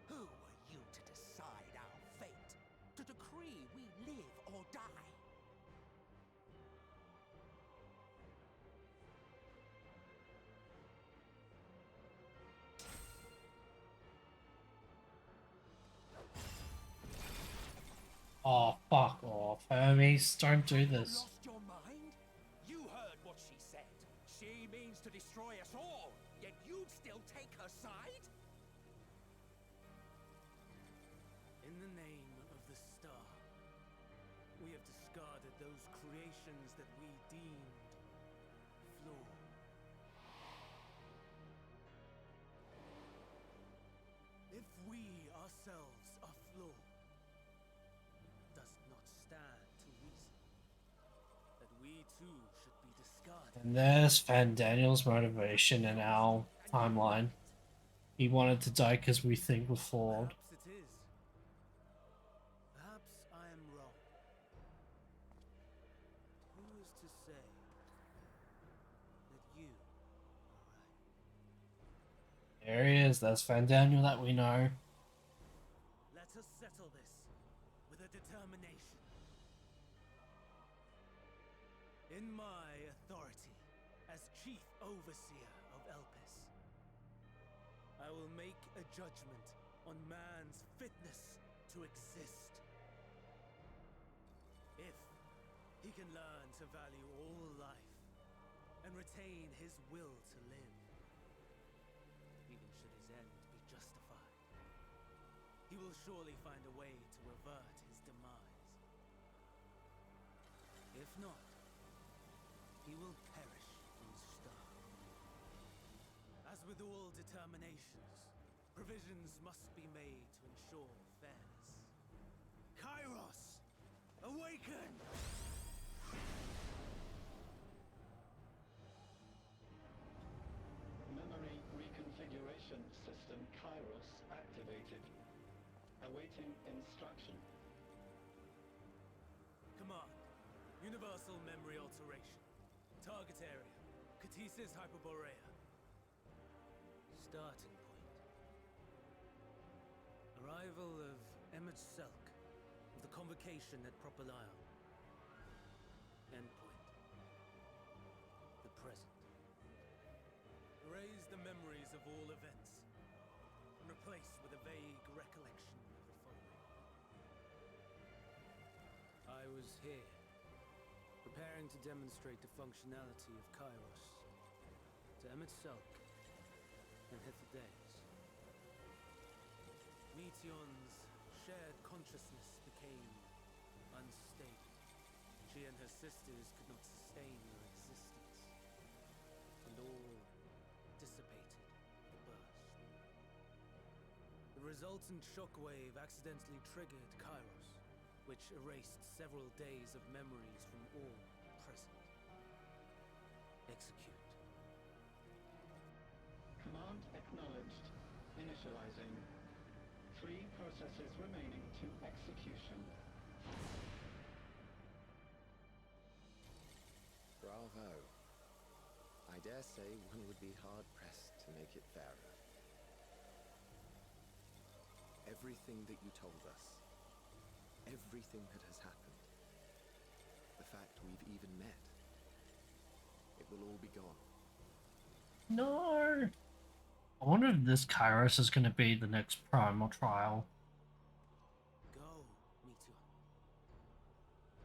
Who were you to decide our fate? To decree we live or die?
Oh, fuck off, Hermes. Don't do this.
Lost your mind? You heard what she said. She means to destroy us all, yet you'd still take her side?
In the name of the star, we have discarded those creations that we deemed flawed. If we ourselves are flawed, does not stand to reason. too should be discarded.
And there's Van Daniel's motivation in our timeline. He wanted to die because we think we're flawed.
Perhaps it is. Perhaps I am wrong. Who is to say that you are right?
There he is, that's Van Daniel that we know.
Let us settle this with a determination. In my authority as Chief Overseer of Elpis, I will make a judgment on man's fitness to exist. If he can learn to value all life and retain his will to live, even should his end be justified, he will surely find a way to avert his demise. If not, he will perish in stark. As with all determinations, provisions must be made to ensure fairness. Kairos, awaken!
Memory reconfiguration system Kairos activated. Awaiting instruction.
Command, universal memory alteration. Target area, Catesis Hyperborea. Starting point. Arrival of Emmet Selk of the Convocation at Propylion. Endpoint. The present. Erase the memories of all events and replace with a vague recollection of the following. I was here, preparing to demonstrate the functionality of Kairos to Emmet Selk and Hythlodaeus. Meteion's shared consciousness became unstable. She and her sisters could not sustain their existence, and all dissipated at the burst. The resultant shockwave accidentally triggered Kairos, which erased several days of memories from all present. Execute.
Command acknowledged. Initializing. 3 processes remaining to execution.
Bravo. I dare say one would be hard-pressed to make it fairer. Everything that you told us, everything that has happened, the fact we've even met, it will all be gone.
No! I wonder if this Kairos is going to be the next Primal Trial.
Go, Meteor.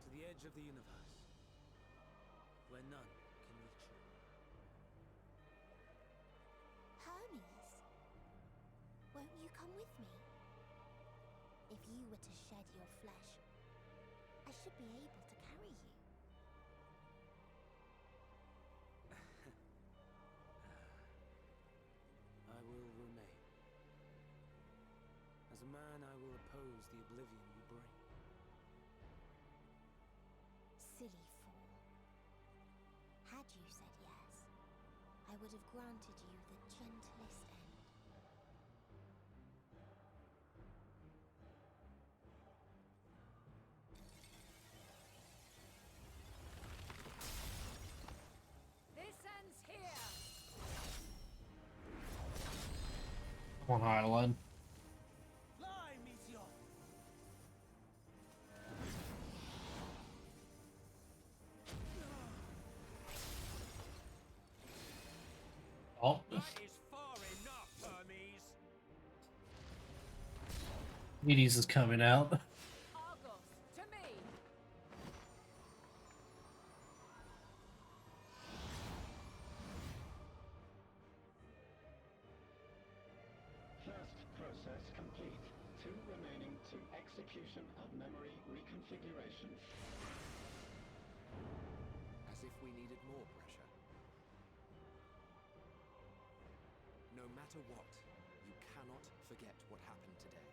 To the edge of the universe, where none can reach you.
Hermes, won't you come with me? If you were to shed your flesh, I should be able to carry you.
I will remain. As a man, I will oppose the oblivion you bring.
Silly fool. Had you said yes, I would have granted you the gentlest end.
This ends here!
Come on, Island.
Fly, Meteor!
Oh,
That is far enough, Hermes!
Hades is coming out.
Argos, to me!
First process complete. 2 remaining to execution of memory reconfiguration.
As if we needed more pressure. No matter what, you cannot forget what happened today.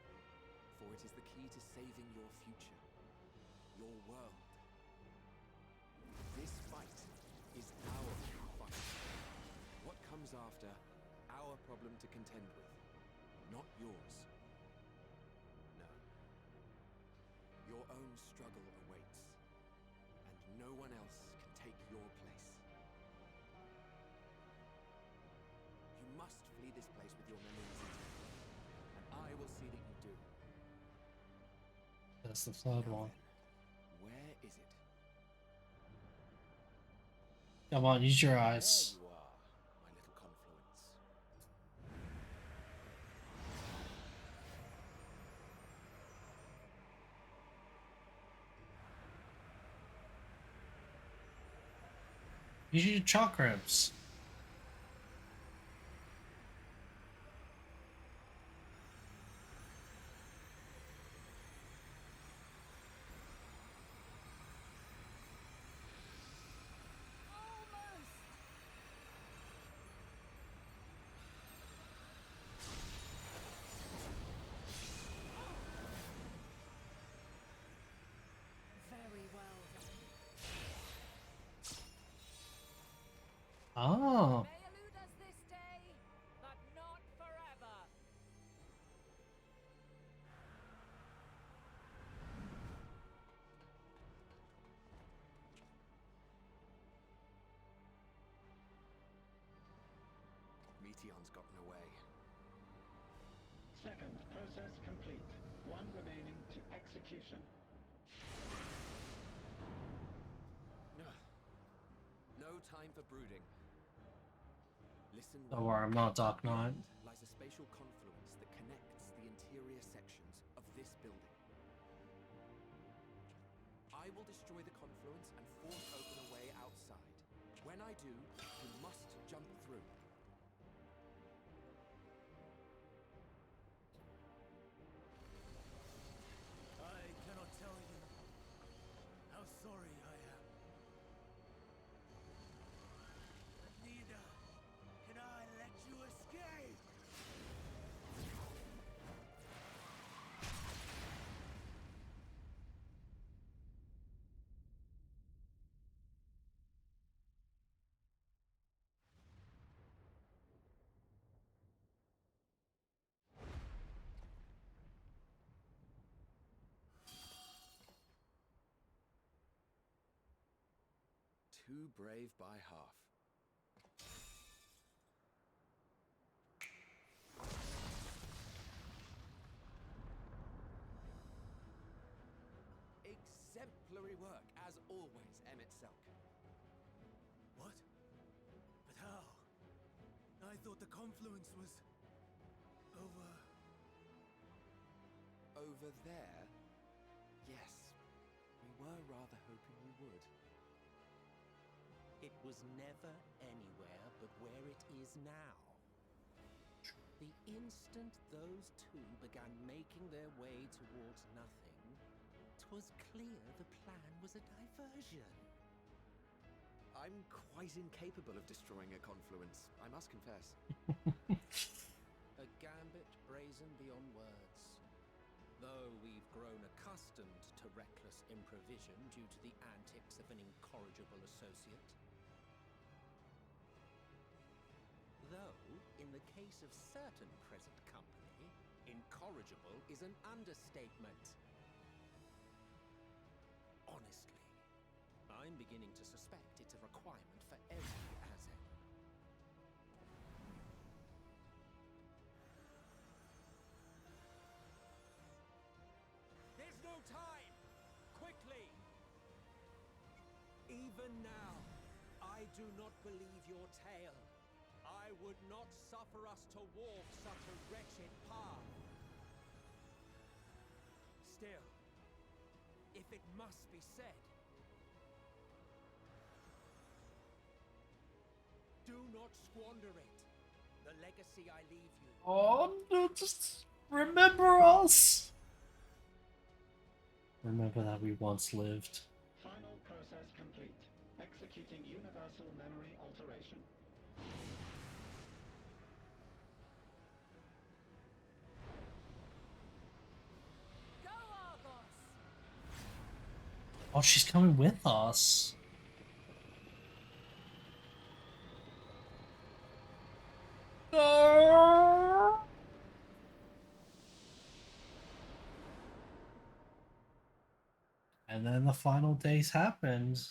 For it is the key to saving your future. Your world. This fight is our fight. What comes after, our problem to contend with, not yours. No. Your own struggle awaits, and no one else can take your place. You must flee this place with your memories intact, and I will see that you do.
That's the third
Now
one.
then, where is it?
Come on, use your
There
eyes.
you are, my little confluence.
Use your chakras.
Very well done.
Oh.
May elude us this day, but not forever.
Meteon's gotten away.
Second process complete. One remaining to execution.
No time for brooding. Listen
Don't
well.
worry, I'm not Dark Knight.
Beyond lies a spatial confluence that connects the interior sections of this building. I will destroy the confluence and force open a way outside. When I do, you must jump through.
I cannot tell you how sorry I am. But neither can I let you escape!
Too brave by half. Exemplary work, as always, Emmett Selk.
What? But how? I thought the confluence was... over...
Over there? Yes. We were rather hoping we would.
It was never anywhere but where it is now. The instant those two began making their way towards nothing, 'twas clear the plan was a diversion.
I'm quite incapable of destroying a confluence, I must confess.
A gambit brazen beyond words. Though we've grown accustomed to reckless improvision due to the antics of an incorrigible associate. Though, in the case of certain present company, incorrigible is an understatement. Honestly, I'm beginning to suspect it's a requirement for every Azen.
There's no time! Quickly! Even now, I do not believe your tale. I would not suffer us to walk such a wretched path. Still, if it must be said, do not squander it. The legacy I leave you.
Oh, no, just remember us. Remember that we once lived.
Final process complete. Executing universal memory alteration.
Go, Argos!
Oh, she's coming with us. And then the final days happened.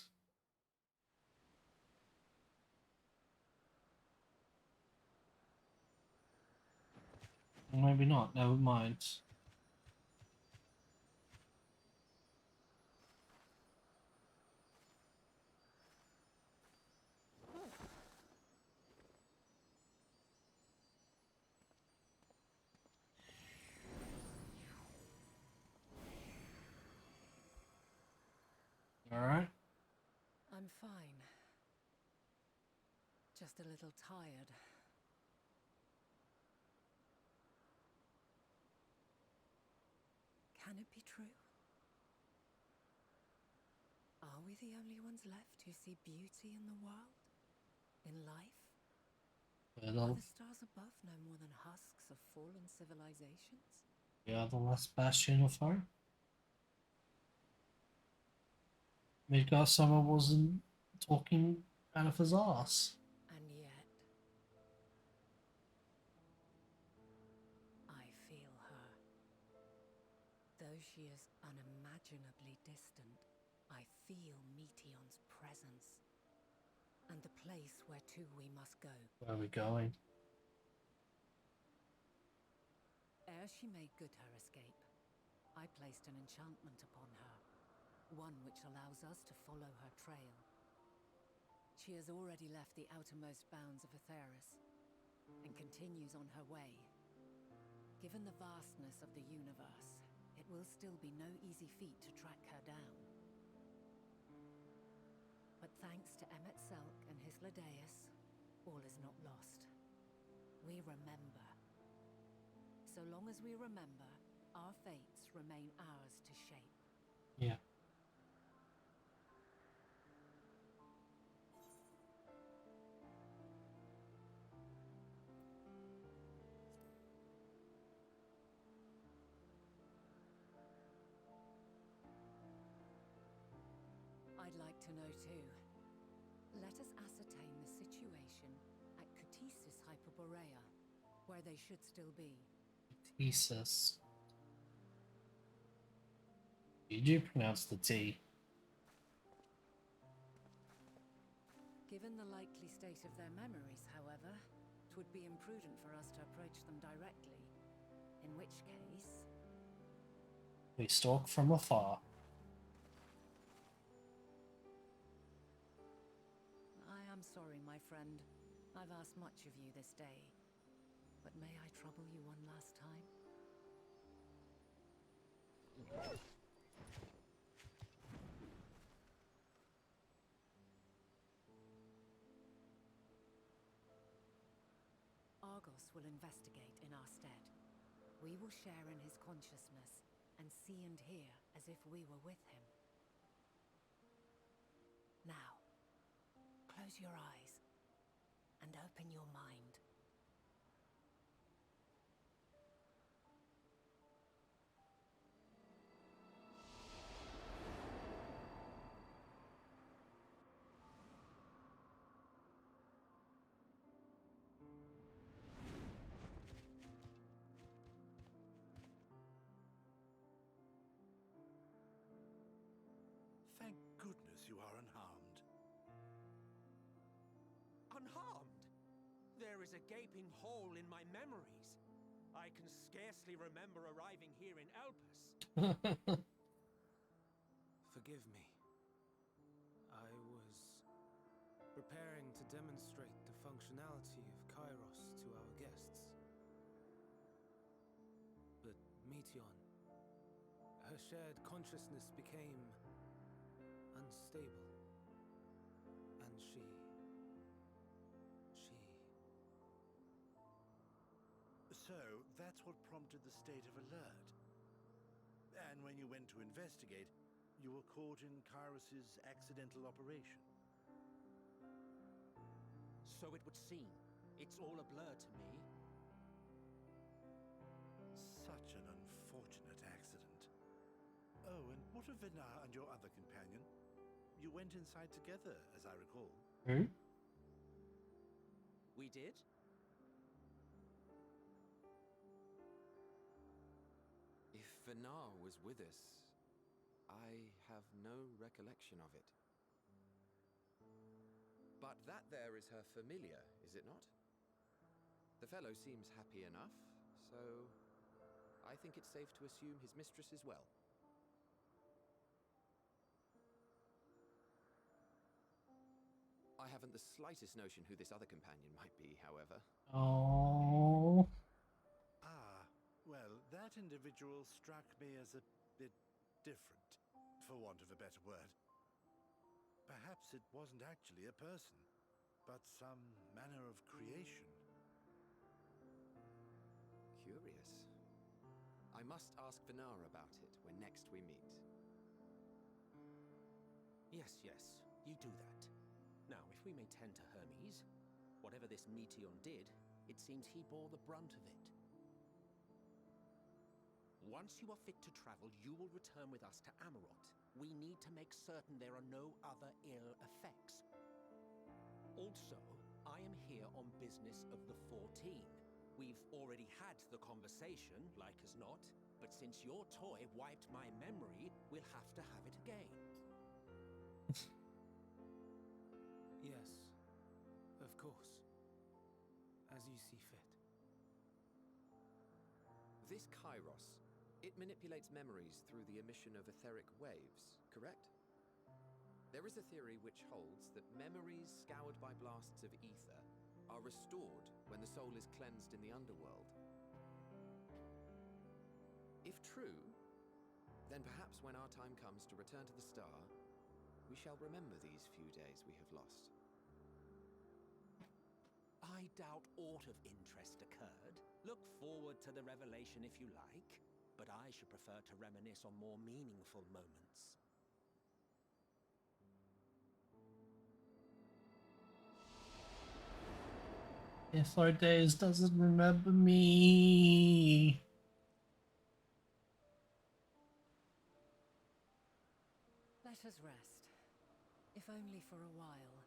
Maybe not, never mind. Alright.
I'm fine. Just a little tired. Can it be true? Are we the only ones left who see beauty in the world? In life? Are the stars above no more than husks of fallen civilizations?
We are the last bastion of hope. Midgard-sama wasn't talking out of his ass.
And yet, I feel her. Though she is unimaginably distant, I feel Meteion's presence. And the place where to we must go.
Where are we going?
Ere she made good her escape, I placed an enchantment upon her. One which allows us to follow her trail. She has already left the outermost bounds of Aetheris, and continues on her way. Given the vastness of the universe, it will still be no easy feat to track her down. But thanks to Emet-Selch and Hythlodaeus, all is not lost. We remember. So long as we remember, our fates remain ours to shape.
Yeah.
I'd like to know too. Let us ascertain the situation at Ktisis Hyperborea, where they should still be.
Thesis. You do pronounce the T.
Given the likely state of their memories, however, it would be imprudent for us to approach them directly. In which case...
We stalk from afar.
I am sorry, my friend. I've asked much of you this day. But may I trouble you one last time? Argos will investigate in our stead. We will share in his consciousness and see and hear as if we were with him. Now, close your eyes and open your mind.
Thank goodness you are unharmed.
Unharmed? There is a gaping hole in my memories. I can scarcely remember arriving here in Elpis.
Forgive me. I was preparing to demonstrate the functionality of Kairos to our guests. But Meteion, her shared consciousness became unstable. And she...
So, that's what prompted the state of alert. And when you went to investigate, you were caught in Kairos's accidental operation.
So it would seem. It's all a blur to me.
Such an unfortunate accident. Oh, and what of Venar and your other companion? You went inside together, as I recall.
Hmm?
We did?
If Venar was with us, I have no recollection of it. But that there is her familiar, is it not? The fellow seems happy enough, so I think it's safe to assume his mistress is well. I haven't the slightest notion who this other companion might be, however.
Oh.
Ah, well, that individual struck me as a bit different, for want of a better word. Perhaps it wasn't actually a person, but some manner of creation.
Curious. I must ask Venara about it when next we meet.
Yes, you do that. Now, if we may tend to Hermes, whatever this Meteion did, it seems he bore the brunt of it. Once you are fit to travel, you will return with us to Amarot. We need to make certain there are no other ill effects. Also, I am here on business of the 14. We've already had the conversation, like as not, but since your toy wiped my memory, we'll have to have it again.
Yes, of course. As you see fit.
This Kairos, it manipulates memories through the emission of etheric waves, correct? There is a theory which holds that memories scoured by blasts of ether are restored when the soul is cleansed in the underworld. If true, then perhaps when our time comes to return to the star, we shall remember these few days we have lost.
I doubt aught of interest occurred. Look forward to the revelation if you like, but I should prefer to reminisce on more meaningful moments.
Days doesn't remember me.
Let us rest, if only for a while.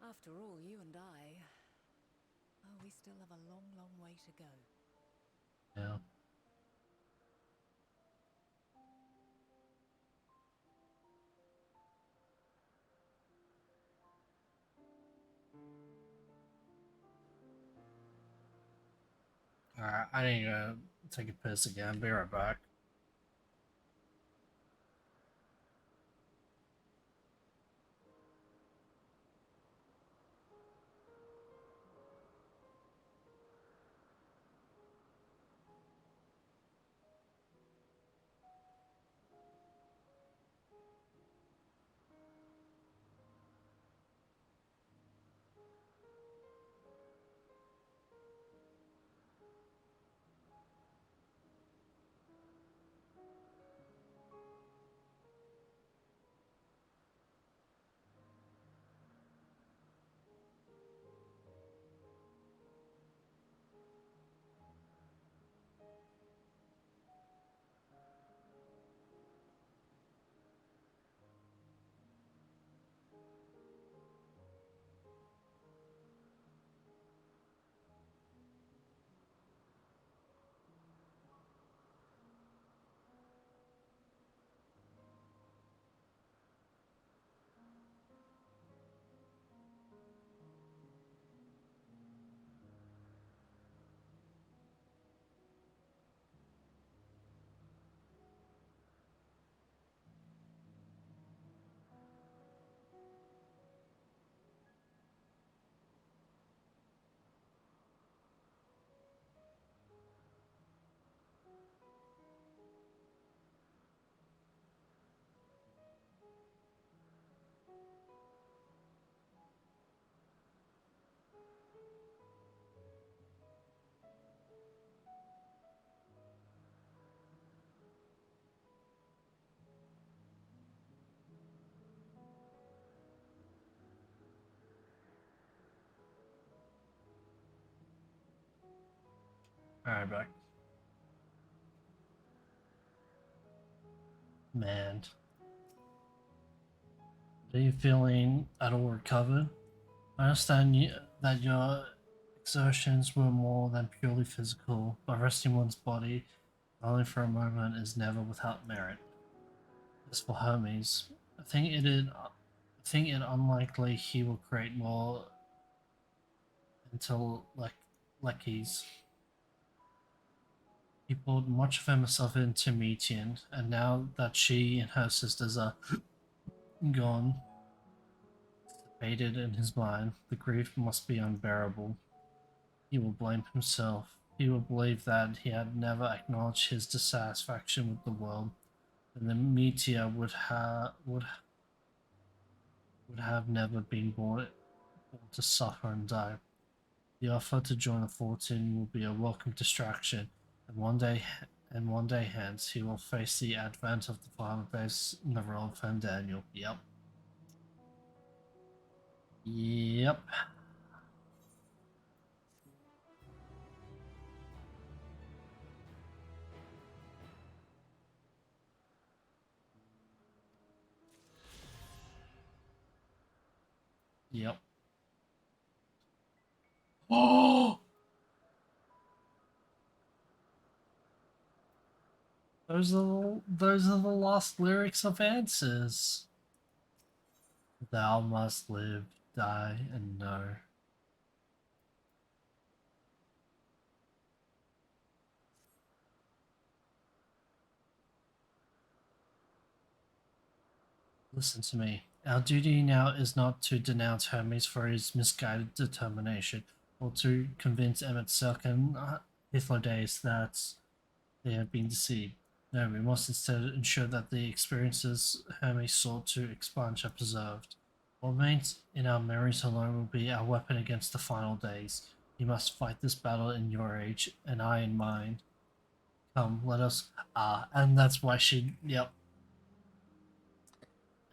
After all, you and I... Oh, we still have a long, long way to go.
Yeah. Alright, I need to take a piss again. Be right back. Alright, back. Man. Are you feeling at all recovered? I understand that your exertions were more than purely physical, but resting one's body only for a moment is never without merit. As for Hermes, I think it unlikely he will create more until Leckies. He poured much of himself into Metian, and now that she and her sisters are gone, faded in his mind, the grief must be unbearable. He will blame himself. He will believe that he had never acknowledged his dissatisfaction with the world, and the meteor would have never been born to suffer and die. The offer to join the 14 will be a welcome distraction, and one day hence he will face the advent of the final base in the role of Fandaniel. Yep. Yep. Yep. Oh! Those are the last lyrics of Answers. Thou must live, die, and know. Listen to me. Our duty now is not to denounce Hermes for his misguided determination, or to convince Emmett Silk and Hythlodaeus that they have been deceived. No, we must instead ensure that the experiences Hermes sought to expunge are preserved. What remains in our memories alone will be our weapon against the final days. You must fight this battle in your age, and I in mine. Come, let us... and that's why she... Yep.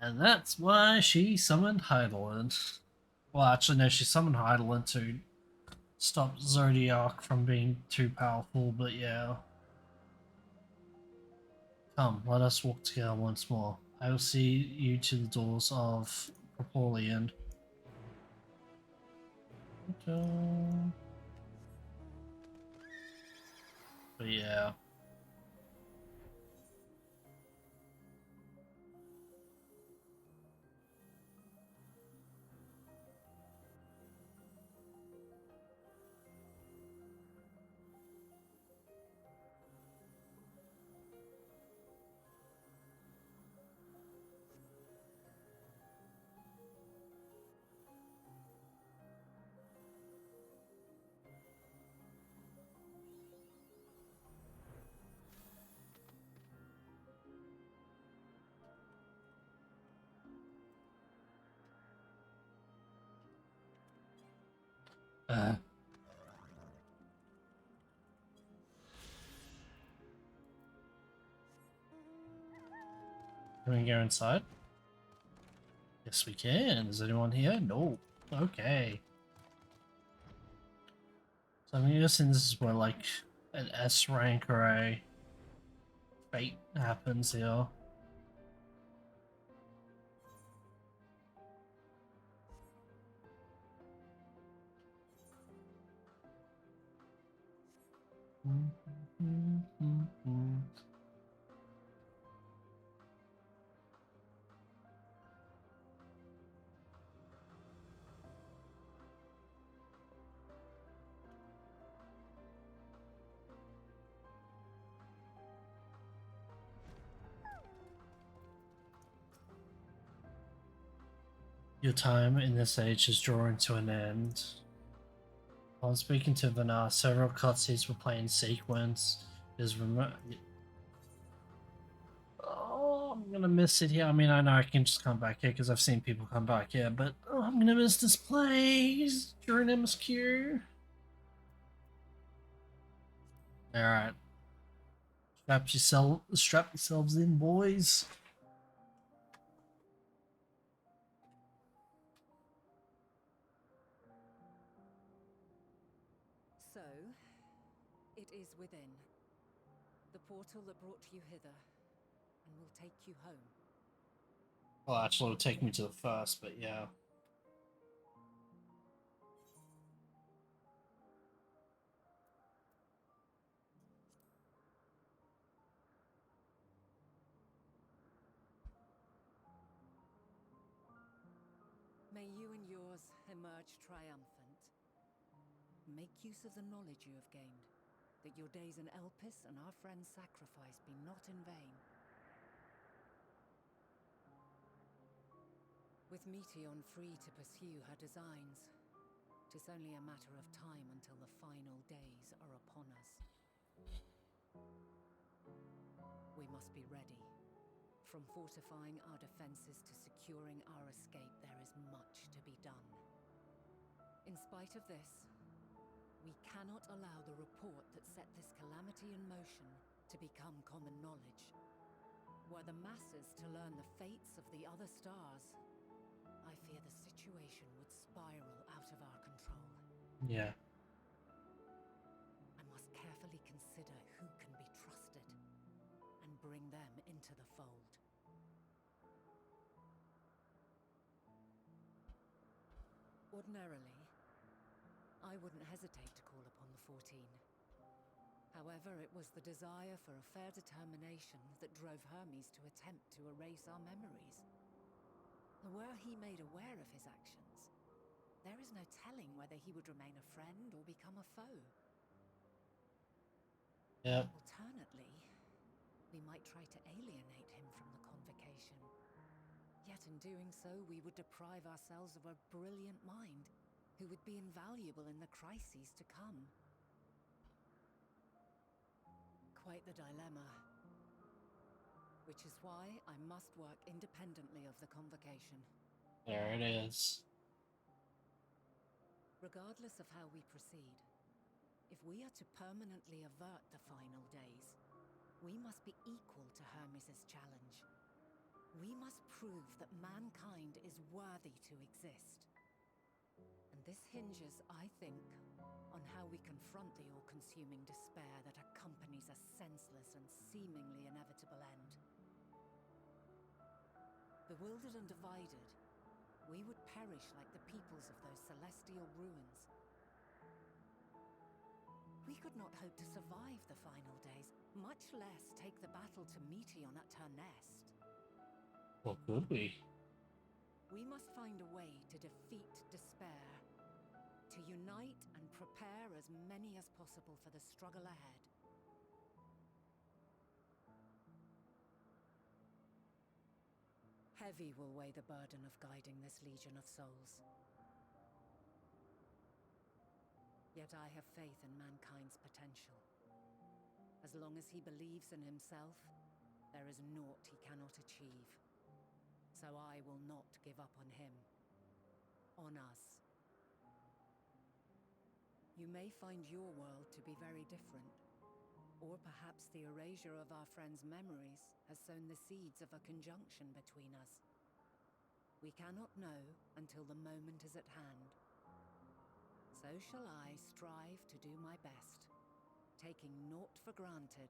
And that's why she summoned Heidelin. Well, actually, no, she summoned Heidelin to stop Zodiac from being too powerful, but yeah. Come, let us walk together once more. I will see you to the doors of Propolian. But yeah. Can we go inside? Yes, we can. Is anyone here? No. Okay. So I'm guessing this is where, like, an S rank or a fate happens here. Your time in this age is drawing to an end. While speaking to Vanar, several cutscenes were playing in sequence. Oh, I'm gonna miss it here. I mean, I know I can just come back here because I've seen people come back here, but I'm gonna miss this place during MSQ. Alright. Strap yourselves in, boys.
So, it is within. The portal that brought you hither, and will take you home.
Well, actually, it'll take me to the first, but yeah.
May you and yours emerge triumphant. Make use of the knowledge you have gained, that your days in Elpis and our friend's sacrifice be not in vain. With Meteion free to pursue her designs, 'tis only a matter of time until the final days are upon us. We must be ready. From fortifying our defenses to securing our escape, there is much to be done. In spite of this, we cannot allow the report that set this calamity in motion to become common knowledge. Were the masses to learn the fates of the other stars, I fear the situation would spiral out of our control.
Yeah.
I must carefully consider who can be trusted and bring them into the fold. Ordinarily, I wouldn't hesitate to call upon the 14. However, it was the desire for a fair determination that drove Hermes to attempt to erase our memories. Were he made aware of his actions, there is no telling whether he would remain a friend or become a foe.
Yep.
Alternately, we might try to alienate him from the convocation. Yet in doing so, we would deprive ourselves of a brilliant mind who would be invaluable in the crises to come. Quite the dilemma. Which is why I must work independently of the convocation.
There it is.
Regardless of how we proceed, if we are to permanently avert the final days, we must be equal to Hermes' challenge. We must prove that mankind is worthy to exist. And this hinges, I think, on how we confront the all-consuming despair that accompanies a senseless and seemingly inevitable end. Bewildered and divided, we would perish like the peoples of those celestial ruins. We could not hope to survive the final days, much less take the battle to Meteion at her nest.
What could we?
We must find a way to defeat despair, to unite and prepare as many as possible for the struggle ahead. Heavy will weigh the burden of guiding this legion of souls. Yet I have faith in mankind's potential. As long as he believes in himself, there is naught he cannot achieve. So I will not give up on him. On us. You may find your world to be very different. Or perhaps the erasure of our friend's memories has sown the seeds of a conjunction between us. We cannot know until the moment is at hand. So shall I strive to do my best, taking naught for granted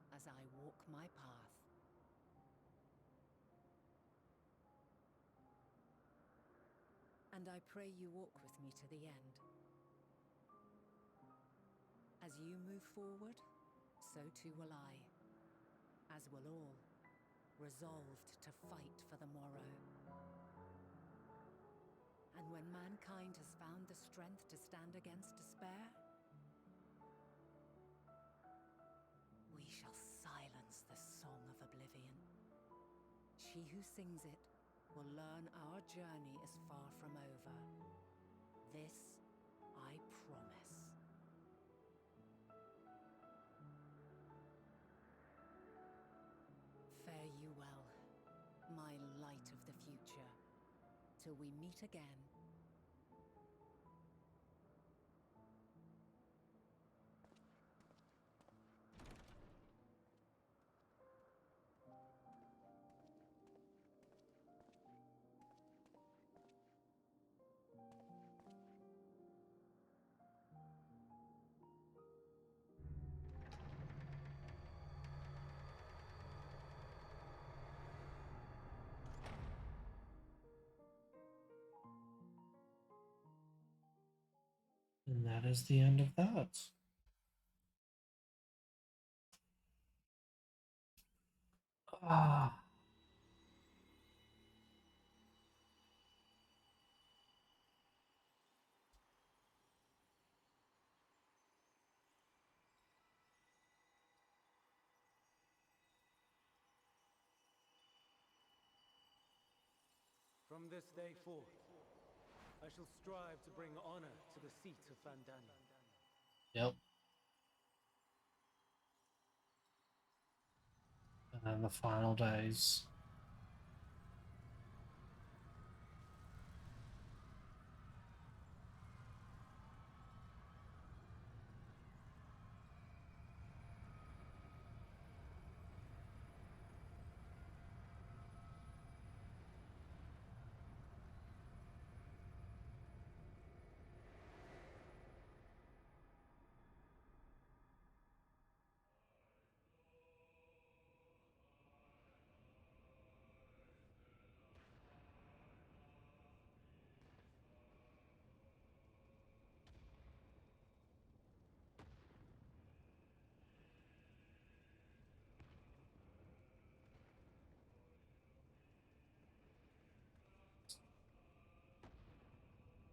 as I walk my path. And I pray you walk with me to the end. As you move forward, so too will I, as will all, resolved to fight for the morrow. And when mankind has found the strength to stand against despair, we shall silence the song of oblivion. She who sings it will learn our journey is far from over. This I promise. Fare you well, my light of the future, till we meet again.
And that is the end of that. Ah.
From this day forth, I shall strive to bring honor to the seat of Vandani.
Yep. And then the final days.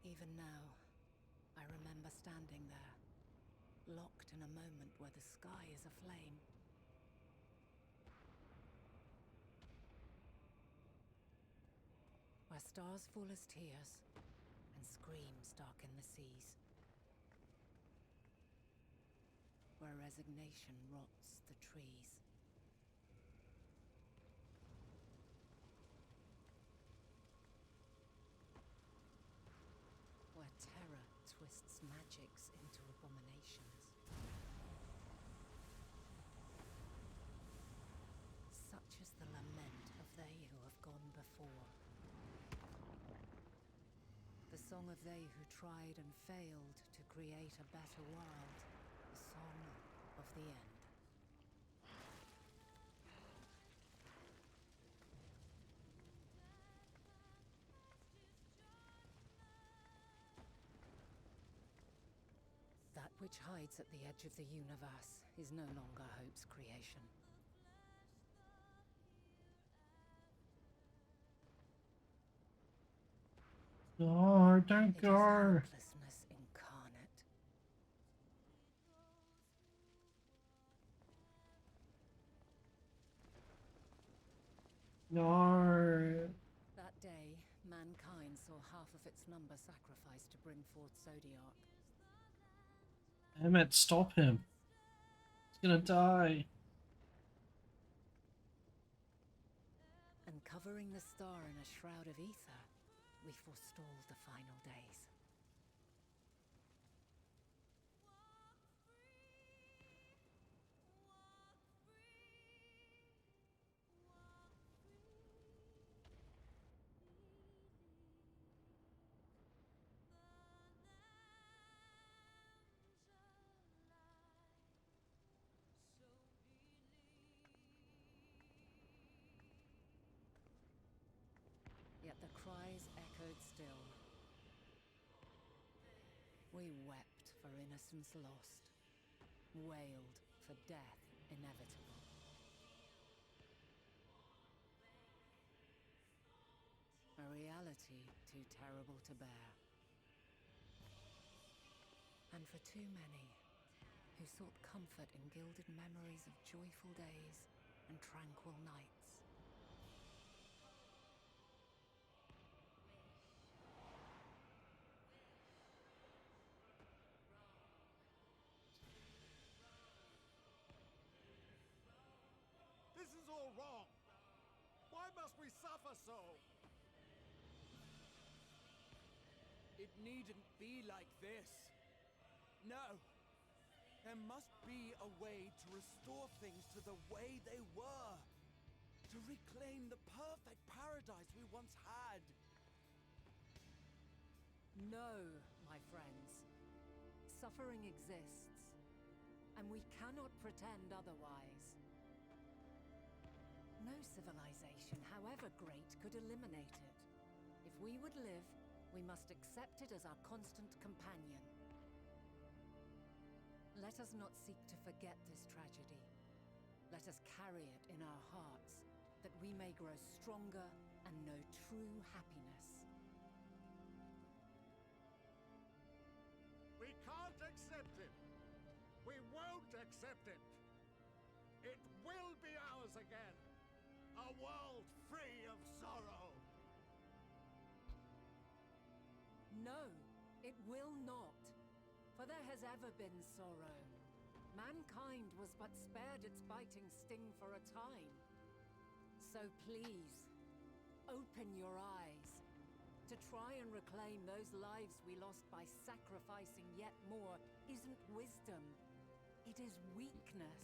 Even now, I remember standing there, locked in a moment where the sky is aflame. Where stars fall as tears, and screams darken the seas. Where resignation rots the trees. Where terror twists magics into abominations. Such is the lament of they who have gone before. The song of they who tried and failed to create a better world. The song of the end. That which hides at the edge of the universe is no longer Hope's creation.
No, don't
It is
go.
helplessness incarnate.
No.
That day, mankind saw half of its number sacrificed to bring forth Zodiark.
Emmett, stop him. He's gonna die.
And covering the star in a shroud of ether, we forestalled the final days. Yet the cries echoed still. We wept for innocence lost, wailed for death inevitable. A reality too terrible to bear. And for too many who sought comfort in gilded memories of joyful days and tranquil nights.
This is all wrong! Why must we suffer so?
It needn't be like this. No. There must be a way to restore things to the way they were. To reclaim the perfect paradise we once had.
No, my friends. Suffering exists, and we cannot pretend otherwise. No civilization, however great, could eliminate it. If we would live, we must accept it as our constant companion. Let us not seek to forget this tragedy. Let us carry it in our hearts, that we may grow stronger and know true happiness.
We can't accept it! We won't accept it! It will be ours again! A world free of sorrow!
No, it will not. For there has ever been sorrow. Mankind was but spared its biting sting for a time. So please, open your eyes. To try and reclaim those lives we lost by sacrificing yet more isn't wisdom. It is weakness.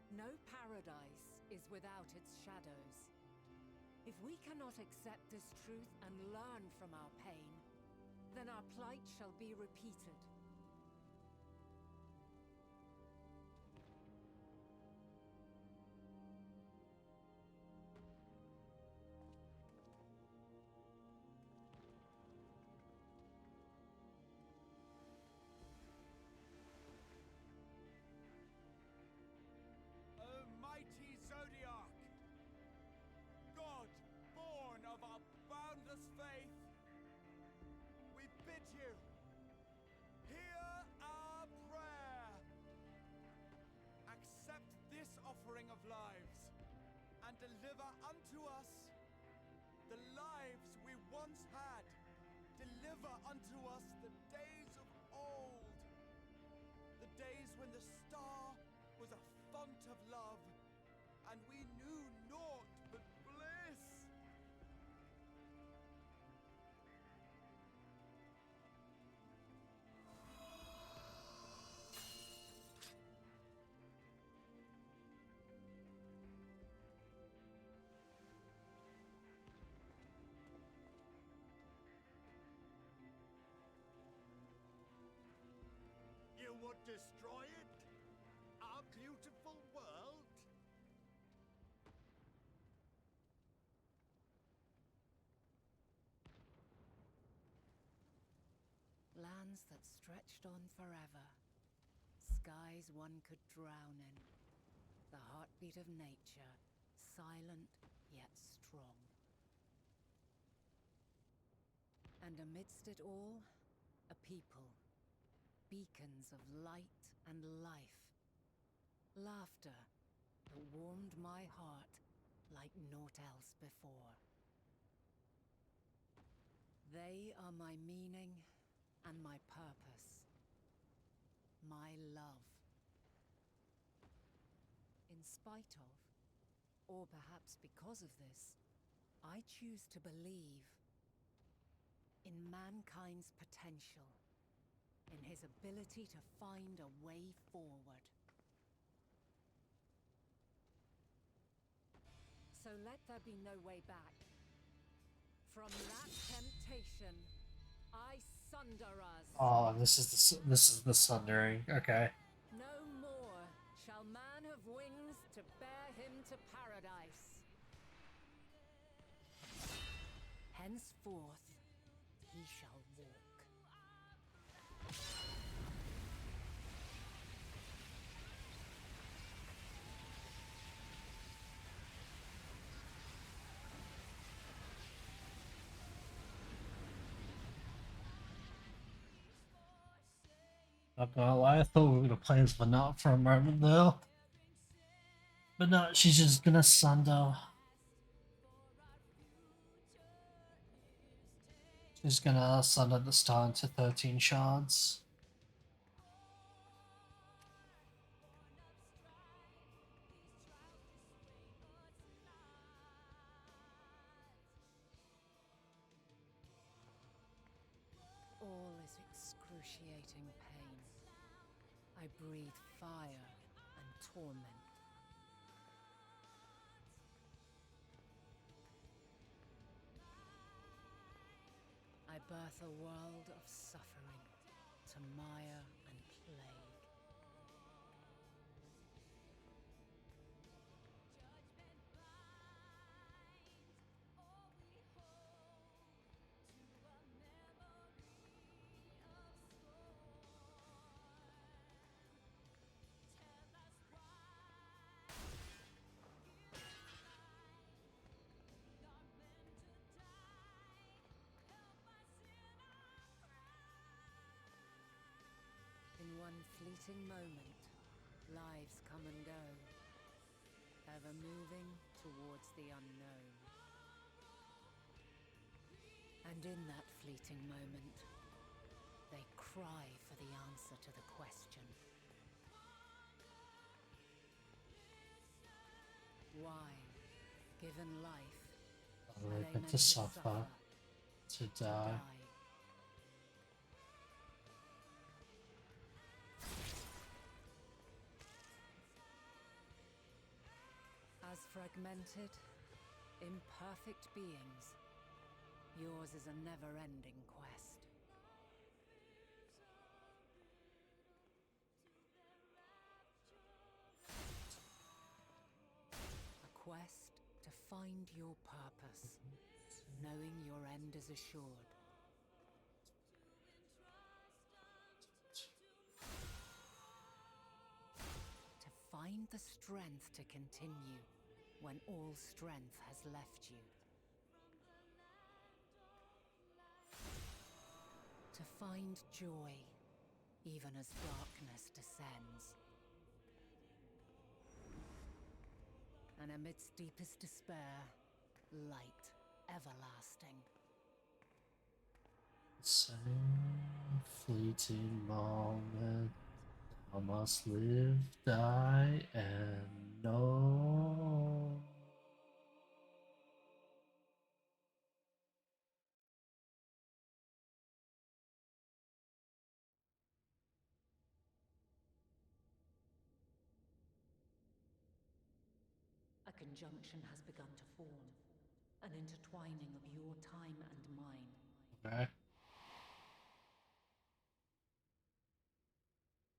No paradise is without its shadows. If we cannot accept this truth and learn from our pain, then our plight shall be repeated.
Mighty Zodiac! God, born of our boundless faith, we bid you, hear our prayer. Accept this offering of lives, and deliver unto us the lives we once had. Deliver unto us the days of old, the days when the star was a font of love, and we knew naught but bliss.
You would destroy it? Our beautiful world?
Lands that stretched on forever. Skies one could drown in. The heartbeat of nature, silent yet strong. And amidst it all, a people. Beacons of light and life. Laughter that warmed my heart like naught else before. They are my meaning and my purpose. My love. In spite of, or perhaps because of this, I choose to believe in mankind's potential. In his ability to find a way forward. So let there be no way back. From that temptation, I sunder us.
Oh, this is the sundering. Okay.
No more shall man have wings to bear him to paradise. Henceforth, he shall walk.
Not gonna lie, I thought we were gonna play as Vanat for a moment though. But no, she's just gonna sunder. She's gonna sunder the star into 13 shards.
All is excruciating pain. I breathe fire and torment. I birth a world of suffering to mire and plague. In one fleeting moment, lives come and go, ever moving towards the unknown. And in that fleeting moment, they cry for the answer to the question. Why, given life,
Are
are
they
they
meant
meant
to suffer, to die?
As fragmented, imperfect beings, yours is a never-ending quest. A quest to find your purpose, knowing your end is assured. To find the strength to continue when all strength has left you. To find joy, even as darkness descends. And amidst deepest despair, light everlasting.
Same fleeting moment, I must live, die, and know.
A conjunction has begun to form, an intertwining of your time and mine.
Okay.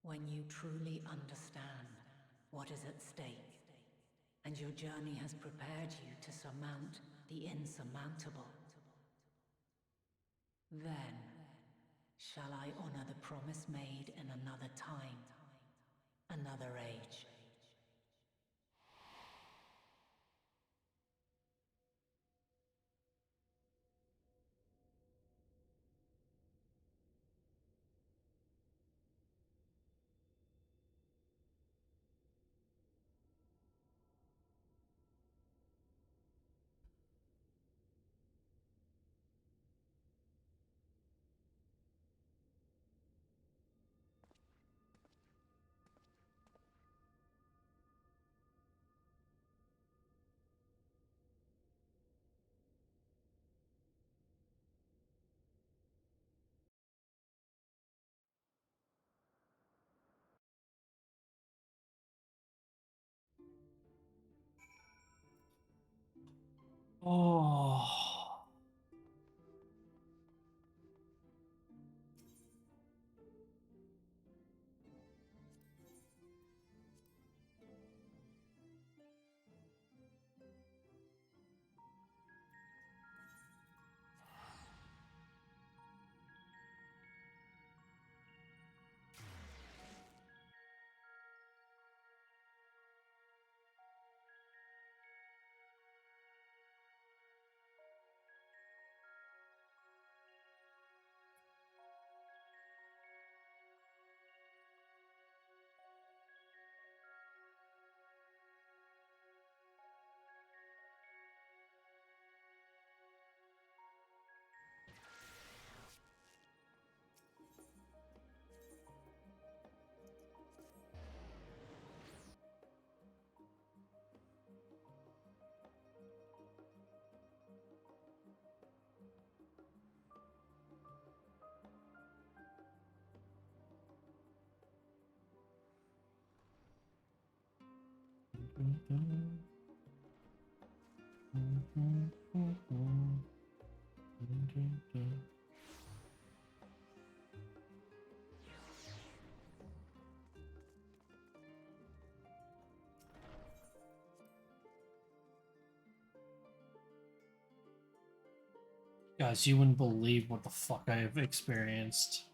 When you truly understand what is at stake, and your journey has prepared you to surmount the insurmountable, then shall I honor the promise made in another time, another age.
Oh. Guys, you wouldn't believe what the fuck I have experienced.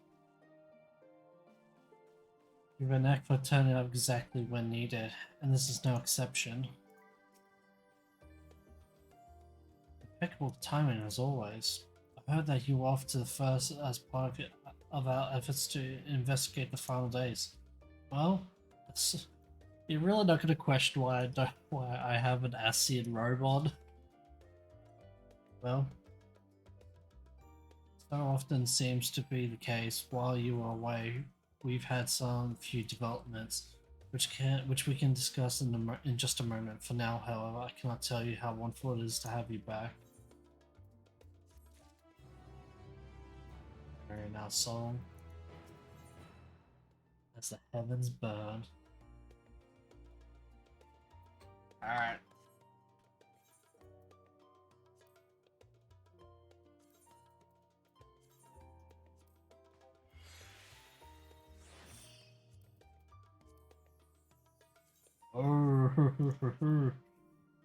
Your vernacular turned out exactly when needed, and this is no exception. Impeccable timing as always. I heard that you were off to the first as part of our efforts to investigate the final days. Well, you're really not going to question why I have an Ascian robe on. Well, So often seems to be the case. While you were away, we've had some few developments, which we can discuss in just a moment. For now, however, I cannot tell you how wonderful it is to have you back. Very nice song. As the heavens burn. Alright.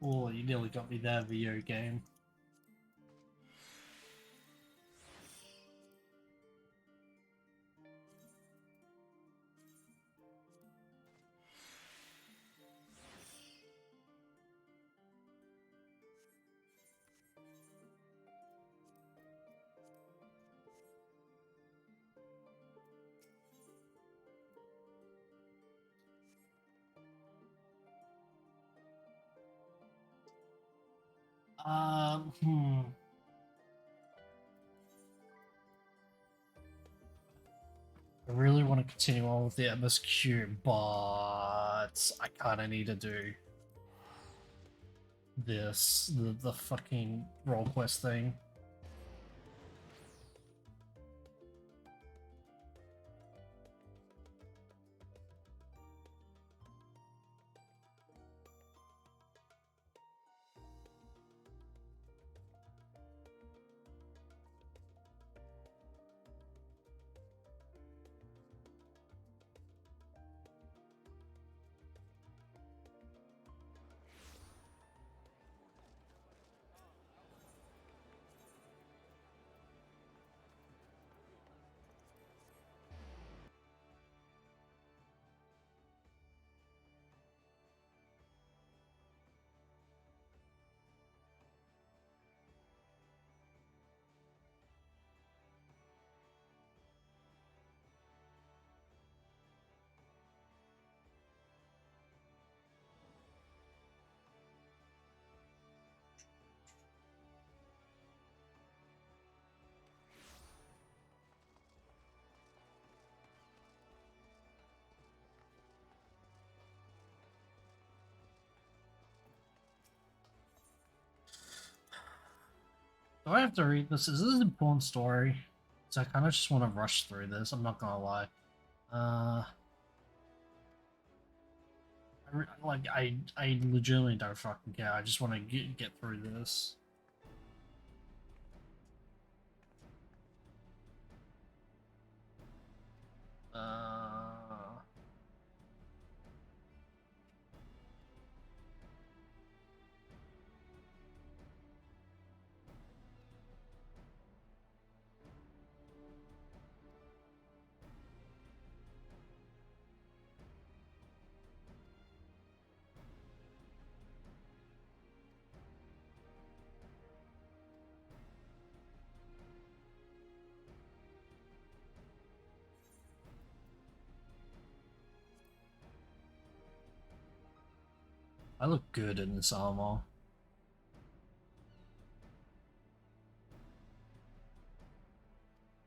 Oh, you nearly got me there, video game. Hmm. I really want to continue on with the MSQ, but I kind of need to do the fucking role quest thing. Do I have to read this? Is this an important story? So I kind of just want to rush through this. I'm not gonna lie. I legitimately don't fucking care. I just want to get through this. I look good in this armor.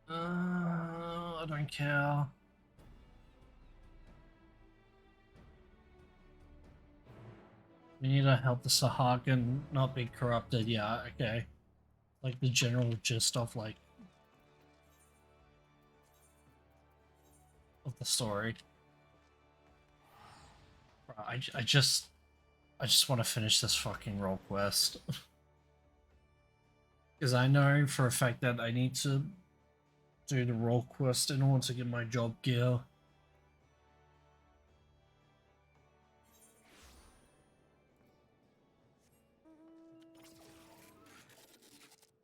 I don't care. We need to help the Sahagin not be corrupted. Yeah, okay. Like the general gist of like of the story. I just want to finish this fucking role quest. Because I know for a fact that I need to do the role quest in order to get my job gear.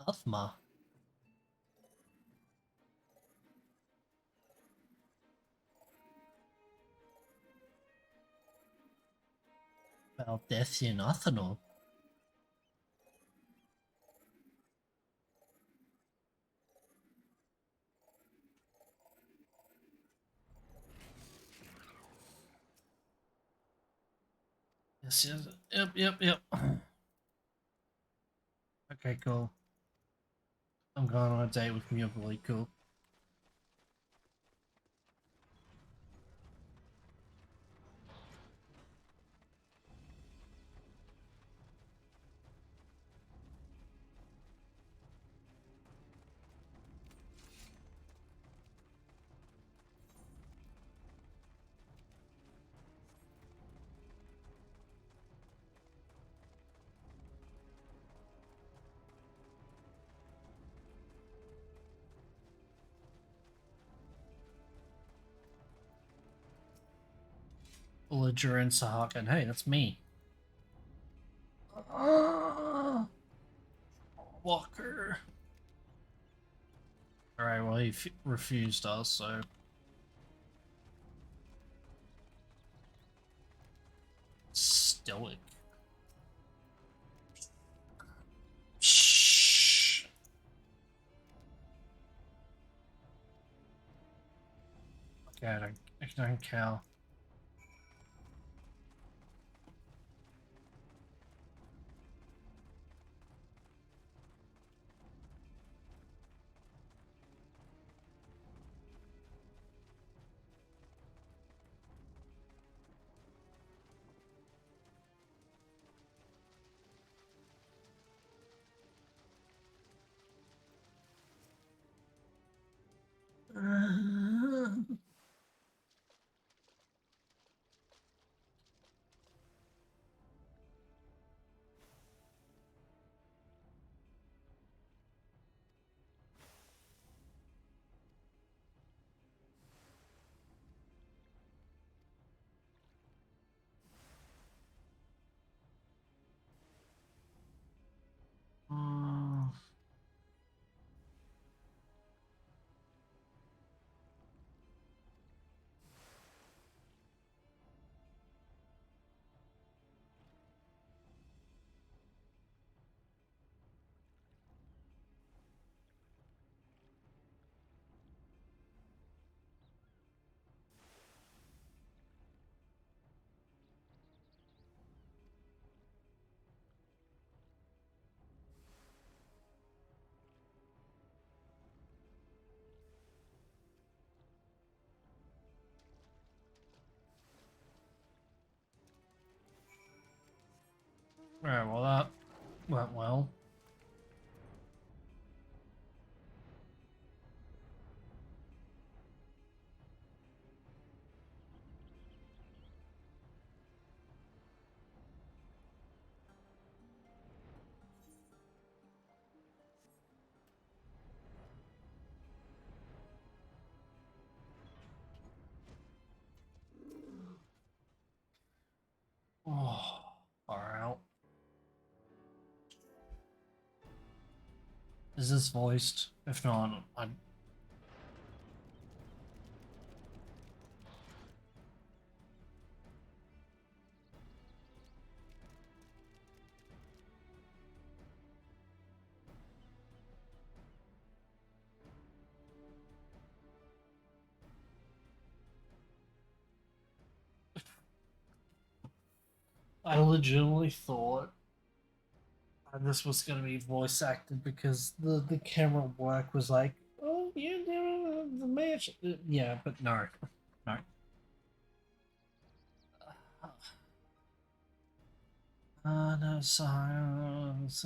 Athma. Valdeathian Athanor. Yes, yep. Okay, cool. I'm going on a date with Mugly, cool. Belligerent Sahaka, hey, that's me. Walker. Alright, well, he refused us, so. Stoic. Shh. Okay, I don't care. Alright, well that went well. Oh, far out. Is this voiced? If not, I legitimately thought this was gonna be voice acted because the camera work was like, oh yeah, the match, yeah, but no, no. No, silence,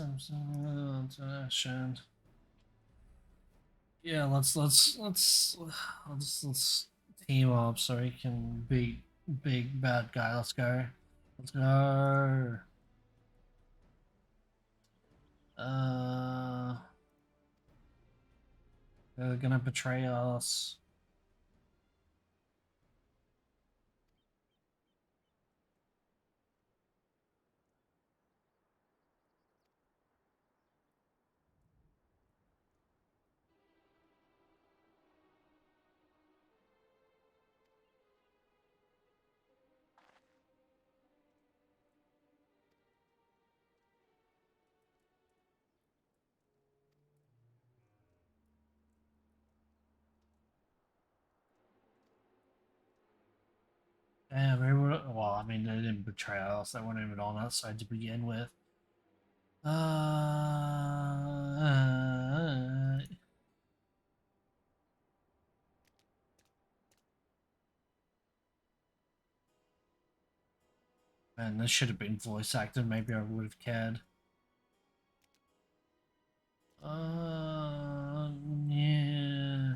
yeah, let's team up so he can beat big bad guy. Let's go. Let's go. They're gonna betray us. Damn, well, I mean, they didn't betray us. They weren't even on that side to begin with. Man, this should have been voice acted. Maybe I would have cared. Yeah.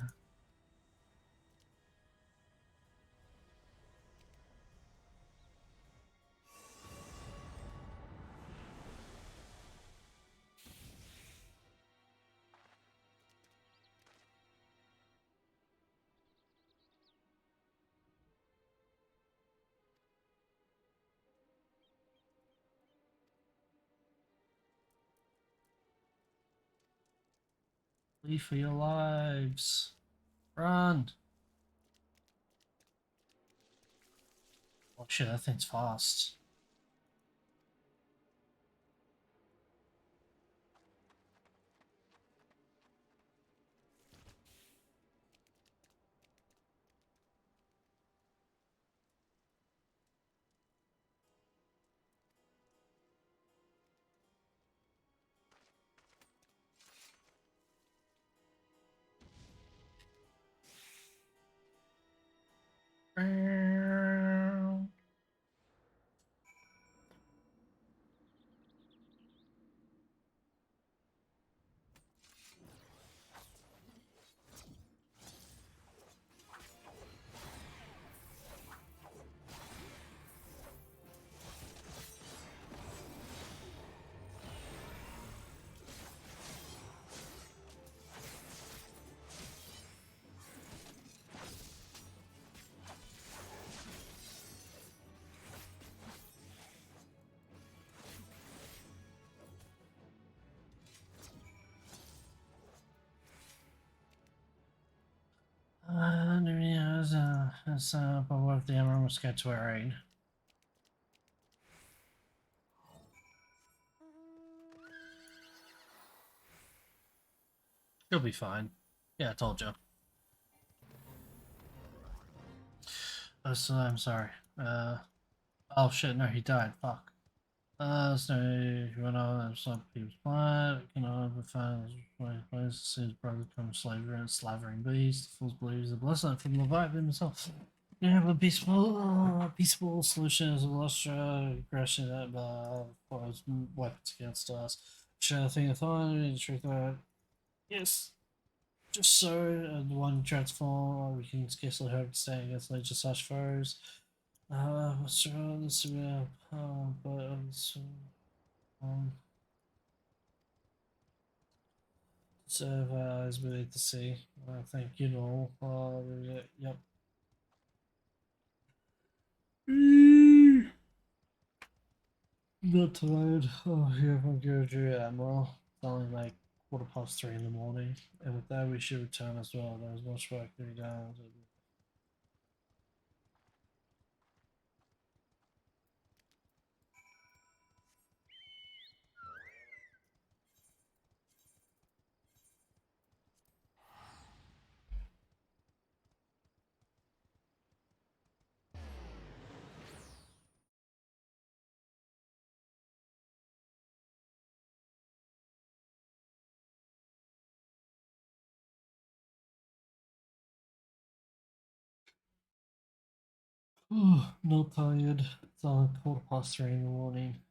Flee for your lives. Run. Oh shit, that thing's fast. But what if the Emerald was get to wearing? He'll be fine. Yeah, I told you. Oh, so I'm sorry. Oh shit, no, he died. Fuck. So you went on some people's planet, you know, the fans places his brother becomes slavery and slavering beast. The fools believe he's a blessing from Leviathan himself. You have a peaceful solution is a lesser aggression that was weapons against us. Should I think authority and trick that? Yes. Just so, and one transform, we can scarcely hope to stay against nature such foes. What's wrong? This is but serve eyes beneath the sea. I think you know. Yep. Not tired. Oh, yeah, I'm going to Admiral. It's only like 3:15 in the morning, and with that, we should return as well. There's much work to be done. Oh, not tired. It's only 3:15 in the morning.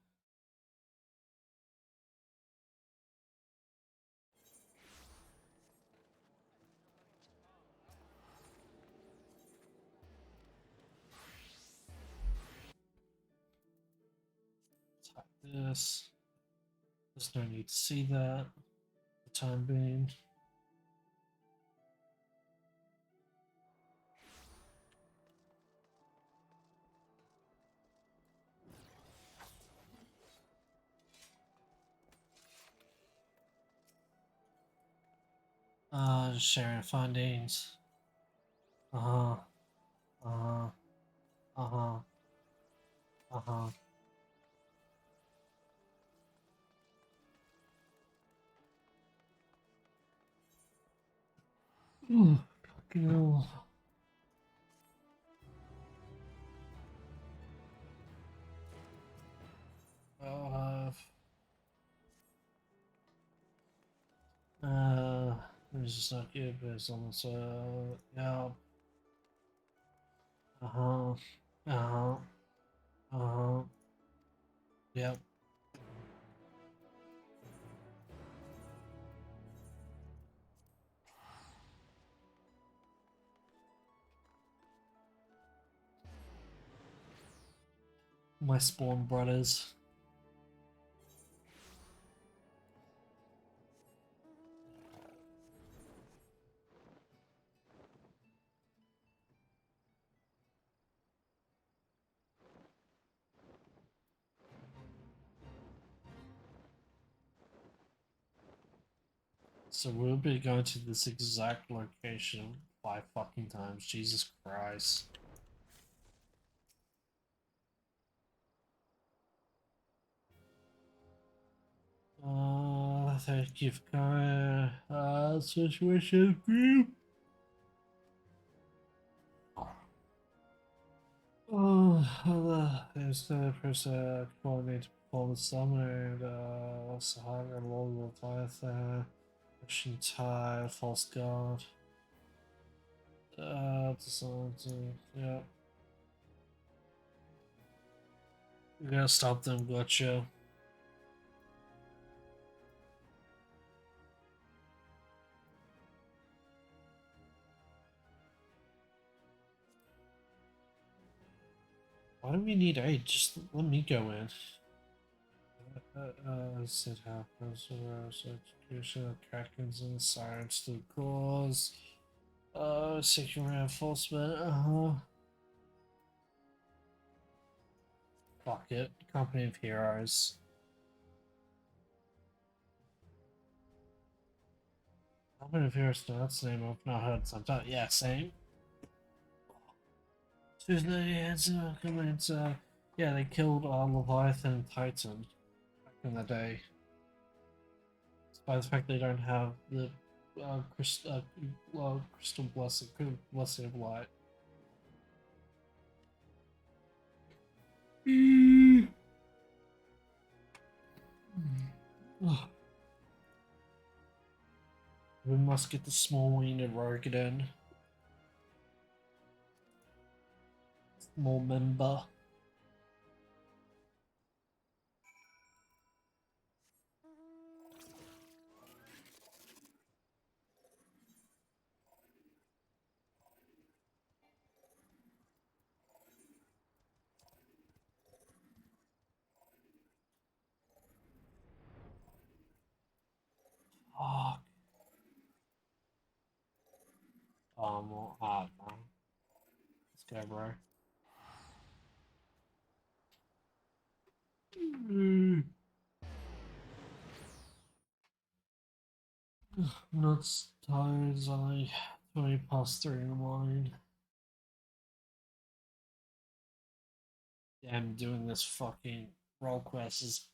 Type this. There's no need to see that. For the time being. Just sharing findings. Uh-huh. Uh-huh. Uh-huh. Uh-huh. Ooh, fucking hell. I'll have... this is not good, but it's almost, yeah. Uh-huh. Uh-huh. Uh-huh. Yep. My spawn brothers. So we'll be going to this exact location 5 fucking times. Jesus Christ. Thank you for coming. Situation group. There's the person calling me to perform the summon and, Sahara, Lord Leviathan, Russian Tide, False God. Yeah. We gotta stop them, gotcha. Why do we need aid? Just let me go in. Said happens execution of Krakens and sirens to the cause. Seeking reinforcement, Fuck it. Company of Heroes. Company of Heroes, no, that's the name I've not heard sometimes. Yeah, same. Tuesday answer, comments, yeah, they killed Leviathan and Titan back in the day. Despite the fact they don't have the crystal blessing of light. We must get the small winged Rogadin. Small member. Fuck. Well, let's go, bro. Not tired, it's only 20 past 3 in the morning. Damn, doing this fucking role quest is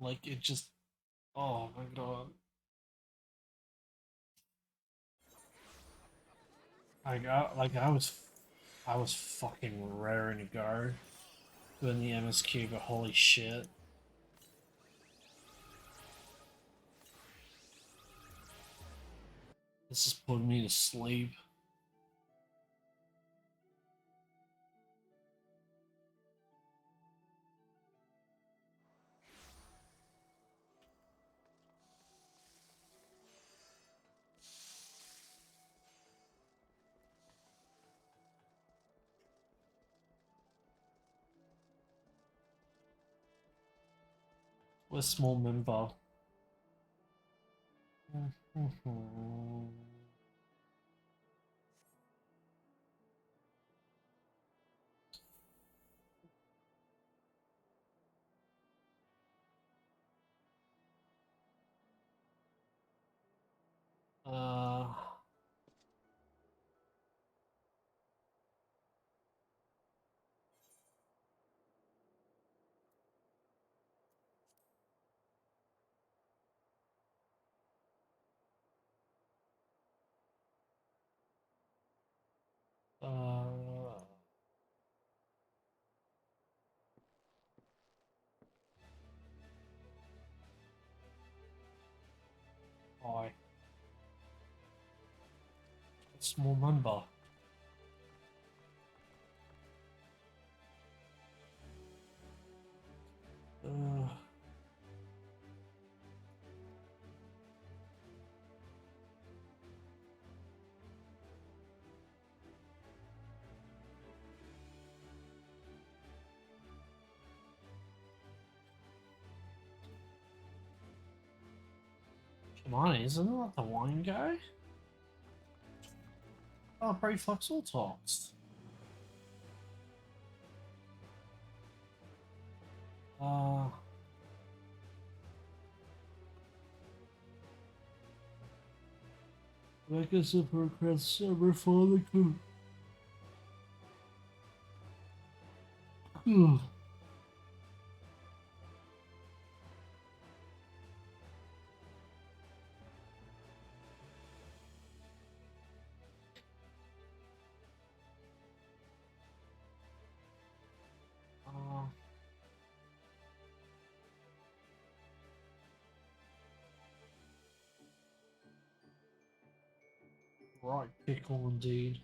like, it just, oh my god. I was fucking raring to go doing the MSQ, but holy shit. This is putting me to sleep. We're small member. Uh... Why? Small member. Come on, isn't that the wine guy? Oh, Brave Fox all talks. Like a super crest ever for the crew. Right, pickle indeed.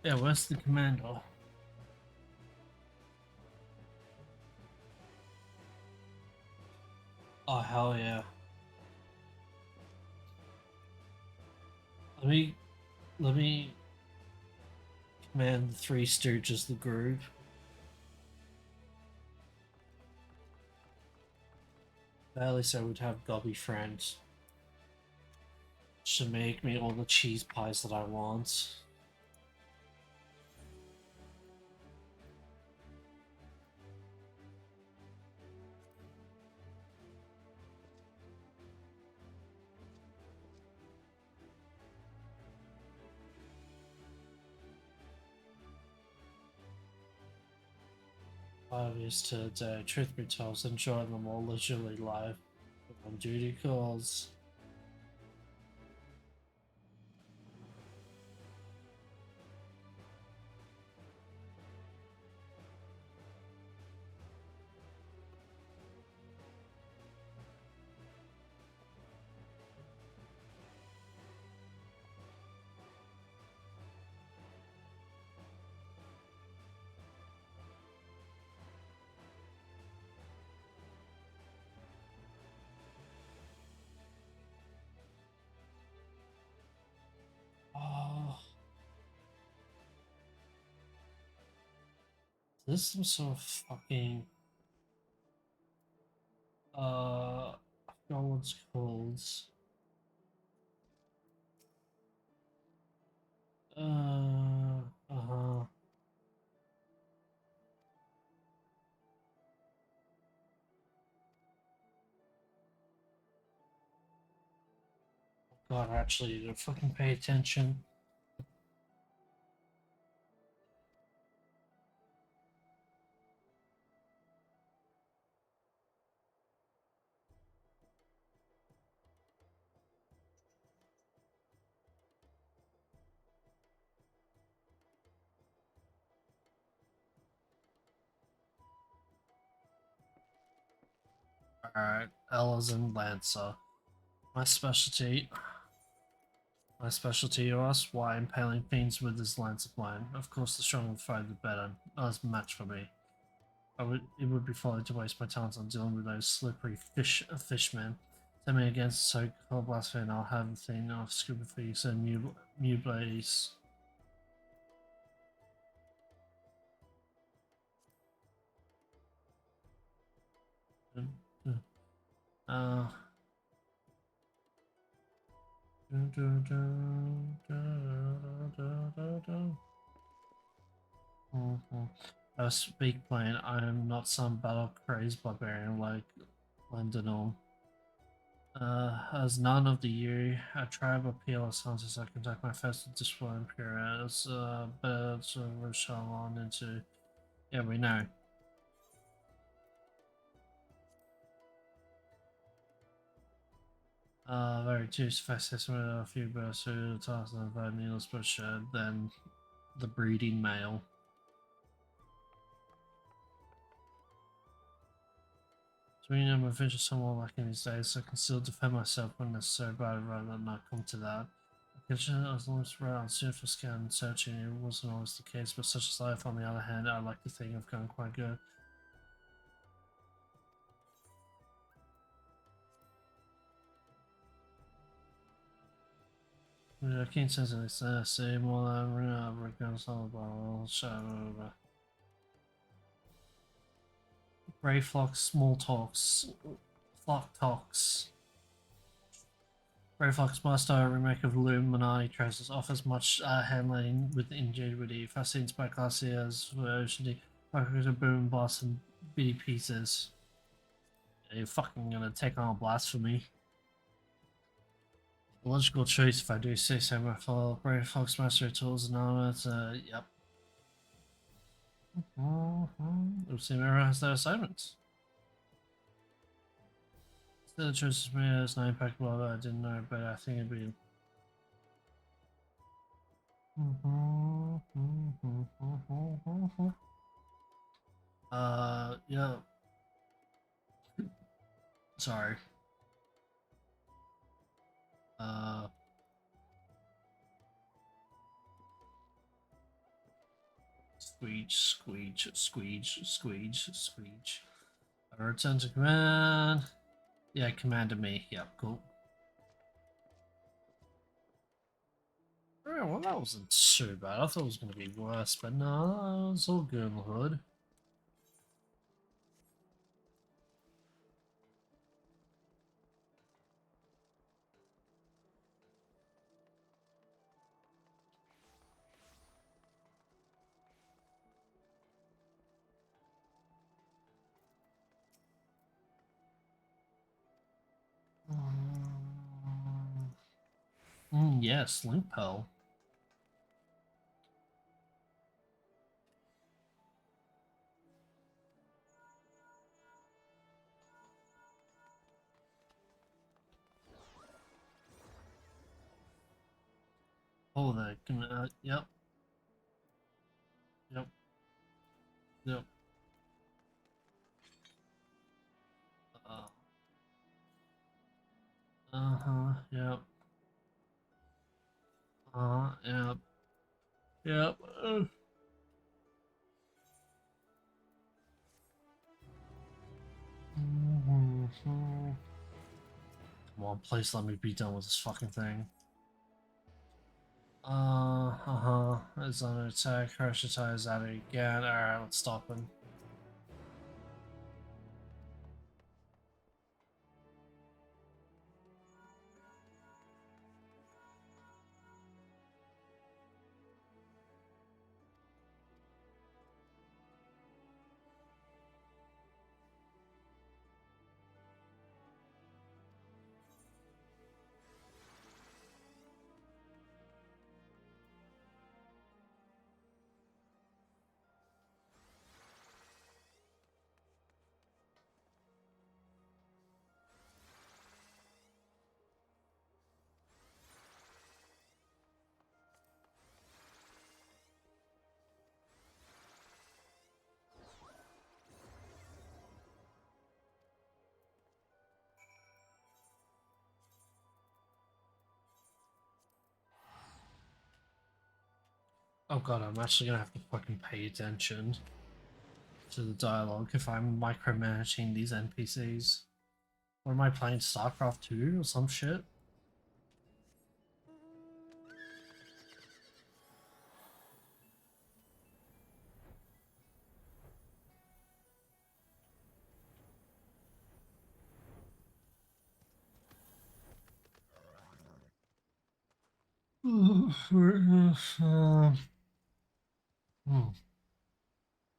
Yeah, where's the commander? Oh, hell yeah. Let me command the Three Stooges, the group. At least I would have gobby friends. Should make me all the cheese pies that I want. Obvious today. Truth be told, enjoy them all leisurely live on duty calls. Oh, this is some sort of fucking I forgot what it's called. Uh-huh. God, actually, you fucking pay attention. Alright, Ella's and Lancer. My specialty. My specialty, you ask? Why impaling fiends with this lance of mine? Of course, the stronger the foe, the better. Not as a match for me. It would be folly to waste my talents on dealing with those slippery fishmen. Send me against so-called blasphemy, and I'll have the thing of scuba thieves and new blaze. Uh. I speak plain, I am not some battle-crazed barbarian like Londonor. As none of the you, a tribe of peerless hunters, I conduct my first display Imperial as birds of Rochelle on into. Yeah, we know. Very too sophisticated with a few birds who task and vote needless but shared than the breeding male. Between them, I'm vicious someone back in these days, so I can still defend myself when necessary, but I'd rather not come to that. I was almost around soon for scan and searching. It wasn't always the case, but such is life. On the other hand, I like to think I've gone quite good. I can't sense it. Say more than regrets all about shadow. Brave Flock Small Talks. Flock Talks. Brave Flock's Master remake of Illuminati Traces offers much handling with ingenuity. Fascinating by Glaciers version. Boom and blast and bitty pieces. You're fucking gonna take on a blasphemy. A logical choice if I do say so myself. Brave Fox Master Tools and Armors, yep. Oops, everyone has their assignments. Still, the choice is made as 9 pack blood. I didn't know, but I think it'd be. Yeah. Sorry. Squeege. I return to command. Yeah, commanded me. Yep, cool. Alright, well that wasn't too bad. I thought it was going to be worse, but no, it's all good in the hood. Yes, Link Pearl. Oh, the yep. Yep. Yep. Come on, please let me be done with this fucking thing. It's under attack. Crash tires at it again. Alright, let's stop him. Oh god, I'm actually gonna have to fucking pay attention to the dialogue if I'm micromanaging these NPCs. Or am I playing StarCraft 2 or some shit?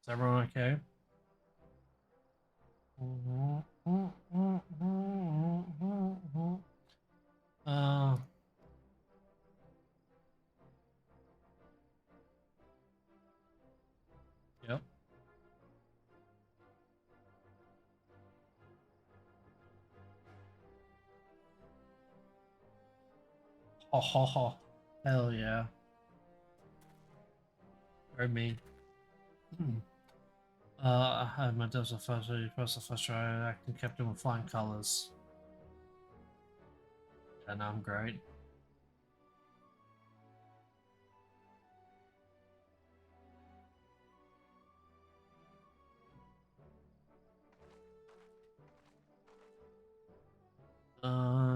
Is everyone okay? Yep. Ho ho ho. Hell yeah. Or me. I had my dose of first I acting captain with flying colors. And I'm great.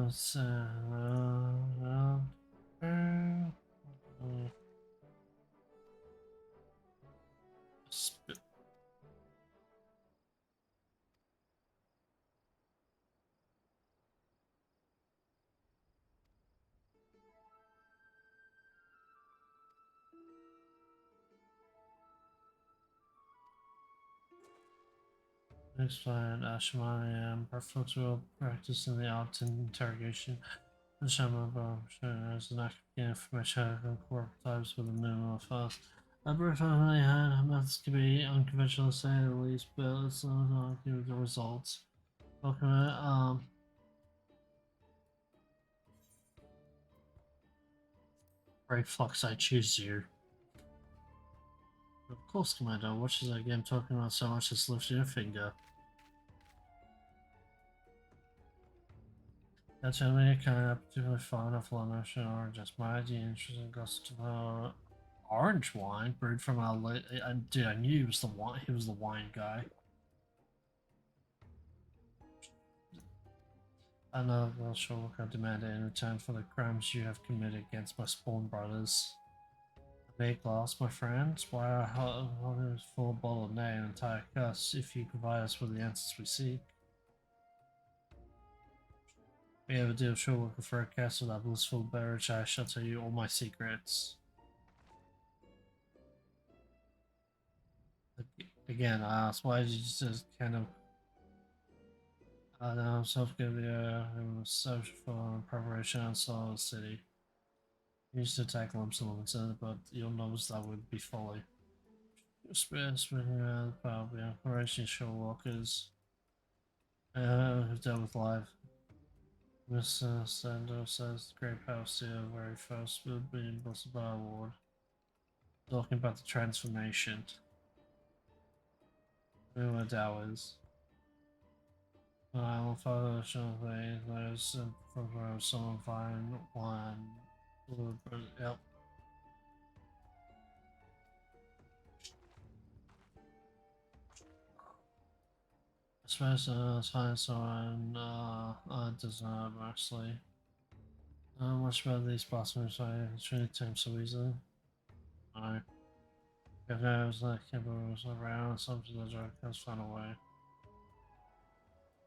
So, spit. Explain Ashmani and Barfoot practice in the art and interrogation. The Shaman as an academic information core types with a minimum of fast. I personally had methods to be unconventional to say the least, but it's not give the results. Okay, Great Flux, I choose you. Of course, Commander. What is that game talking about so much as lifting a finger? That's only a kind of particularly fond of lemon or just my idea interesting gust of orange wine brewed from a dude, I knew he was the wine guy. I know I'm not sure what I demanded in return for the crimes you have committed against my spawn brothers. A big glass, my friends. Why a full bottle of nay, an entire cuss, if you provide us with the answers we seek. We have a deal sure working for a castle that blissful beverage. I shall tell you all my secrets. Again, I asked, why did you just kind of now self-give the search for preparation outside the city? You used to attack lumps of lemons, but you'll notice that would be folly. Speaking of probably operation show walkers who dealt with life. Miss Sando says the Great House here very first will be blessed by award. Talking about the transformation. Who my Dow is. I will follow shortly. There's from someone fine one. Yep. I suppose it's fine someone deserve actually. Much better these blossoms I truly tame so easily. No. If there was like was around something the drug has found a way.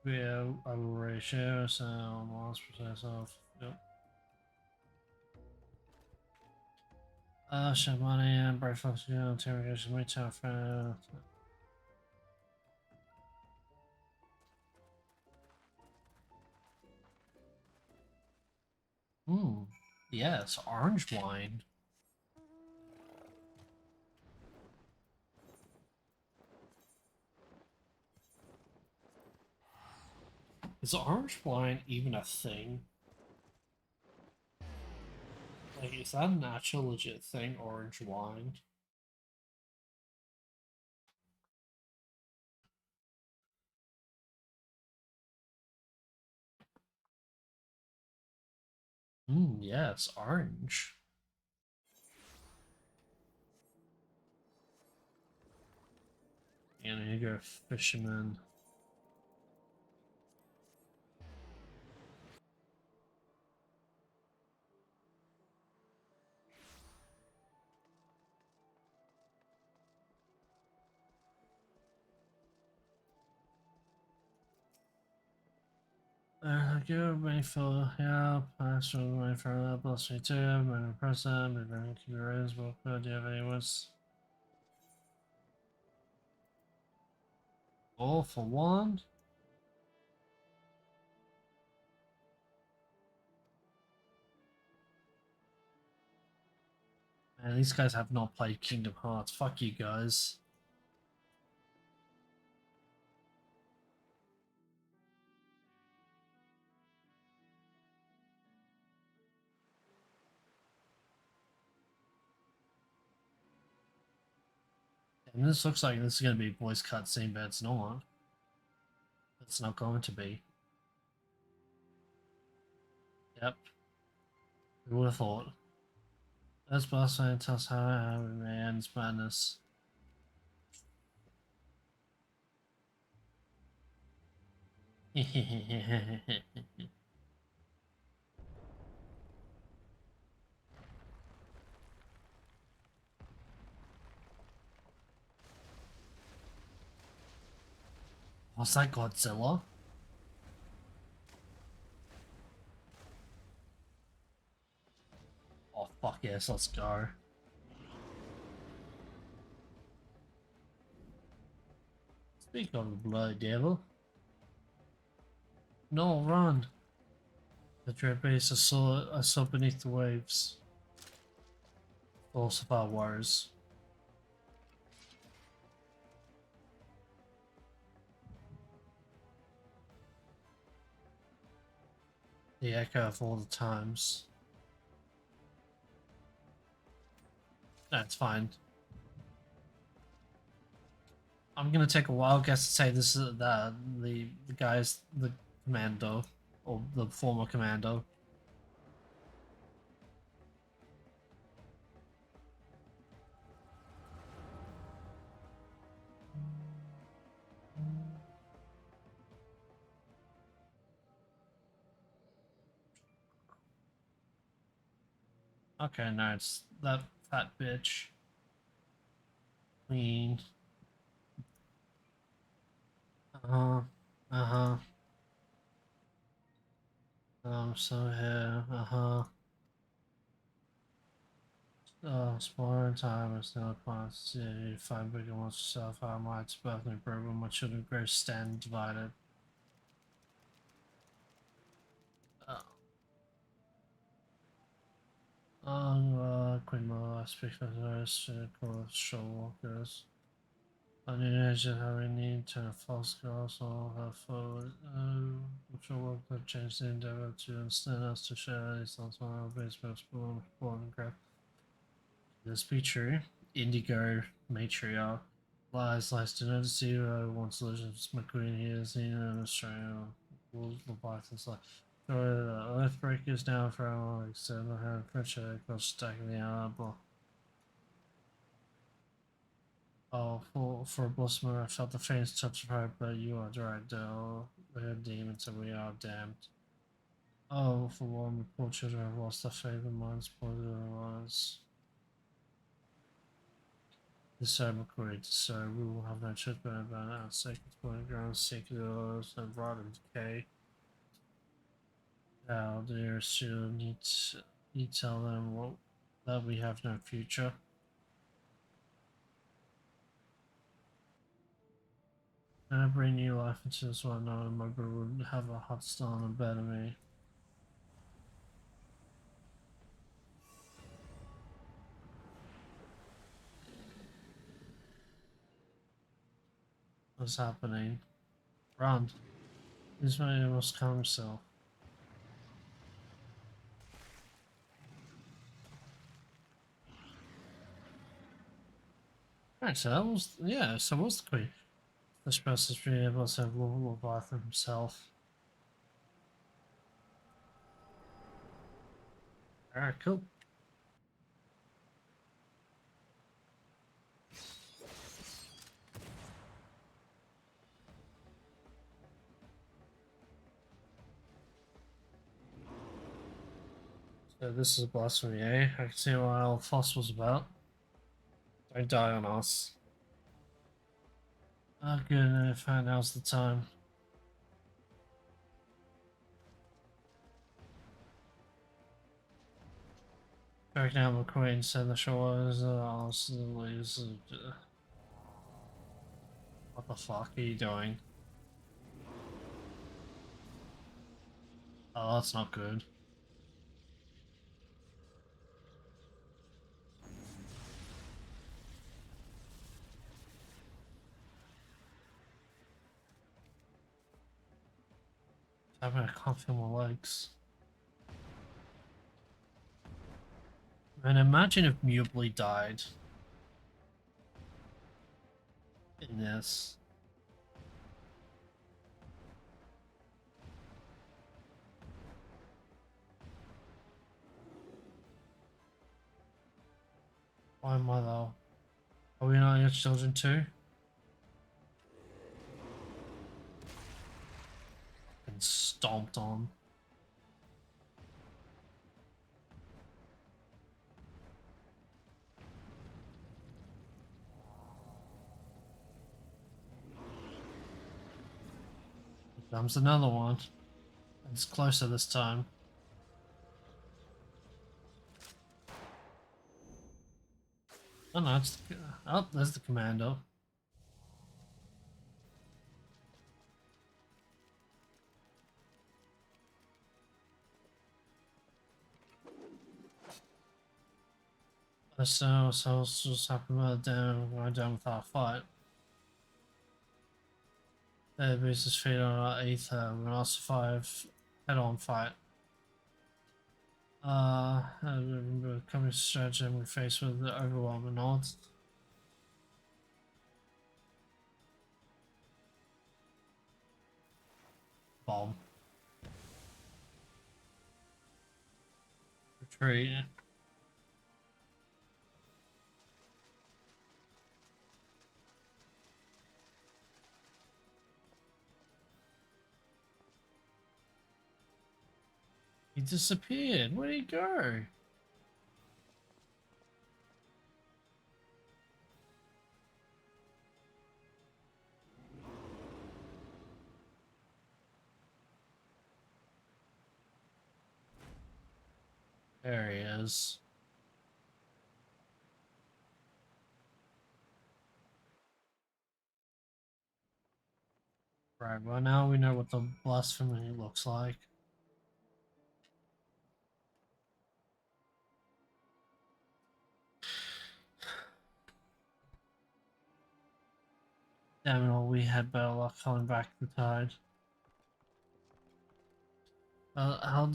Yeah, I will ratio so lost myself. Yep. Share money and breakfast, interrogation, my town friend. Yes, orange wine. Is orange wine even a thing? Like, is that an actual legit thing, orange wine? Yes, orange. And you go fisherman. Give me for help. I struggle my for bless me too. I'm an impressive. I'm very curious. What do you have any words? All for one. Man, these guys have not played Kingdom Hearts. Fuck you guys. And this looks like this is going to be a voice cutscene, but it's not. It's not going to be. Yep. Who would have thought? That's boss tells us how it ends madness. Was that Godzilla? Oh fuck yes, let's go. Speak of the bloody devil. No, run! The dread base I saw beneath the waves. Thoughts of our woes. The echo of all the times. That's fine. I'm gonna take a wild guess to say this is the guy's the commando or the former commando. Okay, no, it's that fat bitch. Queen. Uh-huh. Uh-huh. So here, uh-huh. Exploring time is no point to find bigger ones yourself. I might both improve when my children grow stand divided. Queen Mother, I speak for those show walkers. I knew that how we need to false girls all have forward. Show walker changed the endeavor to understand us to share these thoughts on our base most important graph. This be true. Indigo matriarch. Lies to notice zero one solutions. McQueen here is in Australia. Wolves Leviathan's like. Earthbreakers now for our external hand pressure across stacking the arbor. Oh, for a blossomer, I felt the faintest touch of hope, but you are right, though. We are demons and we are damned. Oh, for one, poor children have lost their favorite minds, poor little ones. This same according to so we will have no choice but about our sacred point ground, sacred oils, and rot and decay. Now, dear student, you tell them that we have no future. And I bring new life into this one, knowing my brother would have a hot stone and better me. What's happening? Run. This man must calm himself. Right, so that was, yeah, so was the queen. The supposed to be able to rule Leviathan himself. Alright, cool. So this is blasphemy, eh? I can see what all fuss was about. Don't die on us. Oh good, if now's the time. Back down McQueen said the shores honestly is what the fuck are you doing? Oh, that's not good. I can't feel my legs. And imagine if Mutely died. in this. Why am I though? Are we not your children too? And stomped on. Here comes another one. It's closer this time. Oh no, it's the, oh, there's the commando. So just happened going down without a fight. They abused his feet on our ether. We will survive head-on fight. Coming stratagem we face with the overwhelming odds. Bomb. Retreat. He disappeared. Where'd he go? There he is. Right, well now we know what the blasphemy looks like. Damn it all, we had better luck calling back the tide. How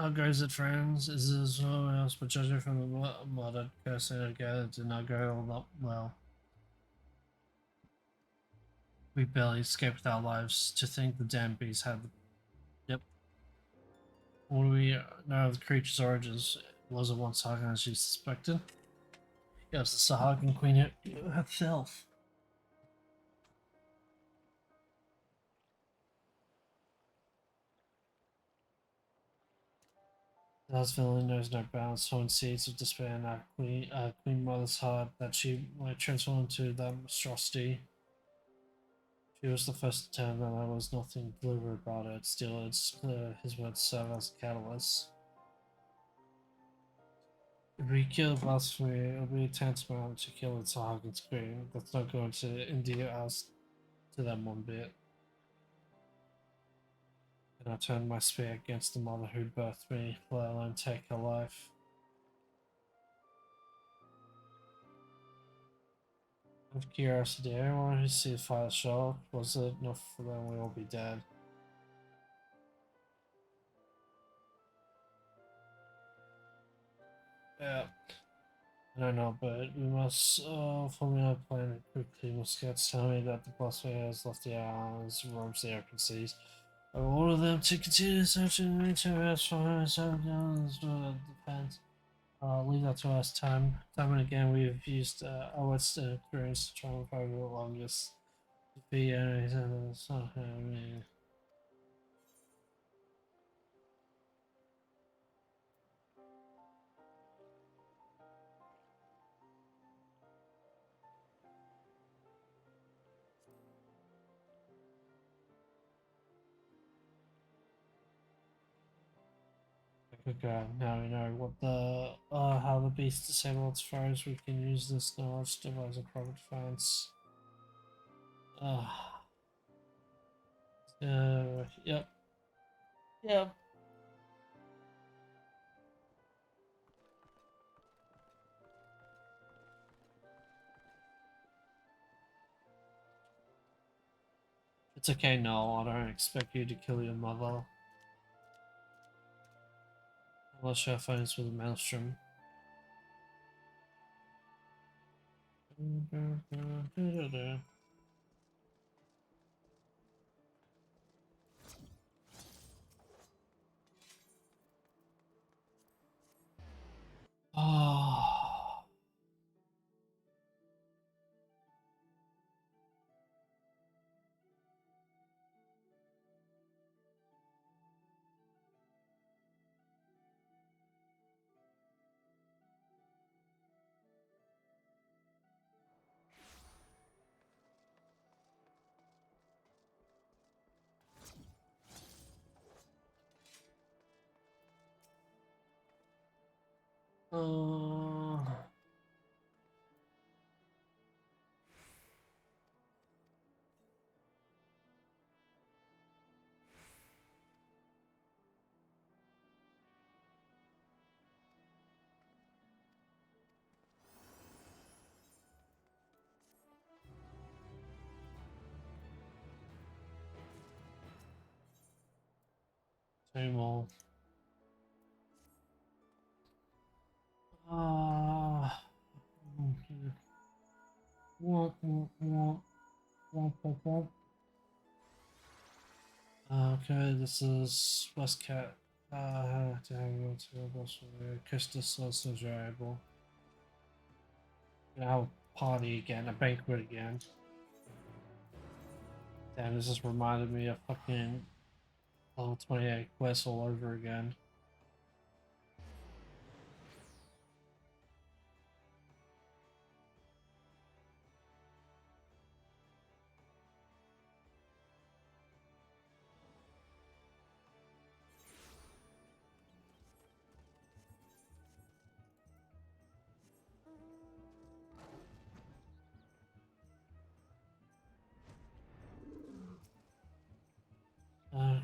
goes it, friends? Is this someone else but judging from the muttered cursing together did not go all that well. We barely escaped our lives. To think the damn beast had the... Yep. What do we know of the creature's origins? Was it once Sahagin as you suspected? Yes, the Sahagin queen herself. That villain knows no bounds, sowing seeds of despair in our queen mother's heart that she might transform into that monstrosity. She was the first to tell that there was nothing deliberate about it. Still, it's clear his words serve as a catalyst. If we kill blasphemy, it'll be tantamount to killing Sahagin's queen. That's not going to endear us to them one bit. And I turned my spear against the mother who birthed me, let alone take her life. Out of curiosity, anyone who sees Fire Shock, was it enough for them we all be dead? Yeah. I don't know, but we must formulate a plan quickly. Muscats tell me that the blasphemy has left the islands, roams the open seas. I will order them to continue searching and to us for her defense. Leave that to us. Time and again, we've used our Western experience to try and find the longest defeat enemies and Okay, now we know what the how the beast disabled its foes. We can use this knowledge to devise a proper defense. Yep. Yep. It's okay, no, I don't expect you to kill your mother. Unless she phones with a maelstrom. Da-da. Ah. Same old. Okay. Womp, womp, womp. Womp, womp, womp. Okay, this is Westcat. Damn, Christus also enjoyable. Now party again, a banquet again. Damn, this just reminded me of fucking level 28 quest all over again.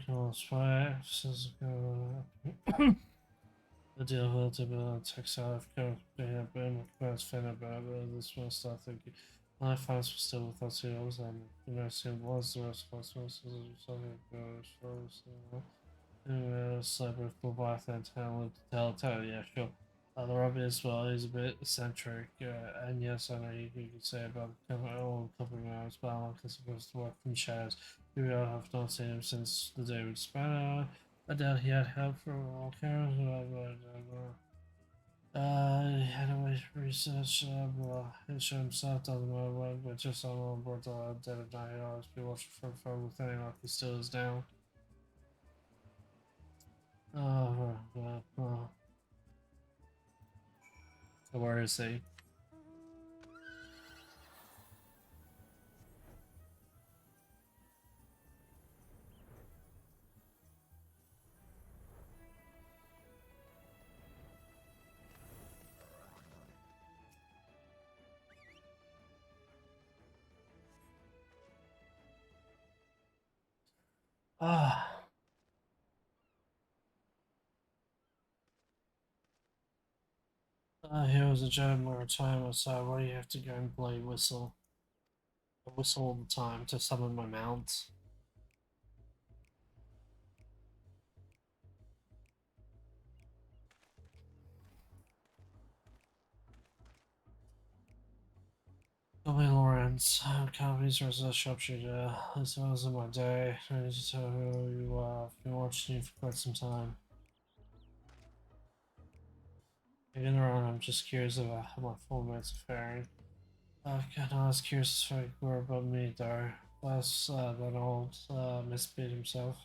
Let's try the deal with the text out of been fan about this one stuff. Thank you. My fans were still with us here. I was you know, it was the response something Cyber Leviathan Talent Telltale, yeah, sure. The Robbie as well, he's a bit eccentric, and yes, I know you can say about all company hours, but I'm not supposed to work from shadows. Maybe I have not seen him since the day we spent. I doubt he had help from all cameras, he had always research, he showed himself, doesn't matter what, but just on board the dead of night, he'll always be watching from far within, like he still is now. So where is he? Here was a German time, so why do you have to go and play whistle? I whistle all the time to summon my mount. Tommy Lawrence, company's research sharpshooter. This was in my day. I need to tell you, I've been watching you for quite some time. Even around, I'm just curious about how my fullmates are faring. God, I was curious if you were about me, though. Less than old, misbeat himself.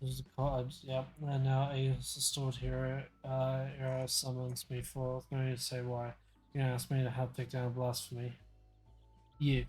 This is the card, yep. And now a stored hero, era summons me for. No need to say why. You asked me to help take down blasphemy. You.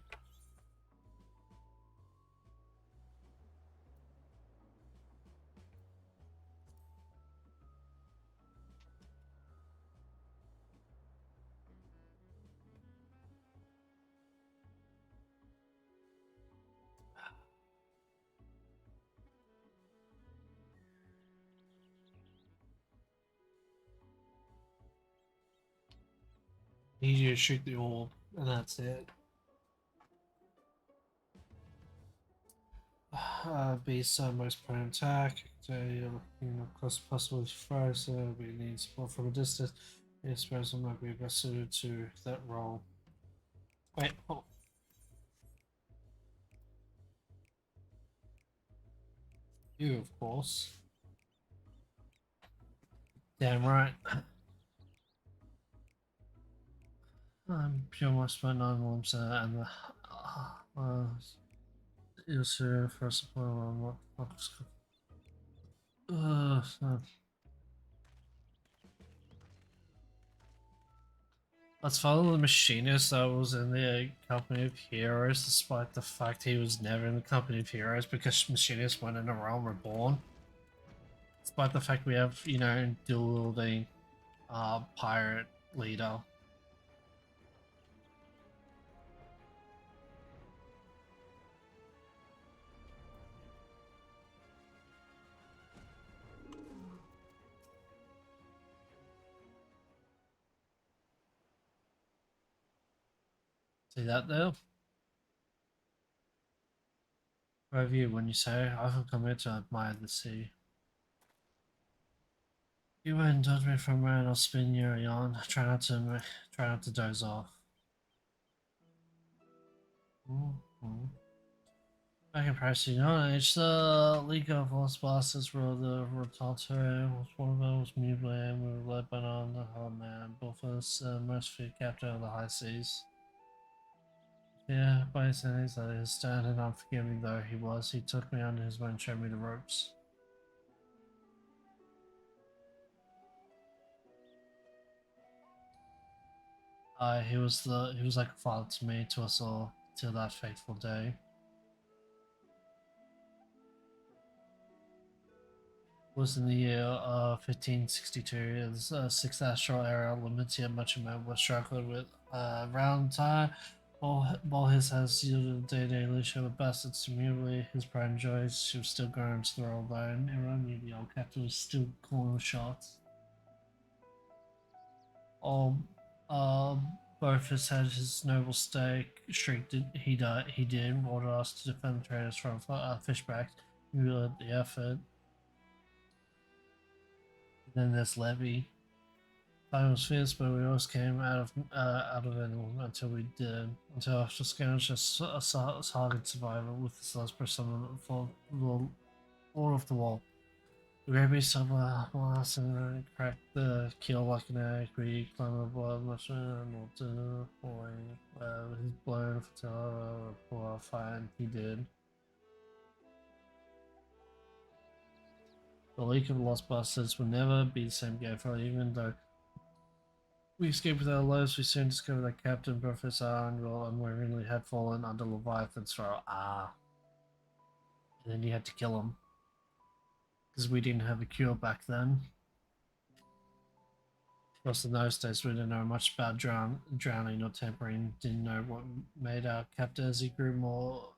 Need you to shoot the orb, and that's it. Base most prone attack. Close possible first. We need support from a distance. I suppose I might be best suited to that role. Wait, oh. You, of course. Damn right. I'm pure my spent on limbs and the you sir first of all let's follow the machinist that was in the Company of Heroes, despite the fact he was never in the Company of Heroes because machinists went in a realm reborn. Despite the fact we have, you know, dual-wielding pirate leader. See that there? Where you when you say I've come here to admire the sea. You went and touched me for a minute, I'll spin your yarn. Try not to doze off. Back in Paris, you know, it's the League of Lost Bastards were the Rotato was one of them was Mubler, and we were led by on the whole man, both of us mercifully captain of the high seas. Yeah, by his hands, that is, stern and unforgiving though he was, he took me under his wing and showed me the ropes. He was like a father to me, to us all, till that fateful day. Was in the year 1562. It's a 6th astral era limits yet much amount was struggled with round time. While his has yielded day-to-day leadership of bastards to mutely his pride and joys, she was still growing to the royal bone. Everyone knew the old captain was still calling the shots. All Boniface had his noble stake shrieked. He did order us to defend the traders from fishbacks. We led the effort. Then there's Levy. Time was fierce, but we always came out of it until we did. Until after Scanner just a target survivor with his last person for the all of the wall. The great beast of moss and cracked the keel like an egg. We climbed the blood much and to boy his blown for a fight, and he did. The League of Lost Bastards will never be the same again, for even though we escaped with our lives, we soon discovered that Captain Professor Arnwell unwaveringly had fallen under Leviathan's throw. And then you had to kill him. Because we didn't have a cure back then. Of course, in those days, we didn't know much about drowning or tempering. Didn't know what made our captain as he grew more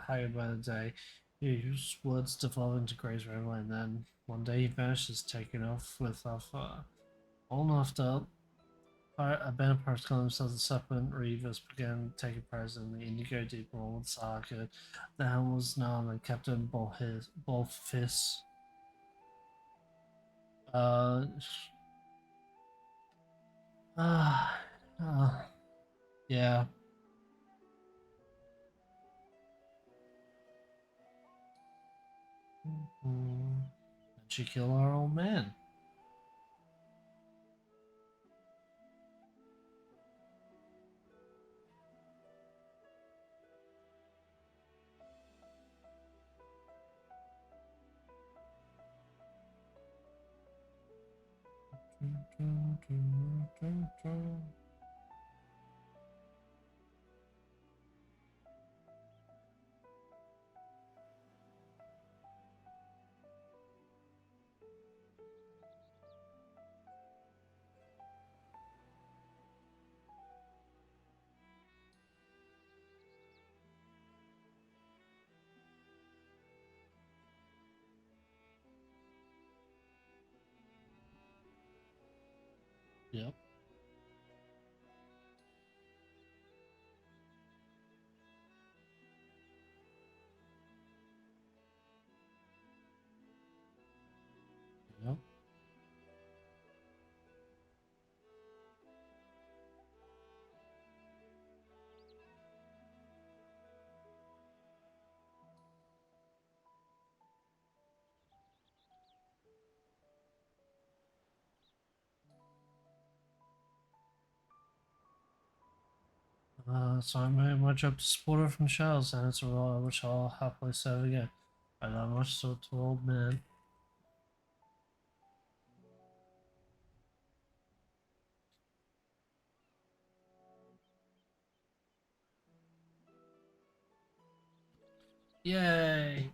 haggard by the day. His words devolved into Gray's reverie, and then one day he vanished, as taken off with our all after. A band of pirates calling themselves the Serpent Reavers began taking part in the Indigo Deep World saga. The helm was known and Captain Bolfis. Yeah. And she killed our old man. Yep. So I made my job to support her from shells, and it's a role which I'll happily serve again. I love much so to old man. Yay!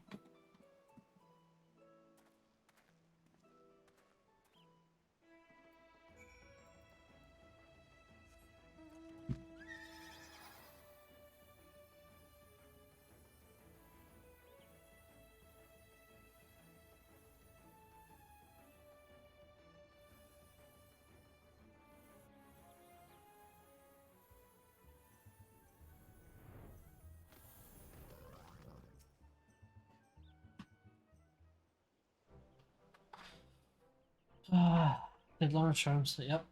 Did Lawrence Sherms? Yep.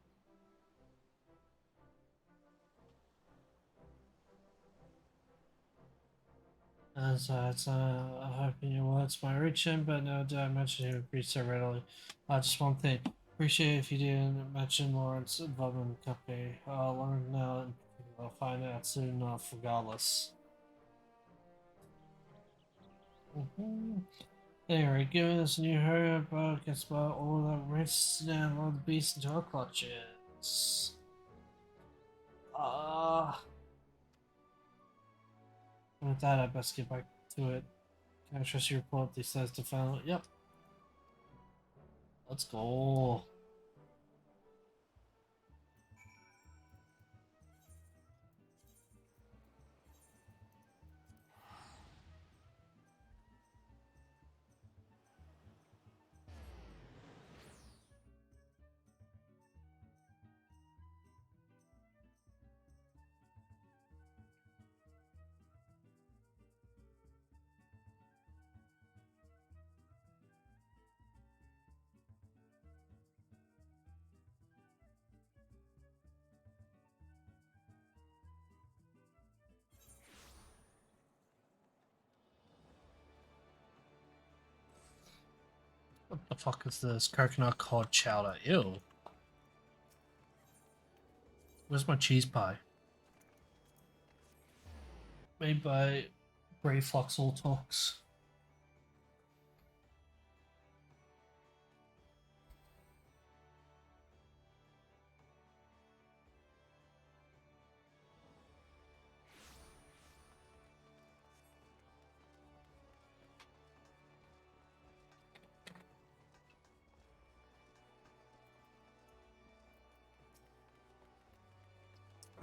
As it's hoping your words might reach him, but no doubt mention he would agree so readily. Just one thing. Appreciate if you didn't mention Lawrence involvement in the company. I'll learn now and I'll find out soon enough regardless. Anyway, given this new hurry up, gets about all that risks and all the beast into our clutches. With that, I best get back to it. Can I trust your report? He says to final. Yep. Let's go. What the fuck is this? Coconut cod chowder. Ew. Where's my cheese pie? Made by Brave Fox All Talks.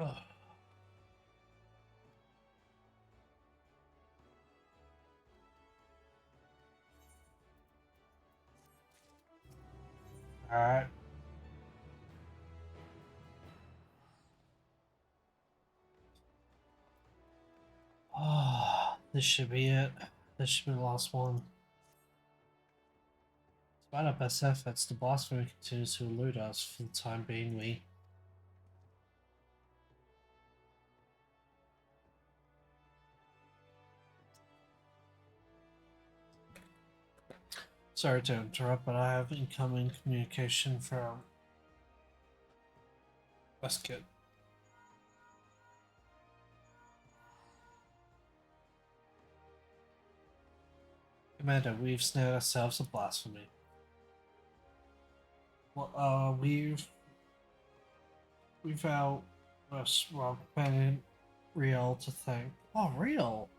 Ugh. Alright. Oh, this should be it. This should be the last one. Despite our best efforts, the boss room continues to elude us for the time being. Sorry to interrupt, but I have incoming communication from Westgate. Commander, we've snared ourselves a blasphemy. Well, we've out Bennett Real to thank. Oh, Real!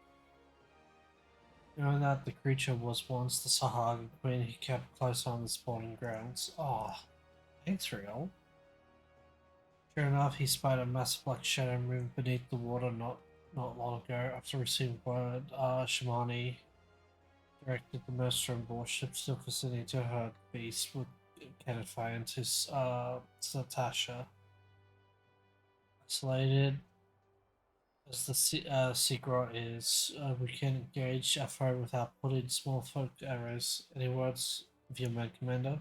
Knowing that the creature was once the Sahara Queen he kept close on the spawning grounds. Oh, thanks, Real. Sure enough, he spied a massive black shadow moving beneath the water not long ago. After receiving word, Shimani directed the merchant warships to vicinity to herd the beast with cannon fire into Satasha. Isolated as the secret is, we can engage our foe without putting small folk arrows. Any words of your men, Commander?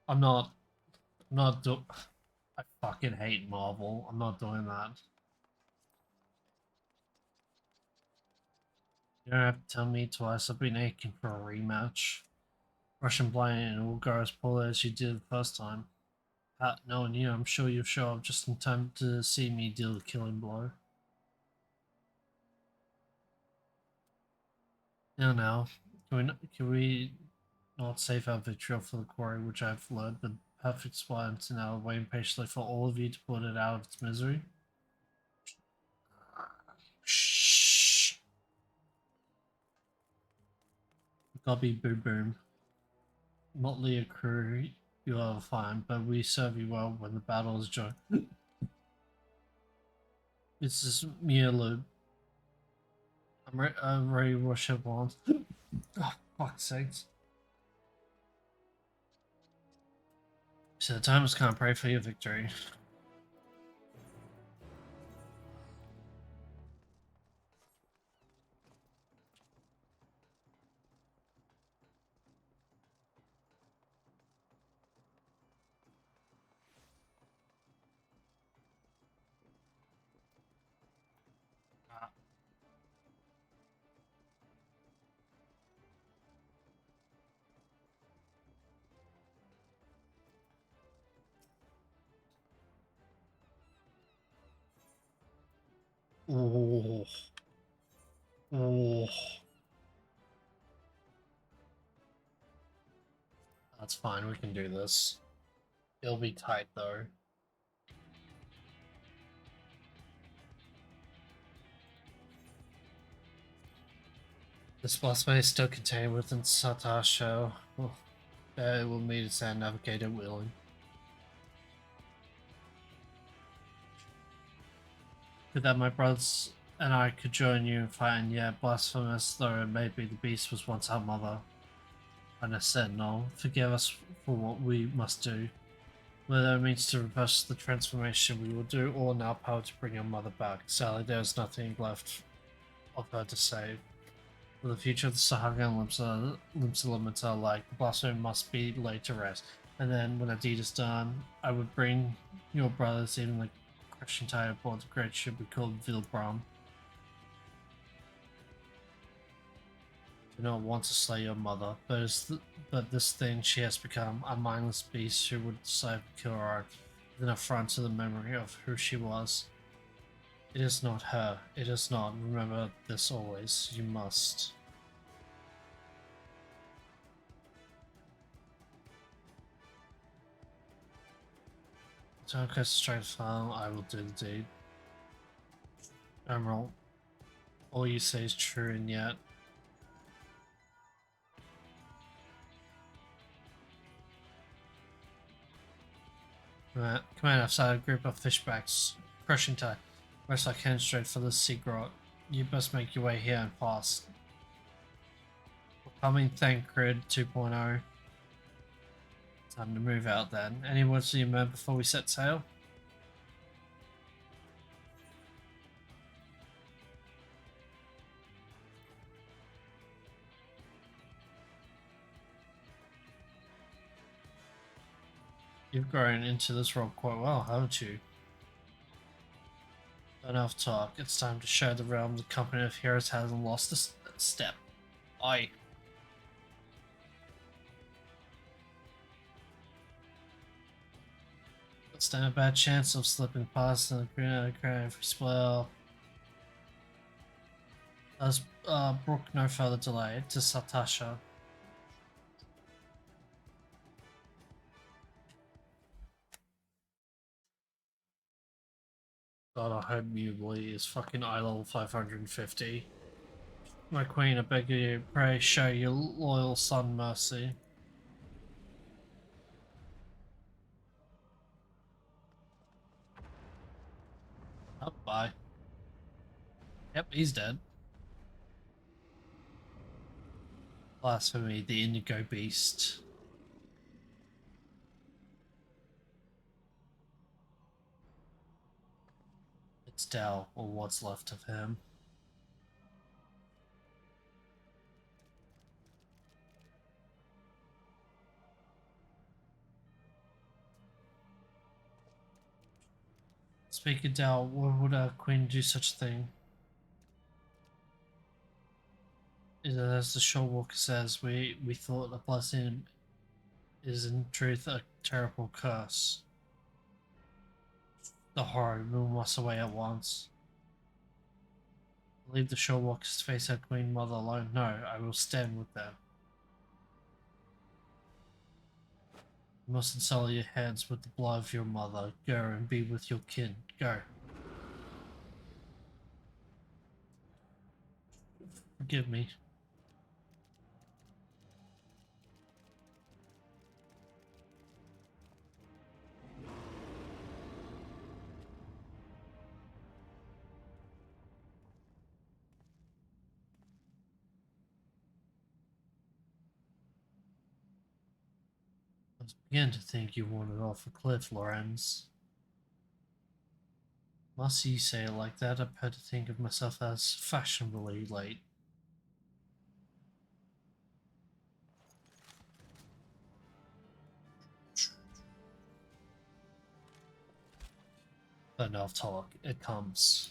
I'm not doing. I fucking hate Marvel. I'm not doing that. You don't have to tell me twice. I've been aching for a rematch. Russian blind and it will go as poorly as you did the first time. Knowing you, I'm sure you'll show up just in time to see me deal the killing blow. Now, can we not save our vitriol for the quarry, which I've learned the perfect spot until now, waiting patiently for all of you to put it out of its misery? Shh. Gobby boo boom. Motley a crew you'll ever find, but we serve you well when the battle is joined. This is mere lube. I'm ready to worship once. Oh, fuck's sakes. So the time has come to pray for your victory. Oh. Oh. That's fine, we can do this. It'll be tight though. This boss may still contain within Satasho. It will meet its end, navigate it willing. Could that my brothers and I could join you in fighting, yet blasphemous though it may be, the beast was once our mother. And I said, no, forgive us for what we must do. Whether it means to reverse the transformation, we will do all in our power to bring your mother back. Sadly, there is nothing left of her to save. For the future of the Sahaga and Limsa Limited alike, the blasphemy must be laid to rest. And then, when our deed is done, I would bring your brothers, even the crushing tide aboard the great ship we called Vilbram. Do not want to slay your mother, but this thing she has become, a mindless beast who would decide to kill her with an affront to the memory of who she was. It is not her. It is not. Remember this always. You must. Don't go straight farm. I will do the deed. Emerald, all you say is true, and yet. Come on, outside a group of fishbacks. Crushing tide. West I can straight for the sea grot. You best make your way here and fast. Coming Thancred 2.0. Time to move out then. Any words to your men before we set sail? You've grown into this role quite well, haven't you? Enough talk. It's time to show the realm the company of heroes hasn't lost a step. Aye. Don't stand a bad chance of slipping past the green if we spoil. Let's brook no further delay to Satasha. God, I hope Mewley is fucking eye level 550. My queen, I beg you, pray show your loyal son mercy. Oh, bye. Yep, he's dead. Blasphemy, the indigo beast. It's Dal, or what's left of him. Speaking of Dal, why would our queen do such a thing? As the Shorewalker says, we thought a blessing is in truth a terrible curse. the horror move us away at once. Leave the Shorewalkers to face our Queen Mother alone. No, I will stand with them. You mustn't sully your hands with the blood of your mother. Go and be with your kin. Go. Forgive me. I was beginning to think you wandered off a cliff, Lorenz. Must you say it like that? I've had to think of myself as fashionably late. Enough talk. It comes.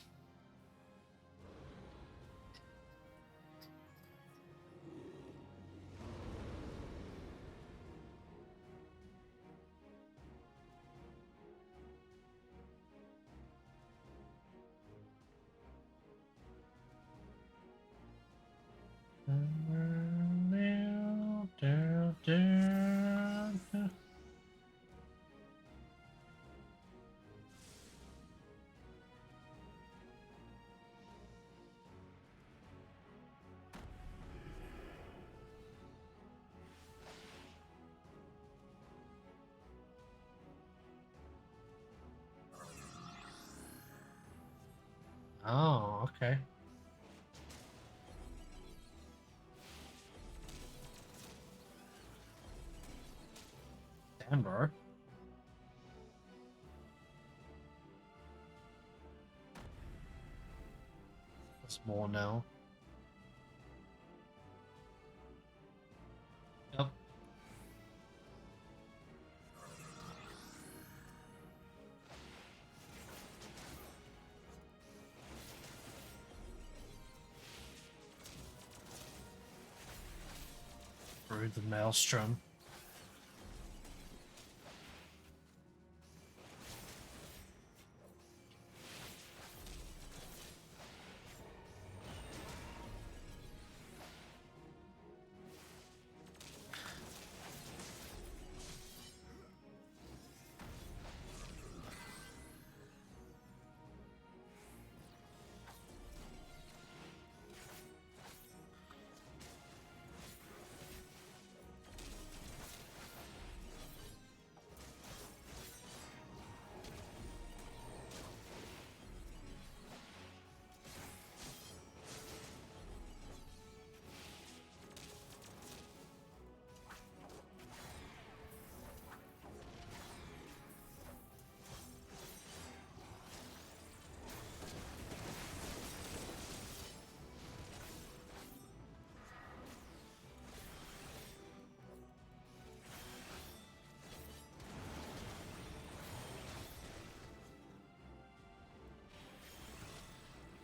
Oh, okay. Denver. There's more now. Yep. Through the maelstrom.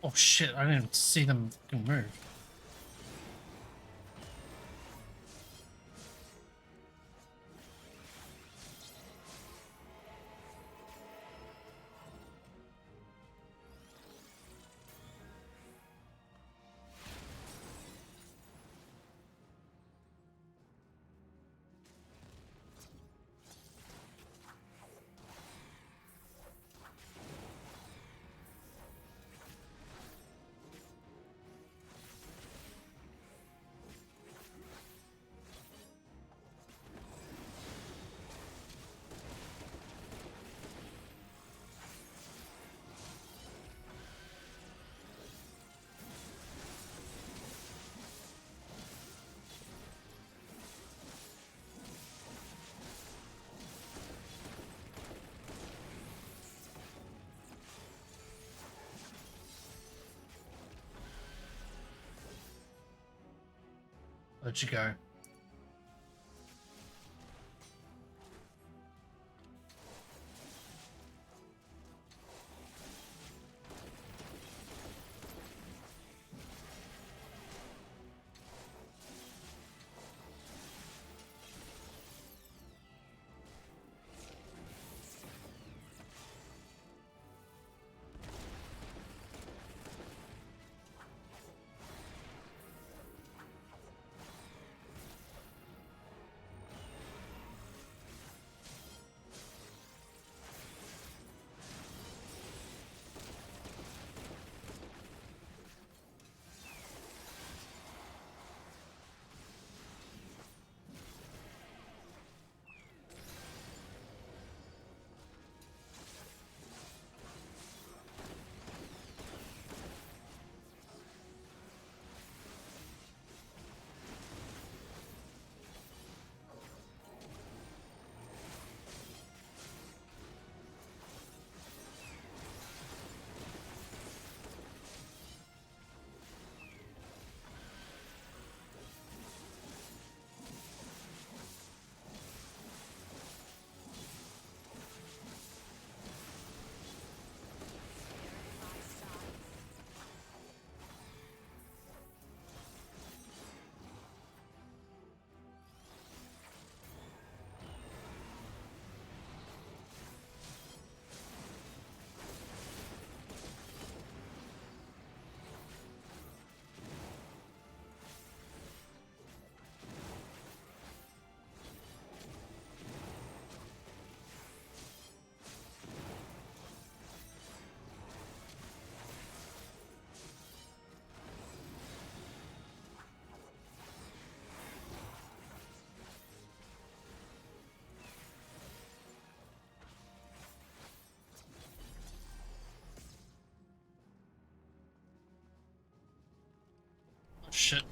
Oh shit, I didn't see them fucking move. Where'd you go? Shit.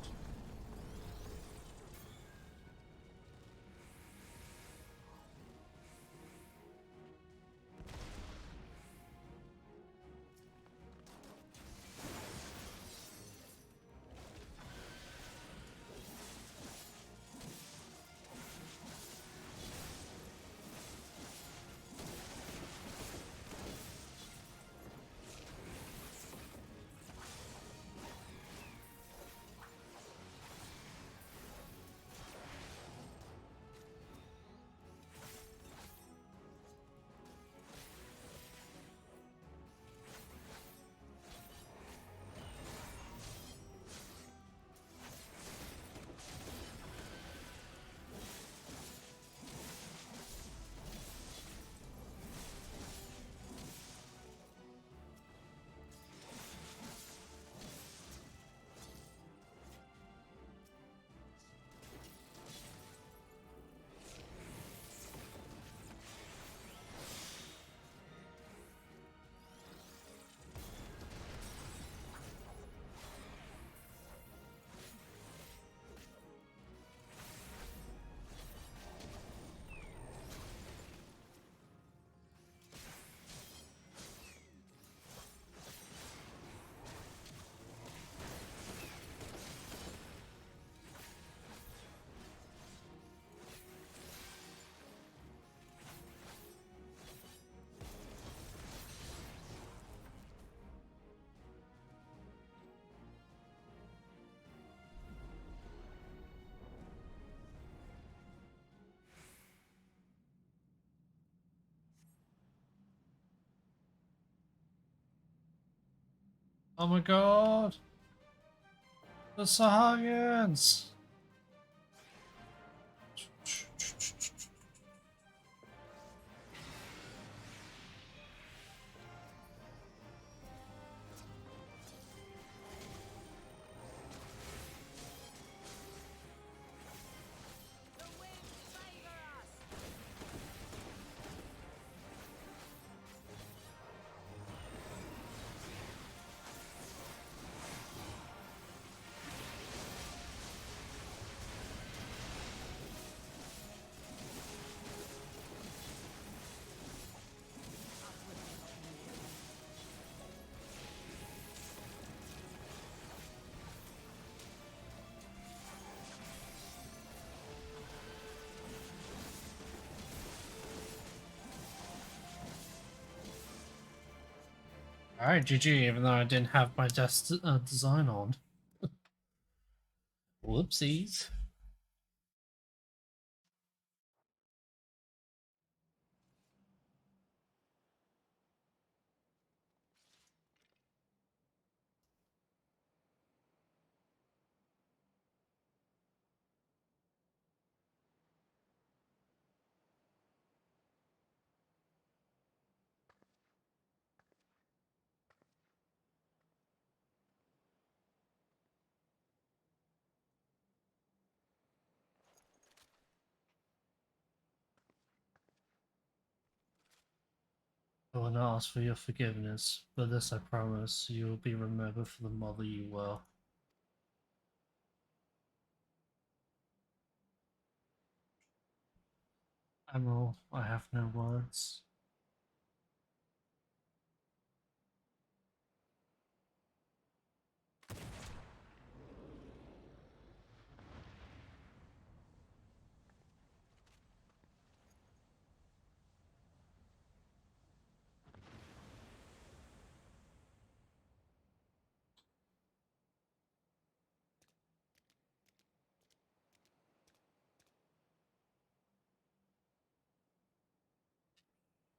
Oh my god! The Sahagins! Alright, GG, even though I didn't have my design on. Whoopsies. I will not ask for your forgiveness, but this I promise, you will be remembered for the mother you were. Admiral, I have no words.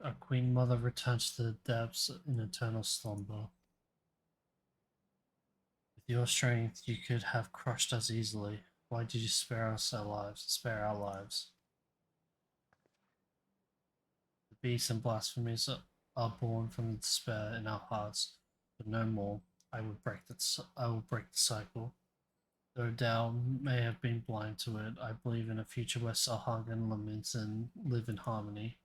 Our Queen Mother returns to the depths in eternal slumber. With your strength, you could have crushed us easily. Why did you spare us our lives? Spare our lives. The beasts and blasphemies are born from the despair in our hearts, but no more. I will break the cycle. Though Dao may have been blind to it, I believe in a future where Sahag and Laminton live in harmony.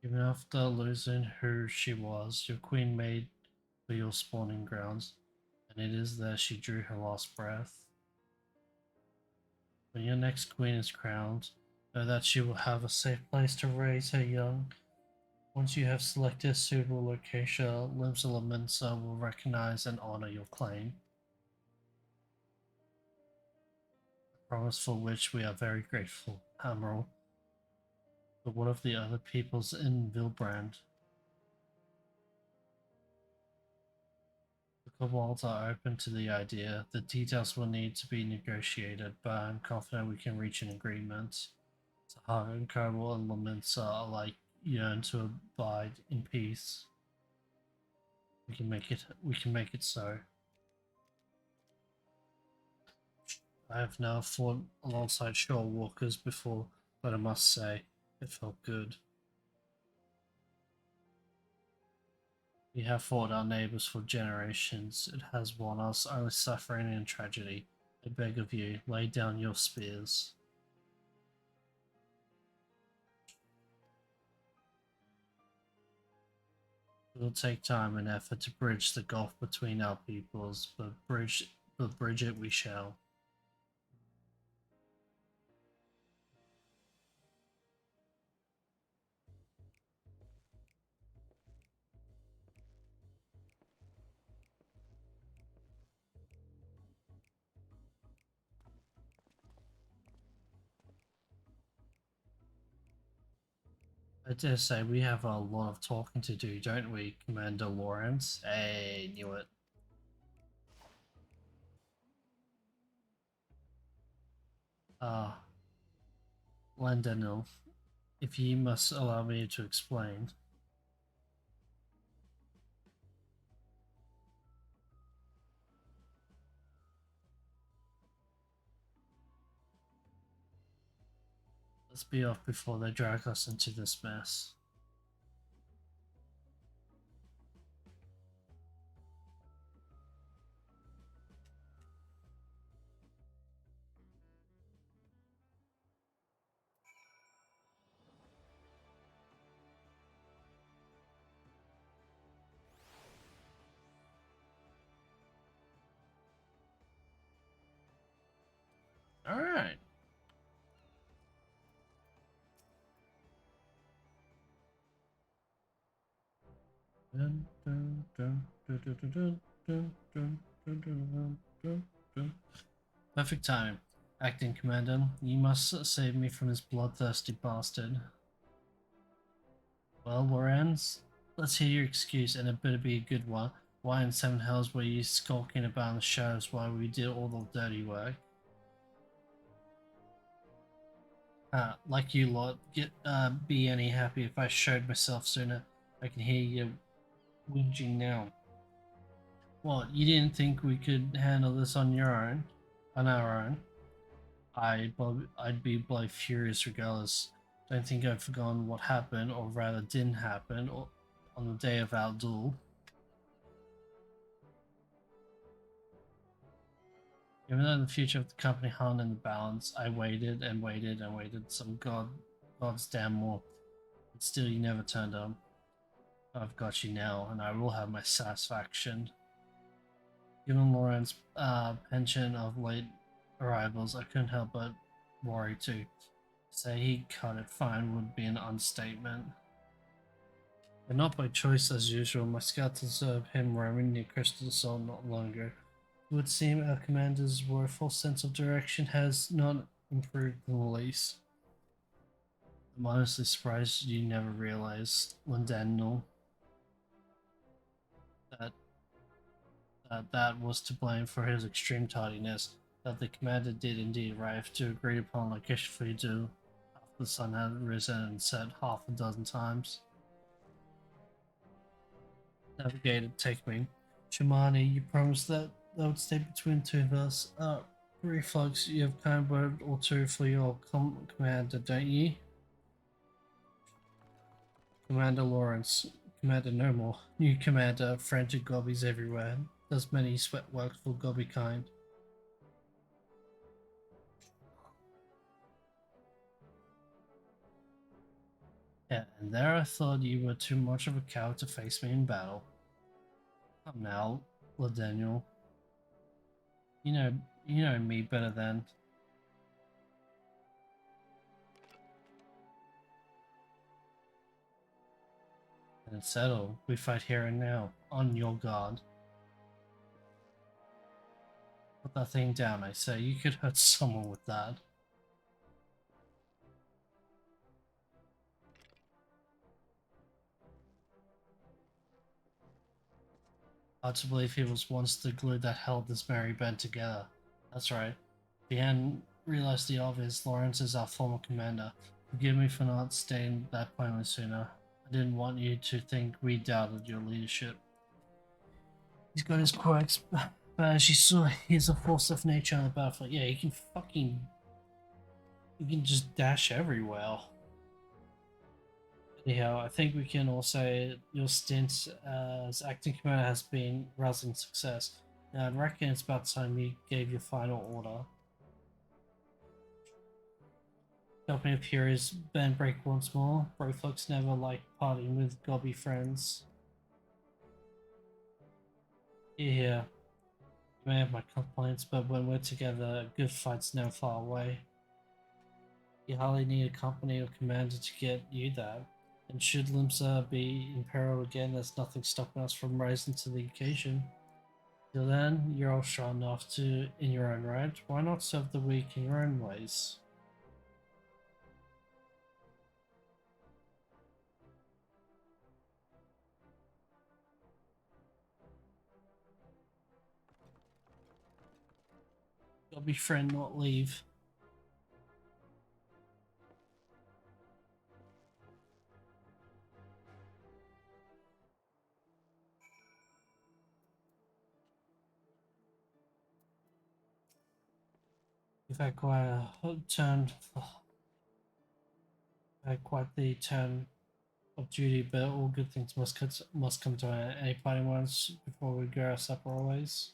Even after losing who she was, your queen made for your spawning grounds, and it is there she drew her last breath. When your next queen is crowned, know that she will have a safe place to raise her young. Once you have selected a suitable location, Limsa Laminsa will recognize and honor your claim. A promise for which we are very grateful, Admiral. But what of the other peoples in Vilbrand? The Kobolds are open to the idea. The details will need to be negotiated, but I'm confident we can reach an agreement. Sahara and Kobold and Laminsa are like yearn to abide in peace. We can make it so. I have now fought alongside shore walkers before, but I must say, it felt good. We have fought our neighbours for generations. It has won us only suffering and tragedy. I beg of you, lay down your spears. It will take time and effort to bridge the gulf between our peoples, but bridge it we shall. I dare say we have a lot of talking to do, don't we, Commander Lawrence? Hey, knew it. Landanil, if ye must allow me to explain. Let's be off before they drag us into this mess. All right. Perfect time. Acting Commander, you must save me from this bloodthirsty bastard. Well, Lorenz, let's hear your excuse, and it better be a good one. Why in seven hells were you skulking about in the shadows while we did all the dirty work? Like you lot, be any happy if I showed myself sooner. I can hear you whinging now. What, you didn't think we could handle this on our own? I'd be bloody furious regardless. Don't think I've forgotten what happened, or rather didn't happen, on the day of our duel. Even though the future of the company hung in the balance, I waited and waited and waited some god's damn more. But still you never turned up. I've got you now, and I will have my satisfaction. Given Lauren's penchant of late arrivals, I couldn't help but worry too. Say he cut it fine would be an understatement. But not by choice as usual. My scouts observed him roaming near Crystal Soul not long ago. It would seem our commander's woeful sense of direction has not improved in the least. I'm honestly surprised you never realized, Landanil, that was to blame for his extreme tardiness, that the commander did indeed arrive to agreed upon location for you to after the sun had risen and set half a dozen times. Navigator, take me. Shamani, you promised that would stay between the two of us. Reflux, you have kind word or two for your commander, don't you? Commander Lawrence, Commander no more. New commander, frantic gobbies everywhere. Does many sweat work for gobby kind. Yeah, and there I thought you were too much of a coward to face me in battle. Come now, Daniel. You know me better than. And it's settled. We fight here and now, on your guard. Put that thing down, I say. You could hurt someone with that. Hard to believe he was once the glue that held this merry band together. That's right. If you hadn't realized the obvious, Lawrence is our former commander. Forgive me for not stating that plainly sooner. I didn't want you to think we doubted your leadership. He's got his quirks, but as you saw, he's a force of nature on the battlefield. Yeah, he can just dash everywhere. Anyhow, I think we can all say your stint as acting commander has been rousing success. Now, I reckon it's about time you gave your final order. Company of Heroes band break once more. Broflux never liked partying with gobby friends. Yeah, you may have my complaints, but when we're together, a good fight's never far away. You hardly need a company or commander to get you that. And should Limsa be in peril again, there's nothing stopping us from rising to the occasion. Till then, you're all strong enough to, in your own right, why not serve the weak in your own ways? You'll be friend, not leave. You've had quite a turn. Had quite the turn of duty, but all good things must come to an end. Any parting words before we go our separate ways?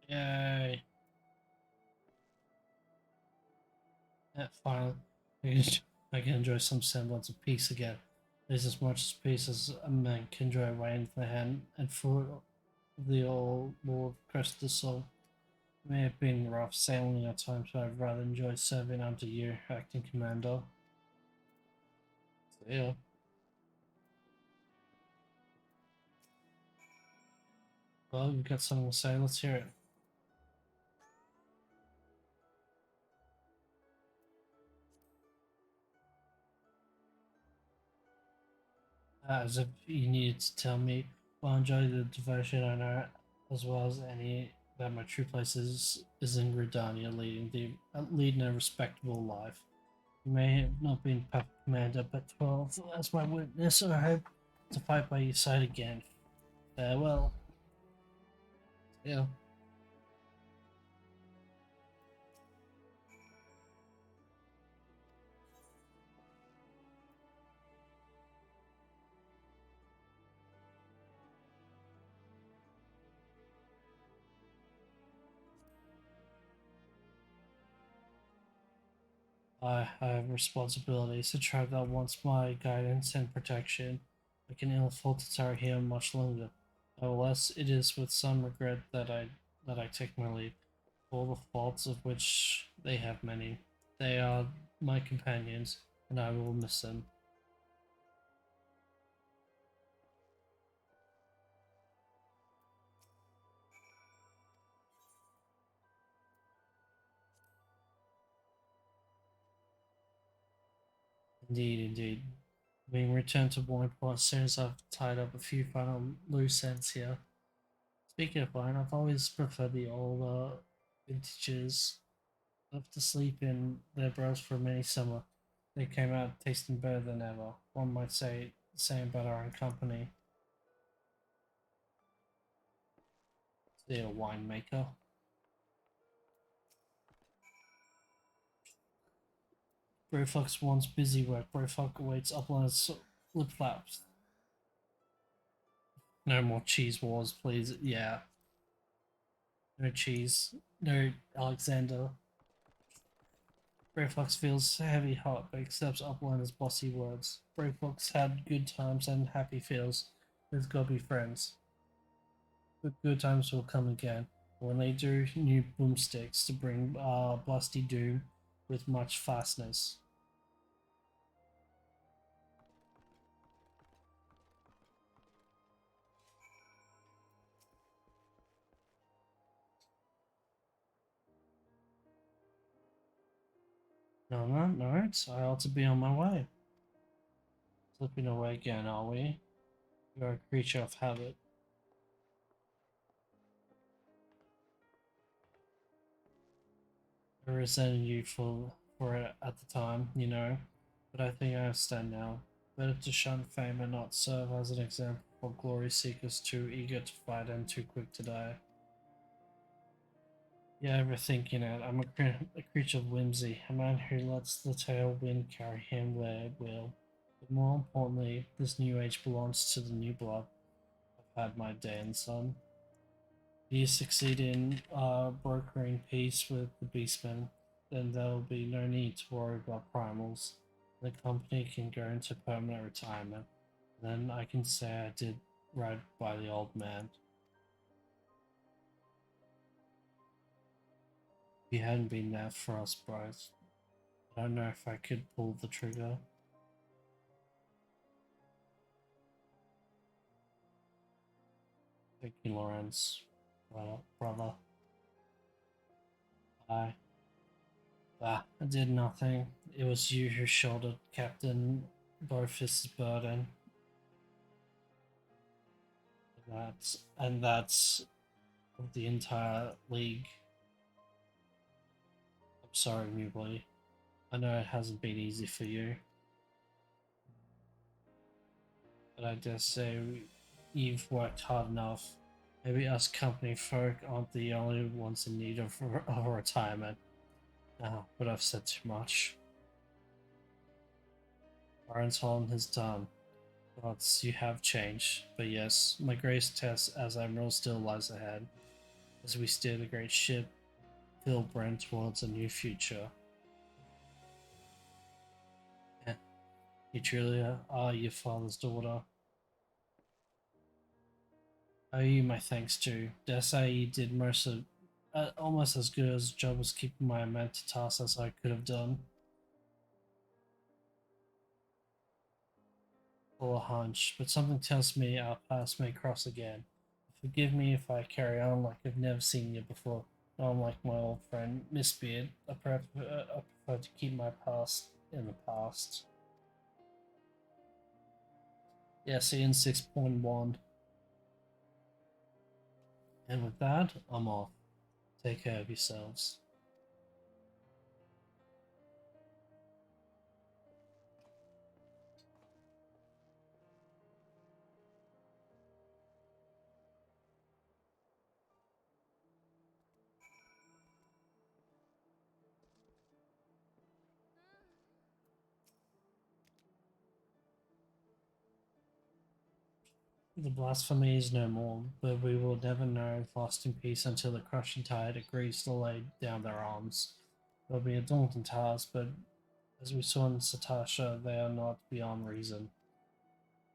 Yay! Yeah, finally, I can enjoy some semblance of peace again. There's as much peace as a man can enjoy right into the hand and foot of the old Lord Crest the Soul. It may have been rough sailing at times, but I've rather enjoyed serving under you, acting commander. So, yeah. Well, you've got something to say, let's hear it. As if you needed to tell me, well, I enjoy the devotion I know as well as any that my true place is in Gridania, leading a respectable life. You may have not been perfect commander, but 12 as my witness, I hope to fight by your side again. Farewell. Yeah. I have responsibilities. A tribe that wants my guidance and protection. I can ill afford to tarry here much longer. Nevertheless, it is with some regret that I take my leave. All the faults of which they have many. They are my companions, and I will miss them. Indeed, indeed. Being returned to Point as soon as I've tied up a few final loose ends here. Speaking of wine, I've always preferred the older vintages. Left to sleep in their barrels for many summer. They came out tasting better than ever. One might say the same about our own company. Still a winemaker. Broflux wants busy work. Broflux awaits uplands lip flaps. No more cheese wars, please. Yeah. No cheese. No Alexander. Brave Fox feels heavy heart but accepts Uplander's bossy words. Brave Fox had good times and happy feels with Gobby friends. But good times will come again. When they do, new boomsticks to bring Blusty Doom with much fastness. No, I ought to be on my way. Slipping away again, are we? You're a creature of habit. I resented you for it at the time, you know, but I think I understand now. Better to shun fame and not serve as an example for glory seekers too eager to fight and too quick to die. Yeah, overthinking it. I'm a creature of whimsy, a man who lets the tailwind carry him where it will. But more importantly, this new age belongs to the new blood. I've had my day in sun. If you succeed in brokering peace with the Beastmen, then there will be no need to worry about primals. The company can go into permanent retirement. Then I can say I did right by the old man. If he hadn't been there for us both, I don't know if I could pull the trigger. Thank you, Lawrence. Brother. I did nothing. It was you who shouldered Captain Bofist's burden. That's of the entire league. I'm sorry, Newboy. I know it hasn't been easy for you. But I dare say you've worked hard enough. Maybe us company folk aren't the only ones in need of retirement. But I've said too much. Barenton has done. Gods, you have changed. But yes, my greatest test as Admiral still lies ahead, as we steer the great ship Philbrand towards a new future. You truly are your father's daughter. I owe you my thanks too. Dare say you did most of almost as good as a job as keeping my men to task as I could have done. Full a hunch, but something tells me our paths may cross again. Forgive me if I carry on like I've never seen you before. No, I'm like my old friend Miss Beard. I prefer to keep my past in the past. Yeah, see you in 6.1. And with that, I'm off. Take care of yourselves. The blasphemy is no more, but we will never know lasting peace until the crushing tide agrees to lay down their arms. It will be a daunting task, but as we saw in Satasha, they are not beyond reason.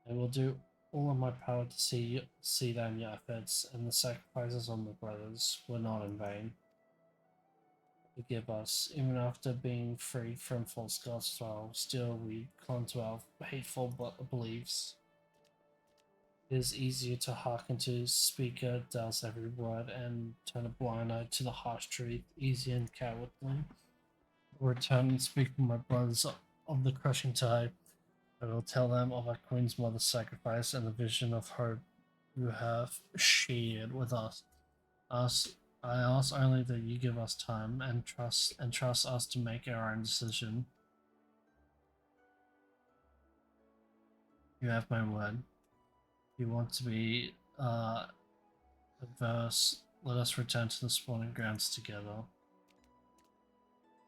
I will do all in my power to see that your efforts and the sacrifices of my brothers were not in vain. Forgive us, even after being freed from false gods' thrall, still we clung to our hateful beliefs. It is easier to hearken to speaker does every word and turn a blind eye to the harsh truth, easy and cowardly. Return and speak with my brothers of the crushing tide. I will tell them of our Queen's mother's sacrifice and the vision of hope you have shared with us. I ask only that you give us time and trust us to make our own decision. You have my word. If you want to be adverse, let us return to the spawning grounds together.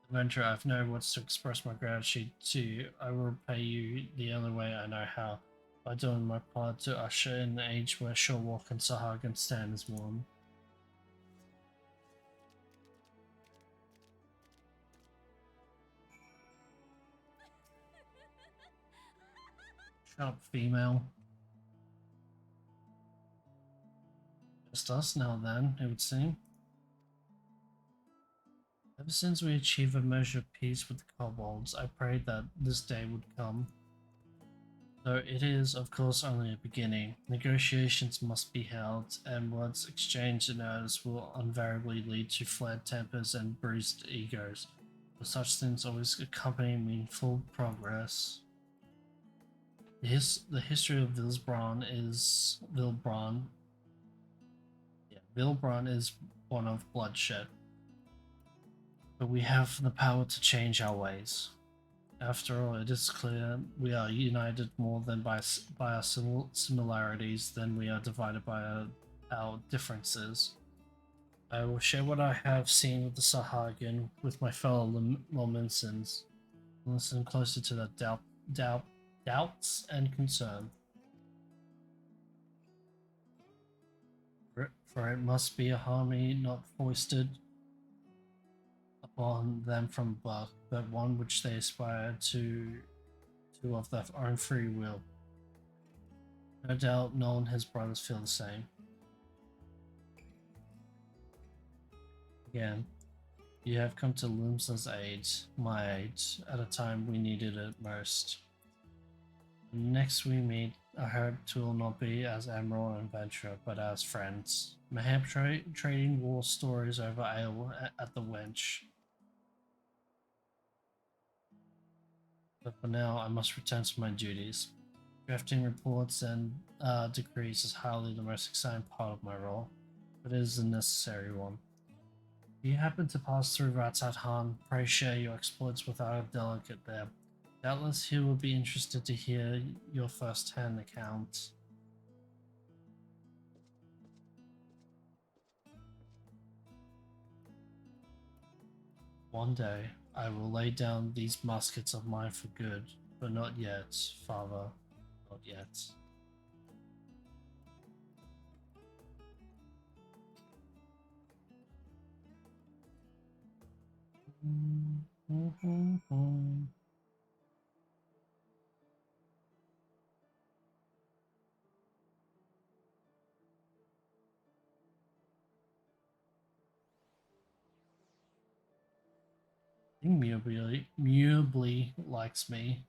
Adventurer, I have no words to express my gratitude to you. I will repay you the only way I know how. by doing my part to usher in the age where Shorewalk and Sahagin stand as one. Shut up, female. Just us now then, it would seem. Ever since we achieved a measure of peace with the kobolds, I prayed that this day would come. Though it is, of course, only a beginning. Negotiations must be held, and words exchanged in earnest will invariably lead to flared tempers and bruised egos. But such things always accompany meaningful progress. The history of Vilbron is one of bloodshed. But we have the power to change our ways. After all, it is clear we are united more than by our similarities than we are divided by our differences. I will share what I have seen with the Sahagin with my fellow Lomensons, and listen closer to their doubts and concern. For it must be a harmony not foisted upon them from above, but one which they aspire to of their own free will. No doubt Noel and his brothers feel the same. Again, you have come to Lumsa's aid, my aid, at a time we needed it most. Next we meet, I hope it will not be as Emerald and Venture, but as friends. Mayhap trading war stories over ale at the Wench. But for now, I must return to my duties. Drafting reports and decrees is hardly the most exciting part of my role, but it is a necessary one. If you happen to pass through Ratat Han, pray share your exploits with our delegate there. Doubtless he will be interested to hear your first-hand account. One day, I will lay down these muskets of mine for good, but not yet, father, not yet. I think Muebly likes me.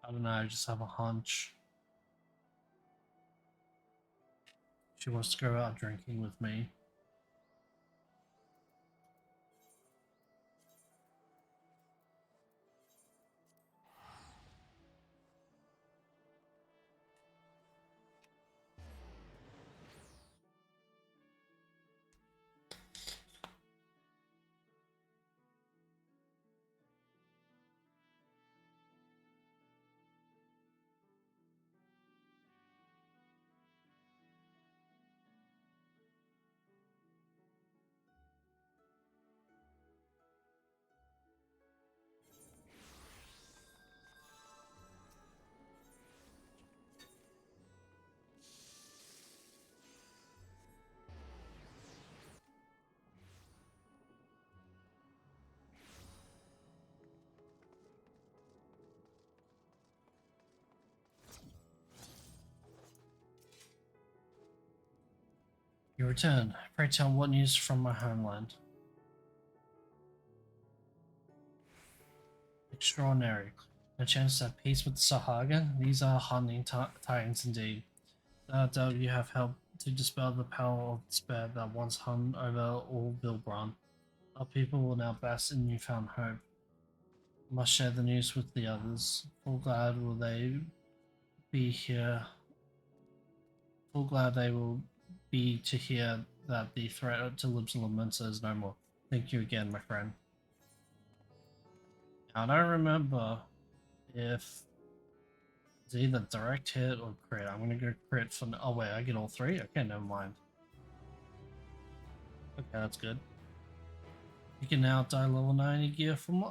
I don't know, I just have a hunch. She wants to go out drinking with me. You return. Pray tell what news from my homeland? Extraordinary. A chance to have peace with the Sahagin? These are hunting tidings indeed. No doubt you have helped to dispel the power of despair that once hung over all Vilbron. Our people will now bask in newfound hope. I must share the news with the others. Full glad will they be here. Full glad they will be to hear that the threat to Libs and Lamenta is no more. Thank you again, my friend. I don't remember if it's either direct hit or crit. I'm gonna go crit for. Oh wait, I get all three? Okay, never mind. Okay, that's good. You can now die level 90 gear from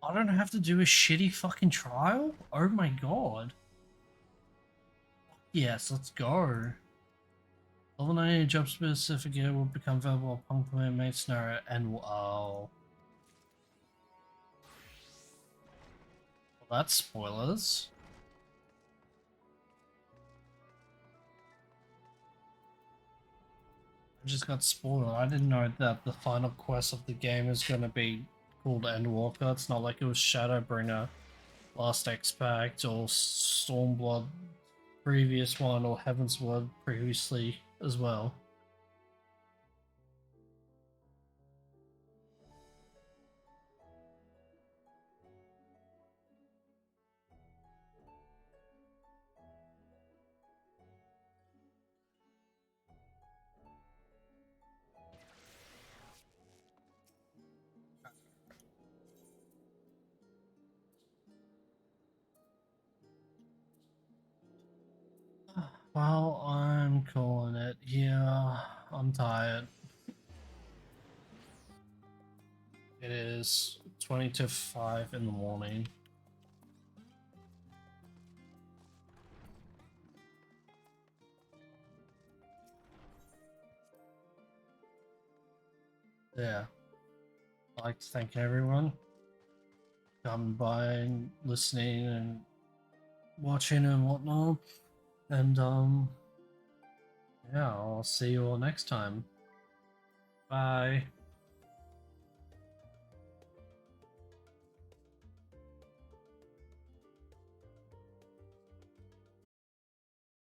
I don't have to do a shitty fucking trial? Oh my god. Yes, let's go. Level 90 job certificate will become available upon completing main scenario and wow. Well, that's spoilers. I just got spoiled. I didn't know that the final quest of the game is going to be called Endwalker. It's not like it was Shadowbringer, Last Expact, or Stormblood previous one, or Heavensward previously as well. Well, I'm calling it. Yeah, I'm tired. It is 20 to 5 in the morning. Yeah. I'd like to thank everyone coming by and listening and watching and whatnot. And yeah, I'll see you all next time. Bye.